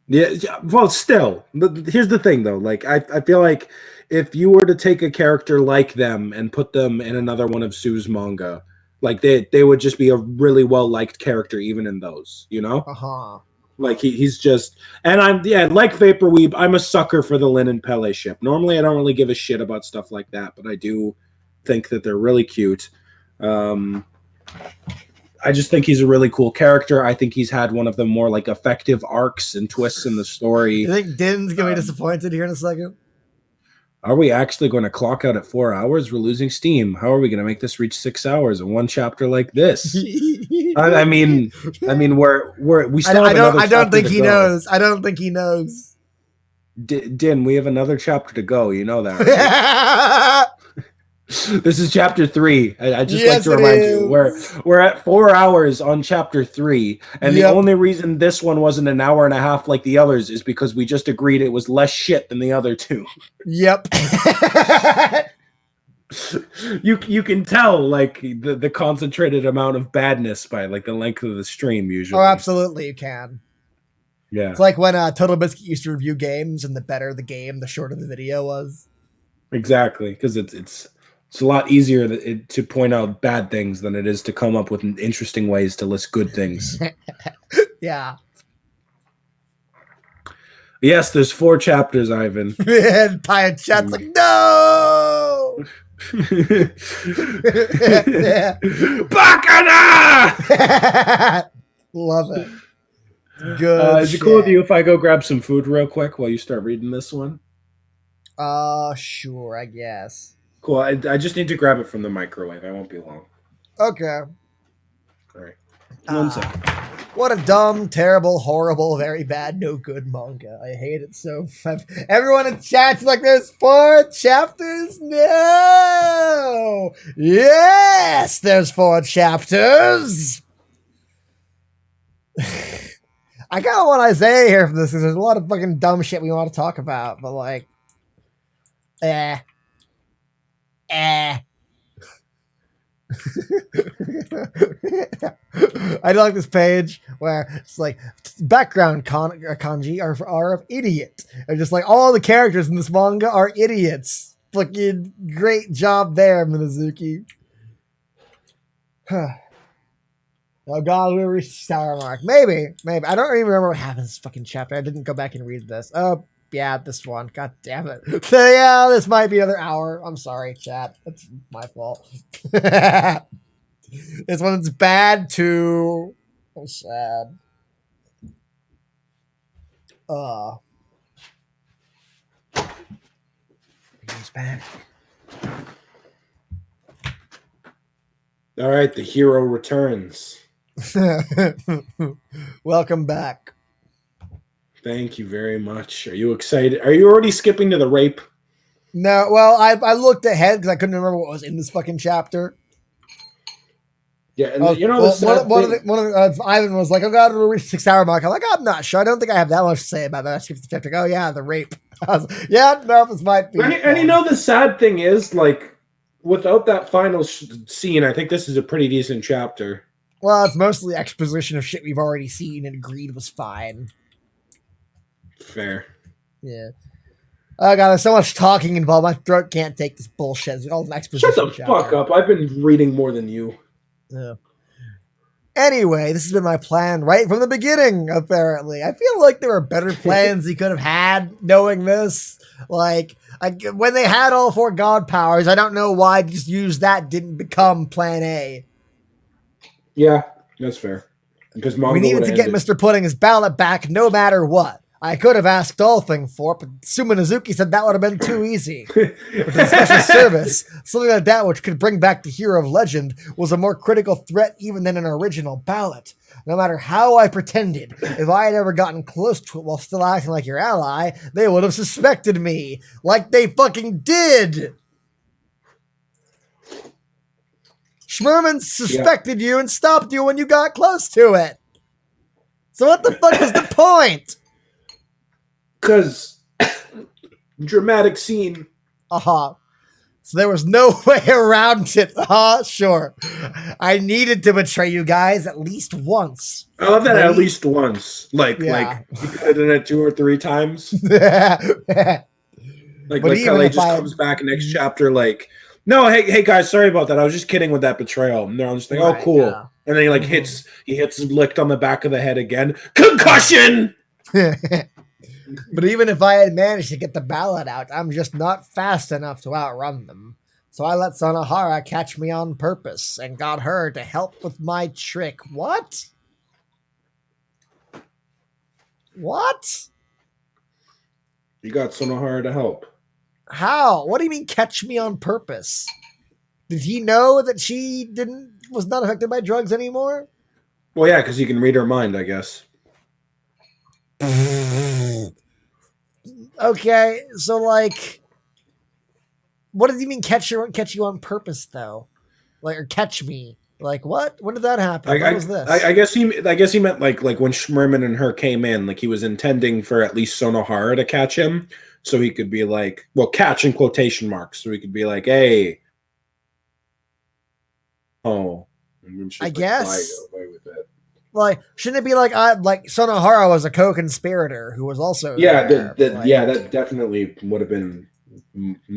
Yeah, well, still, here's the thing, though. Like, I feel like if you were to take a character like them and put them in another one of Sue's manga, like they would just be a really well liked character, even in those. You know, like he's just, and like Vaporweeb. I'm a sucker for the Lin and Pele ship. Normally, I don't really give a shit about stuff like that, but I do think that they're really cute. I just think he's a really cool character. I think he's had one of the more like effective arcs and twists in the story. You think Din's gonna be disappointed here in a second? Are we actually going to clock out at 4 hours? We're losing steam. How are we going to make this reach 6 hours in one chapter like this? I mean, we still have another. I don't think he knows. I don't think he knows. Din, we have another chapter to go. You know that. Right? This is chapter 3. I just like to remind you, we're at 4 hours on chapter 3, and the only reason this one wasn't an hour and a half like the others is because we just agreed it was less shit than the other two. Yep. You can tell like the concentrated amount of badness by like the length of the stream usually. Oh, absolutely, you can. Yeah, it's like when Total Biscuit used to review games, and the better the game, the shorter the video was. Exactly, because it's a lot easier to point out bad things than it is to come up with interesting ways to list good things. Yeah. Yes, there's 4 chapters, Ivan. And Pie and Chat's like, no! Bacana! Love it. Good. Is it cool with you if I go grab some food real quick while you start reading this one? Sure, I guess. Cool. I just need to grab it from the microwave. I won't be long. Okay. All right. 1 second. What a dumb, terrible, horrible, very bad, no good manga. I hate it so much. Everyone in chat's like, there's 4 chapters? No! Yes, there's 4 chapters! I kind of want Isaiah here for this because there's a lot of fucking dumb shit we want to talk about, but like, I do like this page where it's like background kanji are of idiot. And just like all the characters in this manga are idiots. Fucking great job there, Minazuki. Oh god, we reached the hour mark. Maybe. I don't even remember what happened in this fucking chapter. I didn't go back and read this. Yeah, this one. God damn it. So yeah, this might be another hour. I'm sorry, chat. That's my fault. This one's bad too. I'm sad. He's back. All right, the hero returns. Welcome back. Thank you very much. Are you excited? Are you already skipping to the rape? No, well, I looked ahead because I couldn't remember what was in this fucking chapter. Yeah, and Ivan was like, "Oh God, we'll reach the 6 hour mark." I'm like, "I'm not sure. I don't think I have that much to say about that." I skipped the chapter. Oh yeah, the rape. I was like, yeah, no, this might be. And you know, the sad thing is, like, without that final scene, I think this is a pretty decent chapter. Well, it's mostly exposition of shit we've already seen and agreed was fine. Fair. Yeah. Oh god, there's so much talking involved. My throat can't take this bullshit. It's all an exposition. Shut the fuck up. I've been reading more than you. Yeah. Anyway, this has been my plan right from the beginning, apparently. I feel like there were better plans he could have had knowing this. Like, when they had all 4 god powers, I don't know why just use that didn't become plan A. Yeah, that's fair. Because we needed to get Mr. Pudding his ballot back no matter what. I could have asked Dolphin for it, but Suminazuki said that would have been too easy. With a special service, something like that which could bring back the hero of legend was a more critical threat even than an original ballot. No matter how I pretended, if I had ever gotten close to it while still acting like your ally, they would have suspected me. Like they fucking did! Schmerman suspected you and stopped you when you got close to it. So what the fuck is the point? Because dramatic scene. Uh-huh. So there was no way around it. Sure. I needed to betray you guys at least once. I love that at least once. Like you could have done it 2 or 3 times. Like Pele just comes back next chapter like, no, hey guys, sorry about that. I was just kidding with that betrayal. And they're all just like, oh, cool. Yeah. And then he hits licked on the back of the head again. Concussion! But even if I had managed to get the ballot out, I'm just not fast enough to outrun them. So I let Sonohara catch me on purpose and got her to help with my trick. What? What? You got Sonohara to help. How? What do you mean catch me on purpose? Did he know that she was not affected by drugs anymore? Well, yeah, because he can read her mind, I guess. Okay, so like, what does he mean catch you on purpose though? Like, or catch me? Like what? When did that happen? What was this? I guess he meant like when Schmerman and her came in, like he was intending for at least Sonohara to catch him, so he could be like, well, catch in quotation marks, so he could be like, hey, I guess. Away with it. Like, shouldn't it be like Sonohara was a co-conspirator who was also that definitely would have been.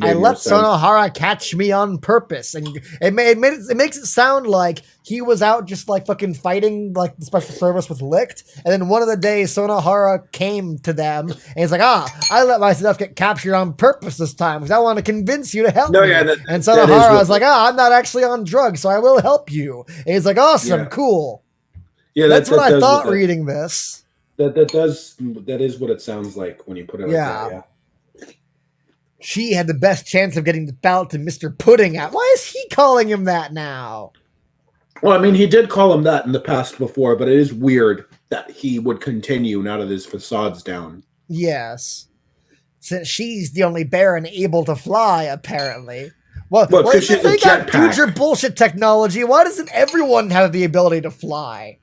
I let Sonohara catch me on purpose, and it makes it sound like he was out just like fucking fighting like the special service with Licht, and then one of the days Sonohara came to them and he's like, I let myself get captured on purpose this time because I want to convince you to help me. Yeah, and Sonohara was like, I'm not actually on drugs, so I will help you. And he's like, awesome, cool. Yeah, that's what I thought reading this. That is what it sounds like when you put it like that, yeah. She had the best chance of getting the ballot to Mr. Pudding out. Why is he calling him that now? Well, I mean, he did call him that in the past before, but it is weird that he would continue now that his facade's down. Yes. Since she's the only Baron able to fly, apparently. Well, because she's a jetpack. Future bullshit technology. Why doesn't everyone have the ability to fly?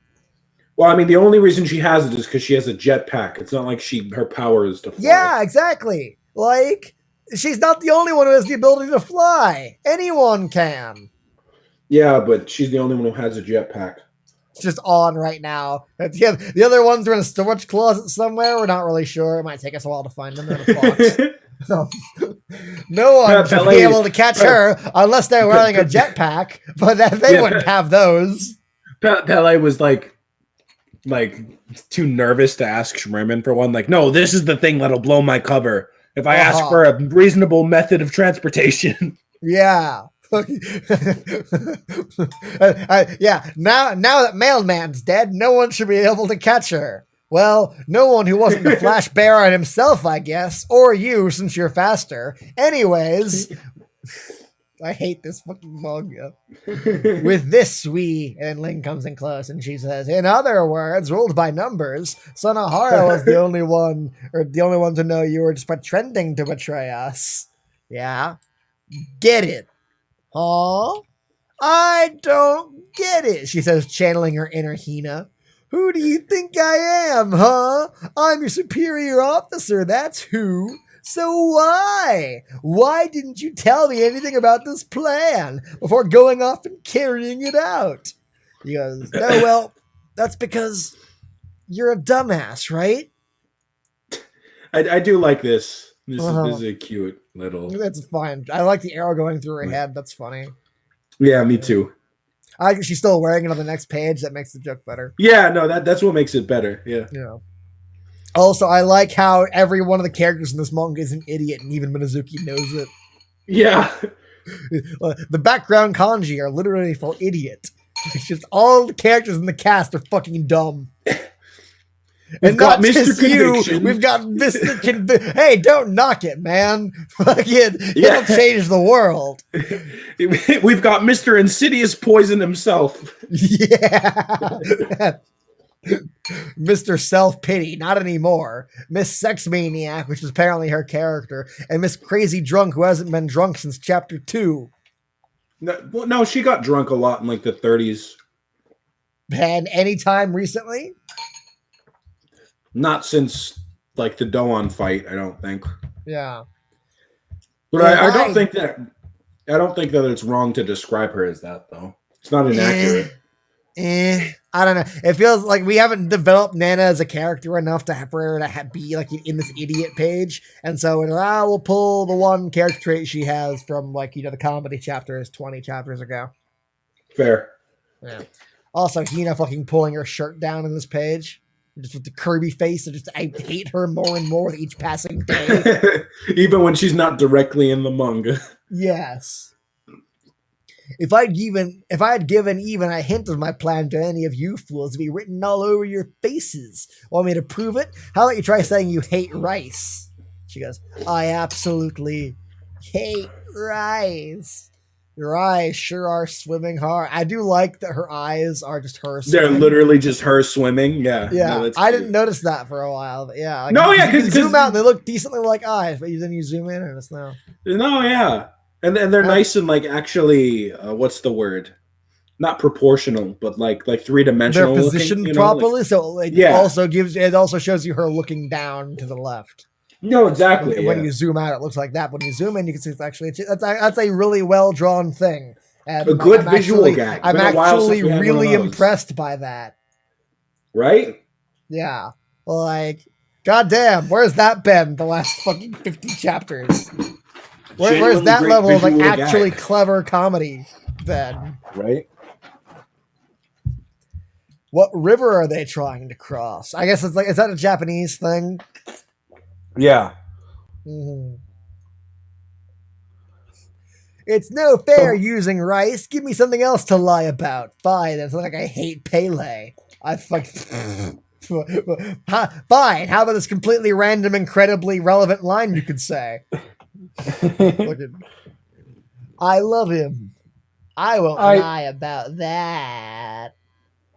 Well, I mean, the only reason she has it is because she has a jetpack. It's not like her power is to fly. Yeah, exactly. Like, she's not the only one who has the ability to fly. Anyone can. Yeah, but she's the only one who has a jetpack. It's just on right now. The other ones are in a storage closet somewhere. We're not really sure. It might take us a while to find them. They're in a box. So, no one should be able to catch her unless they're wearing a jetpack, but they wouldn't have those. Pele was like too nervous to ask Schmerman for one. Like, no, this is the thing that'll blow my cover. If I ask for a reasonable method of transportation. Yeah. Yeah. Now that Mailman's dead, no one should be able to catch her. Well, no one who wasn't the Flash Baron himself, I guess, or you, since you're faster. Anyways, I hate this fucking manga. With this, and Ling comes in close, and she says, in other words, ruled by numbers, Sonohara was the only one to know you were just pretending to betray us. Yeah? Get it? Huh? I don't get it, she says, channeling her inner Hina. Who do you think I am, huh? I'm your superior officer, that's who. So why? Why didn't you tell me anything about this plan before going off and carrying it out? He goes, no, well, that's because you're a dumbass, right? I do like this. This is a cute little... That's fine. I like the arrow going through her head. That's funny. Yeah, me too. I think she's still wearing it on the next page. That makes the joke better. Yeah, no, that's what makes it better. Yeah. Yeah. Also, I like how every one of the characters in this manga is an idiot, and even Minazuki knows it. Yeah. The background kanji are literally for idiot. It's just all the characters in the cast are fucking dumb. We've got Mr. Conviction. We've got Mr. Conviction. Hey, don't knock it, man. It'll change the world. We've got Mr. Insidious Poison himself. Yeah. Mr. Self-Pity, not anymore. Miss Sex Maniac, which is apparently her character, and Miss Crazy Drunk, who hasn't been drunk since chapter 2. No, she got drunk a lot in like the 30s. And anytime recently? Not since like the Doan fight, I don't think. Yeah. But I don't think that it's wrong to describe her as that though. It's not inaccurate. I don't know. It feels like we haven't developed Nana as a character enough to have her to be like in this idiot page, and so we'll pull the one character trait she has from like the comedy chapters 20 chapters ago. Fair. Yeah. Also, Hina fucking pulling her shirt down in this page, just with the Kirby face, and just I hate her more and more with each passing day. Even when she's not directly in the manga. Yes. If I had given even a hint of my plan to any of you fools, it'd be written all over your faces. Want me to prove it? How about you try saying you hate rice? She goes, I absolutely hate rice. Your eyes sure are swimming hard. I do like that her eyes are just her swimming. They're literally just her swimming. Yeah. Yeah. No, I didn't notice that for a while. But yeah. Like, no, yeah, because you zoom out and they look decently like eyes, but then you zoom in and it's no. No, yeah. And they're nice and like actually, what's the word? Not proportional, but like 3-dimensional. They're positioned looking, properly, so it also shows you her looking down to the left. No, exactly. When you zoom out, it looks like that. When you zoom in, you can see that's a really well drawn thing. And a good visual gag. I'm actually really impressed by that. Right? Yeah. Like, goddamn, where's that been the last fucking 50 chapters? Where's that level of like actually clever comedy then? Right. What river are they trying to cross? I guess it's like, is that a Japanese thing? Yeah. Mm-hmm. It's no fair using rice. Give me something else to lie about. Fine. It's like I hate Pele. I fucking. Fine. How about this completely random, incredibly relevant line you could say? I love him. I won't lie about that.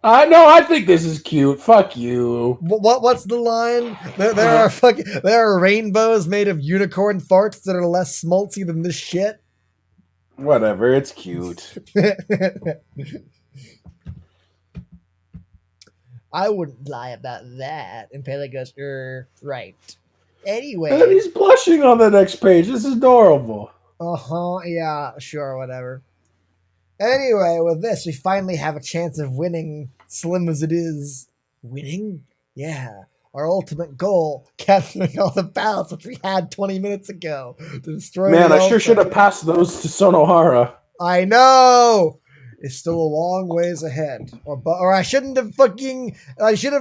No, I think this is cute. Fuck you. What's the line? There are rainbows made of unicorn farts that are less schmaltzy than this shit. Whatever, it's cute. I wouldn't lie about that. And Pele goes, right. Anyway. And he's blushing on the next page. This is adorable. Yeah, sure, whatever. Anyway, with this, we finally have a chance of winning, slim as it is. Winning? Yeah. Our ultimate goal, capturing all the ballots which we had 20 minutes ago to destroy. Man, I sure should have passed those to Sonohara. I know! It's still a long ways ahead. Or I should have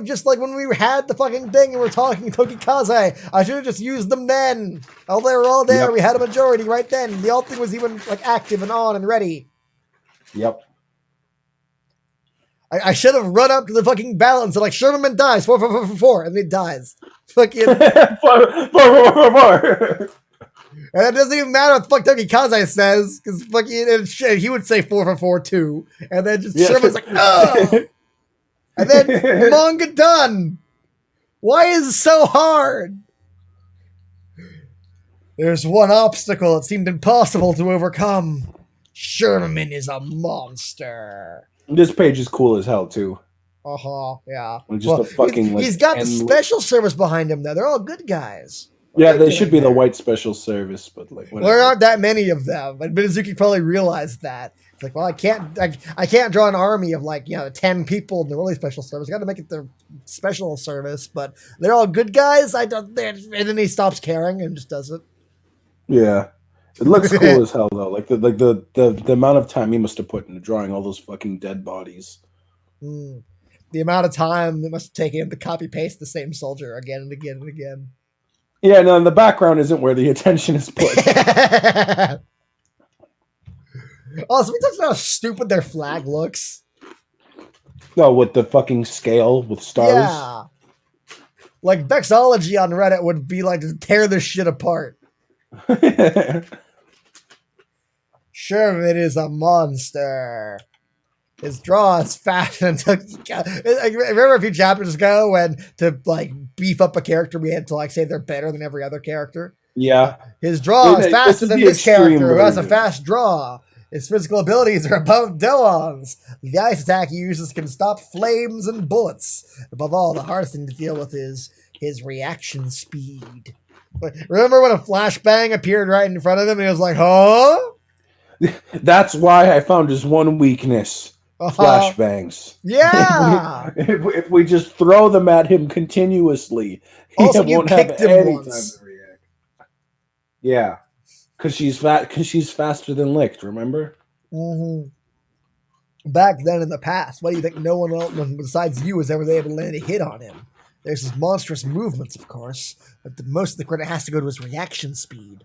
just, like, when we had the fucking thing and we're talking Tokikaze, I should have just used them then. Oh, they were all there. Yep. We had a majority right then. The alt thing was even, like, active and on and ready. Yep. I should have run up to the fucking ballot and said, like, Sherman dies, 4, and it dies. Fucking 4. And it doesn't even matter what the fuck Tokikaze says, because fucking he would say 4 too. And then just Sherman's like, no! And then manga done. Why is it so hard? There's one obstacle that seemed impossible to overcome. Sherman is a monster. This page is cool as hell too. Yeah. Just a fucking. He's got the special service behind him though. They're all good guys. Yeah, they should be the white special service, but like. Whatever. There aren't that many of them. And Mizuki probably realized that. It's like, well, I can't draw an army of 10 people in the really special service. I got to make it the special service, but they're all good guys. And then he stops caring and just does it. Yeah. It looks cool as hell though. Like the amount of time he must have put into drawing all those fucking dead bodies. The amount of time it must have taken him to copy paste the same soldier again and again and again. Yeah, no, and the background isn't where the attention is put. Also, we talked about how stupid their flag looks. No, with the fucking scale with stars. Yeah. Like Vexology on Reddit would be like to tear this shit apart. Sherman is a monster. His draw is fast and I remember a few chapters ago when to like beef up a character we had to like say they're better than every other character. Yeah. His draw is faster than this character who has a fast draw. His physical abilities are above Doan's. The ice attack he uses can stop flames and bullets. Above all, the hardest thing to deal with is his reaction speed. Remember when a flashbang appeared right in front of him and he was like, huh? That's why I found his one weakness. Flashbangs. Yeah. if we just throw them at him continuously, he Also, you won't have kicked him any once. time to react. Yeah, because she's fat. Because she's faster than Licht. Remember? Mm-hmm. Back then in the past, why do you think no one else besides you was ever able to land a hit on him? There's his monstrous movements, of course, but most of the credit has to go to his reaction speed.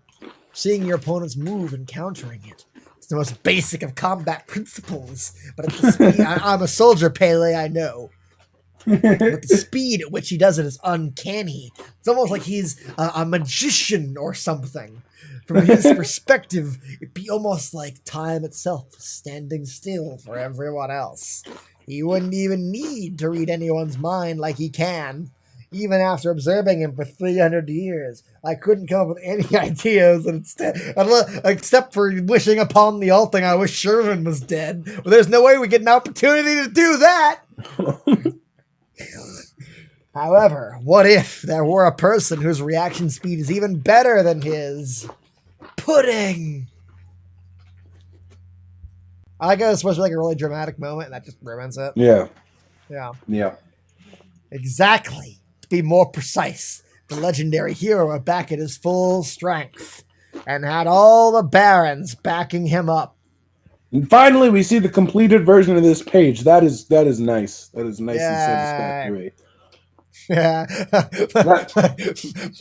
Seeing your opponent's move and countering it. It's the most basic of combat principles, but at the speed, I'm a soldier, Pele, I know. But the speed at which he does it is uncanny. It's almost like he's a magician or something. From his perspective, it'd be almost like time itself standing still for everyone else. He wouldn't even need to read anyone's mind like he can. Even after observing him for 300 years, I couldn't come up with any ideas except for wishing upon the all thing I wish Sherman was dead. But there's no way we get an opportunity to do that. However, what if there were a person whose reaction speed is even better than his? Pudding! I guess it's supposed to be like a really dramatic moment, and that just ruins it. Yeah. Yeah. Exactly. To be more precise, the legendary hero were back at his full strength and had all the barons backing him up. And finally, we see the completed version of this page. That is nice. That is nice and satisfactory. Yeah.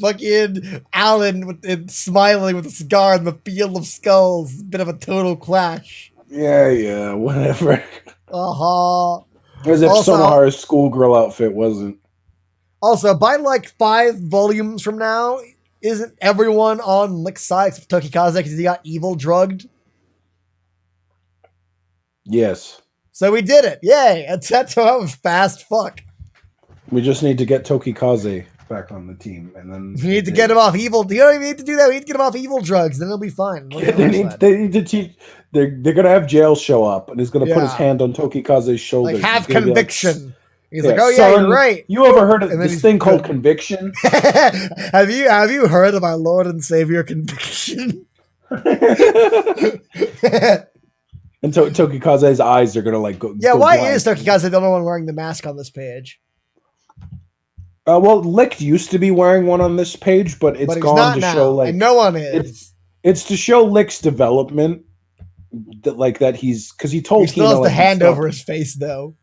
Fucking Alan smiling with a cigar in the field of skulls. Bit of a total clash. Yeah, whatever. As if Also, Sonohara's schoolgirl outfit wasn't. Also, by like 5 volumes from now, isn't everyone on Licht's side except Tokikaze because he got evil drugged? Yes. So we did it. Yay. That's how was fast fuck. We just need to get Tokikaze back on the team, and then we need to get him off evil. You don't even need to do that. We need to get him off evil drugs, then he'll be fine. They need to teach. They're gonna have Jail show up, and he's gonna put his hand on Tokikaze's shoulder. Like, have conviction. He's like, oh yeah, son, you're right. You ever heard of this thing called conviction? Have you heard of my Lord and Savior conviction? And Tokikaze's eyes are gonna like go. Yeah, go why blind. is Tokikaze the only one wearing the mask on this page? Well, Licht used to be wearing one on this page, but it's gone to show like and no one is. It's to show Licht's development, that he's because he told he still Hina, has the hand over his face though.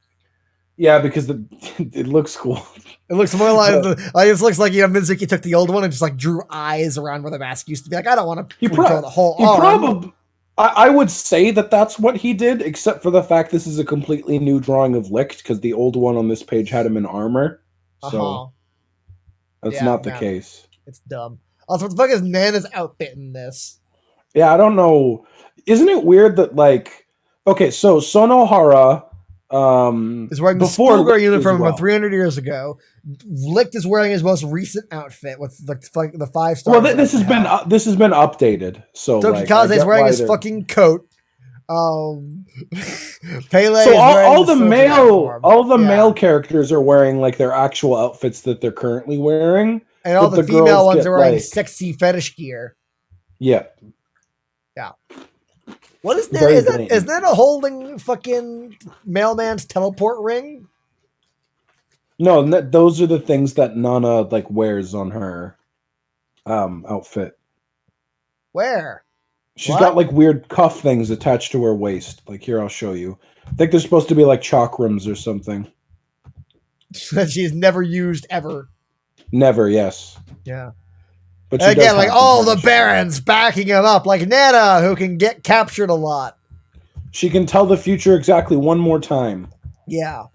Yeah, because it looks cool. It looks more like it looks like Mizuki took the old one and just like drew eyes around where the mask used to be. Like, I don't want to draw the whole arm. I would say that's what he did, except for the fact this is a completely new drawing of Licht because the old one on this page had him in armor. So that's not the case. It's dumb. Also, what the fuck is Nana's outfit in this? Yeah, I don't know. Isn't it weird that so Sonohara is wearing the schoolgirl uniform from 300 years ago. Licht is wearing his most recent outfit with the 5-star. Well, this has been updated. So Tokikaze is wearing his fucking coat. Pele. So all the male characters are wearing like their actual outfits that they're currently wearing, and all the female ones are wearing sexy fetish gear. Yeah. What is that? Is that a holding fucking mailman's teleport ring? No, those are the things that Nana wears on her outfit. Where? She's got weird cuff things attached to her waist. Like, here, I'll show you. I think they're supposed to be like chakrams or something. That she's never used ever. Never, yes. Yeah. But again, all the barons backing him up, like Nana, who can get captured a lot. She can tell the future exactly one more time. Yeah.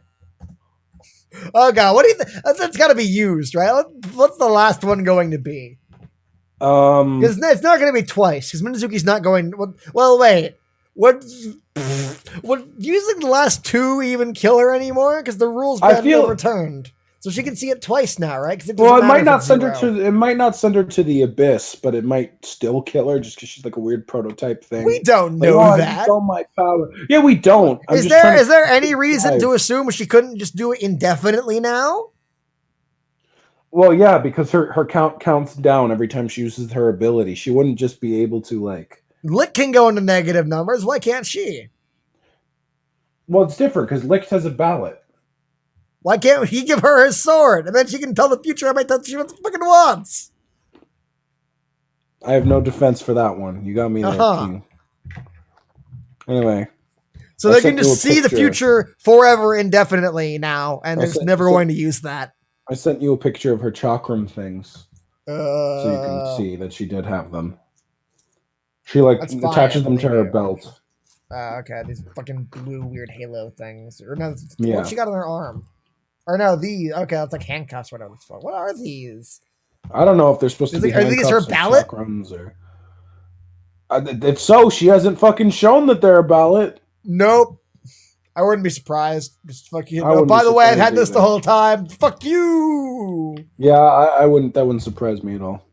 Oh god, what do you think? That's got to be used, right? What's the last one going to be? Because it's not going to be twice. Because Minazuki's not going. Well, wait. Would using the last 2 even kill her anymore? Because the rule's been overturned. So she can see it twice now, right? It might not send her to the abyss, but it might still kill her just because she's like a weird prototype thing. We don't know that. All my power. Yeah, we don't. Is there any reason to assume she couldn't just do it indefinitely now? Well, yeah, because her count counts down every time she uses her ability. She wouldn't just be able to like. Licht can go into negative numbers. Why can't she? Well, it's different because Licht has a ballot. Why can't he give her his sword? And then she can tell the future how many times she fucking wants. I have no defense for that one. You got me there, King. Anyway. So they can just see the future forever indefinitely now, and they're just never going to use that. I sent you a picture of her chakram things. So you can see that she did have them. She attaches them to her belt. Okay, these fucking blue weird halo things. Or no, what she got on her arm? Or no, these. Okay, that's like handcuffs. Whatever it's for. What are these? I don't know if they're supposed to be handcuffs. Are these her ballot? If so, she hasn't fucking shown that they're a ballot. Nope. I wouldn't be surprised. Just fucking. By the way, I've had this the whole time. Fuck you. Yeah, I wouldn't. That wouldn't surprise me at all.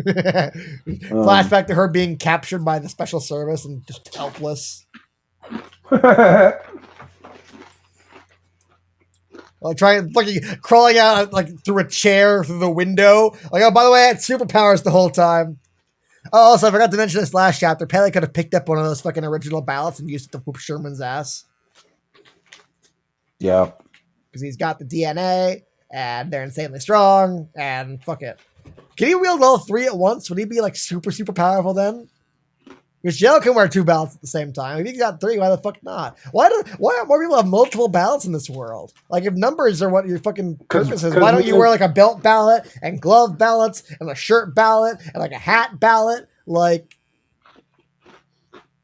Flashback to her being captured by the special service and just helpless. Like fucking crawling out like through a chair through the window. Like, oh, by the way, I had superpowers the whole time. Oh, also, I forgot to mention this last chapter. Pele could have picked up one of those fucking original ballots and used it to whoop Sherman's ass. Yeah. Because he's got the DNA, and they're insanely strong, and fuck it. Can he wield all three at once? Would he be like super, super powerful then? Because Joe can wear two ballots at the same time. If he got three, why the fuck not? Why don't more people have multiple ballots in this world? Like, if numbers are what your fucking purpose is, why don't you wear like a belt ballot and glove ballots and a shirt ballot and like a hat ballot? Like,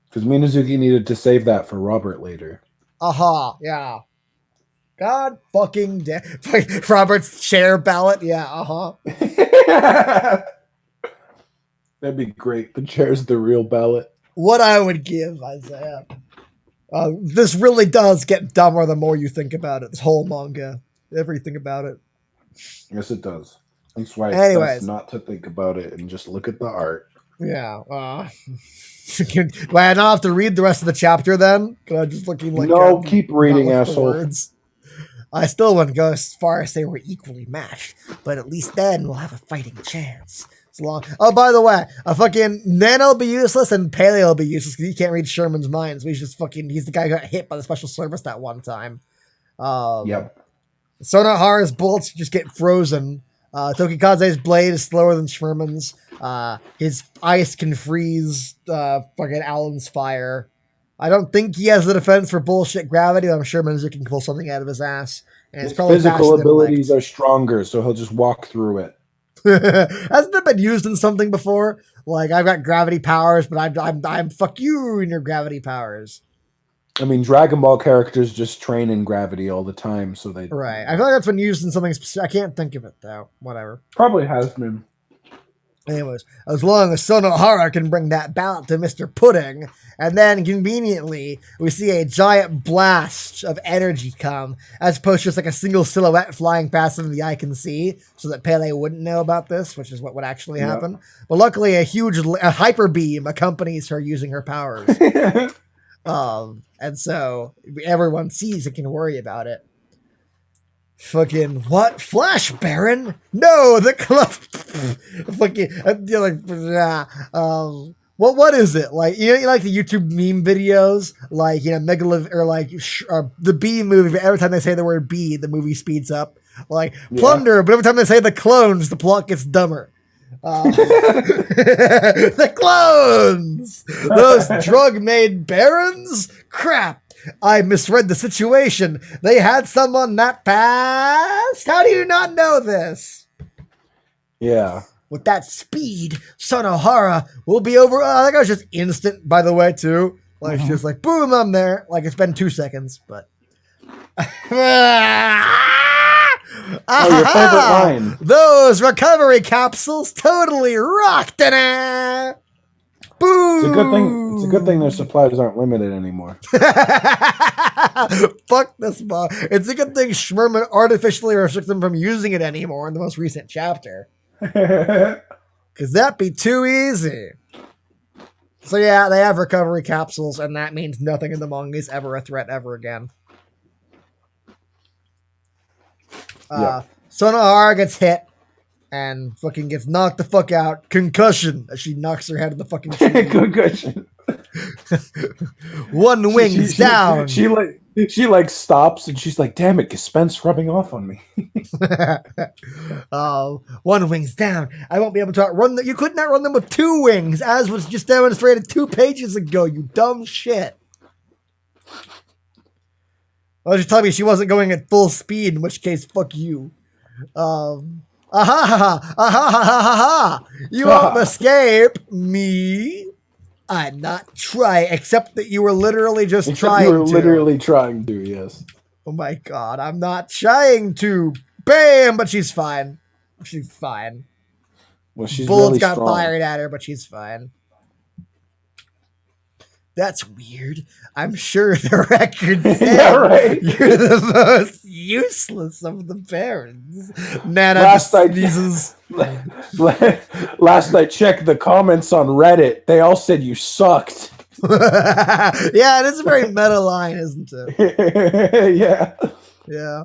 because Minazuki needed to save that for Robert later. Yeah. God fucking damn. Robert's chair ballot, yeah, That'd be great. The chair's the real ballot. What I would give, Isaiah. This really does get dumber the more you think about it. This whole manga. Everything about it. Yes, it does. That's why it's best not to think about it and just look at the art. Yeah. Do I not have to read the rest of the chapter then? Can I just looking like... No, keep reading, asshole. I still wouldn't go as far as say we're equally matched, but at least then we'll have a fighting chance. Long. Oh, by the way, a fucking Nano will be useless and Pele will be useless because he can't read Sherman's mind. So he's the guy who got hit by the special service that one time. Yep. Sonohara's bullets just get frozen. Tokikaze's blade is slower than Sherman's. His ice can freeze fucking Alan's fire. I don't think he has the defense for bullshit gravity. I'm sure Minazuki can pull something out of his ass. And his physical abilities are stronger, so he'll just walk through it. Hasn't it been used in something before? Like, I've got gravity powers, but I'm fuck you in your gravity powers. I mean, Dragon Ball characters just train in gravity all the time, so they... Right. I feel like that's been used in something specific. I can't think of it, though. Whatever. Probably has been. Anyways, as long as Sonohara can bring that ballot to Mr. Pudding, and then conveniently, we see a giant blast of energy come, as opposed to just like a single silhouette flying past that the eye can see, so that Pele wouldn't know about this, which is what would actually happen. But luckily, a hyper beam accompanies her using her powers. And so everyone sees and can worry about it. Fucking what? Flash Baron? No, the club. Fucking what is it like? You like the YouTube meme videos, like Megalo or like the B movie. Every time they say the word B, the movie speeds up. Like Plunderer, but every time they say the clones, the plot gets dumber. The clones, those drug-made barons. Crap. I misread the situation. They had someone that passed. How do you not know this? Yeah. With that speed, Sonohara will be over. I think I was just instant, by the way, too. Like, just like, boom, I'm there. Like, it's been 2 seconds, but. Your favorite line. Those recovery capsules totally rocked it. Boo! It's a good thing their supplies aren't limited anymore. Fuck this manga. It's a good thing Schmerman artificially restricted them from using it anymore in the most recent chapter. Because that'd be too easy. So yeah, they have recovery capsules, and that means nothing in the manga is ever a threat ever again. Sonohara gets hit and fucking gets knocked the fuck out. Concussion as she knocks her head in the fucking tree. Concussion. One wing's down. She stops and she's like, "Damn it, Gespen's rubbing off on me." One wing's down. I won't be able to outrun them. You could not run them with two wings, as was just demonstrated 2 pages ago. You dumb shit. Well, just tell me she wasn't going at full speed, in which case, fuck you. You won't escape me. I'm not trying, except that you were literally just trying to. You were literally trying to, yes. Oh my god, I'm not trying to. Bam! But she's fine. She's fine. Well, she's Bullets really got strong. fired at her, but she's fine. That's weird. I'm sure the record said yeah, right. You're the most useless of the parents. Nana sneezes. Last I checked the comments on Reddit, they all said you sucked. Yeah, it is a very meta line, isn't it? Yeah. Yeah.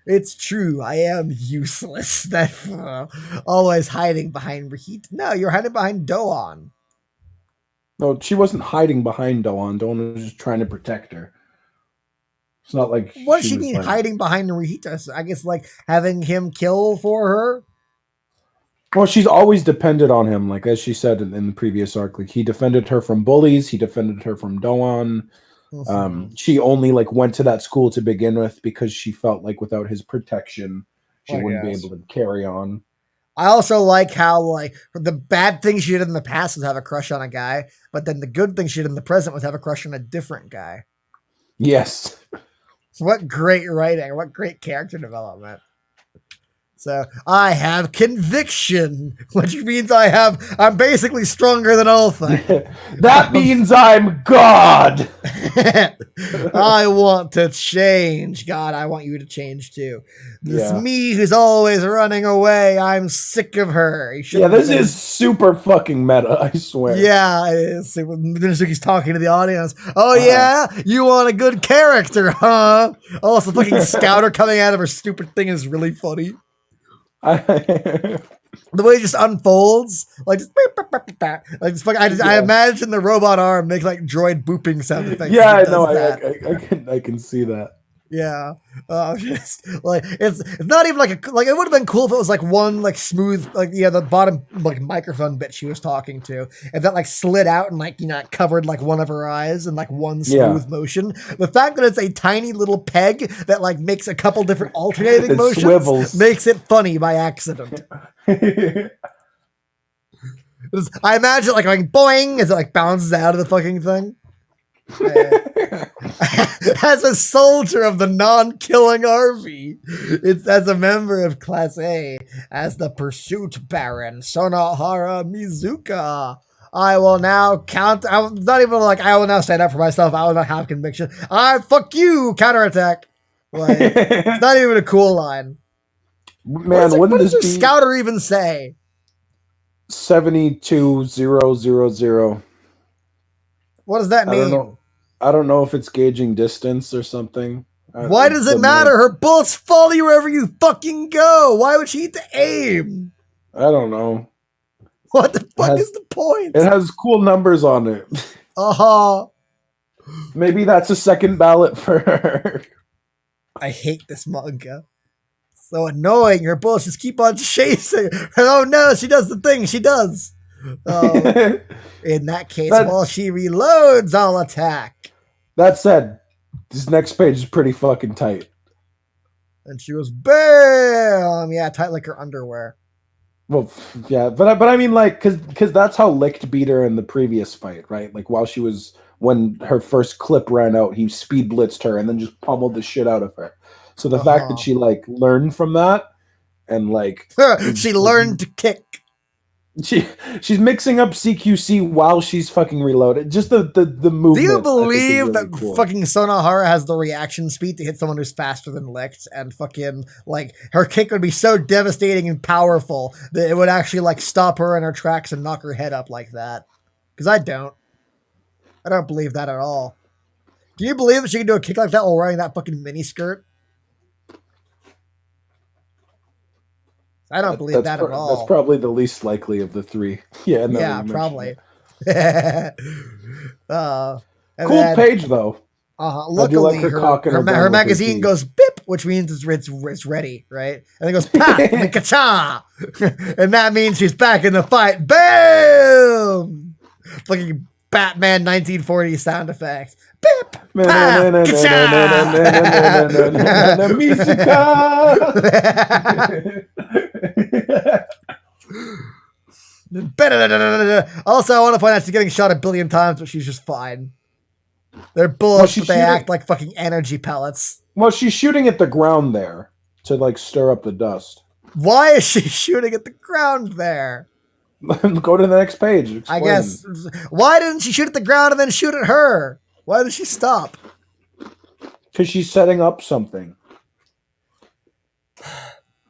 It's true. I am useless. That always hiding behind Rahit. No, you're hiding behind Doan. No, she wasn't hiding behind Doan. Doan was just trying to protect her. It's not like what does she mean hiding behind Rahita? I guess like having him kill for her. Well, she's always depended on him, like as she said in the previous arc. Like he defended her from bullies, he defended her from Doan. She only like went to that school to begin with because she felt like without his protection, she wouldn't be able to carry on. I also like how like the bad thing she did in the past was have a crush on a guy, but then the good thing she did in the present was have a crush on a different guy. Yes. What great writing! What great character development. So I have conviction, which means I'm basically stronger than all things. That means I'm God. I want to change. God, I want you to change too. This me who's always running away. I'm sick of her. Yeah, this is super fucking meta, I swear. Yeah, it is. Minosuke's talking to the audience. Oh yeah? You want a good character, huh? Oh, it's the fucking scouter coming out of her stupid thing is really funny. The way it just unfolds, like just, I imagine the robot arm makes like droid booping sound effects. Yeah, I know. I can see that. Yeah, just like it's not even like it would have been cool if it was like one like smooth the bottom like microphone bit she was talking to, and that like slid out and like covered like one of her eyes in like one smooth motion. The fact that it's a tiny little peg that like makes a couple different alternating motions swivels. Makes it funny by accident. I imagine like going boing as it like bounces out of the fucking thing. As a soldier of the non-killing army, it's as a member of Class A, as the Pursuit Baron Sonohara Mizuka. I will now count. I will now stand up for myself. I will not have conviction. Fuck you, counterattack. Like, it's not even a cool line. Man, what does your scouter even say? 72000. What does that mean? I don't know if it's gauging distance or something. Why does it matter? Her bullets follow you wherever you fucking go. Why would she need to aim? I don't know. What the fuck is the point? It has cool numbers on it. Uh-huh. Maybe that's a second ballot for her. I hate this manga. So annoying. Her bullets just keep on chasing. Oh no, she does the thing she does. In that case, while she reloads, I'll attack. That said, this next page is pretty fucking tight. And she goes, bam! Yeah, tight like her underwear. Well, yeah, but I mean, like, because that's how Licht beat her in the previous fight, right? Like, when her first clip ran out, he speed blitzed her and then just pummeled the shit out of her. So the fact that she, like, learned from that and, like... she learned to kick. She's mixing up CQC while she's fucking reloaded. Just the movement. Do you believe really that cool. fucking Sonohara has the reaction speed to hit someone who's faster than Licht, and fucking like her kick would be so devastating and powerful that it would actually like stop her in her tracks and knock her head up like that? Because I don't believe that at all. Do you believe that she can do a kick like that while wearing that fucking mini skirt? I don't believe that at all. That's probably the least likely of the three. Yeah, no, yeah, probably. Cool page though. Luckily, like her magazine goes bip, which means it's ready, right? And it goes pop, and ka-cha! And that means she's back in the fight. Bam! Fucking Batman 1940 sound effects. Bip, pop, Also, I want to point out she's getting shot a billion times, but she's just fine. They're bullets, but they act like fucking energy pellets. Well, she's shooting at the ground there to like stir up the dust. Why is she shooting at the ground there? Go to the next page. Explain. I guess. Why didn't she shoot at the ground and then shoot at her? Why did she stop? Because she's setting up something.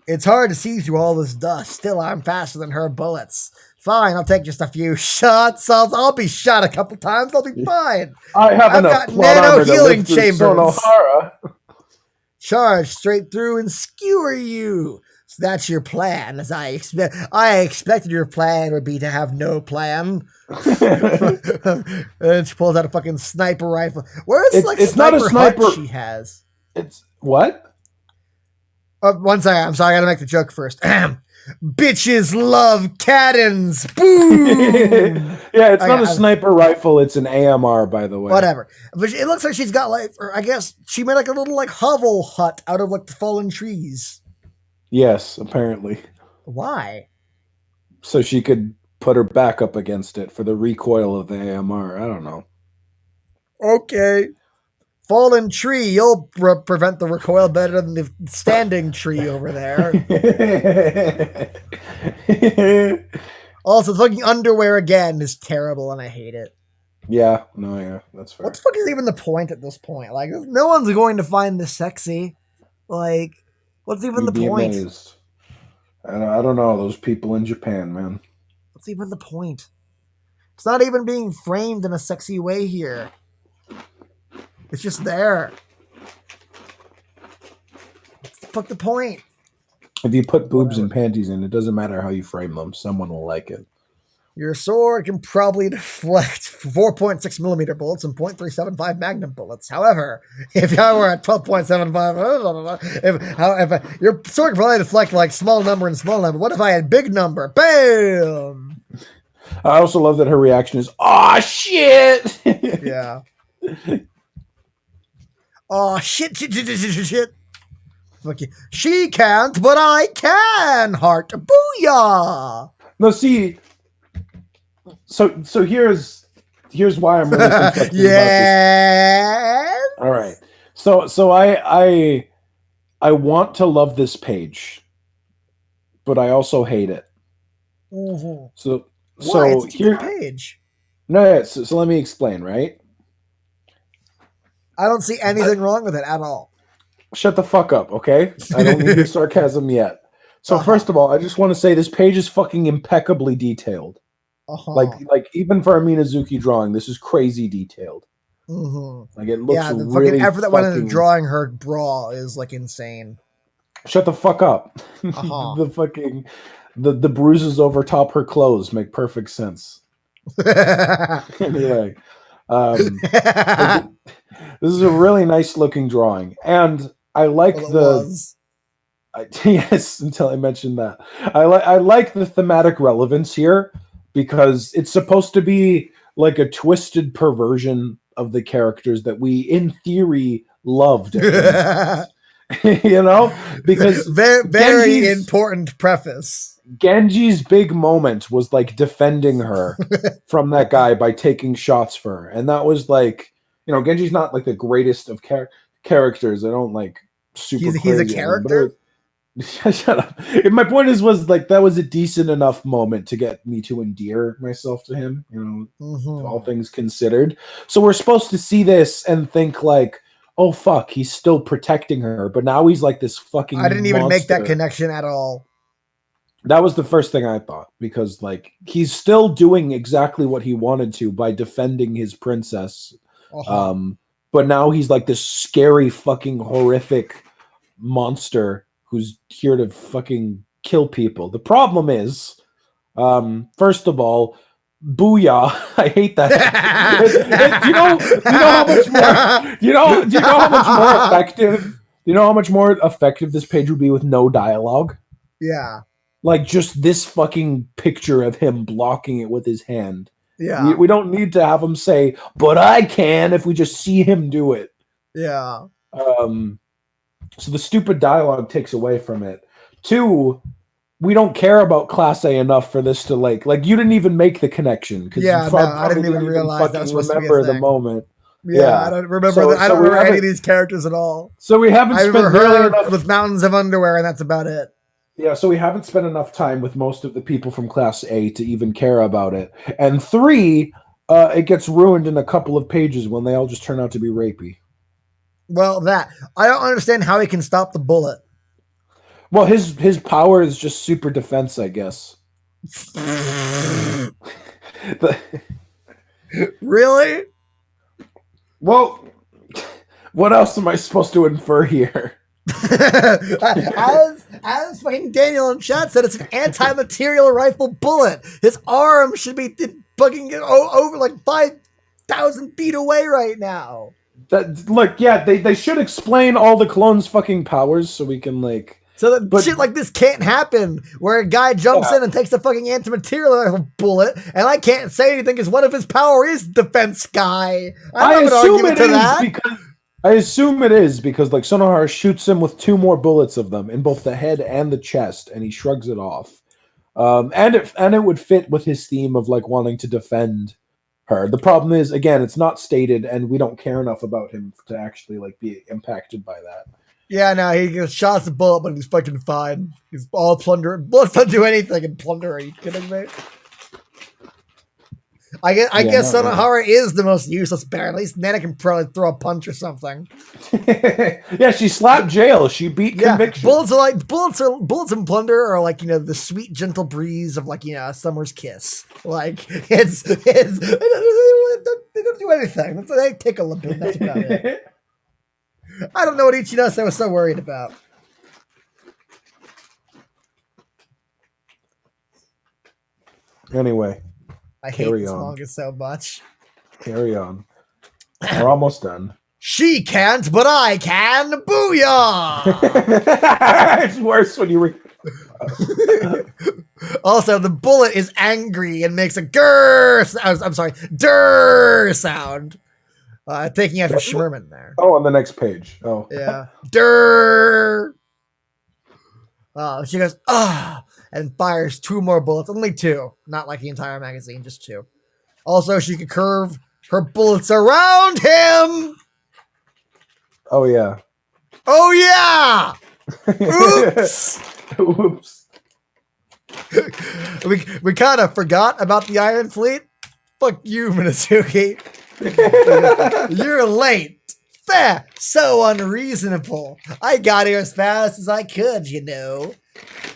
It's hard to see through all this dust. Still, I'm faster than her bullets. Fine, I'll take just a few shots. I'll be shot a couple times. I'll be fine. I've got nano healing chambers. Charge straight through and skewer you. So that's your plan, as I expected your plan would be to have no plan. And then she pulls out a fucking sniper rifle. Where's it's not a sniper she has? It's what? One second. I'm sorry. I gotta make the joke first. Bitches love cannons. Boom. Yeah, it's not a sniper rifle. It's an AMR, by the way. Whatever. But it looks like she's got like, or I guess she made like a little like hovel hut out of like the fallen trees. Yes, apparently. Why? So she could put her back up against it for the recoil of the AMR. I don't know. Okay. Fallen tree, you'll prevent the recoil better than the standing tree over there. Also, fucking underwear again is terrible, and I hate it. Yeah, that's fair. What the fuck is even the point at this point? Like, no one's going to find this sexy. Like, what's even the point? Amazed. I don't know, those people in Japan, man. What's even the point? It's not even being framed in a sexy way here. It's just there. What's the fuck the point? If you put boobs and panties in, it doesn't matter how you frame them. Someone will like it. Your sword can probably deflect 4.6 millimeter bullets and .375 Magnum bullets. However, if I were at 12.75, if your sword can probably deflect like small number and small number. What if I had big number? Bam! I also love that her reaction is, "Aw, shit!" Yeah. Oh, shit. Fuck you. She can't, but I can. Heart. Booyah. No, see. So here's why I'm really conflicted yeah. about this. All right. So I want to love this page, but I also hate it. Mm-hmm. So it's a good page. No, yeah, so let me explain, right? I don't see anything wrong with it at all. Shut the fuck up, okay? I don't need your sarcasm yet. So first of all, I just want to say this page is fucking impeccably detailed. Like even for a Minazuki drawing, this is crazy detailed. Mm-hmm. Like it looks the really fucking effort that went into drawing her bra is like insane. Shut the fuck up. The fucking the bruises over top her clothes make perfect sense. Anyway, this is a really nice looking drawing, and I like yes, until I mentioned that. I like the thematic relevance here because it's supposed to be like a twisted perversion of the characters that we, in theory, loved. You know, because very important preface. Genji's big moment was like defending her from that guy by taking shots for her, and that was like, you know, Genji's not like the greatest of characters. I don't like super. He's a character. Shut up. My point was like that was a decent enough moment to get me to endear myself to him, all things considered. So we're supposed to see this and think like, oh fuck, he's still protecting her, but now he's like this fucking I didn't even make that monster. connection at all. That was the first thing I thought, because like he's still doing exactly what he wanted to by defending his princess. But now he's like this scary fucking horrific monster who's here to fucking kill people. The problem is, first of all, booyah! I hate that. Do you know how much more effective? Do you know how much more effective this page would be with no dialogue? Yeah. Like just this fucking picture of him blocking it with his hand. Yeah. We don't need to have him say, but I can, if we just see him do it. Yeah. So the stupid dialogue takes away from it. 2, we don't care about Class A enough for this to like you didn't even make the connection. Yeah, no, I didn't even realize that was supposed to be a remember the thing. moment. Yeah, I don't remember. I don't remember any of these characters at all. So we haven't spent really enough with Mountains of Underwear, and that's about it. Yeah, so we haven't spent enough time with most of the people from Class A to even care about it. And 3, it gets ruined in a couple of pages when they all just turn out to be rapey. Well, I don't understand how he can stop the bullet. Well, his power is just super defense, I guess. Really? Well, what else am I supposed to infer here? as fucking Daniel in chat said, it's an anti-material rifle bullet. His arm should be fucking over like 5,000 feet away right now. They should explain all the clones' fucking powers so we can like. So that shit like this can't happen, where a guy jumps in and takes a fucking anti-material rifle bullet, and I can't say anything because one of his power is defense guy. I assume it is because like Sonohara shoots him with 2 more bullets of them in both the head and the chest, and he shrugs it off. And it would fit with his theme of like wanting to defend her. The problem is, again, it's not stated, and we don't care enough about him to actually like be impacted by that. Yeah, no, he gets shots a bullet, but he's fucking fine. He's all Plunderer. Bullets don't do anything in Plunderer. Are you kidding me? I guess Sonohara is the most useless bear. At least Nana can probably throw a punch or something. Yeah, she slapped jail. She beat conviction. Bullets in Plunderer are like, the sweet gentle breeze of like, a summer's kiss. Like they don't do anything. They tickle a bit. That's about it. I don't know what Ichinose was so worried about. Anyway. I hate this manga so much. Carry on. We're almost done. She can't, but I can. Booyah! It's worse when you read. Also, the bullet is angry and makes a durr sound. Taking after Schmerman there. Oh, on the next page. Oh. Yeah. Durr! She goes, and fires 2 more bullets. Only 2. Not like the entire magazine, just 2. Also, she could curve her bullets around him! Oh, yeah. Oh, yeah! Oops! Oops. we kind of forgot about the Iron Fleet. Fuck you, Minazuki. You're late. Fair. So unreasonable. I got here as fast as I could,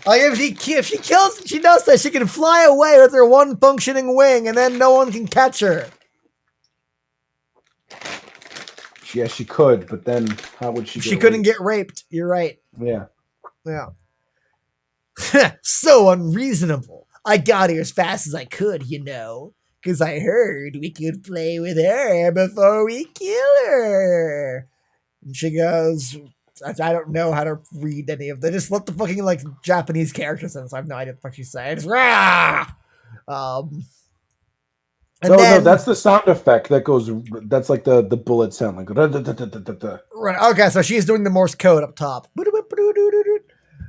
Like if she kills, she knows that she can fly away with her 1 functioning wing, and then no one can catch her. Yeah, she could, but then how would she? She couldn't get raped. You're right. Yeah. Yeah. So unreasonable. I got here as fast as I could, because I heard we could play with her before we kill her. And she goes, I don't know how to read any of them. Just let the fucking like Japanese characters in, so I have no idea what the fuck she's saying. It's rah! No, that's the sound effect that goes. That's like the bullet sound, like. Right. Okay, so she's doing the Morse code up top.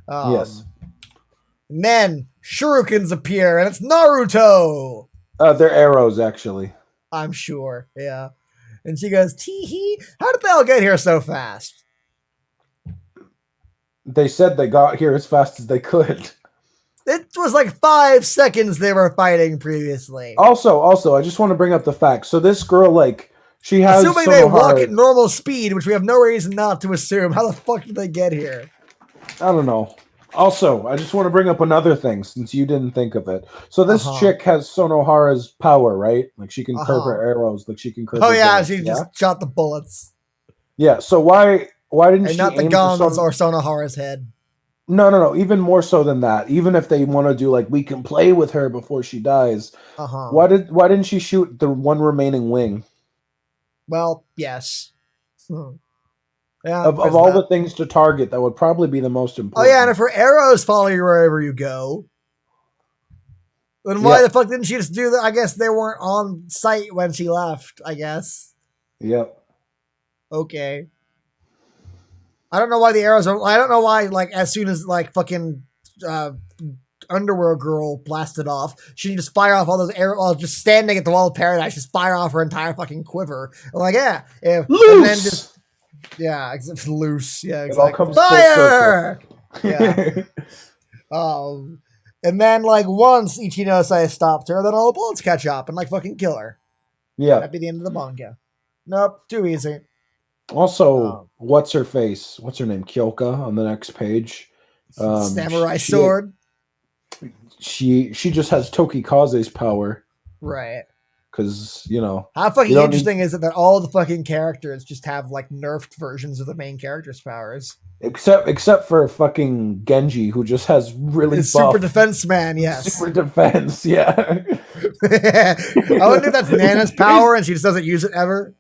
Yes. And then shurikens appear, and it's Naruto. They're arrows, actually. I'm sure. Yeah. And she goes, tee hee. How did they all get here so fast? They said they got here as fast as they could. It was like 5 seconds they were fighting previously. Also, I just want to bring up the fact. So this girl, like, she has assuming they walk at normal speed, which we have no reason not to assume. How the fuck did they get here? I don't know. Also, I just want to bring up another thing since you didn't think of it. So this chick has Sonohara's power, right? Like she can curve her arrows. Like she can curve. Oh yeah, she just shot the bullets. Yeah. So why didn't she not the aim guns for or Sonohara's head? No. Even more so than that. Even if they want to do like we can play with her before she dies. Why didn't she shoot the one remaining wing? Well, yes. Yeah, of all the things to target, that would probably be the most important. Oh yeah, and if her arrows follow you wherever you go, then why the fuck didn't she just do that? I guess they weren't on site when she left, I guess. Yep. Okay. I don't know why the arrows are... I don't know why, like, as soon as, like, fucking underwear girl blasted off, she just fire off all those arrows, just standing at the wall of paradise, just fire off her entire fucking quiver. I'm like, yeah. Loose! And then just... Yeah, loose. Yeah, exactly. It all comes fire! Yeah. And then, like, once Ichinose stopped her, then all the bullets catch up and, like, fucking kill her. Yeah. That'd be the end of the manga. Nope, too easy. Also, what's her face? What's her name? Kyoka on the next page. Samurai sword. She just has Tokikaze's power. Right. Because, you know. How fucking interesting is it that all the fucking characters just have, like, nerfed versions of the main character's powers? Except for fucking Genji, who just has really super defense man, yes. Super defense, yeah. I wonder if that's Nana's power and she just doesn't use it ever.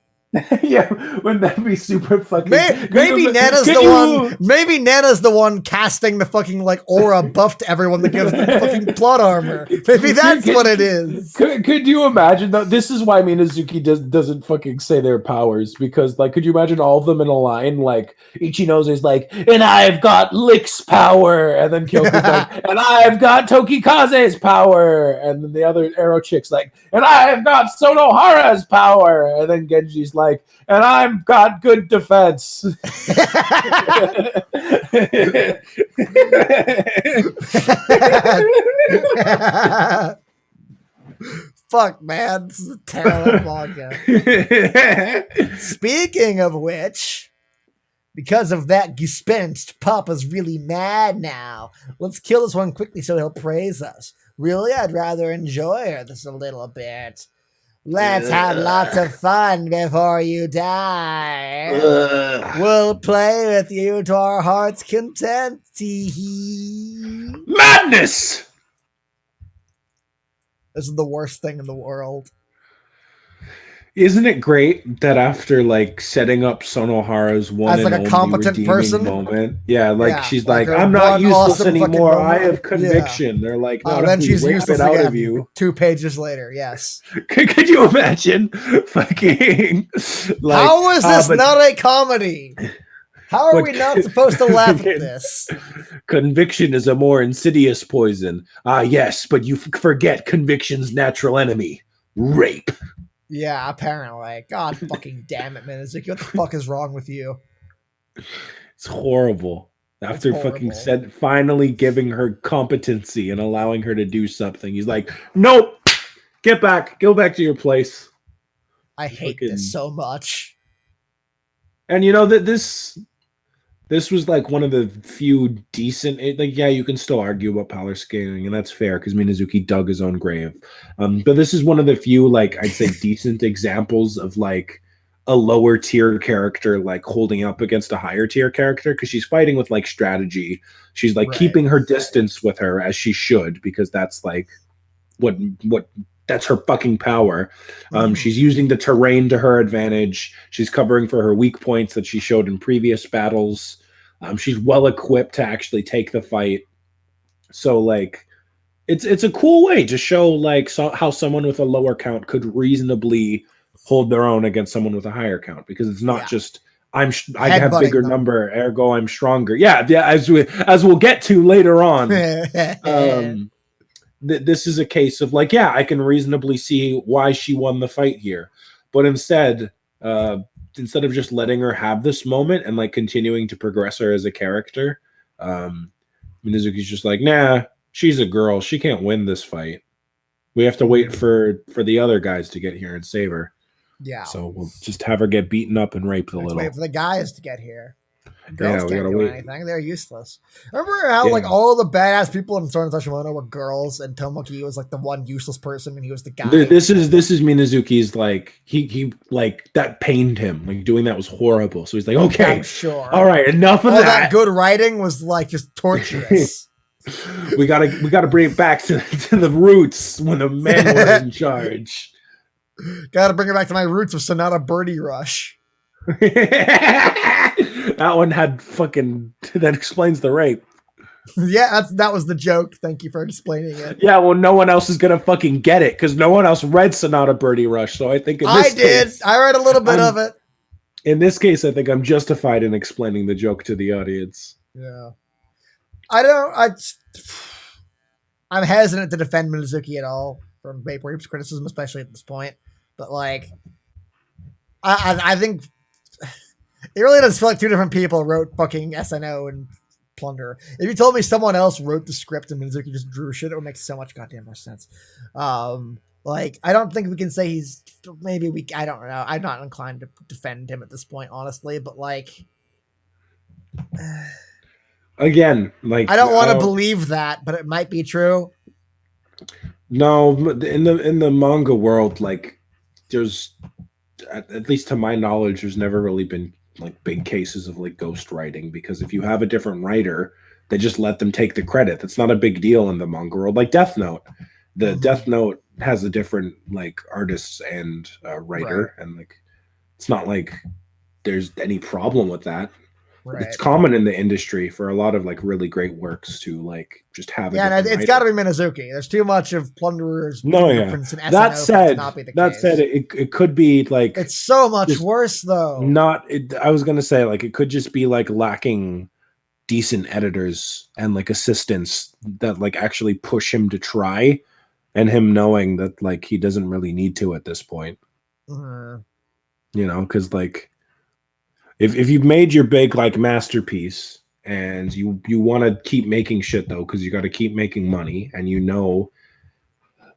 Yeah, wouldn't that be super fucking... Maybe Nana's the one. Maybe Nana's the one casting the fucking like aura buff to everyone that gives them fucking plot armor. Maybe that's what it is. Could you imagine though? This is why Minazuki doesn't fucking say their powers, because like, could you imagine all of them in a line? Like Ichinose's like, and I've got Lick's power, and then Kyoko's like, and I've got Tokikaze's power, and then the other arrow chick's like, and I've got Sonohara's power, and then Genji's like, and I've got good defense. Fuck, man, this is a terrible manga. Speaking of which, because of that gespenst, Papa's really mad now. Let's kill this one quickly so he'll praise us. Really, I'd rather enjoy this a little bit. Let's have lots of fun before you die. We'll play with you to our heart's content. Madness! This is the worst thing in the world. Isn't it great that after like setting up Sonohara's one as like and a competent only person moment, she's like, like I'm not useless awesome anymore. I have conviction. Yeah. They're like, no, then she's useless out again. Of you. 2 pages later, yes. Could you imagine fucking? Like, how is this not a comedy? How are we not supposed to laugh at this? Conviction is a more insidious poison. Ah, yes, but you forget conviction's natural enemy: rape. Yeah, apparently. God fucking damn it, man. What the fuck is wrong with you? It's horrible. After fucking finally giving her competency and allowing her to do something, he's like, nope, get back. Go back to your place. I hate this so much. And you know that this was like one of the few decent, like, yeah, you can still argue about power scaling, and that's fair because Minazuki dug his own grave. But this is one of the few, like, I'd say decent examples of like a lower tier character like holding up against a higher tier character, because she's fighting with like strategy. She's like keeping her distance with her as she should, because that's like what that's her fucking power. She's using the terrain to her advantage. She's covering for her weak points that she showed in previous battles. She's well equipped to actually take the fight. So like, it's a cool way to show like how someone with a lower count could reasonably hold their own against someone with a higher count, because it's not just I have bigger number, ergo I'm stronger. Yeah, as we'll get to later on. This is a case of like, yeah, I can reasonably see why she won the fight here, but instead of just letting her have this moment and like continuing to progress her as a character, Minazuki's just like, nah, she's a girl. She can't win this fight. We have to wait for the other guys to get here and save her. Yeah. So we'll just have her get beaten up and raped a little. Wait for the guys to get here. Girls we can't gotta do wait. anything. They're useless. Remember how like all the badass people in Sword and Tashimono were girls, and Tomoki was like the one useless person, and he was the guy. This is Minazuki's like he like that pained him. Like doing that was horrible. So he's like, okay, I'm sure. All right, enough of all that. Good writing was like just torturous. we gotta bring it back to the roots when the men were in charge. Gotta bring it back to my roots of Sonata Birdie Rush. That one had fucking that explains the rape. Yeah, that was the joke. Thank you for explaining it. Yeah, well, no one else is gonna fucking get it because no one else read Sonata Birdie Rush. So I think I did. I read a little bit of it. In this case, I think I'm justified in explaining the joke to the audience. Yeah, I'm hesitant to defend Minazuki at all from Vapor Reap's criticism, especially at this point. But like, I think it really does feel like two different people wrote fucking SNO and Plunderer. If you told me someone else wrote the script and Minazuki just drew shit, it would make so much goddamn more sense. Like, I don't think we can say he's I don't know. I'm not inclined to defend him at this point, honestly, but like, again, like I don't want to believe that, but it might be true. No, in the manga world, like, there's at least to my knowledge, there's never really been like big cases of like ghost writing, because if you have a different writer, they just let them take the credit. That's not a big deal in the manga world. Like Death Note, Death Note has a different like artist and writer, and like it's not like there's any problem with that. Right. It's common in the industry for a lot of like really great works to like just have. It's got to be Minazuki. There's too much of Plunderer's. That said, it could be like it's so much worse though. I was gonna say like it could just be like lacking decent editors and like assistants that like actually push him to try, and him knowing that like he doesn't really need to at this point. You know, because like. If you've made your big like masterpiece and you want to keep making shit though, because you got to keep making money, and you know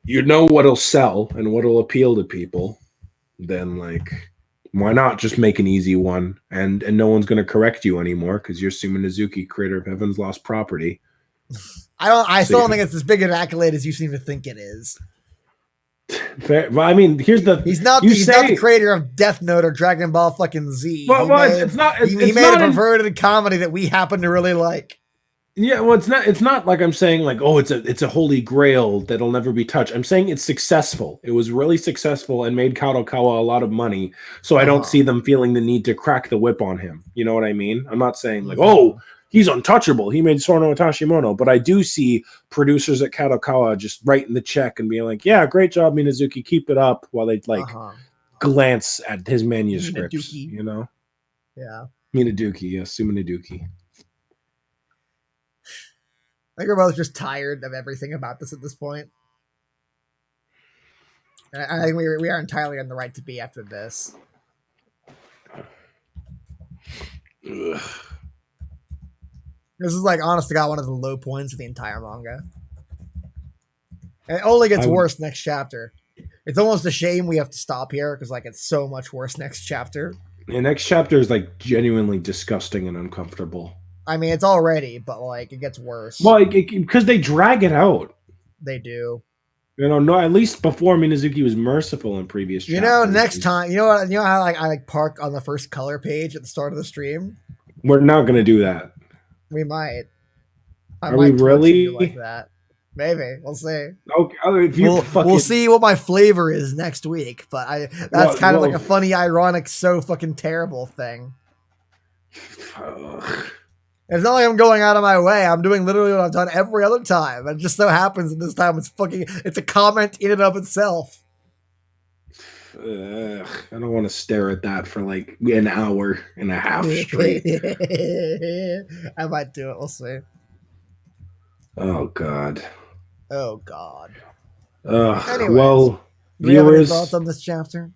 what'll sell and what'll appeal to people, then like why not just make an easy one, and no one's gonna correct you anymore because you're Minazuki, creator of Heaven's Lost Property. I still don't think it's as big an accolade as you seem to think it is. Fair. Well, I mean, he's not the creator of Death Note or Dragon Ball fucking Z. It's not. He made a perverted comedy that we happen to really like. Yeah, well, it's not like I'm saying like, oh, it's a holy grail that'll never be touched. I'm saying it's successful. It was really successful and made Kadokawa a lot of money. So I don't see them feeling the need to crack the whip on him. You know what I mean? I'm not saying like, oh, he's untouchable. He made Sorno Tashimono. But I do see producers at Kadokawa just writing the check and being like, yeah, great job, Minazuki. Keep it up, while they like glance at his manuscripts, you know? Yeah. Minaduki, yes, Suminaduki. I think we're both just tired of everything about this at this point. I think we are entirely on the right to be after this. Ugh. This is like, honest to God, one of the low points of the entire manga. And it only gets worse next chapter. It's almost a shame we have to stop here because like it's so much worse next chapter. The next chapter is like genuinely disgusting and uncomfortable. I mean, it's already, but like it gets worse. Well, because they drag it out. They do. You know, no. At least before Minazuki was merciful in previous chapters. You know, next time, you know what? You know how like I like park on the first color page at the start of the stream. We're not going to do that. We might. Are we really like that? Maybe we'll see. Okay, we'll see what my flavor is next week. But that's kind of like a funny, ironic, so fucking terrible thing. It's not like I'm going out of my way. I'm doing literally what I've done every other time. It just so happens that this time it's a comment in and of itself. I don't want to stare at that for like an hour and a half straight. I might do it. We'll see. Oh God. Anyways, well, do you have any thoughts on this chapter?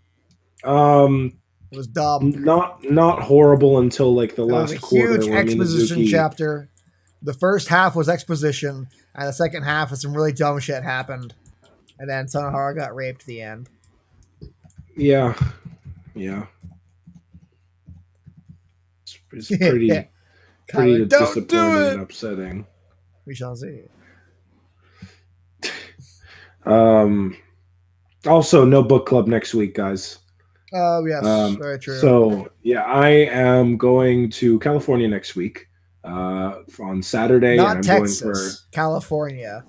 It was dumb. Not horrible until like the last quarter. Huge exposition chapter. The first half was exposition, and the second half was some really dumb shit happened. And then Sonohara got raped at the end. Yeah. It's pretty Kyler, don't disappointing do it! and upsetting. We shall see. Also, no book club next week, guys. Oh, yes. Very true. So, yeah, I am going to California next week on Saturday. Not and I'm Texas, going for California.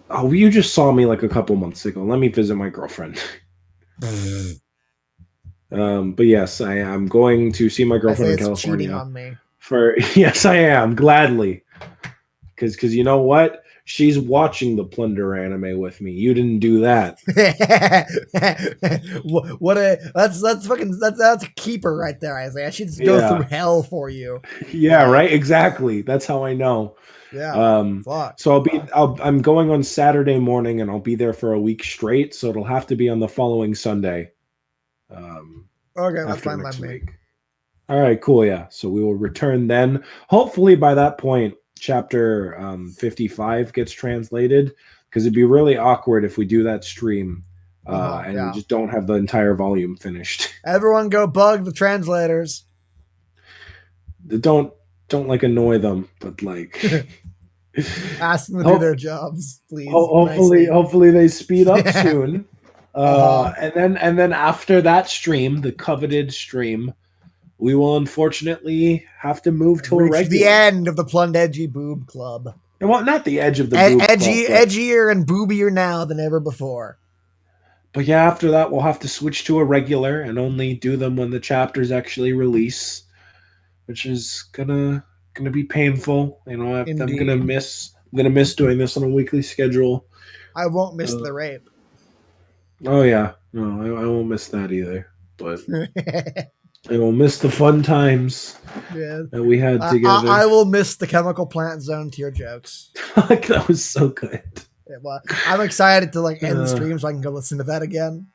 Oh, you just saw me like a couple months ago. Let me visit my girlfriend. But yes, I am going to see my girlfriend in California. Cheating on me. Yes, I am gladly, because you know what? She's watching the Plunderer anime with me. You didn't do that. That's a keeper right there, Isaiah. I should just go through hell for you. Yeah, right. Exactly. That's how I know. Yeah. So I'm going on Saturday morning, and I'll be there for a week straight. So it'll have to be on the following Sunday. Okay, that's fine by me. All right, cool. Yeah. So we will return then. Hopefully by that point, chapter 55 gets translated, because it'd be really awkward if we do that stream and we just don't have the entire volume finished. Everyone go bug the translators. Don't like annoy them, but like ask them to do their jobs, please. Hopefully they speed up soon. And then after that stream, the coveted stream, we will unfortunately have to move to a regular. The end of the Plundedgy Boob Club. And well, not the edge of the boob club, edgier and boobier now than ever before. But yeah, after that we'll have to switch to a regular and only do them when the chapters actually release, which is gonna be painful. You know, I'm gonna miss doing this on a weekly schedule. I won't miss the rape. Oh yeah, no, I won't miss that either. But I will miss the fun times that we had together. I will miss the Chemical Plant Zone tier jokes. That was so good. I'm excited to end the stream so I can go listen to that again.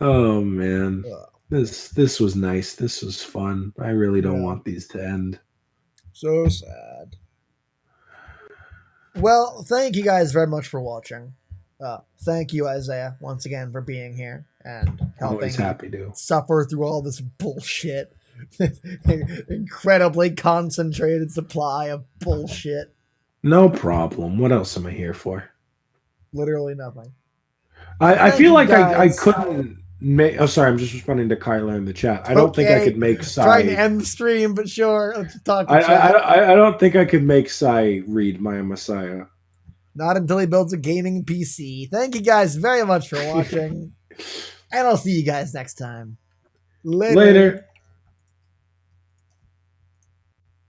Oh man, this was nice. This was fun. I really don't want these to end. So sad. Well, thank you guys very much for watching. Thank you, Isaiah, once again for being here and helping suffer through all this bullshit. Incredibly concentrated supply of bullshit. No problem. What else am I here for? Literally nothing. I feel like I couldn't make. Oh, sorry. I'm just responding to Kyler in the chat. I don't think I could make Sai. Trying to end the stream, but sure. Let's talk. I don't think I could make Sai read Maya Messiah. Not until he builds a gaming PC. Thank you guys very much for watching. And I'll see you guys next time. Later.